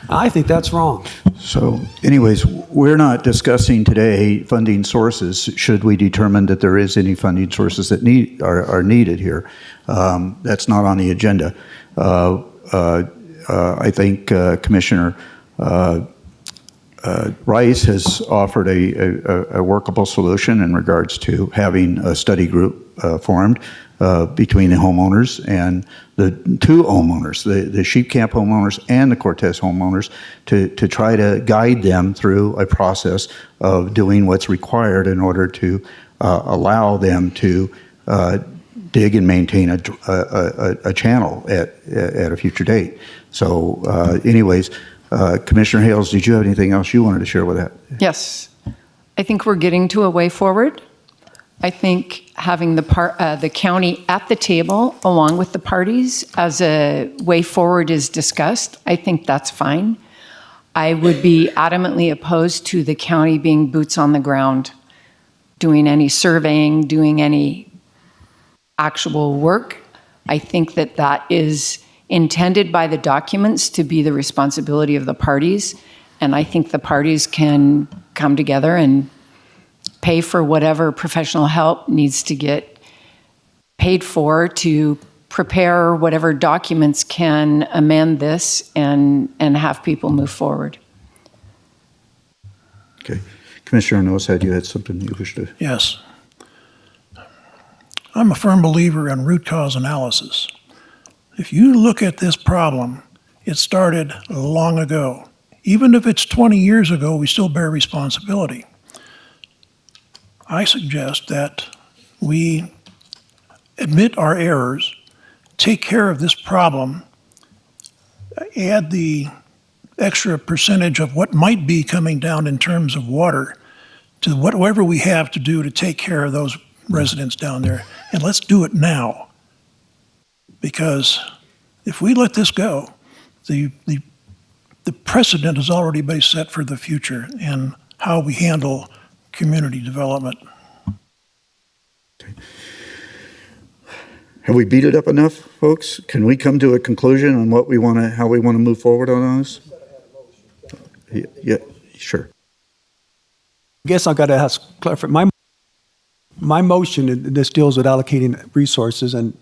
I think that's wrong. So anyways, we're not discussing today funding sources should we determine that there is any funding sources that are needed here. That's not on the agenda. I think Commissioner Rice has offered a workable solution in regards to having a study group formed between the homeowners and the 2 homeowners, the Sheep Camp homeowners and the Cortez homeowners, to try to guide them through a process of doing what's required in order to allow them to dig and maintain a channel at a future date. So anyways, Commissioner Hales, did you have anything else you wanted to share with that? Yes. I think we're getting to a way forward. I think having the county at the table along with the parties as a way forward is discussed. I think that's fine. I would be adamantly opposed to the county being boots on the ground, doing any surveying, doing any actual work. I think that is intended by the documents to be the responsibility of the parties. And I think the parties can come together and pay for whatever professional help needs to get paid for to prepare whatever documents can amend this and have people move forward. Okay. Commissioner Noah, you had something you wish to... Yes. I'm a firm believer in root cause analysis. If you look at this problem, it started long ago. Even if it's 20 years ago, we still bear responsibility. I suggest that we admit our errors, take care of this problem, add the extra percentage of what might be coming down in terms of water to whatever we have to do to take care of those residents down there. And let's do it now. Because if we let this go, the precedent has already been set for the future and how we handle community development. Have we beat it up enough, folks? Can we come to a conclusion on what we want to, how we want to move forward on this? Yeah, sure. I guess I've got to ask, my motion, and this deals with allocating resources, and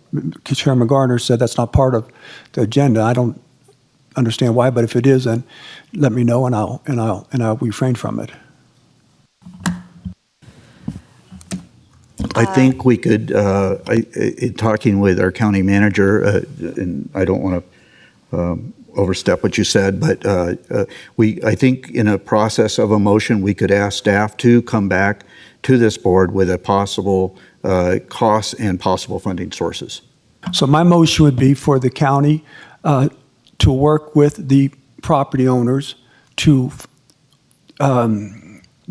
Chairman Gardner said that's not part of the agenda. I don't understand why, but if it is, then let me know, and I'll refrain from it. I think we could, in talking with our county manager, and I don't want to overstep what you said, but I think in a process of a motion, we could ask staff to come back to this board with a possible costs and possible funding sources. So my motion would be for the county to work with the property owners to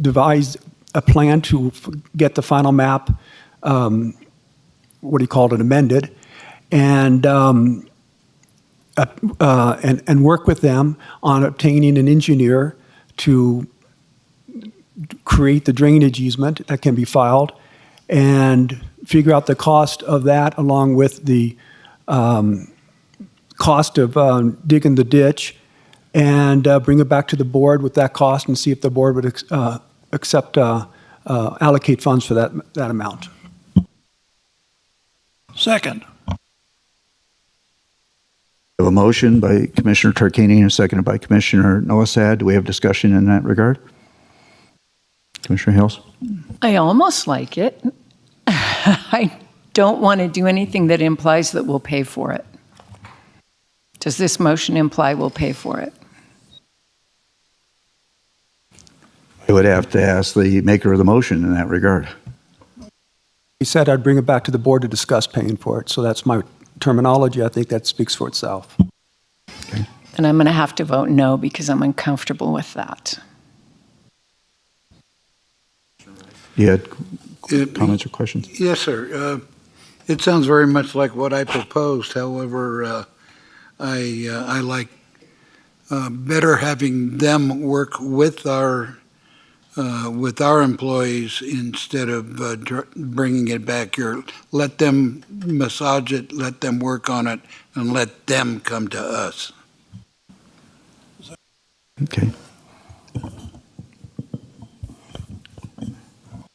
devise a plan to get the final map, what do you call it, amended, and work with them on obtaining an engineer to create the drainage easement that can be filed, and figure out the cost of that along with the cost of digging the ditch, and bring it back to the board with that cost and see if the board would accept, allocate funds for that amount. Second. We have a motion by Commissioner Tarkanian and seconded by Commissioner Noasad. Do we have discussion in that regard? Commissioner Hales? I almost like it. I don't want to do anything that implies that we'll pay for it. Does this motion imply we'll pay for it? I would have to ask the maker of the motion in that regard. He said I'd bring it back to the board to discuss paying for it, so that's my terminology. I think that speaks for itself. Okay. And I'm going to have to vote no because I'm uncomfortable with that. You had comments or questions? Yes, sir. It sounds very much like what I proposed. However, I like better having them work with our employees instead of bringing it back here. Let them massage it, let them work on it, and let them come to us. Okay.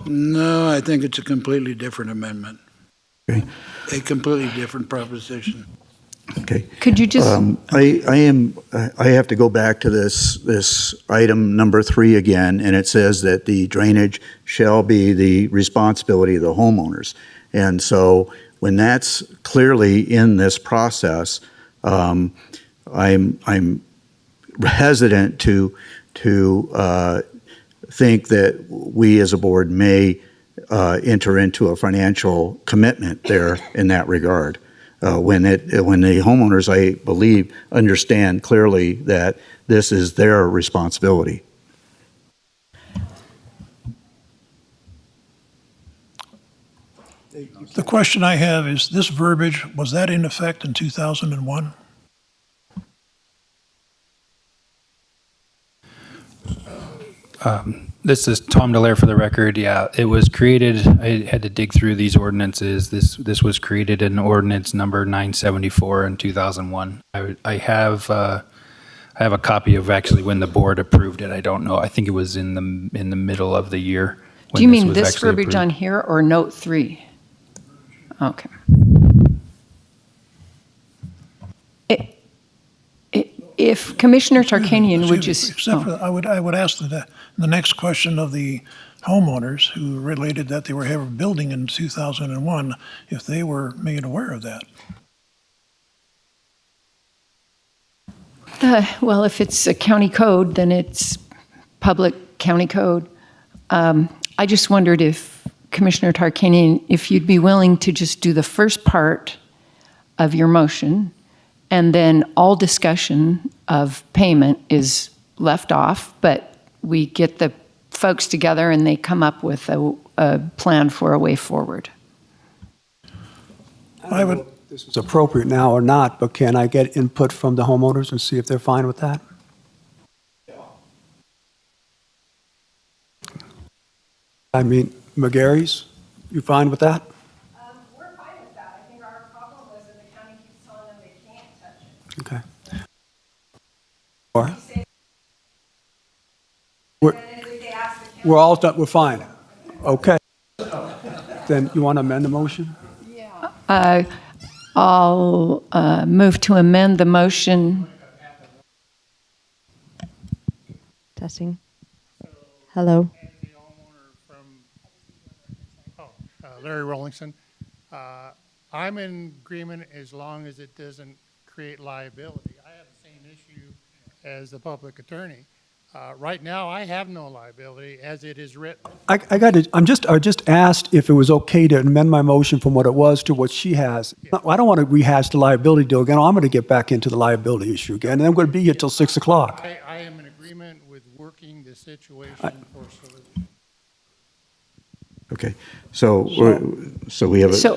No, I think it's a completely different amendment. Okay. A completely different proposition. Okay. Could you just? I have to go back to this item number 3 again, and it says that the drainage shall be the responsibility of the homeowners. And so when that's clearly in this process, I'm hesitant to think that we as a board may enter into a financial commitment there in that regard. When the homeowners, I believe, understand clearly that this is their responsibility. The question I have is, this verbiage, was that in effect in 2001? This is Tom Delaire for the record. Yeah, it was created, I had to dig through these ordinances. This was created in ordinance number 974 in 2001. I have a copy of actually when the board approved it. I don't know. I think it was in the middle of the year. Do you mean this verbiage on here or note 3? Okay. If Commissioner Tarkanian would just... Except for, I would ask the next question of the homeowners who related that they were ever building in 2001, if they were made aware of that. Well, if it's a county code, then it's public county code. I just wondered if, Commissioner Tarkanian, if you'd be willing to just do the first part of your motion, and then all discussion of payment is left off, but we get the folks together and they come up with a plan for a way forward. I would. This is appropriate now or not, but can I get input from the homeowners and see if they're fine with that? I mean, McGarry's, you fine with that? We're fine with that. I think our problem was that the county keeps telling them they can't touch it. Okay. Or- We're, we're all done, we're fine. Okay. Then you want to amend the motion? I'll move to amend the motion. Testing. Hello. Larry Rollingson. I'm in agreement as long as it doesn't create liability. I have the same issue as the public attorney. Right now, I have no liability as it is written. I just asked if it was okay to amend my motion from what it was to what she has. I don't want to rehash the liability deal again. I'm going to get back into the liability issue again, and I'm going to be here till 6 o'clock. I am in agreement with working the situation for solution. Okay, so we have a. So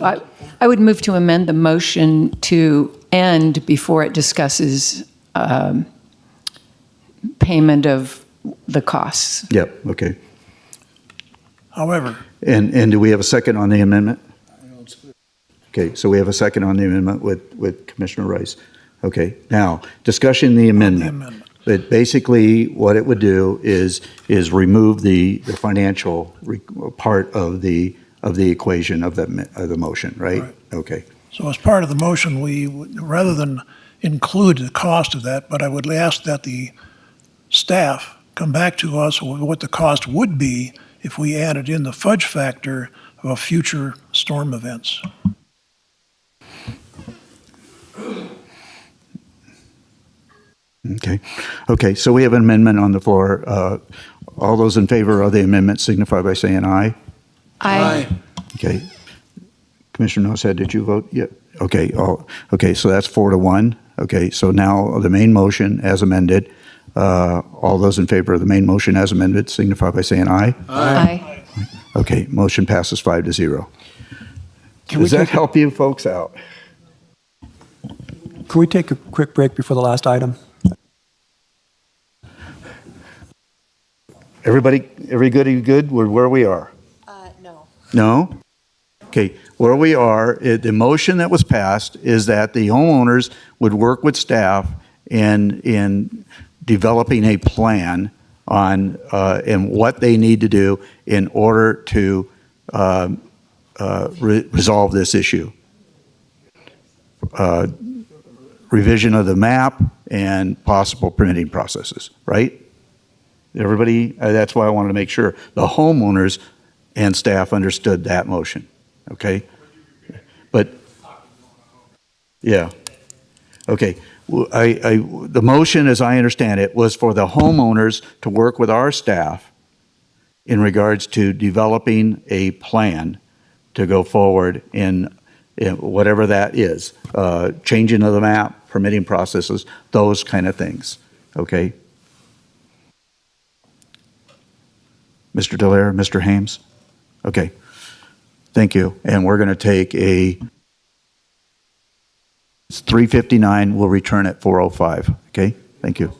I would move to amend the motion to end before it discusses payment of the costs. Yep, okay. However, And do we have a second on the amendment? Okay, so we have a second on the amendment with Commissioner Rice. Okay, now, discussion the amendment. But basically, what it would do is remove the financial part of the equation of the motion, right? Okay. so as part of the motion, we, rather than include the cost of that, but I would ask that the staff come back to us with what the cost would be if we added in the fudge factor of future storm events. Okay, so we have an amendment on the floor. All those in favor of the amendment signify by saying aye. Aye. Okay. Commissioner Noshead, did you vote? Yeah. Okay, okay, so that's 4-1. Okay, so now the main motion as amended. All those in favor of the main motion as amended signify by saying aye. Aye. Okay, motion passes 5-0. Can we Does that take help you folks out? Can we take a quick break before the last item? Everybody good with where we are? No. No? Okay, where we are, the motion that was passed is that the homeowners would work with staff in developing a plan on and what they need to do in order to resolve this issue. Revision of the map and possible permitting processes, right? Everybody, that's why I wanted to make sure the homeowners and staff understood that motion, okay? But, yeah, okay. The motion, as I understand it, was for the homeowners to work with our staff in regards to developing a plan to go forward in whatever that is, changing of the map, permitting processes, those kind of things, okay? Mr. Dallaire, Mr. Hames? Okay, thank you. And we're going to take it's 3:59, we'll return at 4:05, okay? Thank you.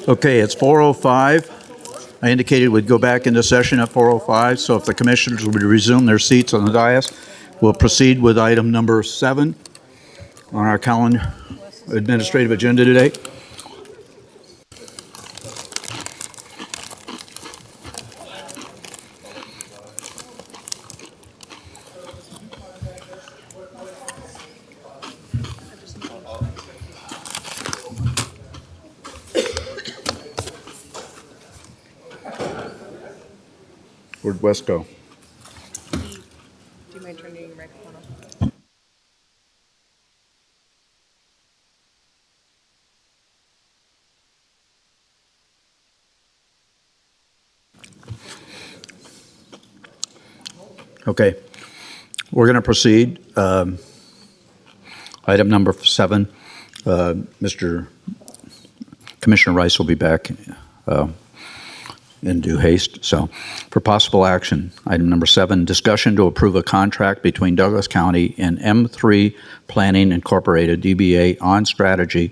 Okay, it's 4:05. I indicated we'd go back into session at 4:05, so if the commissioners would resume their seats on the dais, we'll proceed with item number 7 on our calendar administrative agenda today. Where'd Wes go? Do you mind turning your microphone on? Okay, we're going to proceed. Item number 7, Mr. Commissioner Rice will be back in due haste. So, for possible action, item number 7, discussion to approve a contract between Douglas County and M3 Planning Incorporated, DBA, on strategy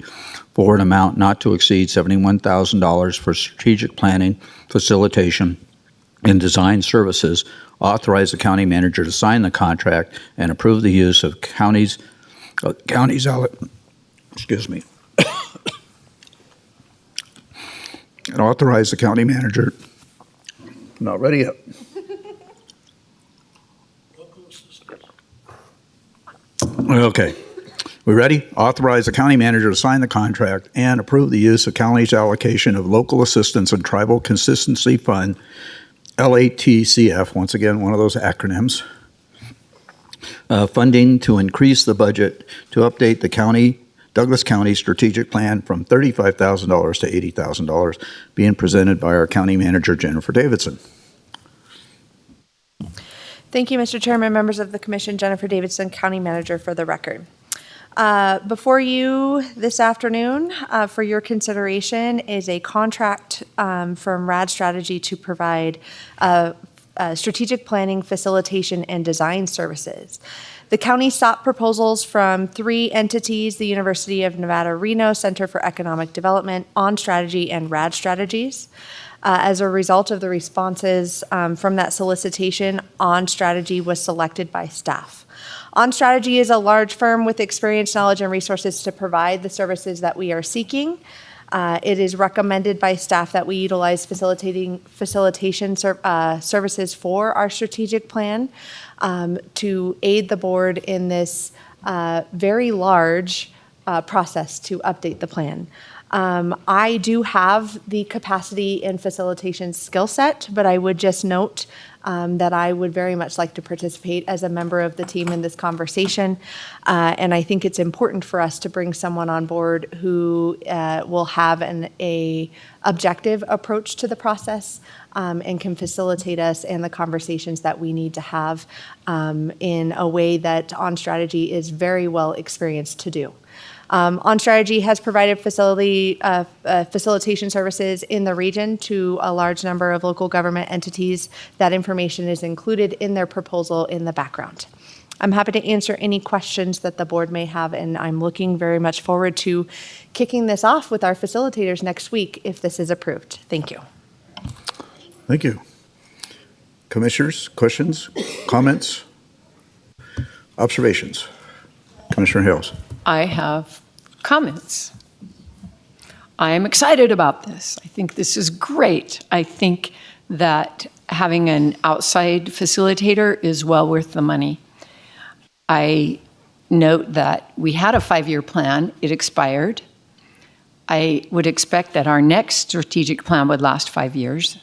for an amount not to exceed $71,000 for strategic planning, facilitation, and design services. Authorize the county manager to sign the contract and approve the use of county's excuse me. And authorize the county manager. Not ready yet. Okay. We ready? Authorize the county manager to sign the contract and approve the use of county's allocation of local assistance and tribal consistency fund, LATCF, once again, one of those acronyms, funding to increase the budget to update the Douglas County strategic plan from $35,000 to $80,000, being presented by our county manager, Jennifer Davidson. Thank you, Mr. Chairman, members of the commission. Jennifer Davidson, County Manager, for the record. Before you this afternoon, for your consideration, is a contract from RAD Strategy to provide strategic planning, facilitation, and design services. The county sought proposals from 3 entities: the University of Nevada, Reno Center for Economic Development, On Strategy, and RAD Strategies. As a result of the responses from that solicitation, On Strategy was selected by staff. On Strategy is a large firm with experience, knowledge, and resources to provide the services that we are seeking. It is recommended by staff that we utilize facilitation services for our strategic plan to aid the board in this very large process to update the plan. I do have the capacity and facilitation skill set, but I would just note that I would very much like to participate as a member of the team in this conversation. And I think it's important for us to bring someone on board who will have an objective approach to the process and can facilitate us and the conversations that we need to have in a way that On Strategy is very well experienced to do. On Strategy has provided facilitation services in the region to a large number of local government entities. That information is included in their proposal in the background. I'm happy to answer any questions that the board may have, and I'm looking very much forward to kicking this off with our facilitators next week if this is approved. Thank you. Thank you. Commissioners, questions, comments, observations? Commissioner Hales. I have comments. I am excited about this. I think this is great. I think that having an outside facilitator is well worth the money. I note that we had a 5-year plan. It expired. I would expect that our next strategic plan would last 5 years.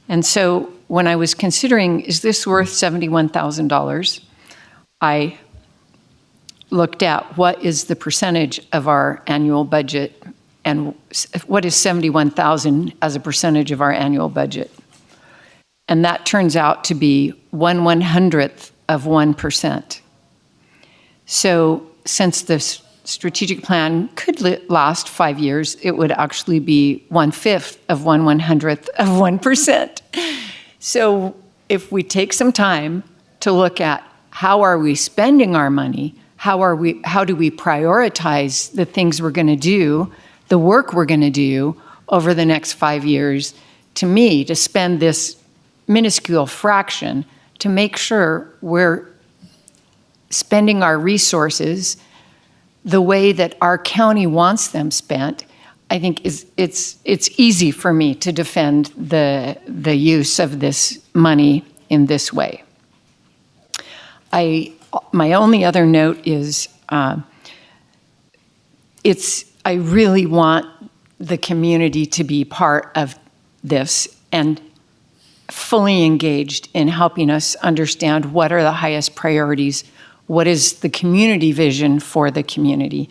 And so when I was considering, is this worth $71,000? I looked at what is the percentage of our annual budget and what is 71,000 as a percentage of our annual budget. And that turns out to be 1/100th of 1%. So since this strategic plan could last 5 years, it would actually be 1/5 of 1/100th of 1%. So if we take some time to look at how are we spending our money, how do we prioritize the things we're going to do, the work we're going to do, over the next 5 years, to me, to spend this minuscule fraction to make sure we're spending our resources the way that our county wants them spent, I think it's easy for me to defend the use of this money in this way. My only other note is I really want the community to be part of this and fully engaged in helping us understand what are the highest priorities, what is the community vision for the community.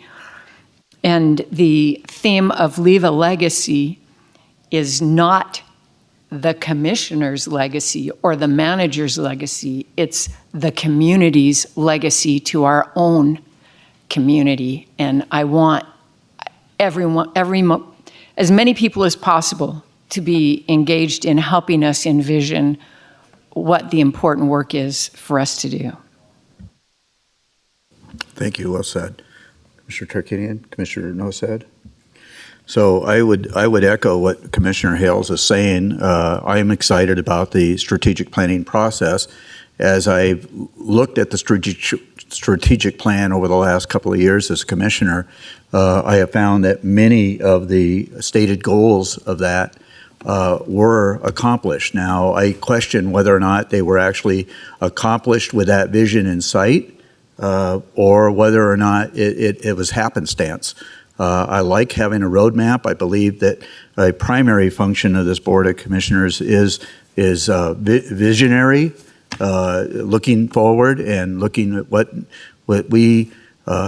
And the theme of Leave a Legacy is not the commissioner's legacy or the manager's legacy. It's the community's legacy to our own community. And I want everyone, as many people as possible to be engaged in helping us envision what the important work is for us to do. Thank you. Well said. Commissioner Tarkanian, Commissioner Nosad. So I would echo what Commissioner Hales is saying. I am excited about the strategic planning process. As I've looked at the strategic plan over the last couple of years as commissioner, I have found that many of the stated goals of that were accomplished. Now, I question whether or not they were actually accomplished with that vision in sight, or whether or not it was happenstance. I like having a roadmap. I believe that a primary function of this Board of Commissioners is visionary, looking forward and looking at what we,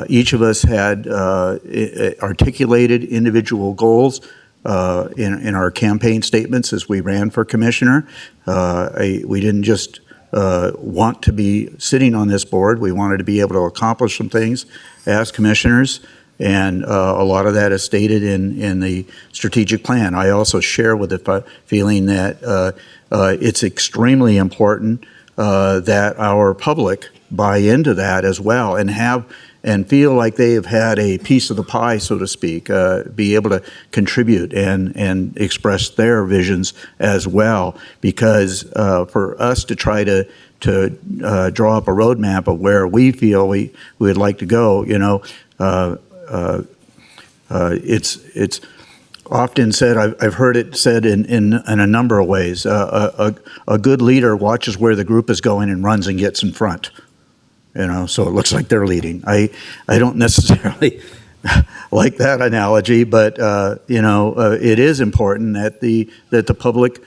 each of us had articulated individual goals in our campaign statements as we ran for commissioner. We didn't just want to be sitting on this board. We wanted to be able to accomplish some things as commissioners. And a lot of that is stated in the strategic plan. I also share with the feeling that it's extremely important that our public buy into that as well and feel like they have had a piece of the pie, so to speak, be able to contribute and express their visions as well. Because for us to try to draw up a roadmap of where we feel we would like to go, it's often said, I've heard it said in a number of ways, a good leader watches where the group is going and runs and gets in front, so it looks like they're leading. I don't necessarily like that analogy, but it is important that the public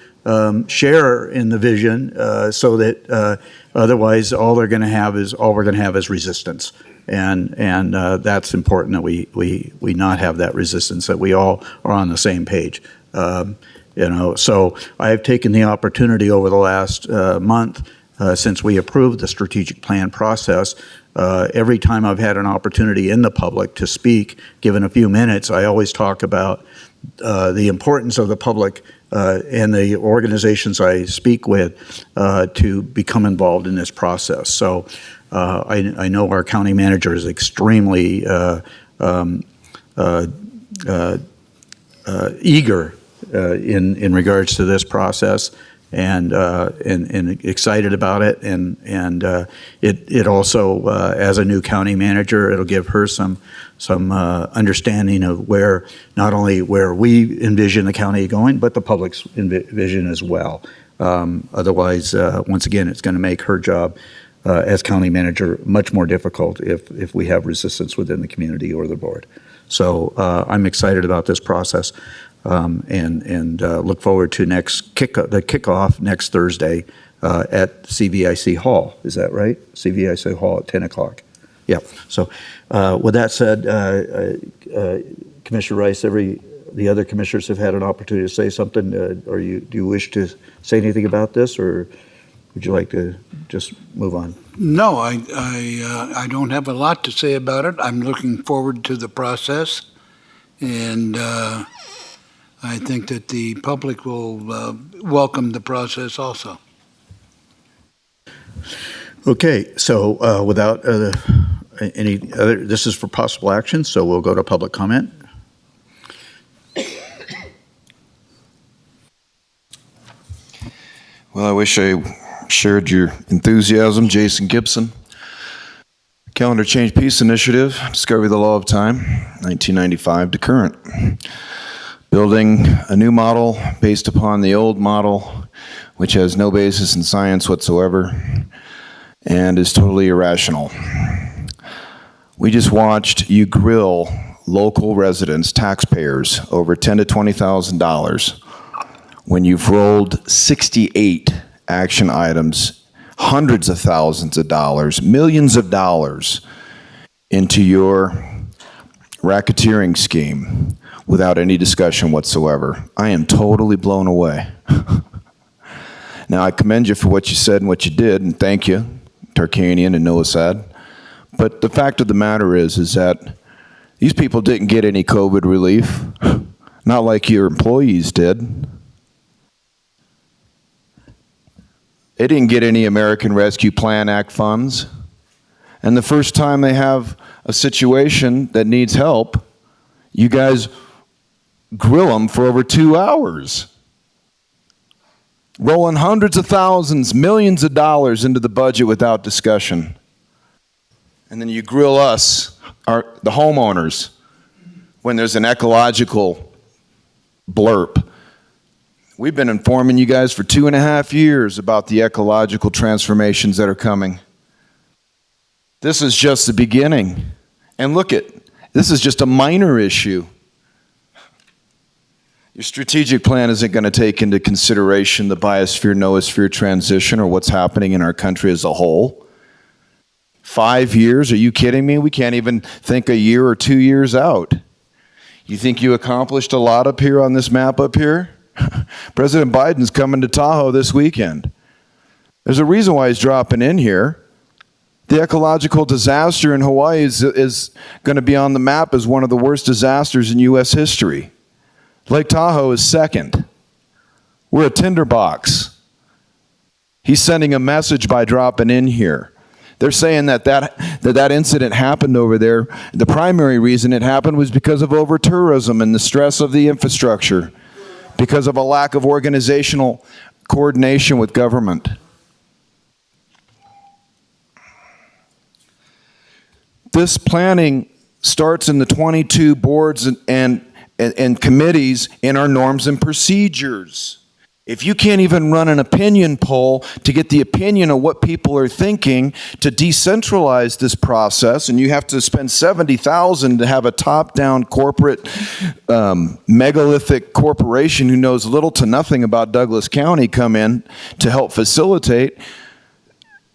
share in the vision, so that otherwise all we're going to have is resistance. And that's important that we not have that resistance, that we all are on the same page. So I've taken the opportunity over the last month, since we approved the strategic plan process, every time I've had an opportunity in the public to speak, given a few minutes, I always talk about the importance of the public and the organizations I speak with to become involved in this process. So I know our county manager is extremely eager in regards to this process, and excited about it, and it also, as a new county manager, it'll give her some understanding of where, not only where we envision the county going, but the public's vision as well. Otherwise, once again, it's going to make her job as county manager much more difficult if we have resistance within the community or the board. So I'm excited about this process, and look forward to the kickoff next Thursday at CVIC Hall. Is that right? CVIC Hall at 10 o'clock. Yeah. So with that said, Commissioner Rice, the other commissioners have had an opportunity to say something. Do you wish to say anything about this, or would you like to just move on? No, I don't have a lot to say about it. I'm looking forward to the process, and I think that the public will welcome the process also. Okay, so without any other, this is for possible action, so we'll go to public comment. Well, I wish I shared your enthusiasm. Jason Gibson. Calendar Change Peace Initiative, Discovery of the Law of Time, 1995 to current. Building a new model based upon the old model, which has no basis in science whatsoever and is totally irrational. We just watched you grill local residents, taxpayers, over $10,000 to $20,000 when you've rolled 68 action items, hundreds of thousands of dollars, millions of dollars into your racketeering scheme without any discussion whatsoever. I am totally blown away. Now, I commend you for what you said and what you did, and thank you, Tarkanian and Noah Sad. But the fact of the matter is that these people didn't get any COVID relief, not like your employees did. They didn't get any American Rescue Plan Act funds. And the first time they have a situation that needs help, you guys grill them for over 2 hours. Rolling hundreds of thousands, millions of dollars into the budget without discussion. And then you grill us, the homeowners, when there's an ecological blurb. We've been informing you guys for 2.5 years about the ecological transformations that are coming. This is just the beginning. And look this is just a minor issue. Your strategic plan isn't going to take into consideration the biosphere, noosphere transition or what's happening in our country as a whole. 5 years? Are you kidding me? We can't even think a year or 2 years out. You think you accomplished a lot up here on this map up here? President Biden's coming to Tahoe this weekend. There's a reason why he's dropping in here. The ecological disaster in Hawaii is going to be on the map as one of the worst disasters in U.S. history. Lake Tahoe is second. We're a tinderbox. He's sending a message by dropping in here. They're saying that incident happened over there. The primary reason it happened was because of over-tourism and the stress of the infrastructure, because of a lack of organizational coordination with government. This planning starts in the 22 boards and committees in our norms and procedures. If you can't even run an opinion poll to get the opinion of what people are thinking to decentralize this process, and you have to spend $70,000 to have a top-down corporate, megalithic corporation who knows little to nothing about Douglas County come in to help facilitate,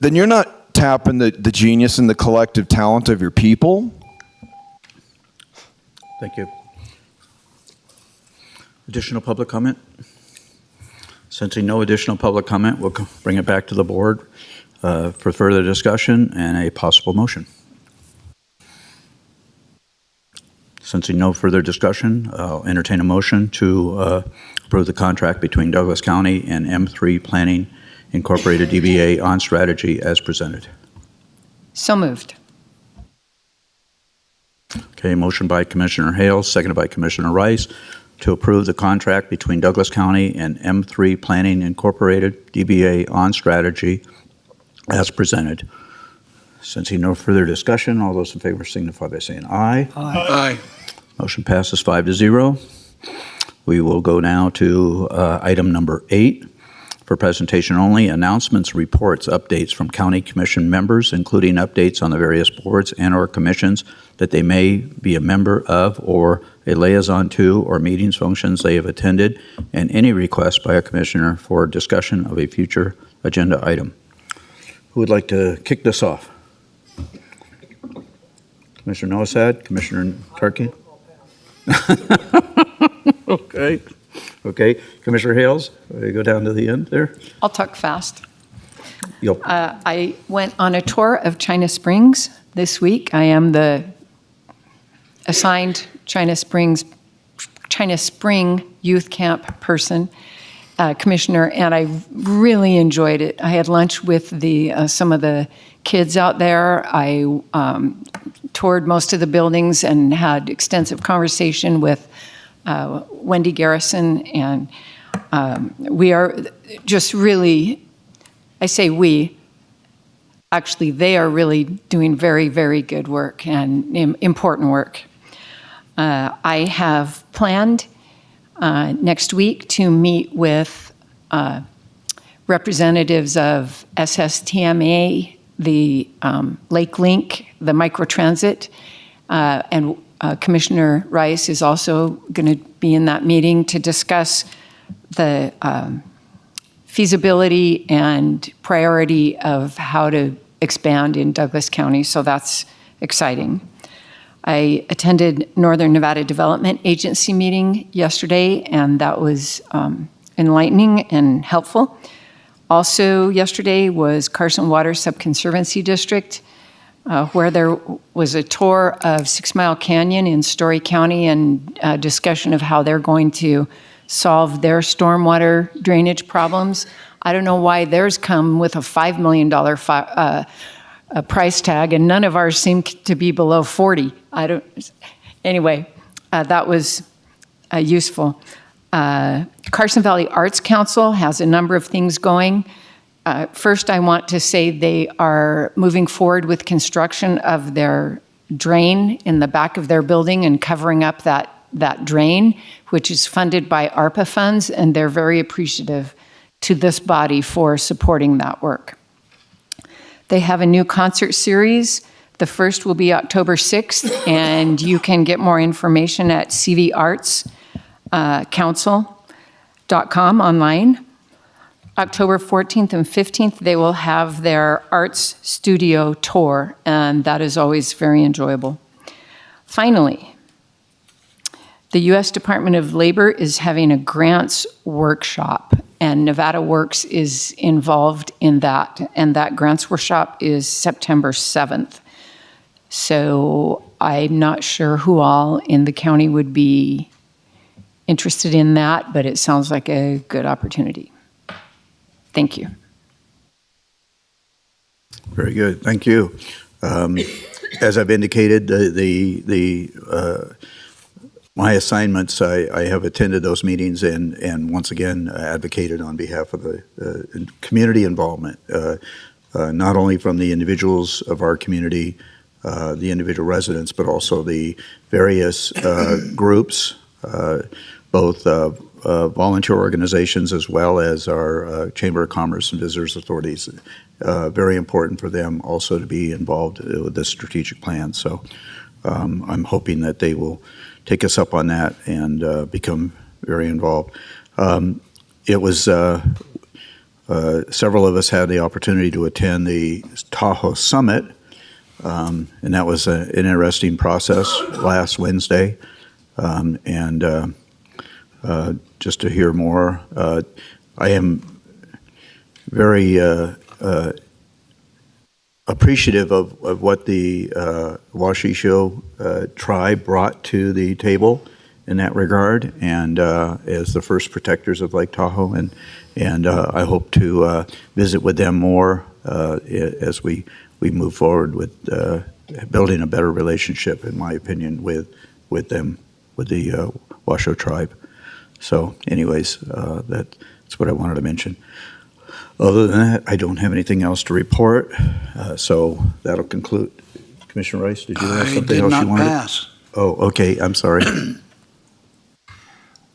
then you're not tapping the genius and the collective talent of your people. Thank you. Additional public comment? Sensing no additional public comment, we'll bring it back to the board for further discussion and a possible motion. Sensing no further discussion, I'll entertain a motion to approve the contract between Douglas County and M3 Planning Incorporated DBA on strategy as presented. So moved. Okay, motion by Commissioner Hales, seconded by Commissioner Rice, to approve the contract between Douglas County and M3 Planning Incorporated, DBA on strategy, as presented. Sensing no further discussion, all those in favor signify by saying aye. Aye. Aye. Motion passes 5-0. We will go now to item number 8. For presentation only, announcements, reports, updates from county commission members, including updates on the various boards and/or commissions that they may be a member of or a liaison to, or meetings, functions they have attended, and any request by a commissioner for discussion of a future agenda item. Who would like to kick this off? Commissioner Nosad, Commissioner Turkey? Okay. Okay, Commissioner Hales, you go down to the end there. I'll talk fast. Yep. I went on a tour of China Springs this week. I am the assigned China Spring Youth Camp person, commissioner, and I really enjoyed it. I had lunch with some of the kids out there. I toured most of the buildings and had extensive conversation with Wendy Garrison, and We are just really, I say we, actually they are really doing very, very good work and important work. I have planned next week to meet with representatives of SSTMA, the Lake Link, the microtransit, and Commissioner Rice is also going to be in that meeting to discuss the feasibility and priority of how to expand in Douglas County, so that's exciting. I attended Northern Nevada Development Agency meeting yesterday, and that was enlightening and helpful. Also yesterday was Carson Water Subconservancy District, where there was a tour of 6 Mile Canyon in Story County and a discussion of how they're going to solve their stormwater drainage problems. I don't know why theirs come with a $5 million price tag, and none of ours seem to be below 40. Anyway, that was useful. Carson Valley Arts Council has a number of things going. First, I want to say they are moving forward with construction of their drain in the back of their building and covering up that drain, which is funded by ARPA funds, and they're very appreciative to this body for supporting that work. They have a new concert series. The first will be October 6th, and you can get more information at cvartscouncil.com online. October 14th and 15th, they will have their arts studio tour, and that is always very enjoyable. Finally, the U.S. Department of Labor is having a grants workshop, and Nevada Works is involved in that, and that grants workshop is September 7th. So I'm not sure who all in the county would be interested in that, but it sounds like a good opportunity. Thank you. Very good. Thank you. As I've indicated, my assignments, I have attended those meetings and once again advocated on behalf of the community involvement, not only from the individuals of our community, the individual residents, but also the various groups, both volunteer organizations as well as our Chamber of Commerce and Visitors Authorities. Very important for them also to be involved with this strategic plan. So I'm hoping that they will take us up on that and become very involved. It was several of us had the opportunity to attend the Tahoe Summit, and that was an interesting process last Wednesday. Just to hear more, I am very appreciative of what the Washoe tribe brought to the table in that regard, and as the first protectors of Lake Tahoe, and I hope to visit with them more as we move forward with building a better relationship, in my opinion, with them, with the Washoe tribe. So anyways, that's what I wanted to mention. Other than that, I don't have anything else to report, so that'll conclude. Commissioner Rice, did you have something else you wanted? I did not pass. Oh, okay, I'm sorry.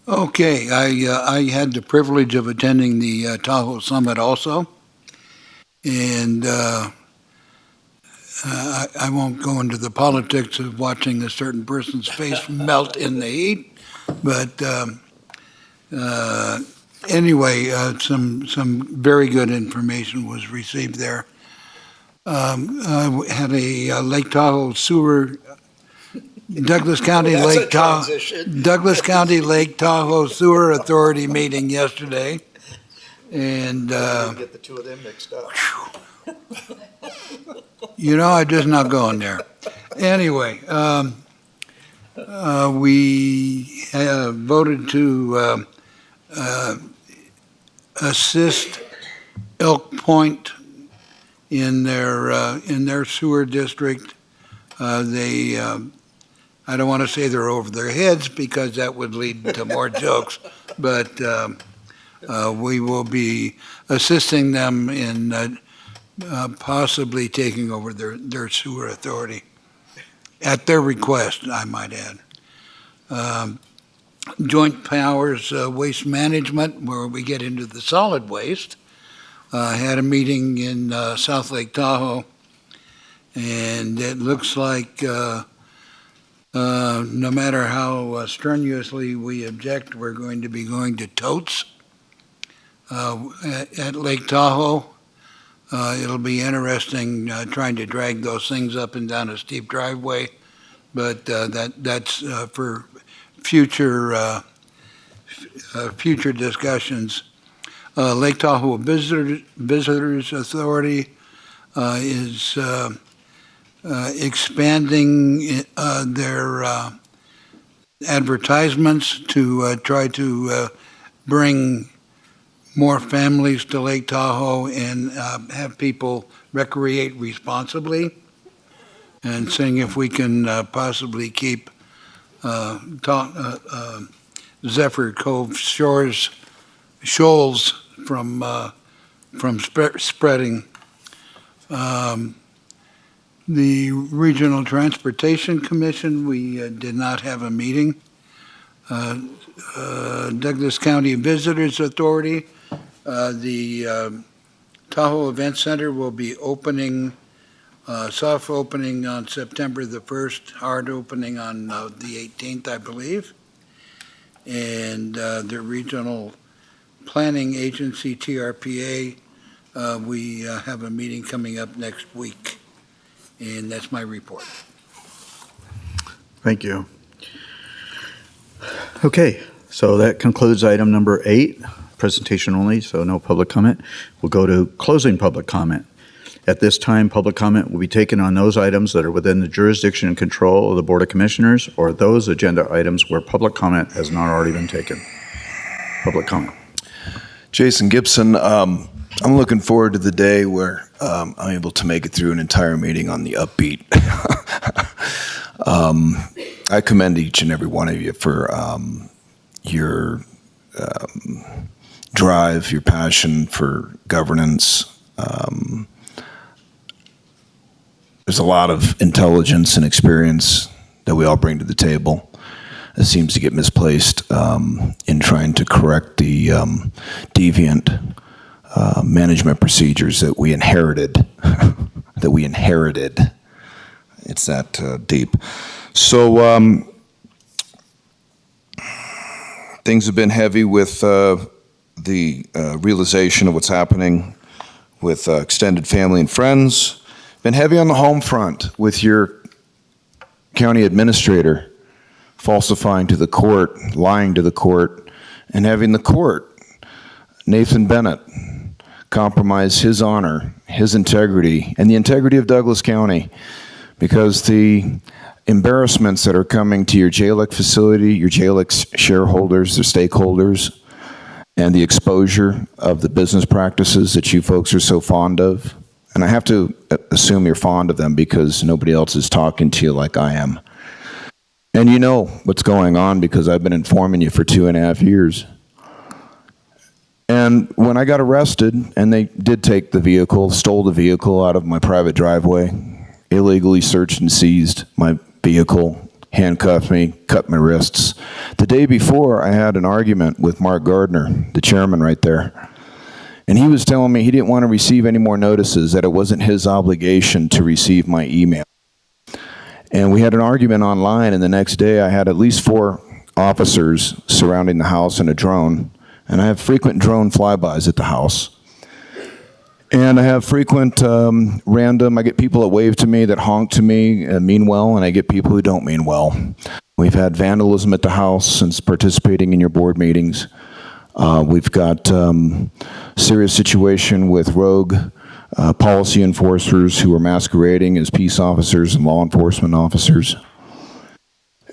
Okay, I had the privilege of attending the Tahoe Summit also, and I won't go into the politics of watching a certain person's face melt in the heat, but anyway, some very good information was received there. I had a Lake Tahoe sewer, Douglas County Lake Tahoe Sewer Authority meeting yesterday, and get the two of them mixed up. I'm just not going there. Anyway, we voted to assist Elk Point in their sewer district. I don't want to say they're over their heads because that would lead to more jokes, but We will be assisting them in possibly taking over their sewer authority, at their request, I might add. Joint Powers Waste Management, where we get into the solid waste, had a meeting in South Lake Tahoe, and it looks like no matter how strenuously we object, we're going to be going to totes at Lake Tahoe. It'll be interesting trying to drag those things up and down a steep driveway, but that's for future discussions. Lake Tahoe Visitors Authority is expanding their advertisements to try to bring more families to Lake Tahoe and have people recreate responsibly, and seeing if we can possibly keep Zephyr Cove shoals from spreading. The Regional Transportation Commission, we did not have a meeting. Douglas County Visitors Authority, the Tahoe Event Center will be opening, soft opening on September the 1st, hard opening on the 18th, I believe. And the Regional Planning Agency, TRPA, we have a meeting coming up next week. And that's my report. Thank you. Okay, so that concludes item number 8, presentation only, so no public comment. We'll go to closing public comment. At this time, public comment will be taken on those items that are within the jurisdiction and control of the Board of Commissioners, or those agenda items where public comment has not already been taken. Public comment. Jason Gibson, I'm looking forward to the day where I'm able to make it through an entire meeting on the upbeat. I commend each and every one of you for your drive, your passion for governance. There's a lot of intelligence and experience that we all bring to the table. It seems to get misplaced in trying to correct the deviant management procedures that we inherited. It's that deep. So things have been heavy with the realization of what's happening with extended family and friends. Been heavy on the home front with your county administrator falsifying to the court, lying to the court, and having the court, Nathan Bennett, compromise his honor, his integrity, and the integrity of Douglas County, because the embarrassments that are coming to your JLEC facility, your JLEC shareholders, their stakeholders, and the exposure of the business practices that you folks are so fond of. And I have to assume you're fond of them because nobody else is talking to you like I am. And you know what's going on because I've been informing you for 2.5 years. And when I got arrested, and they did take the vehicle, stole the vehicle out of my private driveway, illegally searched and seized my vehicle, handcuffed me, cut my wrists. The day before, I had an argument with Mark Gardner, the chairman right there. And he was telling me he didn't want to receive any more notices, that it wasn't his obligation to receive my email. And we had an argument online, and the next day I had at least 4 officers surrounding the house in a drone. And I have frequent drone flybys at the house. And I have frequent I get people that wave to me, that honk to me, mean well, and I get people who don't mean well. We've had vandalism at the house since participating in your board meetings. We've got serious situation with rogue policy enforcers who are masquerading as peace officers and law enforcement officers.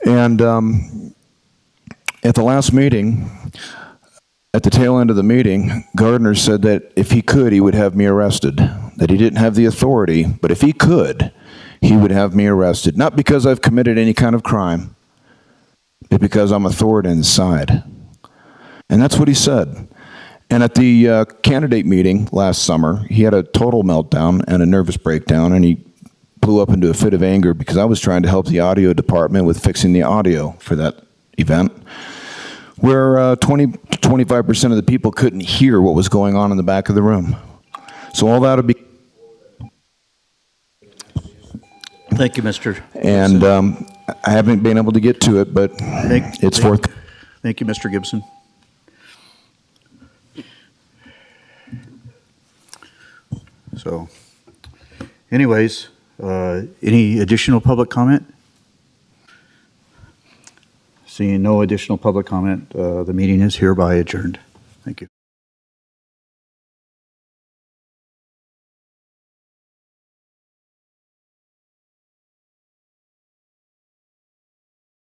And at the last meeting, at the tail end of the meeting, Gardner said that if he could, he would have me arrested. That he didn't have the authority, but if he could, he would have me arrested. Not because I've committed any kind of crime, but because I'm a thorn in his side. And that's what he said. And at the candidate meeting last summer, he had a total meltdown and a nervous breakdown, and he blew up into a fit of anger because I was trying to help the audio department with fixing the audio for that event, where 20 to 25% of the people couldn't hear what was going on in the back of the room. So all that would be. Thank you, Mr. And I haven't been able to get to it, but it's forth. Thank you, Mr. Gibson. So, anyways, any additional public comment? Seeing no additional public comment, the meeting is hereby adjourned. Thank you.